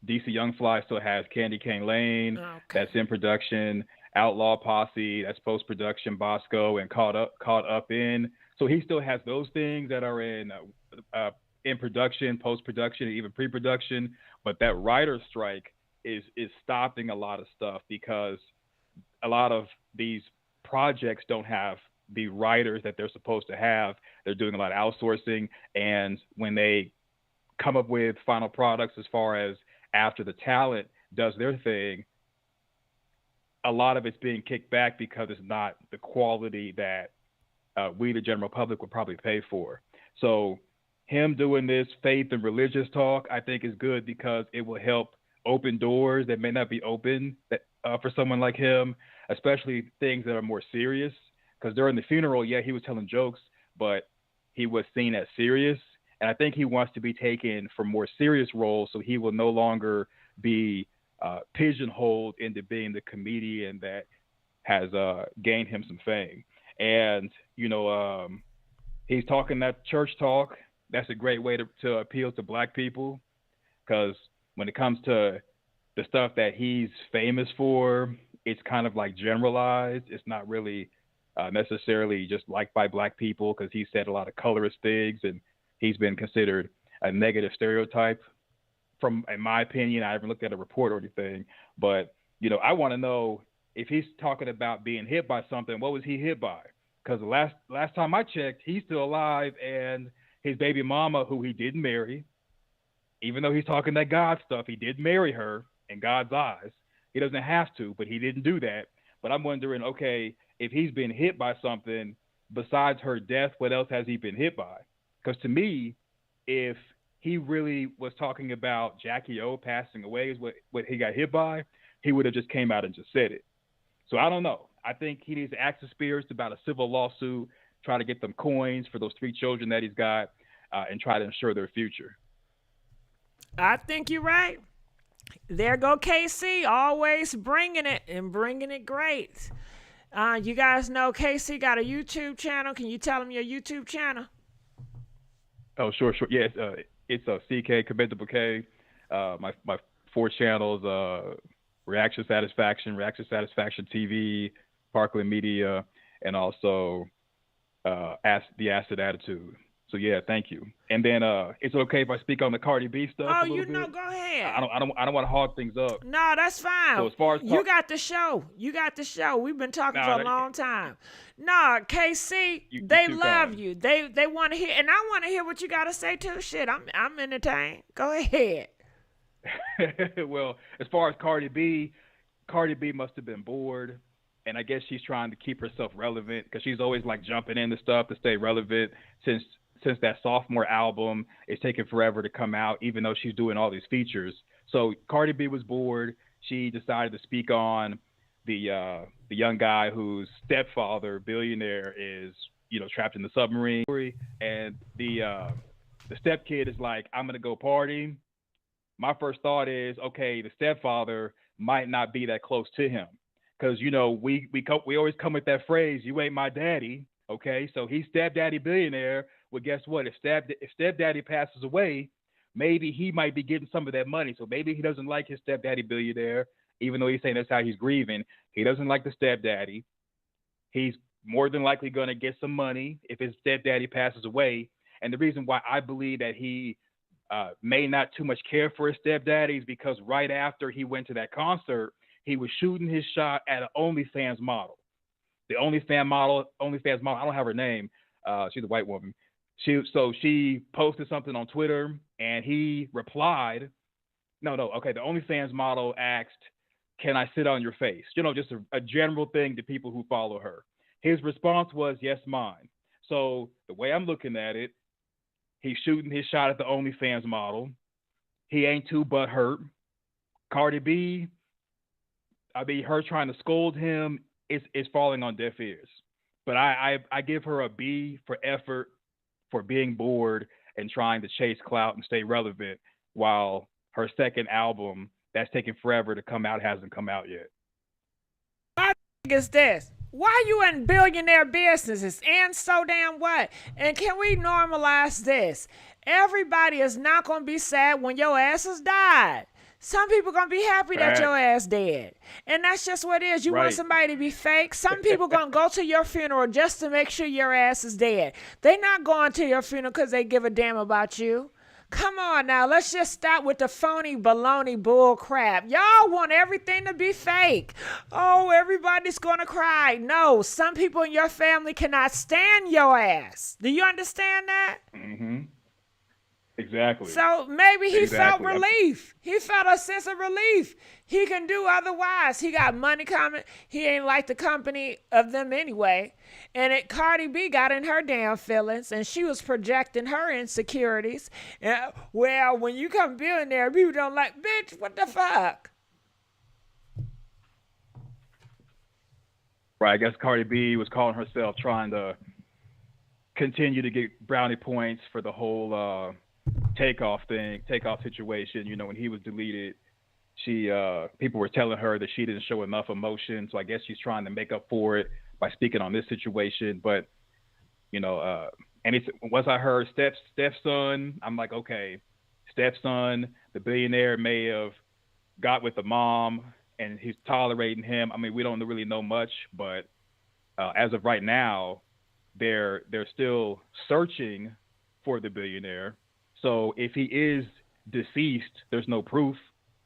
[SPEAKER 19] DC Young Fly still has Candy Cane Lane, that's in production, Outlaw Posse, that's post-production, Bosco, and Caught Up In. So he still has those things that are in production, post-production, and even pre-production. But that writer's strike is stopping a lot of stuff, because a lot of these projects don't have the writers that they're supposed to have. They're doing a lot of outsourcing, and when they come up with final products, as far as after the talent does their thing, a lot of it's being kicked back because it's not the quality that we, the general public, would probably pay for. So him doing this faith and religious talk, I think, is good, because it will help open doors that may not be open for someone like him, especially things that are more serious. Because during the funeral, he was telling jokes, but he was seen as serious. And I think he wants to be taken for more serious roles, so he will no longer be pigeonholed into being the comedian that has gained him some fame. And, he's talking that church talk. That's a great way to appeal to Black people, because when it comes to the stuff that he's famous for, it's kind of like generalized. It's not really necessarily just liked by Black people, because he said a lot of colorist things, and he's been considered a negative stereotype. In my opinion, I haven't looked at a report or anything, but I want to know, if he's talking about being hit by something, what was he hit by? Because the last time I checked, he's still alive, and his baby mama, who he didn't marry, even though he's talking that God stuff, he did marry her in God's eyes. He doesn't have to, but he didn't do that. But I'm wondering, okay, if he's been hit by something besides her death, what else has he been hit by? Because to me, if he really was talking about Jacky O passing away is what he got hit by, he would have just came out and just said it. So I don't know. I think he needs to ask the spirits about a civil lawsuit, try to get them coins for those 3 children that he's got, and try to ensure their future.
[SPEAKER 1] I think you're right. There go KC, always bringing it, and bringing it great. You guys know KC got a YouTube channel. Can you tell him your YouTube channel?
[SPEAKER 19] Oh, sure. Yes, it's a CK Commendable K. My 4 channels: Reaction Satisfaction TV, Parkland Media, and also The Acid Attitude. So yeah, thank you. And then is it okay if I speak on the Cardi B stuff?
[SPEAKER 1] Oh,
[SPEAKER 19] a little bit?
[SPEAKER 1] go ahead.
[SPEAKER 19] I don't want to hog things up.
[SPEAKER 1] No, that's fine.
[SPEAKER 19] So as far as
[SPEAKER 1] you got the show. We've been talking for a long time. No, KC, they love you. They want to hear, and I want to hear what you got to say too. Shit, I'm entertained. Go ahead.
[SPEAKER 19] Well, as far as Cardi B must have been bored, and I guess she's trying to keep herself relevant, because she's always like jumping into stuff to stay relevant since that sophomore album. It's taken forever to come out, even though she's doing all these features. So Cardi B was bored. She decided to speak on the young guy whose stepfather, Billionaire, is trapped in the submarine, and the stepkid is like, I'm gonna go party. My first thought is, okay, the stepfather might not be that close to him, because we always come with that phrase, "You ain't my daddy." Okay, so he's stepdaddy Billionaire. Well, guess what? If stepdaddy passes away, maybe he might be getting some of that money. So maybe he doesn't like his stepdaddy Billionaire, even though he's saying that's how he's grieving. He doesn't like the stepdaddy. He's more than likely going to get some money if his stepdaddy passes away. And the reason why I believe that he may not too much care for his stepdaddy is because right after he went to that concert, he was shooting his shot at an OnlyFans model. The OnlyFans model, I don't have her name. She's a white woman. She posted something on Twitter, and he replied, the OnlyFans model asked, "Can I sit on your face?" Just a general thing to people who follow her. His response was, "Yes, mine." So the way I'm looking at it, he's shooting his shot at the OnlyFans model. He ain't too butthurt. Cardi B, her trying to scold him is falling on deaf ears. But I give her a B for effort, for being bored and trying to chase clout and stay relevant, while her second album that's taking forever to come out hasn't come out yet.
[SPEAKER 1] My thing is this. Why you in billionaire businesses and so damn what? And can we normalize this? Everybody is not going to be sad when your ass has died. Some people going to be happy that your ass dead. And that's just what it is. You want somebody to be fake? Some people going to go to your funeral just to make sure your ass is dead. They not going to your funeral because they give a damn about you. Come on now, let's just stop with the phony baloney bull crap. Y'all want everything to be fake. Oh, everybody's gonna cry. No, some people in your family cannot stand your ass. Do you understand that?
[SPEAKER 19] Mm-hmm. Exactly.
[SPEAKER 1] So maybe he felt relief. He felt a sense of relief. He can do otherwise. He got money coming. He ain't like the company of them anyway. And Cardi B got in her damn feelings, and she was projecting her insecurities. And, well, when you come billionaire, people don't like, bitch, what the fuck?
[SPEAKER 19] Right, I guess Cardi B was calling herself trying to continue to get brownie points for the whole takeoff situation. When he was deleted, people were telling her that she didn't show enough emotion, so I guess she's trying to make up for it by speaking on this situation. But and once I heard Stepson, I'm like, okay, Stepson, the billionaire, may have got with the mom and he's tolerating him. I mean, we don't really know much, but as of right now, they're still searching for the billionaire. So if he is deceased, there's no proof.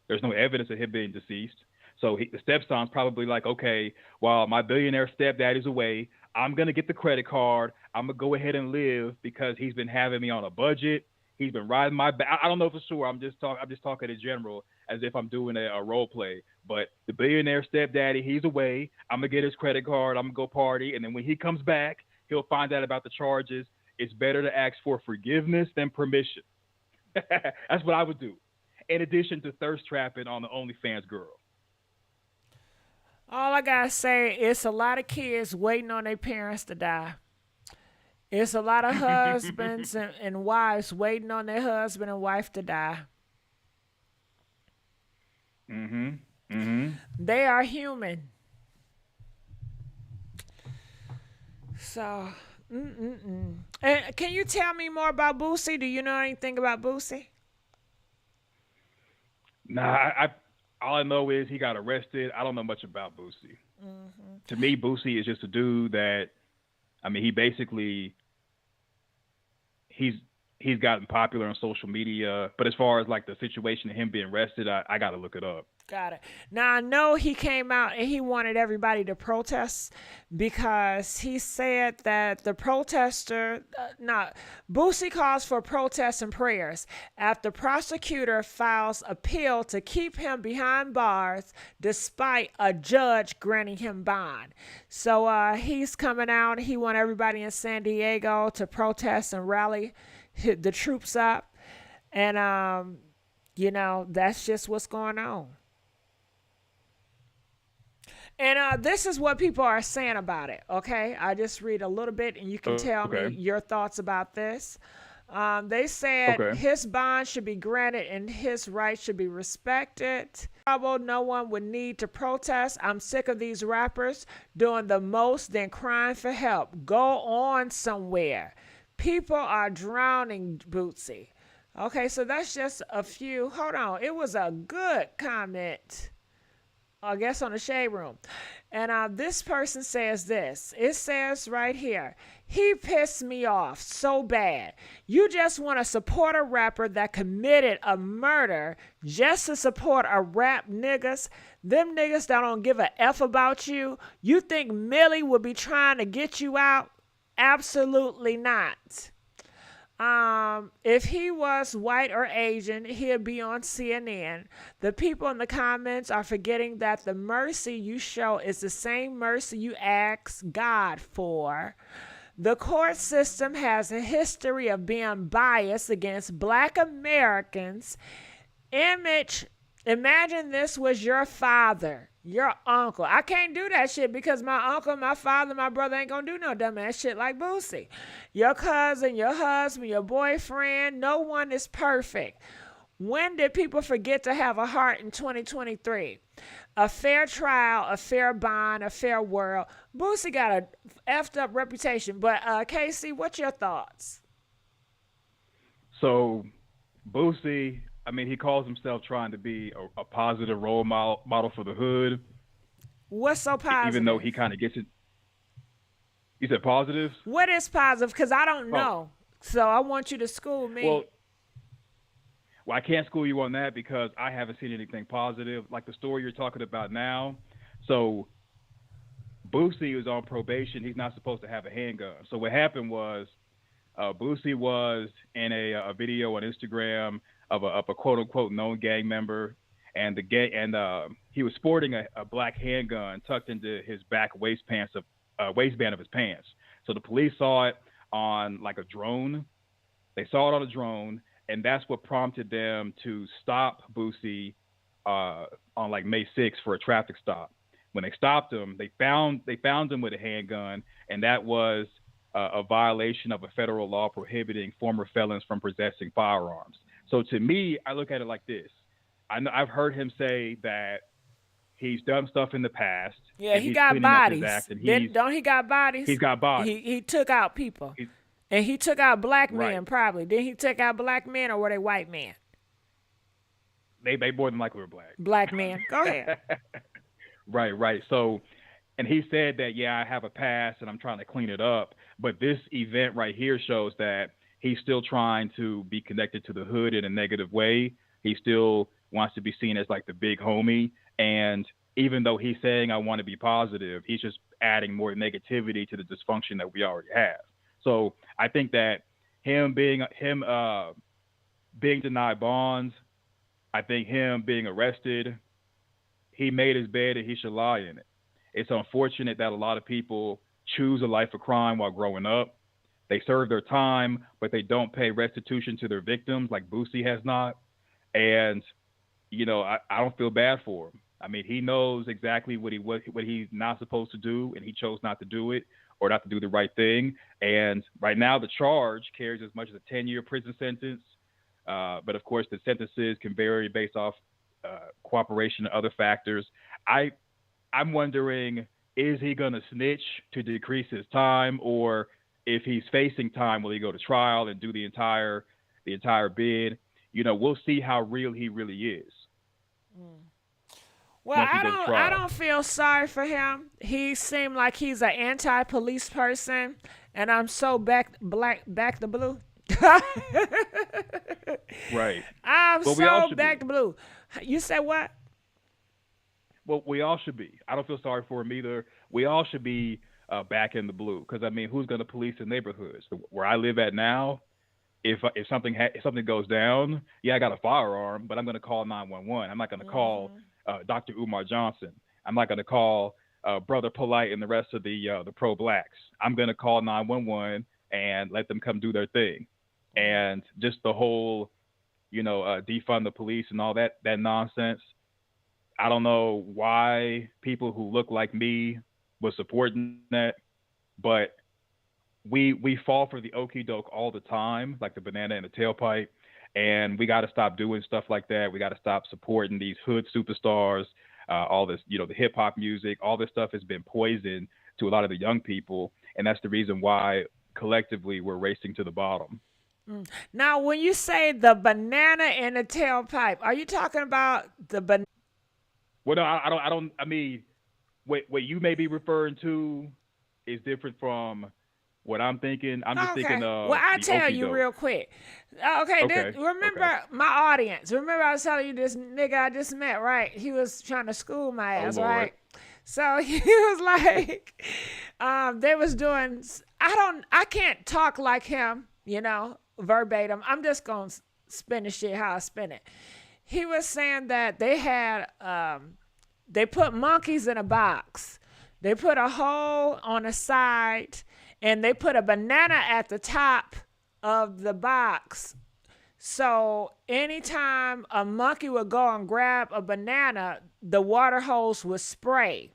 [SPEAKER 19] There's no evidence of him being deceased. So the stepson's probably like, okay, while my billionaire stepdaddy's away, I'm going to get the credit card. I'm going to go ahead and live because he's been having me on a budget. He's been riding my back. I don't know for sure. I'm just talking in general as if I'm doing a role play. But the billionaire stepdaddy, he's away. I'm going to get his credit card. I'm going to go party. And then when he comes back, he'll find out about the charges. It's better to ask for forgiveness than permission. That's what I would do. In addition to thirst trapping on the OnlyFans girl.
[SPEAKER 1] All I got to say, it's a lot of kids waiting on their parents to die. It's a lot of husbands and wives waiting on their husband and wife to die.
[SPEAKER 19] Mm-hmm. Mm-hmm.
[SPEAKER 1] They are human. So, And can you tell me more about Boosie? Do you know anything about Boosie?
[SPEAKER 19] Nah, all I know is he got arrested. I don't know much about Boosie. Mm-hmm. To me, Boosie is just a dude that, I mean, he's gotten popular on social media. But as far as like the situation of him being arrested, I got to look it up.
[SPEAKER 1] Got it. Now, I know he came out and he wanted everybody to protest because he said that the Boosie calls for protests and prayers after prosecutor files appeal to keep him behind bars despite a judge granting him bond. So he's coming out. He wants everybody in San Diego to protest and rally the troops up. And, that's just what's going on. And this is what people are saying about it, okay? I just read a little bit, and you can tell me your thoughts about this. They said his bond should be granted and his rights should be respected. No one would need to protest. I'm sick of these rappers doing the most, then crying for help. Go on somewhere. People are drowning, Bootsy. Okay, so that's just a few. Hold on. It was a good comment I guess on the Shade Room. And this person says this. It says right here, he pissed me off so bad. You just want to support a rapper that committed a murder just to support a rap niggas. Them niggas that don't give a F about you. You think Millie would be trying to get you out? Absolutely not. If he was white or Asian, he'd be on CNN. The people in the comments are forgetting that the mercy you show is the same mercy you ask God for. The court system has a history of being biased against black Americans. Imagine this was your father, your uncle. I can't do that shit because my uncle, my father, my brother ain't gonna do no dumbass shit like Boosie. Your cousin, your husband, your boyfriend, no one is perfect. When did people forget to have a heart in 2023? A fair trial, a fair bond, a fair world. Boosie got a effed up reputation. But Casey, what's your thoughts?
[SPEAKER 19] So Boosie, I mean, he calls himself trying to be a positive role model for the hood.
[SPEAKER 1] What's so positive?
[SPEAKER 19] Even though he kind of gets it. You said positive?
[SPEAKER 1] What is positive? Because I don't know. So I want you to school me.
[SPEAKER 19] Well, I can't school you on that because I haven't seen anything positive. Like the story you're talking about now. So Boosie is on probation. He's not supposed to have a handgun. So what happened was Boosie was in a video on Instagram of a quote unquote known gang member, and he was sporting a black handgun tucked into his back waistband of his pants. So the police saw it on like a drone. They saw it on a drone, and that's what prompted them to stop Boosie on like May 6th for a traffic stop. When they stopped him, they found him with a handgun, and that was a violation of a federal law prohibiting former felons from possessing firearms. So to me, I look at it like this. I've heard him say that he's done stuff in the past.
[SPEAKER 1] Yeah, he got bodies. Don't he got bodies?
[SPEAKER 19] He's got bodies.
[SPEAKER 1] He took out people. And he took out black men, probably. Didn't he take out black men, or were they white men?
[SPEAKER 19] They more than likely were black.
[SPEAKER 1] Black men. Go ahead.
[SPEAKER 19] Right. So, and he said that, yeah, I have a past and I'm trying to clean it up. But this event right here shows that he's still trying to be connected to the hood in a negative way. He still wants to be seen as like the big homie. And even though he's saying I want to be positive, he's just adding more negativity to the dysfunction that we already have. So I think that him being denied bonds, I think him being arrested, he made his bed and he should lie in it. It's unfortunate that a lot of people choose a life of crime while growing up. They serve their time, but they don't pay restitution to their victims like Boosie has not. And, you know, I don't feel bad for him. I mean, he knows exactly what he's not supposed to do, and he chose not to do it or not to do the right thing. And right now the charge carries as much as a 10-year prison sentence. But of course the sentences can vary based off cooperation and other factors. I'm wondering, is he going to snitch to decrease his time, or if he's facing time, will he go to trial and do the entire bid? You know, we'll see how real he really is.
[SPEAKER 1] Well, I don't feel sorry for him. He seemed like he's an anti-police person, and I'm so back the blue.
[SPEAKER 19] Right.
[SPEAKER 1] I'm so back to blue. You said what?
[SPEAKER 19] Well, we all should be. I don't feel sorry for him either. We all should be back in the blue, because I mean, who's going to police the neighborhoods? Where I live at now, if something goes down, yeah, I got a firearm, but I'm going to call 911. I'm not going to call Dr. Umar Johnson. I'm not going to call Brother Polite and the rest of the pro-blacks. I'm going to call 911 and let them come do their thing. And just the whole, defund the police and all that nonsense. I don't know why people who look like me were supporting that, but we fall for the okie doke all the time, like the banana in the tailpipe. And we got to stop doing stuff like that. We got to stop supporting these hood superstars, all this, the hip hop music, all this stuff has been poison to a lot of the young people. And that's the reason why collectively we're racing to the bottom.
[SPEAKER 1] Now, when you say the banana in the tailpipe, are you talking about the banana?
[SPEAKER 19] Well, no, I don't. I mean, what you may be referring to is different from what I'm thinking. I'm just thinking
[SPEAKER 1] Well,
[SPEAKER 19] of
[SPEAKER 1] I
[SPEAKER 19] the
[SPEAKER 1] tell you
[SPEAKER 19] okey-doke.
[SPEAKER 1] real quick.
[SPEAKER 19] Okay.
[SPEAKER 1] Remember my audience. Remember I was telling you this nigga I just met, right? He was trying to school my
[SPEAKER 19] Oh
[SPEAKER 1] ass,
[SPEAKER 19] Lord.
[SPEAKER 1] right? So he was like, they was doing. I can't talk like him, verbatim. I'm just gonna spin the shit how I spin it. He was saying that they had, they put monkeys in a box. They put a hole on the side and they put a banana at the top of the box. So anytime a monkey would go and grab a banana, the water hose would spray.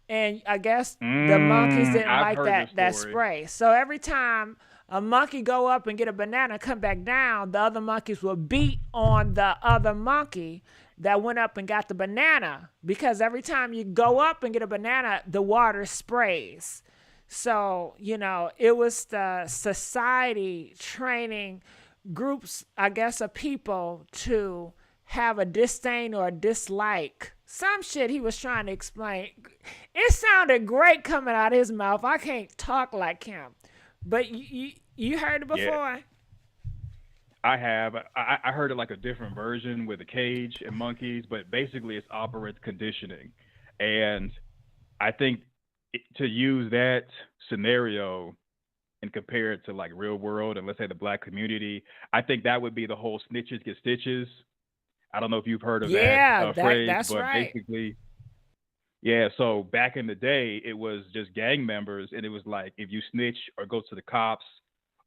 [SPEAKER 1] And I guess the monkeys didn't
[SPEAKER 19] I've
[SPEAKER 1] like
[SPEAKER 19] heard
[SPEAKER 1] that
[SPEAKER 19] this story.
[SPEAKER 1] spray. So every time a monkey go up and get a banana, come back down, the other monkeys will beat on the other monkey that went up and got the banana, because every time you go up and get a banana, the water sprays. So, it was the society training groups, I guess, of people to have a disdain or a dislike. Some shit he was trying to explain. It sounded great coming out of his mouth. I can't talk like him. But you heard it before?
[SPEAKER 19] Yeah. I have. I heard it like a different version with a cage and monkeys, but basically it's operant conditioning. And I think to use that scenario and compare it to like real world and let's say the black community, I think that would be the whole snitches get stitches. I don't know if you've heard of that phrase,
[SPEAKER 1] that's
[SPEAKER 19] but
[SPEAKER 1] right.
[SPEAKER 19] basically, yeah. So back in the day, it was just gang members, and it was like if you snitch or go to the cops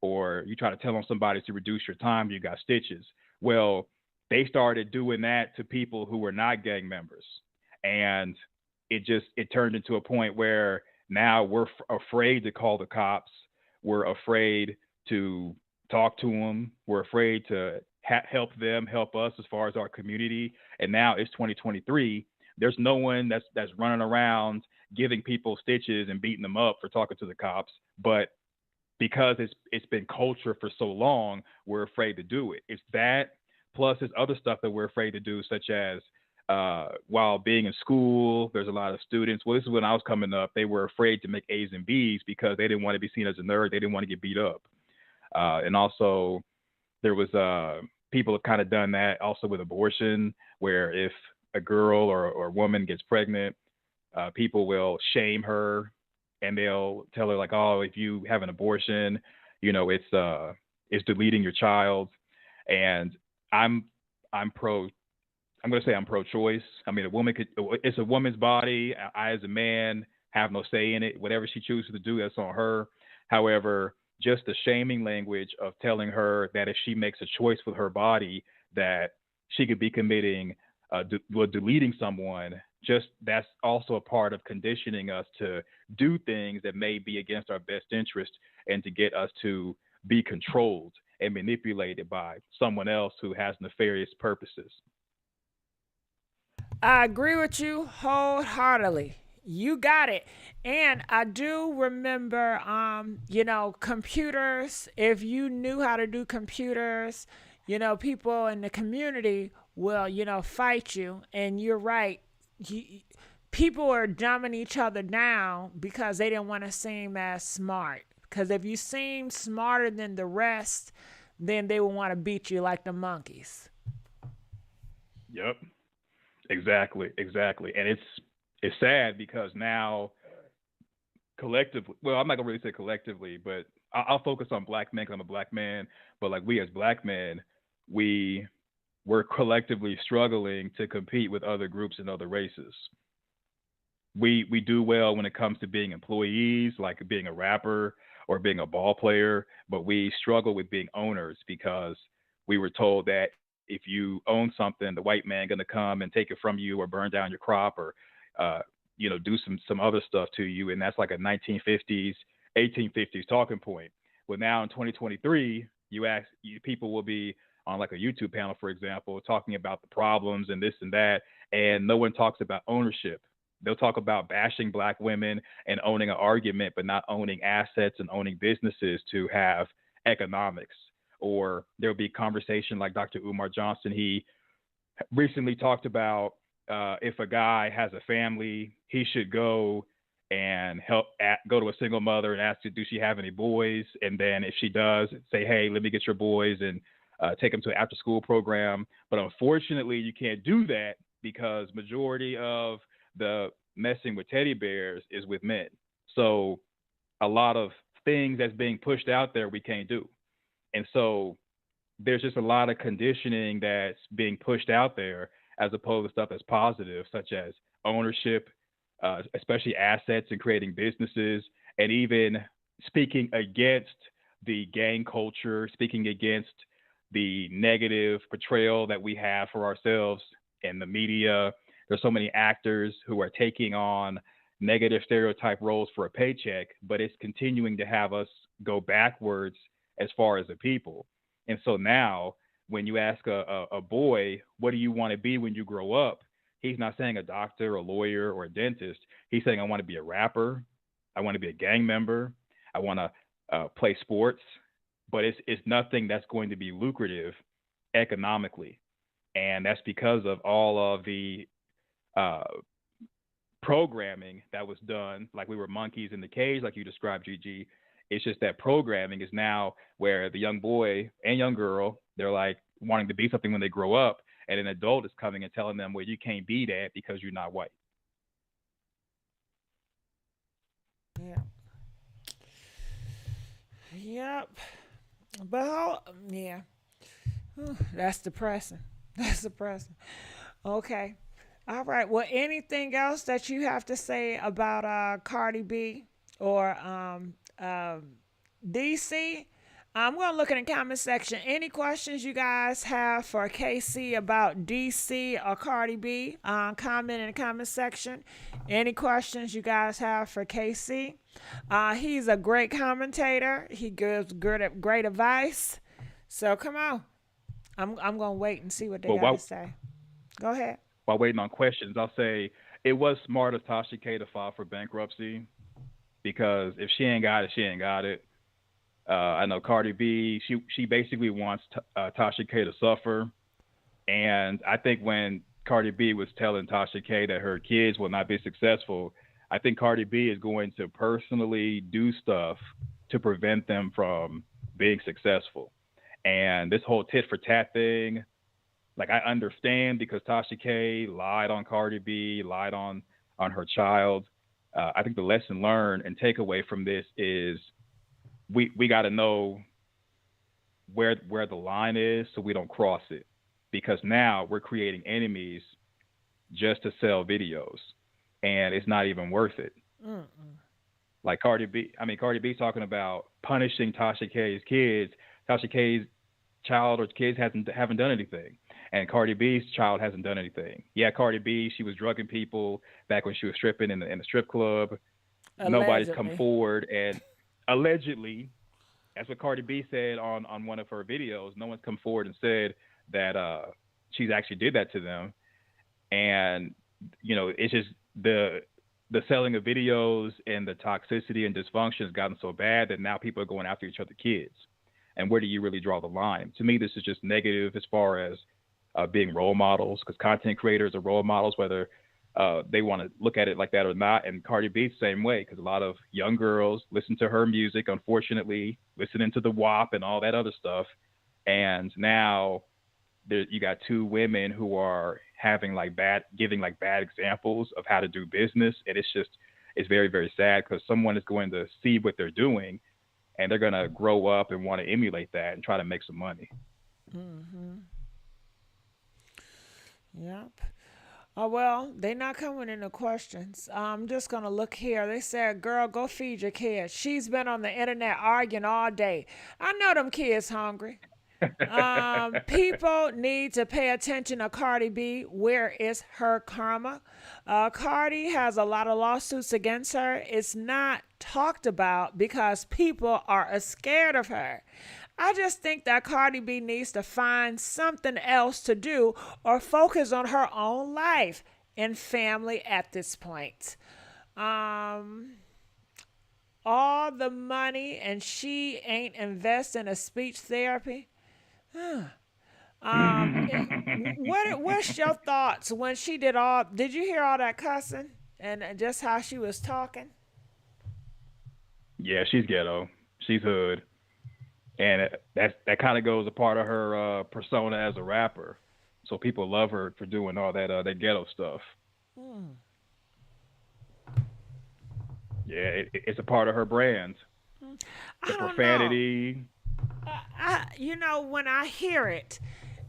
[SPEAKER 19] or you try to tell on somebody to reduce your time, you got stitches. Well, they started doing that to people who were not gang members, and it turned into a point where now we're afraid to call the cops. We're afraid to talk to them. We're afraid to help them help us as far as our community. And now it's 2023. There's no one that's running around giving people stitches and beating them up for talking to the cops. But because it's been culture for so long, we're afraid to do it. It's that plus there's other stuff that we're afraid to do, such as while being in school, there's a lot of students. Well, this is when I was coming up. They were afraid to make A's and B's because they didn't want to be seen as a nerd. They didn't want to get beat up. And also, there was people have kind of done that also with abortion, where if a girl or a woman gets pregnant, people will shame her and they'll tell her like, oh, if you have an abortion, it's deleting your child. And I'm going to say I'm pro-choice. I mean, it's a woman's body. I, as a man, have no say in it. Whatever she chooses to do, that's on her. However, just the shaming language of telling her that if she makes a choice with her body, that she could be committing, deleting someone, just that's also a part of conditioning us to do things that may be against our best interest and to get us to be controlled and manipulated by someone else who has nefarious purposes.
[SPEAKER 1] I agree with you wholeheartedly. You got it. And I do remember, computers. If you knew how to do computers, people in the community will, fight you. And you're right. People are dumbing each other down because they didn't want to seem as smart. Because if you seem smarter than the rest, then they will want to beat you like the monkeys.
[SPEAKER 19] Yep. Exactly. And it's sad because now collectively, well, I'm not gonna really say collectively, but I'll focus on black men because I'm a black man. But like we as black men, we're collectively struggling to compete with other groups and other races. We do well when it comes to being employees, like being a rapper or being a ball player, but we struggle with being owners because we were told that if you own something, the white man gonna come and take it from you or burn down your crop or do some other stuff to you. And that's like a 1950s, 1850s talking point. Well, now in 2023, people will be on like a YouTube panel, for example, talking about the problems and this and that, and no one talks about ownership. They'll talk about bashing black women and owning an argument, but not owning assets and owning businesses to have economics. Or there'll be conversation like Dr. Umar Johnson. He recently talked about if a guy has a family, he should go and go to a single mother and ask her, do she have any boys? And then if she does, say, hey, let me get your boys and take them to an after school program. But unfortunately, you can't do that because majority of the messing with teddy bears is with men. So a lot of things that's being pushed out there we can't do. And so there's just a lot of conditioning that's being pushed out there as opposed to stuff that's positive, such as ownership, especially assets and creating businesses, and even speaking against the gang culture, speaking against the negative portrayal that we have for ourselves in the media. There's so many actors who are taking on negative stereotype roles for a paycheck, but it's continuing to have us go backwards as far as a people. And so now, when you ask a boy, what do you want to be when you grow up? He's not saying a doctor, a lawyer, or a dentist. He's saying, I want to be a rapper. I want to be a gang member. I want to play sports. But it's nothing that's going to be lucrative economically. And that's because of all of the programming that was done, like we were monkeys in the cage, like you described, GG. It's just that programming is now where the young boy and young girl, they're like wanting to be something when they grow up, and an adult is coming and telling them, well, you can't be that because you're not white.
[SPEAKER 1] Yeah. Yep. But yeah. That's depressing. That's depressing. Okay. All right. Well, anything else that you have to say about Cardi B or DC? I'm going to look in the comment section. Any questions you guys have for KC about DC or Cardi B? Comment in the comment section. Any questions you guys have for KC? He's a great commentator. He gives great advice. So come on. I'm going to wait and see what they got to say. Go ahead.
[SPEAKER 19] While waiting on questions, I'll say it was smart of Tasha K to file for bankruptcy because if she ain't got it, she ain't got it. I know Cardi B, she basically wants Tasha K to suffer. And I think when Cardi B was telling Tasha K that her kids will not be successful, I think Cardi B is going to personally do stuff to prevent them from being successful. And this whole tit for tat thing, like I understand because Tasha K lied on Cardi B, lied on her child. I think the lesson learned and takeaway from this is we got to know where the line is so we don't cross it, because now we're creating enemies just to sell videos, and it's not even worth it. Mm-mm. Like Cardi B talking about punishing Tasha K's kids. Tasha K's child or kids haven't done anything, and Cardi B's child hasn't done anything. Yeah, Cardi B, she was drugging people back when she was stripping in the strip club. Allegedly. Nobody's come forward, and allegedly, that's what Cardi B said on one of her videos. No one's come forward and said that she's actually did that to them. And it's just the selling of videos and the toxicity and dysfunction has gotten so bad that now people are going after each other's kids. And where do you really draw the line? To me, this is just negative as far as being role models, because content creators are role models, whether they want to look at it like that or not. And Cardi B, same way, because a lot of young girls listen to her music, unfortunately, listening to the WAP and all that other stuff. And now you got two women who are giving bad examples of how to do business. And it's very, very sad, because someone is going to see what they're doing and they're going to grow up and want to emulate that and try to make some money.
[SPEAKER 1] Mm-hmm. Yep. Oh, well, they're not coming in the questions. I'm just going to look here. They said, girl, go feed your kids. She's been on the internet arguing all day. I know them kids hungry. People need to pay attention to Cardi B. Where is her karma? Cardi has a lot of lawsuits against her. It's not talked about because people are scared of her. I just think that Cardi B needs to find something else to do or focus on her own life and family at this point. All the money and she ain't invest in a speech therapy. What's your thoughts when she did all? Did you hear all that cussing and just how she was talking?
[SPEAKER 19] Yeah, she's ghetto. She's hood, and that kind of goes a part of her persona as a rapper. So people love her for doing all that ghetto stuff.
[SPEAKER 1] Hmm.
[SPEAKER 19] Yeah, it's a part of her brand. The
[SPEAKER 1] I don't
[SPEAKER 19] profanity.
[SPEAKER 1] when I hear it,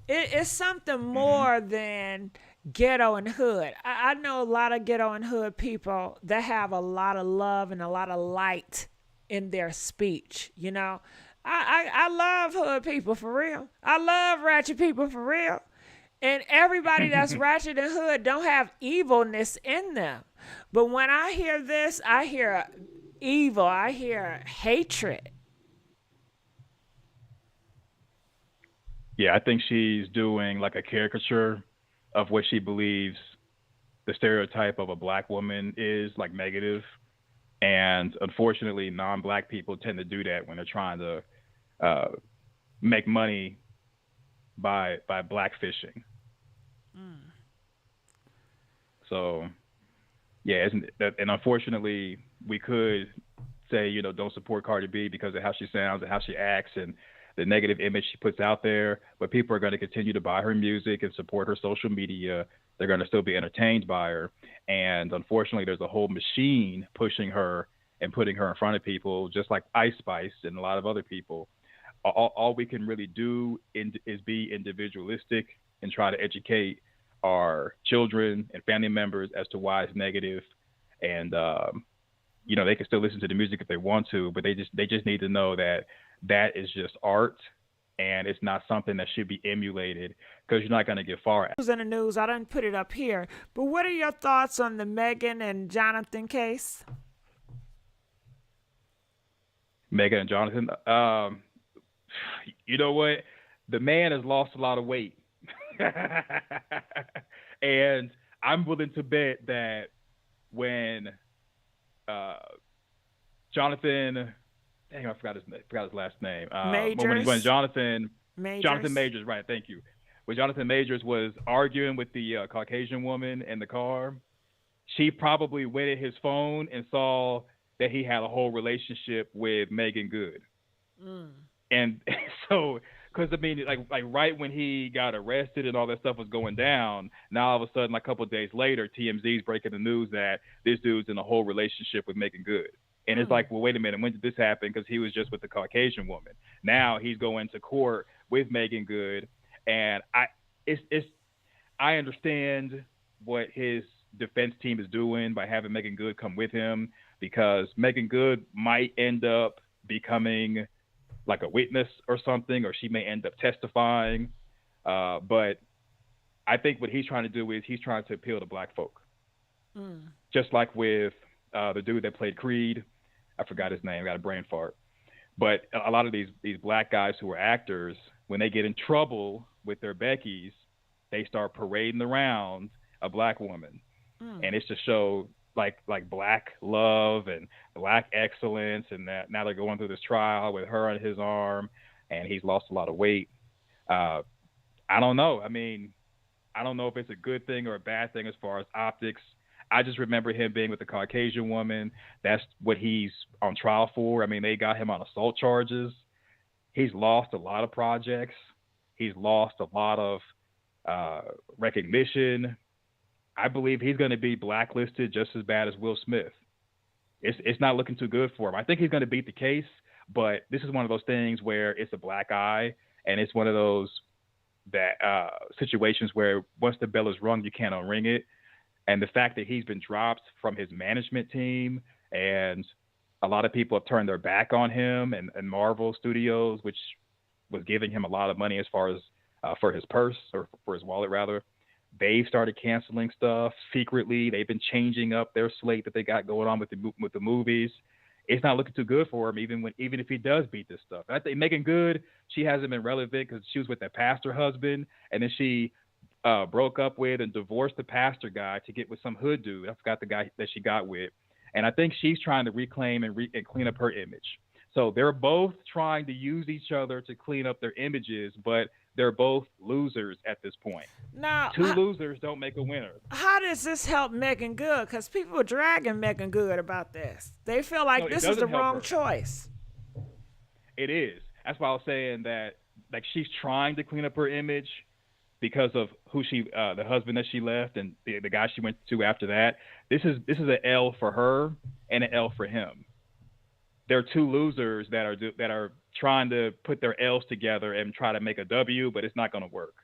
[SPEAKER 1] it's something
[SPEAKER 19] Mm-hmm.
[SPEAKER 1] more than ghetto and hood. I know a lot of ghetto and hood people that have a lot of love and a lot of light in their speech. I love hood people for real. I love ratchet people for real. And everybody that's ratchet and hood don't have evilness in them. But when I hear this, I hear evil. I hear hatred.
[SPEAKER 19] Yeah, I think she's doing like a caricature of what she believes the stereotype of a black woman is, like negative. And unfortunately, non-black people tend to do that when they're trying to uh, make money by black fishing. So yeah, isn't that? And unfortunately, we could say don't support Cardi B because of how she sounds and how she acts and the negative image she puts out there. But people are going to continue to buy her music and support her social media. They're going to still be entertained by her. And unfortunately, there's a whole machine pushing her and putting her in front of people, just like Ice Spice and a lot of other people. All we can really do is be individualistic and try to educate our children and family members as to why it's negative. And they can still listen to the music if they want to, but they just need to know that that is just art and it's not something that should be emulated because you're not going to get far.
[SPEAKER 1] It was in the news. I didn't put it up here. But what are your thoughts on the Megan and Jonathan case?
[SPEAKER 19] Megan and Jonathan, you know what? The man has lost a lot of weight. And I'm willing to bet that when Jonathan, dang, I forgot his last name.
[SPEAKER 1] Majors.
[SPEAKER 19] When Jonathan
[SPEAKER 1] Majors.
[SPEAKER 19] Majors, right? Thank you. When Jonathan Majors was arguing with the Caucasian woman in the car, she probably went at his phone and saw that he had a whole relationship with Megan Good. And so, because I mean, like right when he got arrested and all that stuff was going down, now all of a sudden, like a couple of days later, TMZ's breaking the news that this dude's in a whole relationship with Megan Good. And it's like, well, wait a minute, when did this happen? Because he was just with the Caucasian woman. Now he's going to court with Megan Good, and I understand what his defense team is doing by having Megan Good come with him, because Megan Good might end up becoming like a witness or something, or she may end up testifying. But I think what he's trying to do is he's trying to appeal to black folk. Just like with the dude that played Creed. I forgot his name. I got a brain fart. But a lot of these black guys who are actors, when they get in trouble with their Beckys, they start parading around a black woman. And it's to show like black love and black excellence, and that now they're going through this trial with her on his arm, and he's lost a lot of weight. I don't know. I mean, I don't know if it's a good thing or a bad thing as far as optics. I just remember him being with the Caucasian woman. That's what he's on trial for. I mean, they got him on assault charges. He's lost a lot of projects. He's lost a lot of recognition. I believe he's going to be blacklisted just as bad as Will Smith. It's not looking too good for him. I think he's going to beat the case, but this is one of those things where it's a black eye, and it's one of those situations where once the bell is rung, you can't unring it. And the fact that he's been dropped from his management team, and a lot of people have turned their back on him, and Marvel Studios, which was giving him a lot of money as far as for his purse, or for his wallet rather, they've started canceling stuff secretly. They've been changing up their slate that they got going on with the movies. It's not looking too good for him, even if he does beat this stuff. I think Megan Good, she hasn't been relevant because she was with that pastor husband, and then she broke up with and divorced the pastor guy to get with some hood dude. I forgot the guy that she got with. And I think she's trying to reclaim and clean up her image. So they're both trying to use each other to clean up their images, but they're both losers at this point.
[SPEAKER 1] Now,
[SPEAKER 19] Two losers don't make a winner.
[SPEAKER 1] how does this help Megan Good? Because people are dragging Megan Good about this. They feel like
[SPEAKER 19] No, it
[SPEAKER 1] this is the
[SPEAKER 19] doesn't help
[SPEAKER 1] wrong
[SPEAKER 19] her.
[SPEAKER 1] choice.
[SPEAKER 19] It is. That's why I was saying that, like, she's trying to clean up her image because of who the husband that she left and the guy she went to after that. This is an L for her and an L for him. They're two losers that are trying to put their L's together and try to make a W, but it's not going to work.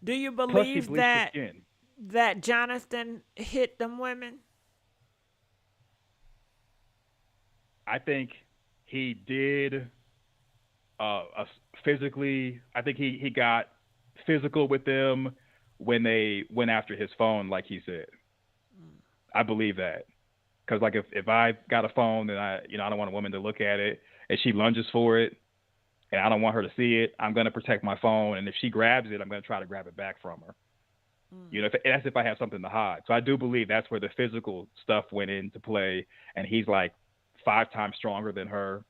[SPEAKER 1] Do you
[SPEAKER 19] Plus, she
[SPEAKER 1] believe
[SPEAKER 19] bleached her
[SPEAKER 1] that
[SPEAKER 19] skin.
[SPEAKER 1] Jonathan hit them women?
[SPEAKER 19] I think he did physically. I think he got physical with them when they went after his phone, like he said. I believe that. Because, like, if I got a phone and I don't want a woman to look at it and she lunges for it and I don't want her to see it, I'm going to protect my phone. And if she grabs it, I'm going to try to grab it back from her. That's if I have something to hide. So I do believe that's where the physical stuff went into play. And he's like 5 times stronger than her.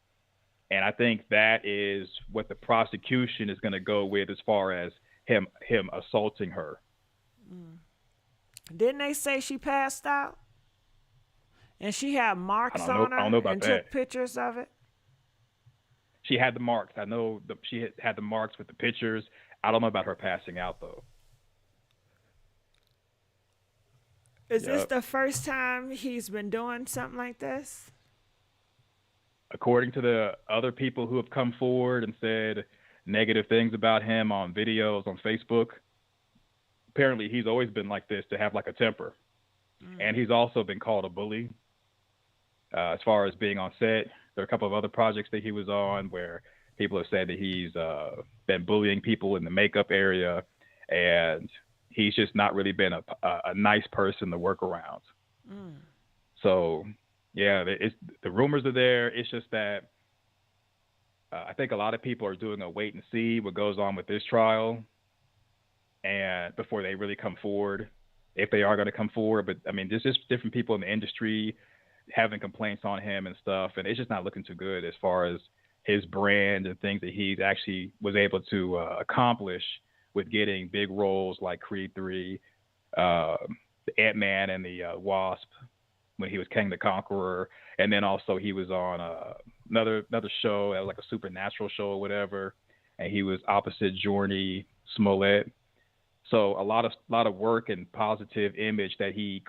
[SPEAKER 19] And I think that is what the prosecution is going to go with as far as him assaulting her.
[SPEAKER 1] Didn't they say she passed out? And she had marks on her
[SPEAKER 19] I don't know about
[SPEAKER 1] and
[SPEAKER 19] that.
[SPEAKER 1] took pictures of it?
[SPEAKER 19] She had the marks. I know she had the marks with the pictures. I don't know about her passing out, though.
[SPEAKER 1] Is this the first time he's been doing something like this?
[SPEAKER 19] According to the other people who have come forward and said negative things about him on videos on Facebook, apparently he's always been like this, to have like a temper. And he's also been called a bully. As far as being on set, there are a couple of other projects that he was on where people have said that he's been bullying people in the makeup area, and he's just not really been a nice person to work around. So, yeah, the rumors are there. It's just that I think a lot of people are doing a wait and see what goes on with this trial, and before they really come forward, if they are going to come forward. But I mean, there's just different people in the industry having complaints on him and stuff, and it's just not looking too good as far as his brand and things that he's actually was able to accomplish with getting big roles like Creed 3, the Ant-Man and the Wasp when he was King the Conqueror, and then also he was on another show that was like a supernatural show or whatever, and he was opposite Journey Smollett. So a lot of work and positive image that he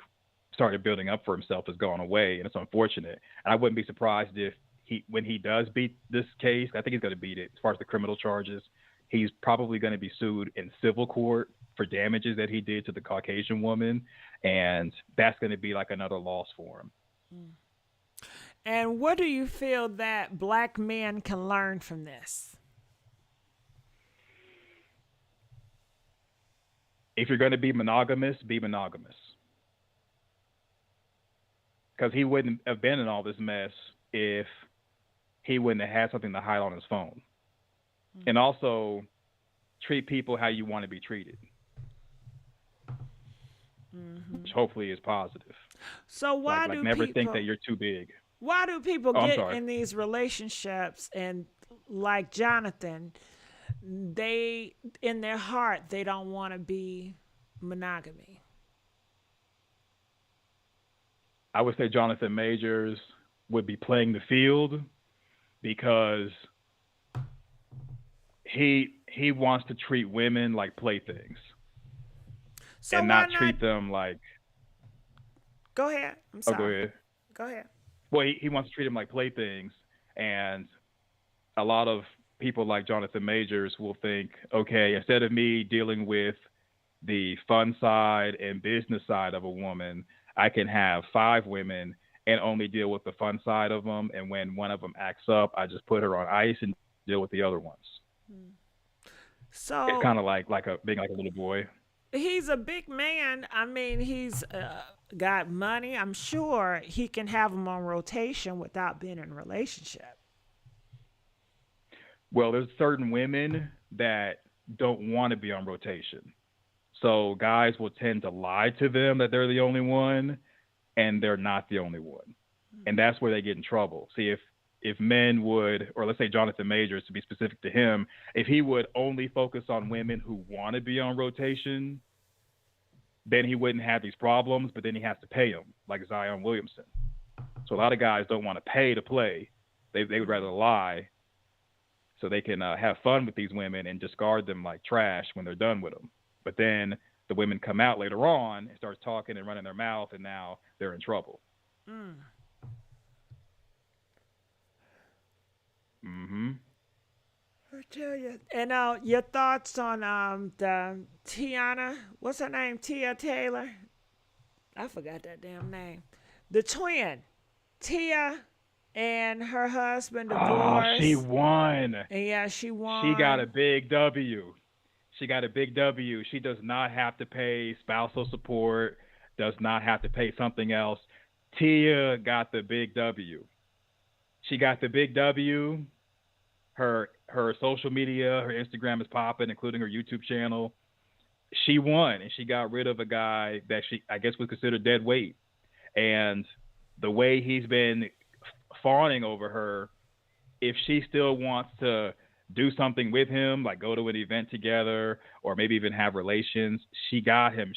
[SPEAKER 19] started building up for himself has gone away, and it's unfortunate. And I wouldn't be surprised if when he does beat this case, I think he's going to beat it as far as the criminal charges. He's probably going to be sued in civil court for damages that he did to the Caucasian woman, and that's going to be like another loss for him.
[SPEAKER 1] And what do you feel that black men can learn from this?
[SPEAKER 19] If you're going to be monogamous, be monogamous. Because he wouldn't have been in all this mess if he wouldn't have had something to hide on his phone. And also, treat people how you want to be treated. Which hopefully is positive.
[SPEAKER 1] So why do
[SPEAKER 19] never
[SPEAKER 1] people
[SPEAKER 19] think that you're too big.
[SPEAKER 1] Why do people get in these relationships and, like Jonathan, they in their heart they don't want to be monogamy?
[SPEAKER 19] I would say Jonathan Majors would be playing the field because he wants to treat women like playthings,
[SPEAKER 1] so
[SPEAKER 19] and not treat them like.
[SPEAKER 1] Go ahead. I'm sorry.
[SPEAKER 19] Go ahead.
[SPEAKER 1] Go ahead.
[SPEAKER 19] Well, he wants to treat them like playthings, and a lot of people like Jonathan Majors will think, okay, instead of me dealing with the fun side and business side of a woman, I can have 5 women and only deal with the fun side of them. And when one of them acts up, I just put her on ice and deal with the other ones.
[SPEAKER 1] So
[SPEAKER 19] it's kind of like being like a little boy.
[SPEAKER 1] He's a big man. I mean, he's got money. I'm sure he can have them on rotation without being in a relationship.
[SPEAKER 19] Well, there's certain women that don't want to be on rotation. So guys will tend to lie to them that they're the only one, and they're not the only one. And that's where they get in trouble. See, if men would, or let's say Jonathan Majors to be specific to him, if he would only focus on women who want to be on rotation, then he wouldn't have these problems, but then he has to pay them, like Zion Williamson. So a lot of guys don't want to pay to play. They would rather lie so they can have fun with these women and discard them like trash when they're done with them. But then the women come out later on and start talking and running their mouth, and now they're in trouble. Mm-hmm.
[SPEAKER 1] I tell you. And your thoughts on the Tiana, what's her name? Tia Taylor? I forgot that damn name. The twin. Tia and her husband divorced.
[SPEAKER 19] Oh, she won.
[SPEAKER 1] And yeah, she won.
[SPEAKER 19] She got a big W. She got a big W. She does not have to pay spousal support, does not have to pay something else. Tia got the big W. She got the big W. Her social media, her Instagram is popping, including her YouTube channel. She won, and she got rid of a guy that she, I guess, was considered dead weight. And the way he's been fawning over her, if she still wants to do something with him, like go to an event together or maybe even have relations, she got him.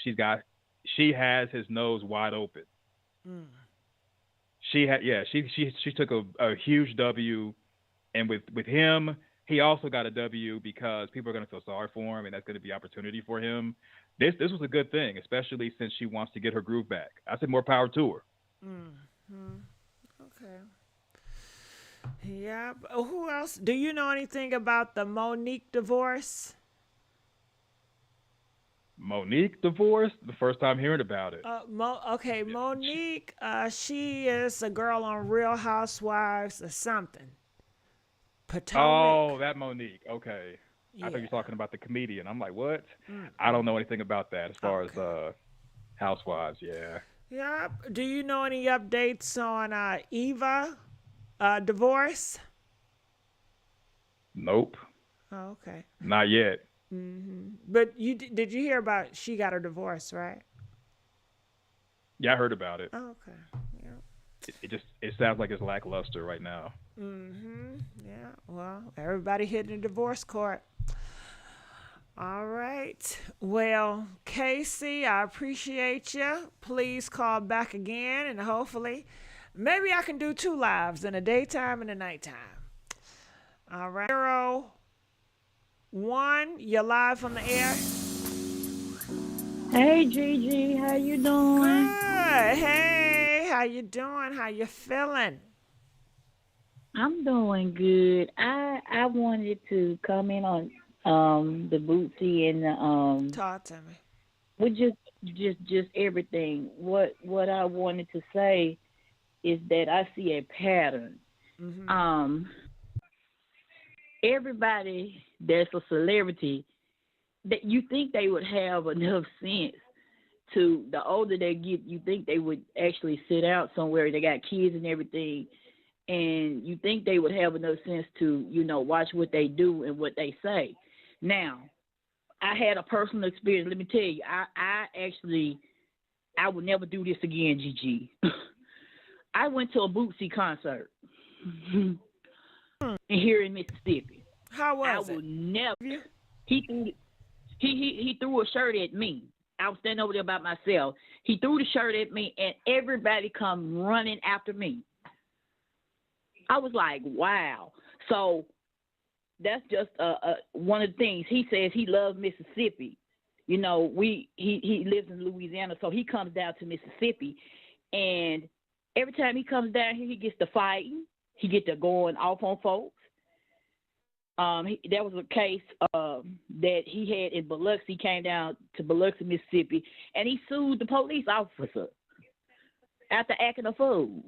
[SPEAKER 19] She has his nose wide open. She took a huge W, and with him, he also got a W because people are going to feel sorry for him, and that's going to be opportunity for him. This was a good thing, especially since she wants to get her groove back. I said more power to her.
[SPEAKER 1] Okay. Yeah. Who else? Do you know anything about the Monique divorce?
[SPEAKER 19] Monique divorce? The first time hearing about it.
[SPEAKER 1] Okay, Monique, she is a girl on Real Housewives or something. Potomac.
[SPEAKER 19] Oh, that Monique. Okay. I thought you were talking about the comedian. I'm like, what? I don't know anything about that as far as Housewives, yeah.
[SPEAKER 1] Yeah. Do you know any updates on Eva divorce?
[SPEAKER 19] Nope.
[SPEAKER 1] Oh, okay.
[SPEAKER 19] Not yet.
[SPEAKER 1] But did you hear about she got her divorce, right?
[SPEAKER 19] Yeah, I heard about it.
[SPEAKER 1] Oh, okay. Yeah.
[SPEAKER 19] It sounds like it's lackluster right now.
[SPEAKER 1] Yeah. Well, everybody hitting the divorce court. All right. Well, Casey, I appreciate you. Please call back again, and hopefully, maybe I can do 2 lives in the daytime and the nighttime. All right. 01, you're live on the air.
[SPEAKER 20] Hey, Gigi, how you doing?
[SPEAKER 1] Good. Hey, how you doing? How you feeling?
[SPEAKER 20] I'm doing good. I wanted to comment on the Boosie and the
[SPEAKER 1] talk to me.
[SPEAKER 20] With just everything. What I wanted to say is that I see a pattern. Everybody that's a celebrity, that you think they would have enough sense to, the older they get, you think they would actually sit out somewhere. They got kids and everything, and you think they would have enough sense to, watch what they do and what they say. Now, I had a personal experience. Let me tell you, I would never do this again, Gigi. I went to a Boosie concert here in Mississippi.
[SPEAKER 1] How was it?
[SPEAKER 20] I would never. He threw a shirt at me. I was standing over there by myself. He threw the shirt at me, and everybody come running after me. I was like, wow. So that's just one of the things. He says he loves Mississippi. He lives in Louisiana, so he comes down to Mississippi, and every time he comes down here, he gets to fighting. He gets to going off on folks. There was a case that he had in Biloxi. He came down to Biloxi, Mississippi, and he sued the police officer after acting a fool.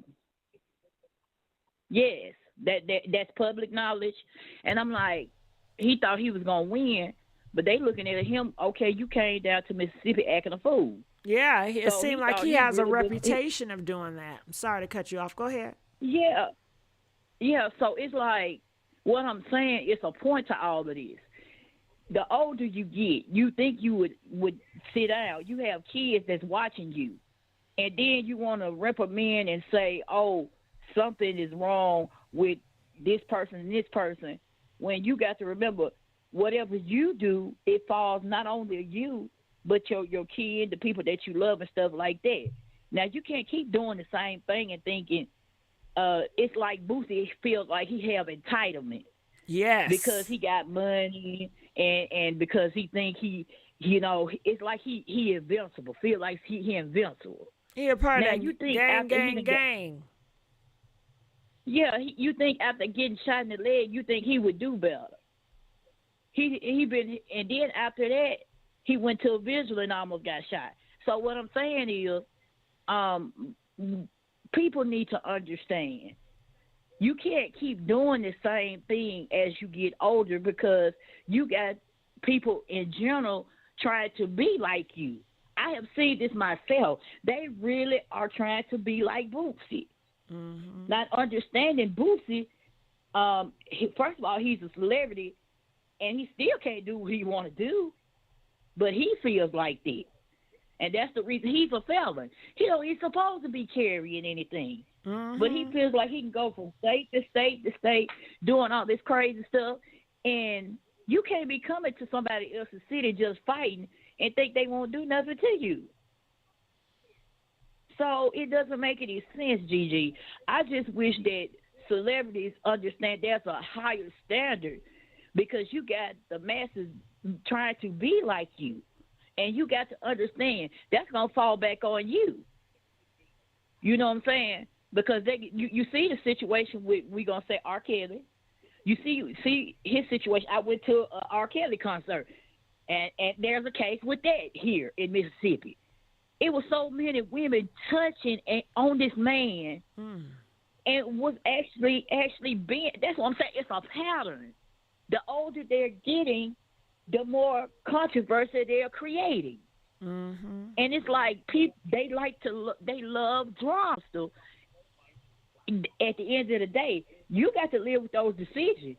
[SPEAKER 20] Yes, that's public knowledge. And I'm like, he thought he was going to win, but they looking at him, okay, you came down to Mississippi acting a fool.
[SPEAKER 1] Yeah, it
[SPEAKER 20] So
[SPEAKER 1] seemed
[SPEAKER 20] he
[SPEAKER 1] like
[SPEAKER 20] thought
[SPEAKER 1] he
[SPEAKER 20] he
[SPEAKER 1] has a
[SPEAKER 20] really was-
[SPEAKER 1] reputation of doing that. I'm sorry to cut you off. Go ahead.
[SPEAKER 20] Yeah, so it's like, what I'm saying, it's a point to all of this. The older you get, you think you would sit down. You have kids that's watching you, and then you want to reprimand and say, oh, something is wrong with this person and this person, when you got to remember, whatever you do, it falls not only you, but your kid, the people that you love and stuff like that. Now, you can't keep doing the same thing and thinking it's like Boosie feels like he have entitlement.
[SPEAKER 1] Yes.
[SPEAKER 20] Because he got money and because he think he, you know, it's like he invincible. Feel like he invincible.
[SPEAKER 1] He a part
[SPEAKER 20] now,
[SPEAKER 1] of
[SPEAKER 20] you think
[SPEAKER 1] gang.
[SPEAKER 20] Yeah, you think after getting shot in the leg, you think he would do better. He been, and then after that, he went to a visual and almost got shot. So what I'm saying is, people need to understand. You can't keep doing the same thing as you get older because you got people in general trying to be like you. I have seen this myself. They really are trying to be like Boosie. Mm-hmm. Not understanding Boosie, first of all, he's a celebrity, and he still can't do what he want to do, but he feels like that. And that's the reason he's a felon. He's supposed to be carrying anything. Mm-hmm. But he feels like he can go from state to state to state doing all this crazy stuff. And you can't be coming to somebody else's city just fighting and think they won't do nothing to you. So it doesn't make any sense, Gigi. I just wish that celebrities understand there's a higher standard because you got the masses trying to be like you. And you got to understand that's going to fall back on you. You know what I'm saying? Because you see the situation with, we're going to say, R. Kelly. You see his situation. I went to an R. Kelly concert, and there's a case with that here in Mississippi. It was so many women touching on this man and was actually being, that's what I'm saying, it's a pattern. The older they're getting, the more controversy they're creating. Mm-hmm. And it's like people, they love drama. So at the end of the day, you got to live with those decisions.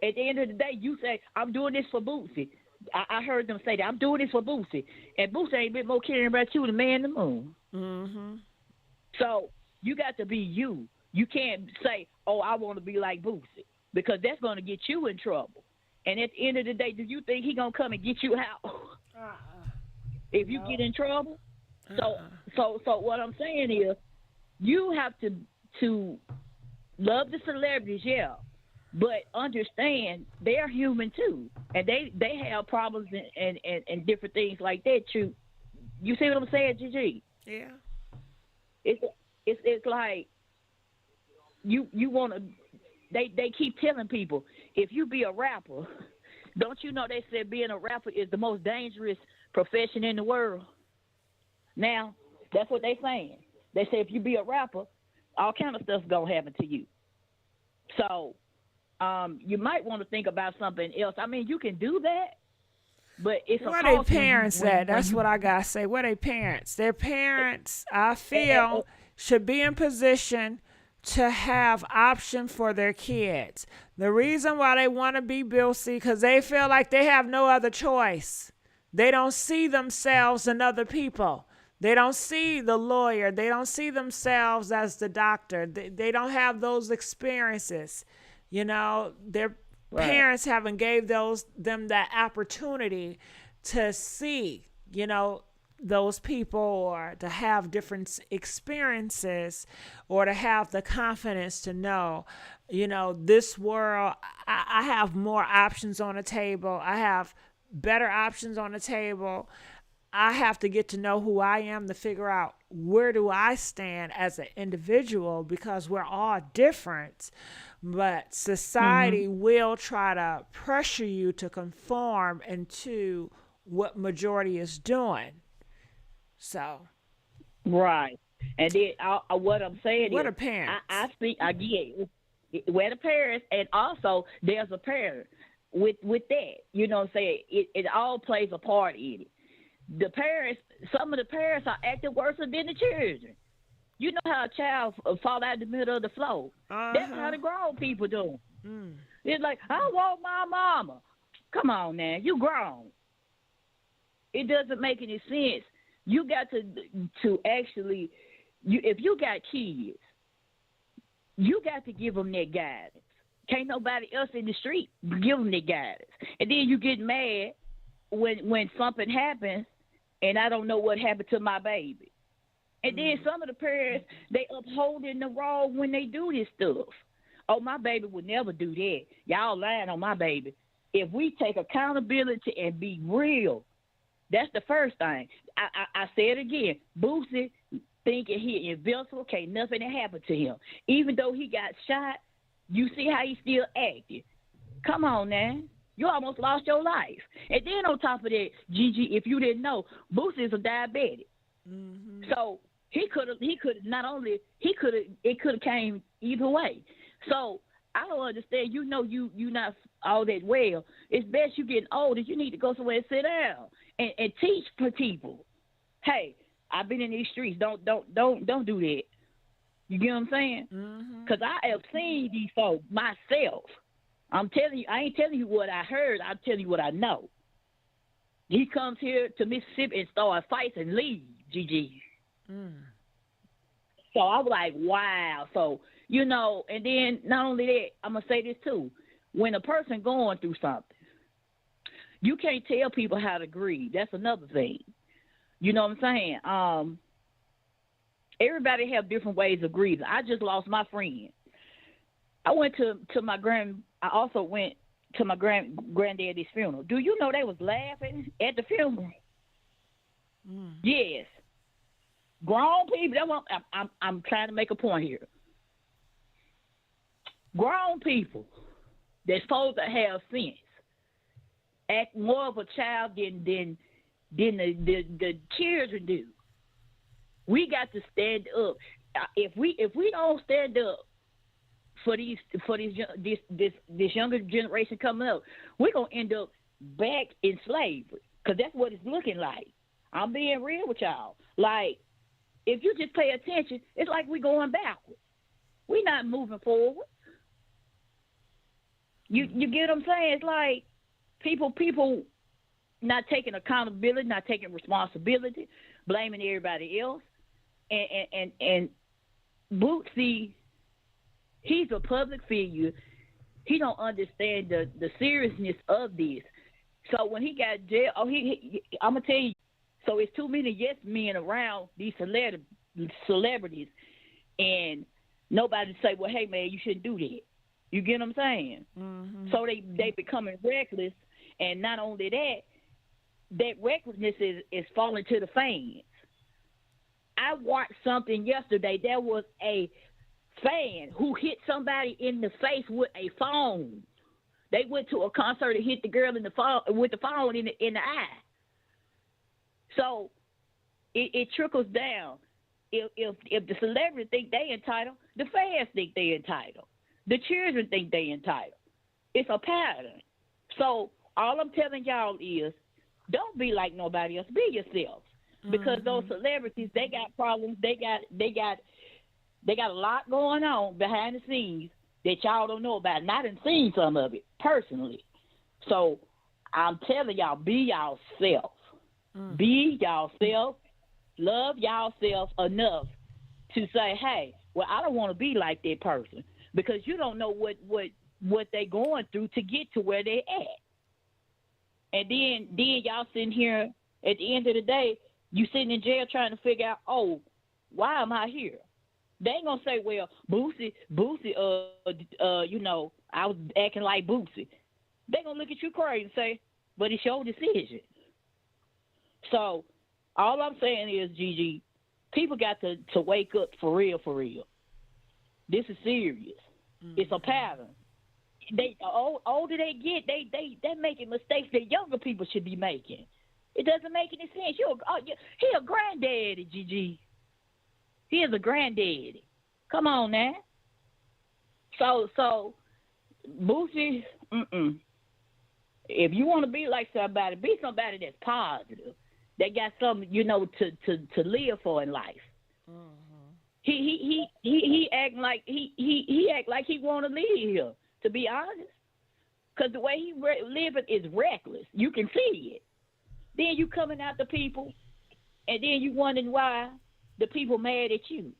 [SPEAKER 20] At the end of the day, you say, I'm doing this for Boosie. I heard them say that. I'm doing this for Boosie. And Boosie ain't been more caring about you than man in the moon. Mm-hmm. So you got to be you. You can't say, oh, I want to be like Boosie, because that's going to get you in trouble. And at the end of the day, do you think he going to come and get you out if you get in trouble? So what I'm saying is, you have to love the celebrities, yeah, but understand they're human too, and they have problems and different things like that too. You see what I'm saying, Gigi?
[SPEAKER 1] Yeah.
[SPEAKER 20] It's like you want to. They keep telling people, if you be a rapper, don't you know they said being a rapper is the most dangerous profession in the world? Now, that's what they saying. They say if you be a rapper, all kind of stuff's going to happen to you. So you might want to think about something else. I mean, you can do that, but it's a
[SPEAKER 1] where
[SPEAKER 20] cost.
[SPEAKER 1] They parents at? That's what I got to say. Where they parents? Their parents, I feel, should be in position to have option for their kids. The reason why they want to be Billsie, because they feel like they have no other choice. They don't see themselves in other people. They don't see the lawyer. They don't see themselves as the doctor. They don't have those experiences. You know, their parents haven't gave them that opportunity to see, you know, those people, or to have different experiences, or to have the confidence to know, you know, this world, I have more options on the table. I have better options on the table. I have to get to know who I am to figure out where do I stand as an individual, because we're all different. But society will try to pressure you to conform into what majority is doing. So.
[SPEAKER 20] Right. And then what I'm saying
[SPEAKER 1] what
[SPEAKER 20] is,
[SPEAKER 1] are parents?
[SPEAKER 20] I get where the parents, and also there's a parent with that. You know what I'm saying? It all plays a part in it. The parents, some of the parents are acting worse than the children. You know how a child fall out in the middle of the floor. That's how the grown people do. It's like, I want my mama. Come on now, you grown. It doesn't make any sense. You got to actually, if you got kids, You got to give them that guidance. Can't nobody else in the street give them that guidance. And then you get mad when something happens and I don't know what happened to my baby. And then some of the parents, they upholding the wrong when they do this stuff. Oh, my baby would never do that. Y'all lying on my baby. If we take accountability and be real, that's the first thing. I say it again. Boosie thinking he invincible, can't nothing happen to him. Even though he got shot, you see how he still acting. Come on now. You almost lost your life. And then on top of that, Gigi, if you didn't know, Boosie is a diabetic. So it could have came either way. So I don't understand. You know you not all that well. It's best you getting older. You need to go somewhere and sit down and teach for people. Hey, I've been in these streets. Don't do that. You get what I'm saying? Because I have seen these folks myself. I'm telling you, I ain't telling you what I heard. I'm telling you what I know. He comes here to Mississippi and start fights and leave, GG. So I was like, wow. So, you know, and then not only that, I'm going to say this too. When a person going through something, you can't tell people how to grieve. That's another thing. You know what I'm saying? Everybody have different ways of grieving. I just lost my friend. I also went to my granddaddy's funeral. Do you know they was laughing at the funeral? Yes. Grown people. I'm trying to make a point here. Grown people that's supposed to have sense act more of a child than the children do. We got to stand up. If we don't stand up for this younger generation coming up, we're gonna end up back in slavery, because that's what it's looking like. I'm being real with y'all. Like, if you just pay attention, it's like we're going backwards. We're not moving forward. You get what I'm saying? It's like people not taking accountability, not taking responsibility, blaming everybody else. And Bootsy, he's a public figure. He don't understand the seriousness of this. So when he got jail, I'm gonna tell you. So it's too many yes men around these celebrities, and nobody say, well, hey man, you shouldn't do that. You get what I'm saying? So they becoming reckless, and not only that, that recklessness is falling to the fans. I watched something yesterday. There was a fan who hit somebody in the face with a phone. They went to a concert and hit the girl in the phone with the phone in the eye. So it trickles down. If the celebrities think they entitled, the fans think they entitled. The children think they entitled. It's a pattern. So all I'm telling y'all is, don't be like nobody else. Be yourself. Because those celebrities, they got problems. They got a lot going on behind the scenes that y'all don't know about. And I done seen some of it personally. So I'm telling y'all, be yourself. Be yourself. Love yourself enough to say, hey, well, I don't want to be like that person, because you don't know what they going through to get to where they at. And then y'all sitting here at the end of the day, you sitting in jail trying to figure out, oh, why am I here? They ain't gonna say, well, Boosie, you know, I was acting like Boosie. They gonna look at you crazy and say, but it's your decision. So all I'm saying is, Gigi, people got to wake up for real, for real. This is serious. It's a pattern. The older they get, they're making mistakes that younger people should be making. It doesn't make any sense. He a granddaddy, Gigi. He is a granddaddy. Come on now. So Boosie, if you want to be like somebody, be somebody that's positive. They got something, you know, to live for in life. He act like he act like he want to live here. To be honest, because the way he living is reckless. You can see it. Then you coming out to people, and then you wondering why the people mad at you.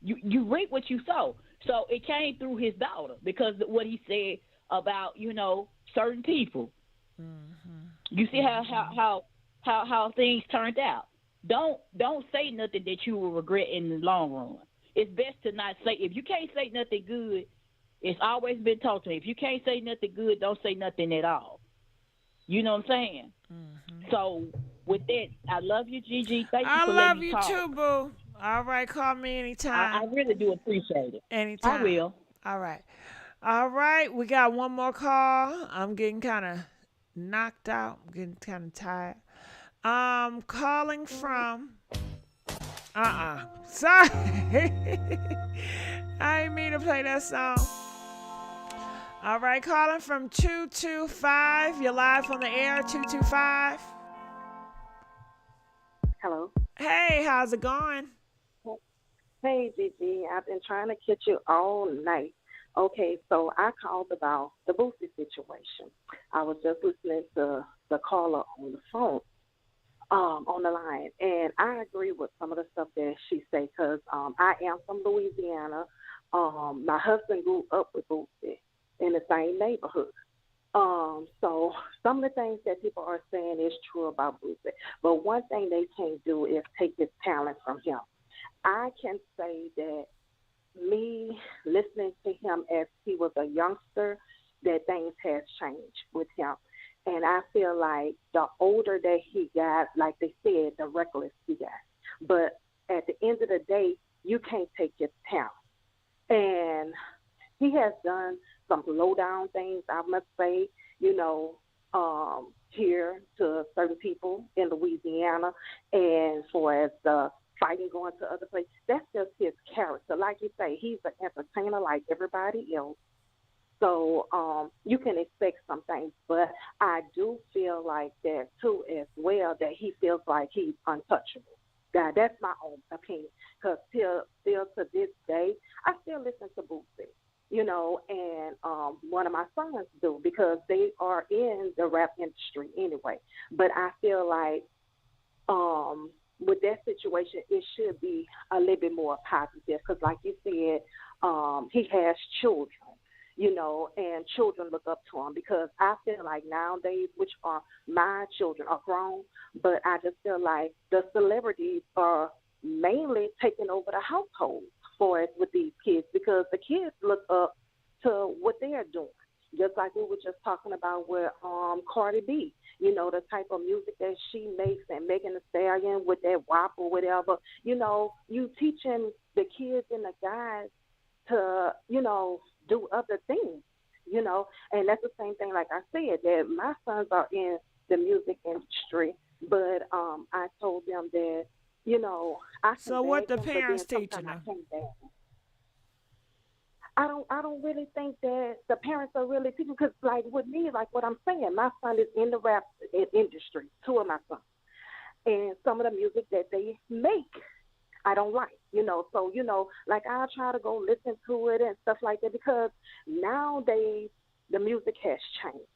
[SPEAKER 20] You reap what you sow. So it came through his daughter because of what he said about, certain people. You see how things turned out. Don't say nothing that you will regret in the long run. It's best to not say. If you can't say nothing good, it's always been taught to me. If you can't say nothing good, don't say nothing at all. You know what I'm saying? So with that, I love you, Gigi. Thank you
[SPEAKER 1] I
[SPEAKER 20] for
[SPEAKER 1] love
[SPEAKER 20] letting me
[SPEAKER 1] you
[SPEAKER 20] talk.
[SPEAKER 1] too, boo. All right, call me anytime.
[SPEAKER 20] I really do appreciate it.
[SPEAKER 1] Anytime.
[SPEAKER 20] I will.
[SPEAKER 1] All right. All right, we got one more call. I'm getting kind of knocked out. I'm getting kind of tired. Calling from. Sorry. I didn't mean to play that song. All right, calling from 225. You're live on the air, 225.
[SPEAKER 21] Hello.
[SPEAKER 1] Hey, how's it going?
[SPEAKER 21] Hey, Gigi. I've been trying to catch you all night. Okay, so I called about the Boosie situation. I was just listening to the caller on the phone, on the line, and I agree with some of the stuff that she said because I am from Louisiana. My husband grew up with Boosie in the same neighborhood. So some of the things that people are saying is true about Boosie. But one thing they can't do is take his talent from him. I can say that me listening to him as he was a youngster, that things has changed with him. And I feel like the older that he got, like they said, the reckless he got. But at the end of the day, you can't take his talent. And he has done some low down things, I must say, here to certain people in Louisiana. And for as the fighting going to other places, that's just his character. Like you say, he's an entertainer like everybody else. So you can expect some things, but I do feel like that too as well, that he feels like he's untouchable. Now, that's my own opinion, because still to this day, I still listen to Boosie, and one of my sons do because they are in the rap industry anyway. But I feel like with that situation, it should be a little bit more positive because, like you said, he has children, and children look up to him because I feel like nowadays, which are my children are grown, but I just feel like the celebrities are mainly taking over the household for us with these kids because the kids look up to what they are doing. Just like we were just talking about with Cardi B, the type of music that she makes and Megan Thee Stallion with that WAP or whatever. You teaching the kids and the guys to, do other things, and that's the same thing. Like I said, that my sons are in the music industry, but I told them that, I.
[SPEAKER 1] So what the parents teaching them?
[SPEAKER 21] I don't really think that the parents are really teaching because, like with me, like what I'm saying, my son is in the rap industry. Two of my sons, and some of the music that they make, I don't like. So like I try to go listen to it and stuff like that because nowadays the music has changed.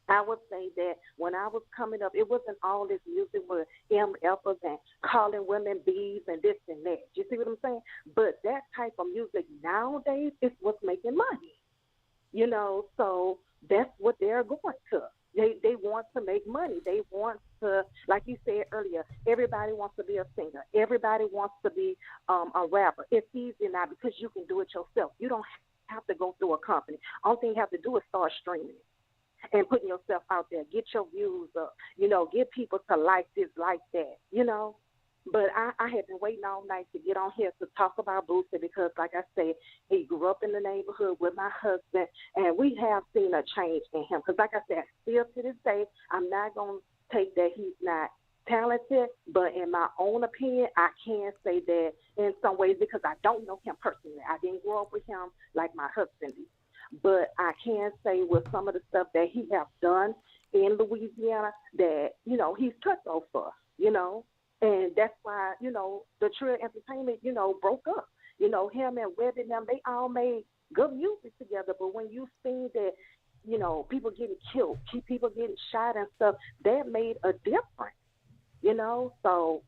[SPEAKER 21] I would say that when I was coming up, it wasn't all this music with MFers and calling women bees and this and that. You see what I'm saying? But that type of music nowadays is what's making money. So that's what they're going to. They want to make money. They want to, like you said earlier, everybody wants to be a singer. Everybody wants to be a rapper. It's easy now because you can do it yourself. You don't have to go through a company. All thing you have to do is start streaming it and putting yourself out there. Get your views up. Get people to like this, like that, But I had been waiting all night to get on here to talk about Boosie because, like I said, he grew up in the neighborhood with my husband, and we have seen a change in him. Because, like I said, still to this day, I'm not going to take that he's not talented, but in my own opinion, I can say that in some ways because I don't know him personally. I didn't grow up with him like my husband did. But I can say with some of the stuff that he has done in Louisiana that, he's cutthroat for us, And that's why, the Trill Entertainment, broke up. Him and Webby and them, they all made good music together. But when you see that, people getting killed, people getting shot and stuff, that made a difference, So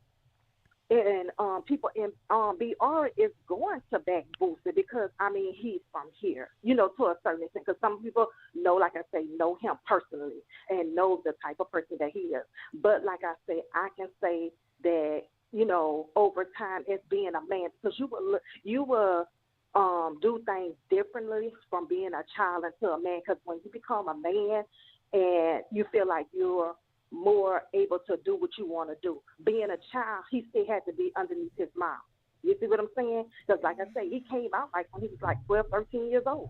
[SPEAKER 21] and people in BR is going to back Boosie because I mean he's from here, you know, to a certain extent. Because some people know, like I say, know him personally and know the type of person that he is. But like I say, I can say that, you know, over time as being a man, because you will do things differently from being a child into a man. Because when you become a man and you feel like you're more able to do what you want to do. Being a child, he still had to be underneath his mom. You see what I'm saying? Because like I say, he came out like when he was like 12, 13 years old.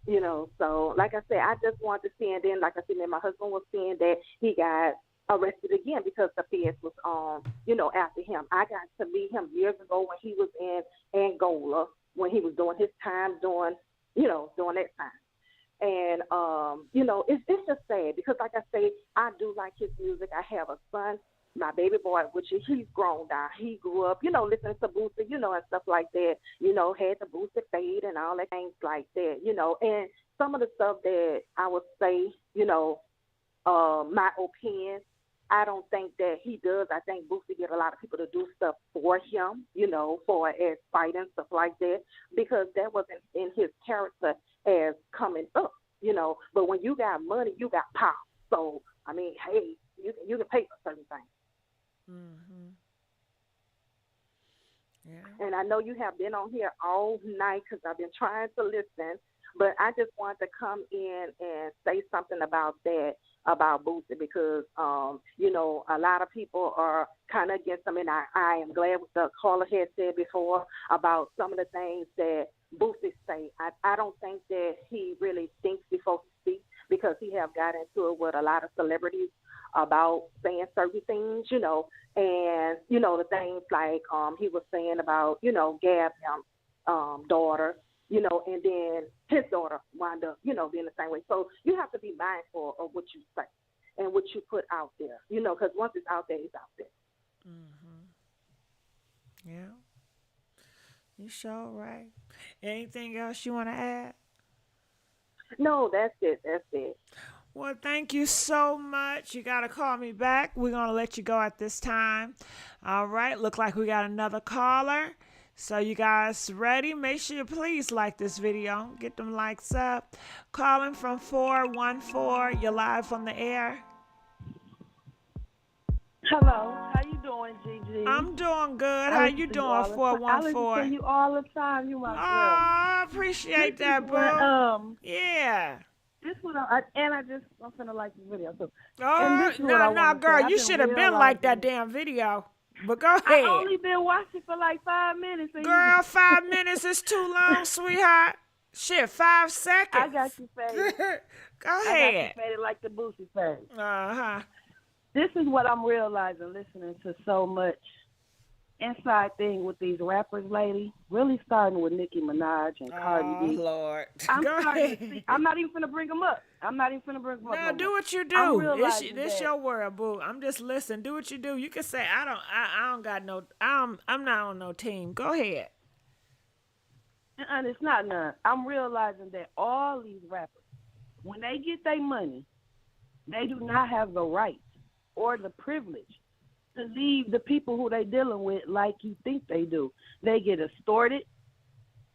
[SPEAKER 21] You know, so like I said, I just wanted to see, and then like I said, my husband was saying that he got arrested again because the feds was you know, after him. I got to meet him years ago when he was in Angola, when he was doing his time during that time. And, you know, it's just sad because, like I say, I do like his music. I have a son, my baby boy, which he's grown now. He grew up, you know, listening to Boosie, you know, and stuff like that, you know, had the Boosie fade and all that things like that, you know. And some of the stuff that I would say, you know, my opinion, I don't think that he does. I think Boosie get a lot of people to do stuff for him, you know, for as fighting, stuff like that, because that wasn't in his character as coming up, you know. But when you got money, you got power. So, I mean, hey, you can pay for certain things.
[SPEAKER 1] Yeah.
[SPEAKER 21] And I know you have been on here all night because I've been trying to listen, but I just wanted to come in and say something about that, about Boosie, because, you know, a lot of people are kind of against him, and I am glad what the caller had said before about some of the things that Boosie say. I don't think that he really thinks before he speaks, because he have got into it with a lot of celebrities about saying certain things, you know, and, you know, the things like he was saying about, you know, Gab's daughter, you know, and then his daughter wound up, you know, being the same way. So you have to be mindful of what you say and what you put out there, you know, because once it's out there, it's out there.
[SPEAKER 1] Yeah. You sure right. Anything else you want to add?
[SPEAKER 21] No, that's it. That's it.
[SPEAKER 1] Well, thank you so much. You got to call me back. We're going to let you go at this time. All right. Look like we got another caller. So you guys ready? Make sure you please like this video. Get them likes up. Calling from 414. You're live on the air.
[SPEAKER 2] Hello, how you doing, Gigi?
[SPEAKER 1] I'm doing good. How you doing, 414?
[SPEAKER 2] I listen to you all the time. You my girl.
[SPEAKER 1] I appreciate that, boo. Yeah.
[SPEAKER 2] This one, I'm finna like the video too.
[SPEAKER 1] Oh, no, girl, you should have been like that damn video. But go ahead.
[SPEAKER 2] I only been watching for like 5 minutes.
[SPEAKER 1] Girl, 5 minutes is too long, sweetheart. Shit, 5 seconds.
[SPEAKER 2] I got you faded.
[SPEAKER 1] Go ahead.
[SPEAKER 2] I got you faded like the Boosie fade.
[SPEAKER 1] Uh-huh.
[SPEAKER 2] This is what I'm realizing listening to so much inside thing with these rappers lately, really starting with Nicki Minaj and Cardi B.
[SPEAKER 1] Oh, Lord.
[SPEAKER 2] I'm
[SPEAKER 1] Go
[SPEAKER 2] starting
[SPEAKER 1] ahead.
[SPEAKER 2] to see, I'm not even finna bring them up.
[SPEAKER 1] No, do what you
[SPEAKER 2] I'm
[SPEAKER 1] do.
[SPEAKER 2] realizing
[SPEAKER 1] This
[SPEAKER 2] that-
[SPEAKER 1] your world, boo. I'm just listening. Do what you do. You can say I don't got no. I'm not on no team. Go ahead.
[SPEAKER 2] And it's not none. I'm realizing that all these rappers, when they get their money, they do not have the right or the privilege to leave the people who they dealing with like you think they do. They get extorted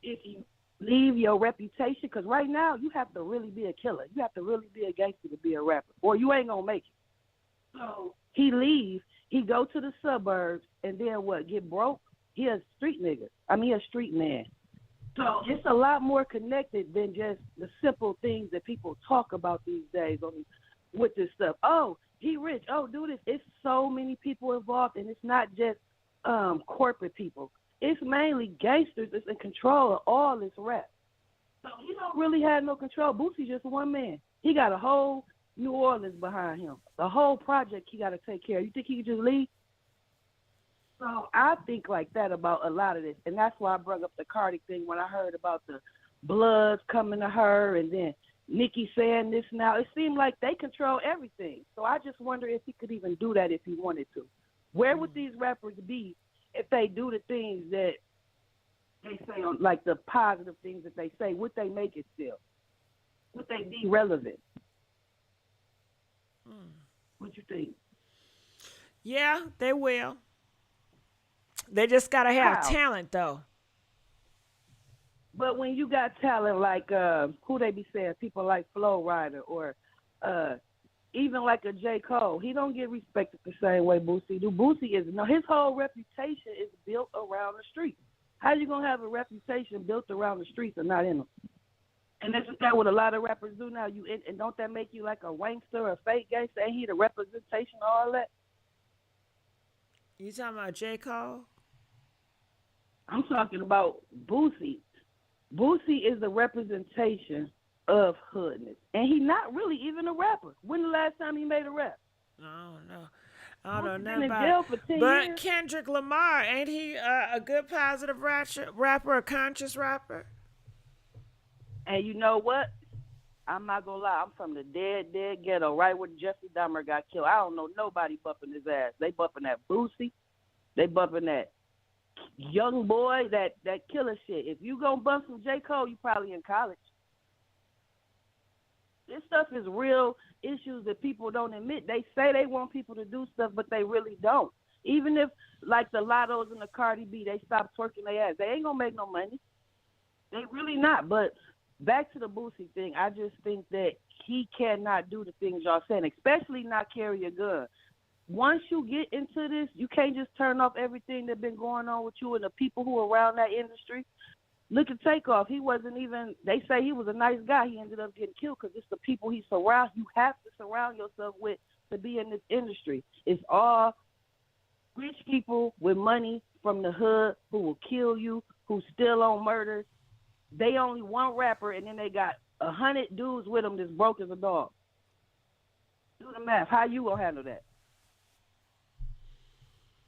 [SPEAKER 2] if you leave your reputation, because right now you have to really be a killer. You have to really be a gangster to be a rapper, or you ain't gonna make it. So he leaves, he go to the suburbs, and then what, get broke? He a street nigga. He a street man. So it's a lot more connected than just the simple things that people talk about these days with this stuff. Oh, he rich. Oh, do this. It's so many people involved, and it's not just corporate people. It's mainly gangsters that's in control of all this rap. So he don't really have no control. Boosie's just one man. He got a whole New Orleans behind him. The whole project he got to take care of. You think he could just leave? So I think like that about a lot of this, and that's why I brought up the Cardi thing when I heard about the Bloods coming to her, and then Nicki saying this now. It seemed like they control everything. So I just wonder if he could even do that if he wanted to. Where would these rappers be if they do the things that they say, like the positive things that they say? Would they make it still? Would they be relevant? What you think?
[SPEAKER 1] Yeah, they will. They just gotta have
[SPEAKER 2] How?
[SPEAKER 1] talent, though.
[SPEAKER 2] But when you got talent like who they be saying, people like Flo Rida or even like a J. Cole, he don't get respected the same way Boosie do. Boosie is his whole reputation is built around the streets. How you gonna have a reputation built around the streets and not in them? And isn't that what a lot of rappers do now? And don't that make you like a wankster or a fake gangster? Ain't he the representation of all that?
[SPEAKER 1] You talking about J. Cole?
[SPEAKER 2] I'm talking about Boosie. Boosie is the representation of hoodness. And he not really even a rapper. When the last time he made a rap?
[SPEAKER 1] I don't know. I don't know
[SPEAKER 2] Been
[SPEAKER 1] nothing
[SPEAKER 2] in
[SPEAKER 1] about
[SPEAKER 2] jail
[SPEAKER 1] it.
[SPEAKER 2] for 10
[SPEAKER 1] But
[SPEAKER 2] years.
[SPEAKER 1] Kendrick Lamar, ain't he a good positive rapper, a conscious rapper?
[SPEAKER 2] And you know what? I'm not gonna lie. I'm from the dead ghetto, right where Jeffrey Dahmer got killed. I don't know nobody bumping his ass. They bumping that Boosie. They bumping that young boy, that killer shit. If you gonna bump some J. Cole, you probably in college. This stuff is real issues that people don't admit. They say they want people to do stuff, but they really don't. Even if, like the Lottos and the Cardi B, they stop twerking their ass, they ain't gonna make no money. They really not. But back to the Boosie thing, I just think that he cannot do the things y'all saying, especially not carry a gun. Once you get into this, you can't just turn off everything that's been going on with you and the people who are around that industry. Look at Takeoff. He wasn't even, they say he was a nice guy. He ended up getting killed because it's the people he surrounds. You have to surround yourself with to be in this industry. It's all rich people with money from the hood who will kill you, who still on murders. They only one rapper, and then they got 100 dudes with them that's broke as a dog. Do the math. How you gonna handle that?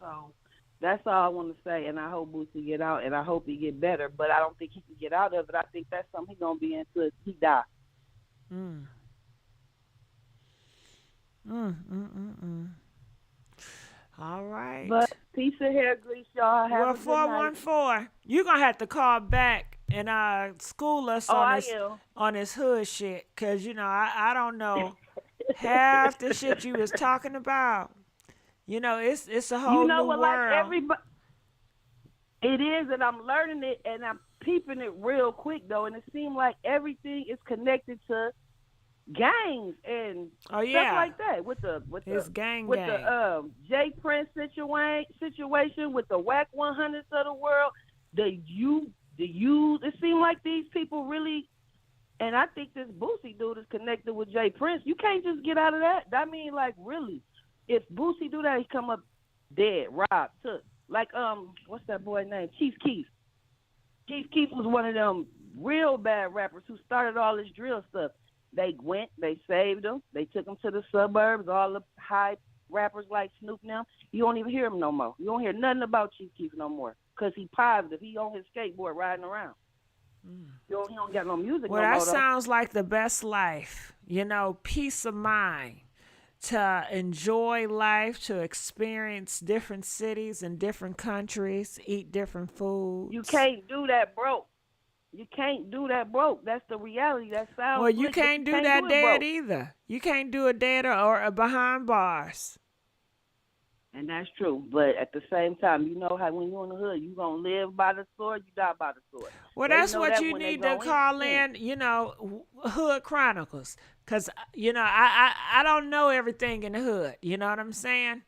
[SPEAKER 2] So that's all I want to say, and I hope Boosie get out, and I hope he get better. But I don't think he can get out of it. I think that's something he's gonna be into if he die.
[SPEAKER 1] All right.
[SPEAKER 2] But piece of hair grease, y'all. Have
[SPEAKER 1] Well,
[SPEAKER 2] a good night.
[SPEAKER 1] 414, you're going to have to call back and school us on this hood shit. Because, I don't know half the shit you was talking about. It's a whole new world.
[SPEAKER 2] Like everybody, it is, and I'm learning it, and I'm peeping it real quick, though. And it seems like everything is connected to gangs and stuff like that with the Jay Prince situation with the whack 100s of the world, the youth. It seems like these people really, and I think this Boosie dude is connected with Jay Prince. You can't just get out of that. I mean, like, really, if Boosie do that, he come up dead, robbed, took. Like what's that boy name? Chief Keef. Chief Keef was one of them real bad rappers who started all this drill stuff. They went, they saved him, they took him to the suburbs, all the high rappers like Snoop now. You don't even hear him no more. You don't hear nothing about Chief Keef no more because he positive. He on his skateboard riding around. He don't got no music
[SPEAKER 1] Well,
[SPEAKER 2] no more,
[SPEAKER 1] that
[SPEAKER 2] though.
[SPEAKER 1] sounds like the best life. Peace of mind. To enjoy life, to experience different cities and different countries, eat different foods.
[SPEAKER 2] You can't do that broke. You can't do that broke. That's the reality. That sounds
[SPEAKER 1] well, you
[SPEAKER 2] slick,
[SPEAKER 1] can't
[SPEAKER 2] but
[SPEAKER 1] do
[SPEAKER 2] you
[SPEAKER 1] that
[SPEAKER 2] can't do it
[SPEAKER 1] dead
[SPEAKER 2] broke.
[SPEAKER 1] either. You can't do it dead or behind bars.
[SPEAKER 2] And that's true. But at the same time, you know how when you're in the hood, you're going to live by the sword, you die by the sword.
[SPEAKER 1] Well,
[SPEAKER 2] They
[SPEAKER 1] that's
[SPEAKER 2] know
[SPEAKER 1] what
[SPEAKER 2] that
[SPEAKER 1] you
[SPEAKER 2] when they
[SPEAKER 1] need to
[SPEAKER 2] go
[SPEAKER 1] call in, Hood Chronicles. Because, I don't know everything in the hood. You know what I'm saying?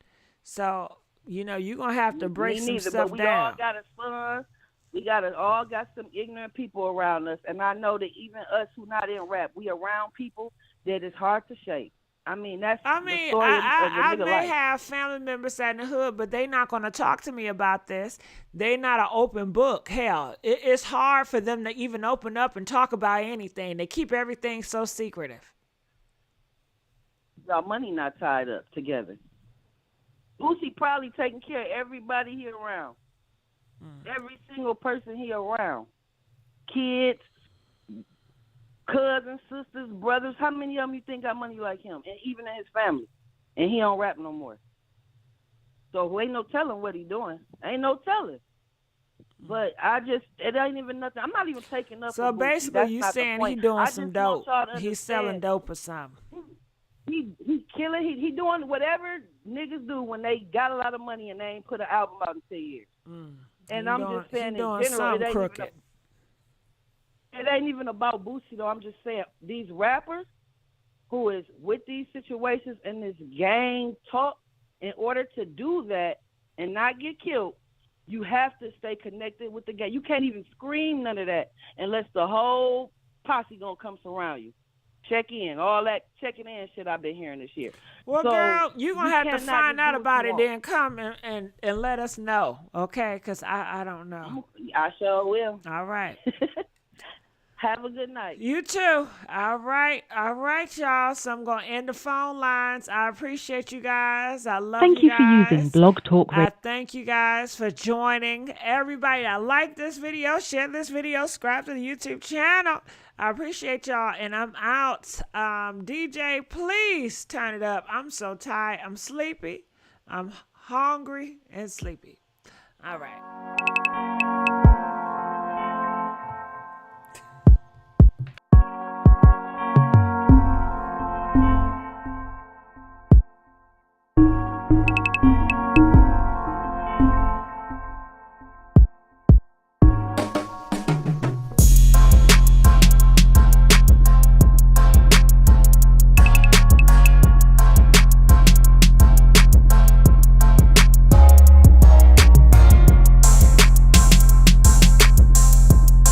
[SPEAKER 1] So, you're going to have to break some stuff
[SPEAKER 2] but we
[SPEAKER 1] down.
[SPEAKER 2] all got a son. We all got some ignorant people around us. And I know that even us who not in rap, we around people that is hard to shake. I mean, that's the story of the
[SPEAKER 1] I
[SPEAKER 2] nigga
[SPEAKER 1] may
[SPEAKER 2] life.
[SPEAKER 1] have family members in the hood, but they not going to talk to me about this. They not an open book. Hell, it's hard for them to even open up and talk about anything. They keep everything so secretive.
[SPEAKER 2] Our money not tied up together. Boosie probably taking care of everybody he around. Every single person he around. Kids, cousins, sisters, brothers. How many of them you think got money like him? And even in his family. And he don't rap no more. So ain't no telling what he doing. Ain't no telling. But it ain't even nothing. I'm not even taking up
[SPEAKER 1] So
[SPEAKER 2] for Boosie.
[SPEAKER 1] basically,
[SPEAKER 2] That's
[SPEAKER 1] you
[SPEAKER 2] not the
[SPEAKER 1] saying
[SPEAKER 2] point.
[SPEAKER 1] he doing
[SPEAKER 2] I
[SPEAKER 1] some
[SPEAKER 2] just want
[SPEAKER 1] dope.
[SPEAKER 2] y'all to
[SPEAKER 1] He's selling
[SPEAKER 2] understand.
[SPEAKER 1] dope or something.
[SPEAKER 2] He killing. He doing whatever niggas do when they got a lot of money and they ain't put an album out in 10 years. And I'm just saying in general, it ain't even about Boosie though. I'm just saying these rappers who is with these situations and this gang talk, in order to do that and not get killed, you have to stay connected with the gang. You can't even scream none of that unless the whole posse gonna come surround you. Check in, all that checking in shit I've been hearing this year.
[SPEAKER 1] Well,
[SPEAKER 2] so
[SPEAKER 1] girl, you're going to have to find out about it,
[SPEAKER 2] want.
[SPEAKER 1] then come and let us know, okay? Because I don't know.
[SPEAKER 2] I sure will.
[SPEAKER 1] All right.
[SPEAKER 2] Have a good night.
[SPEAKER 1] You too. All right, y'all. So I'm going to end the phone lines. I appreciate you guys. I love you guys.
[SPEAKER 14] Thank you for using Blog Talk Radio.
[SPEAKER 1] I thank you guys for joining. Everybody that liked this video, share this video, subscribe to the YouTube channel. I appreciate y'all, and I'm out. DJ, please turn it up. I'm so tired. I'm sleepy. I'm hungry and sleepy. All right.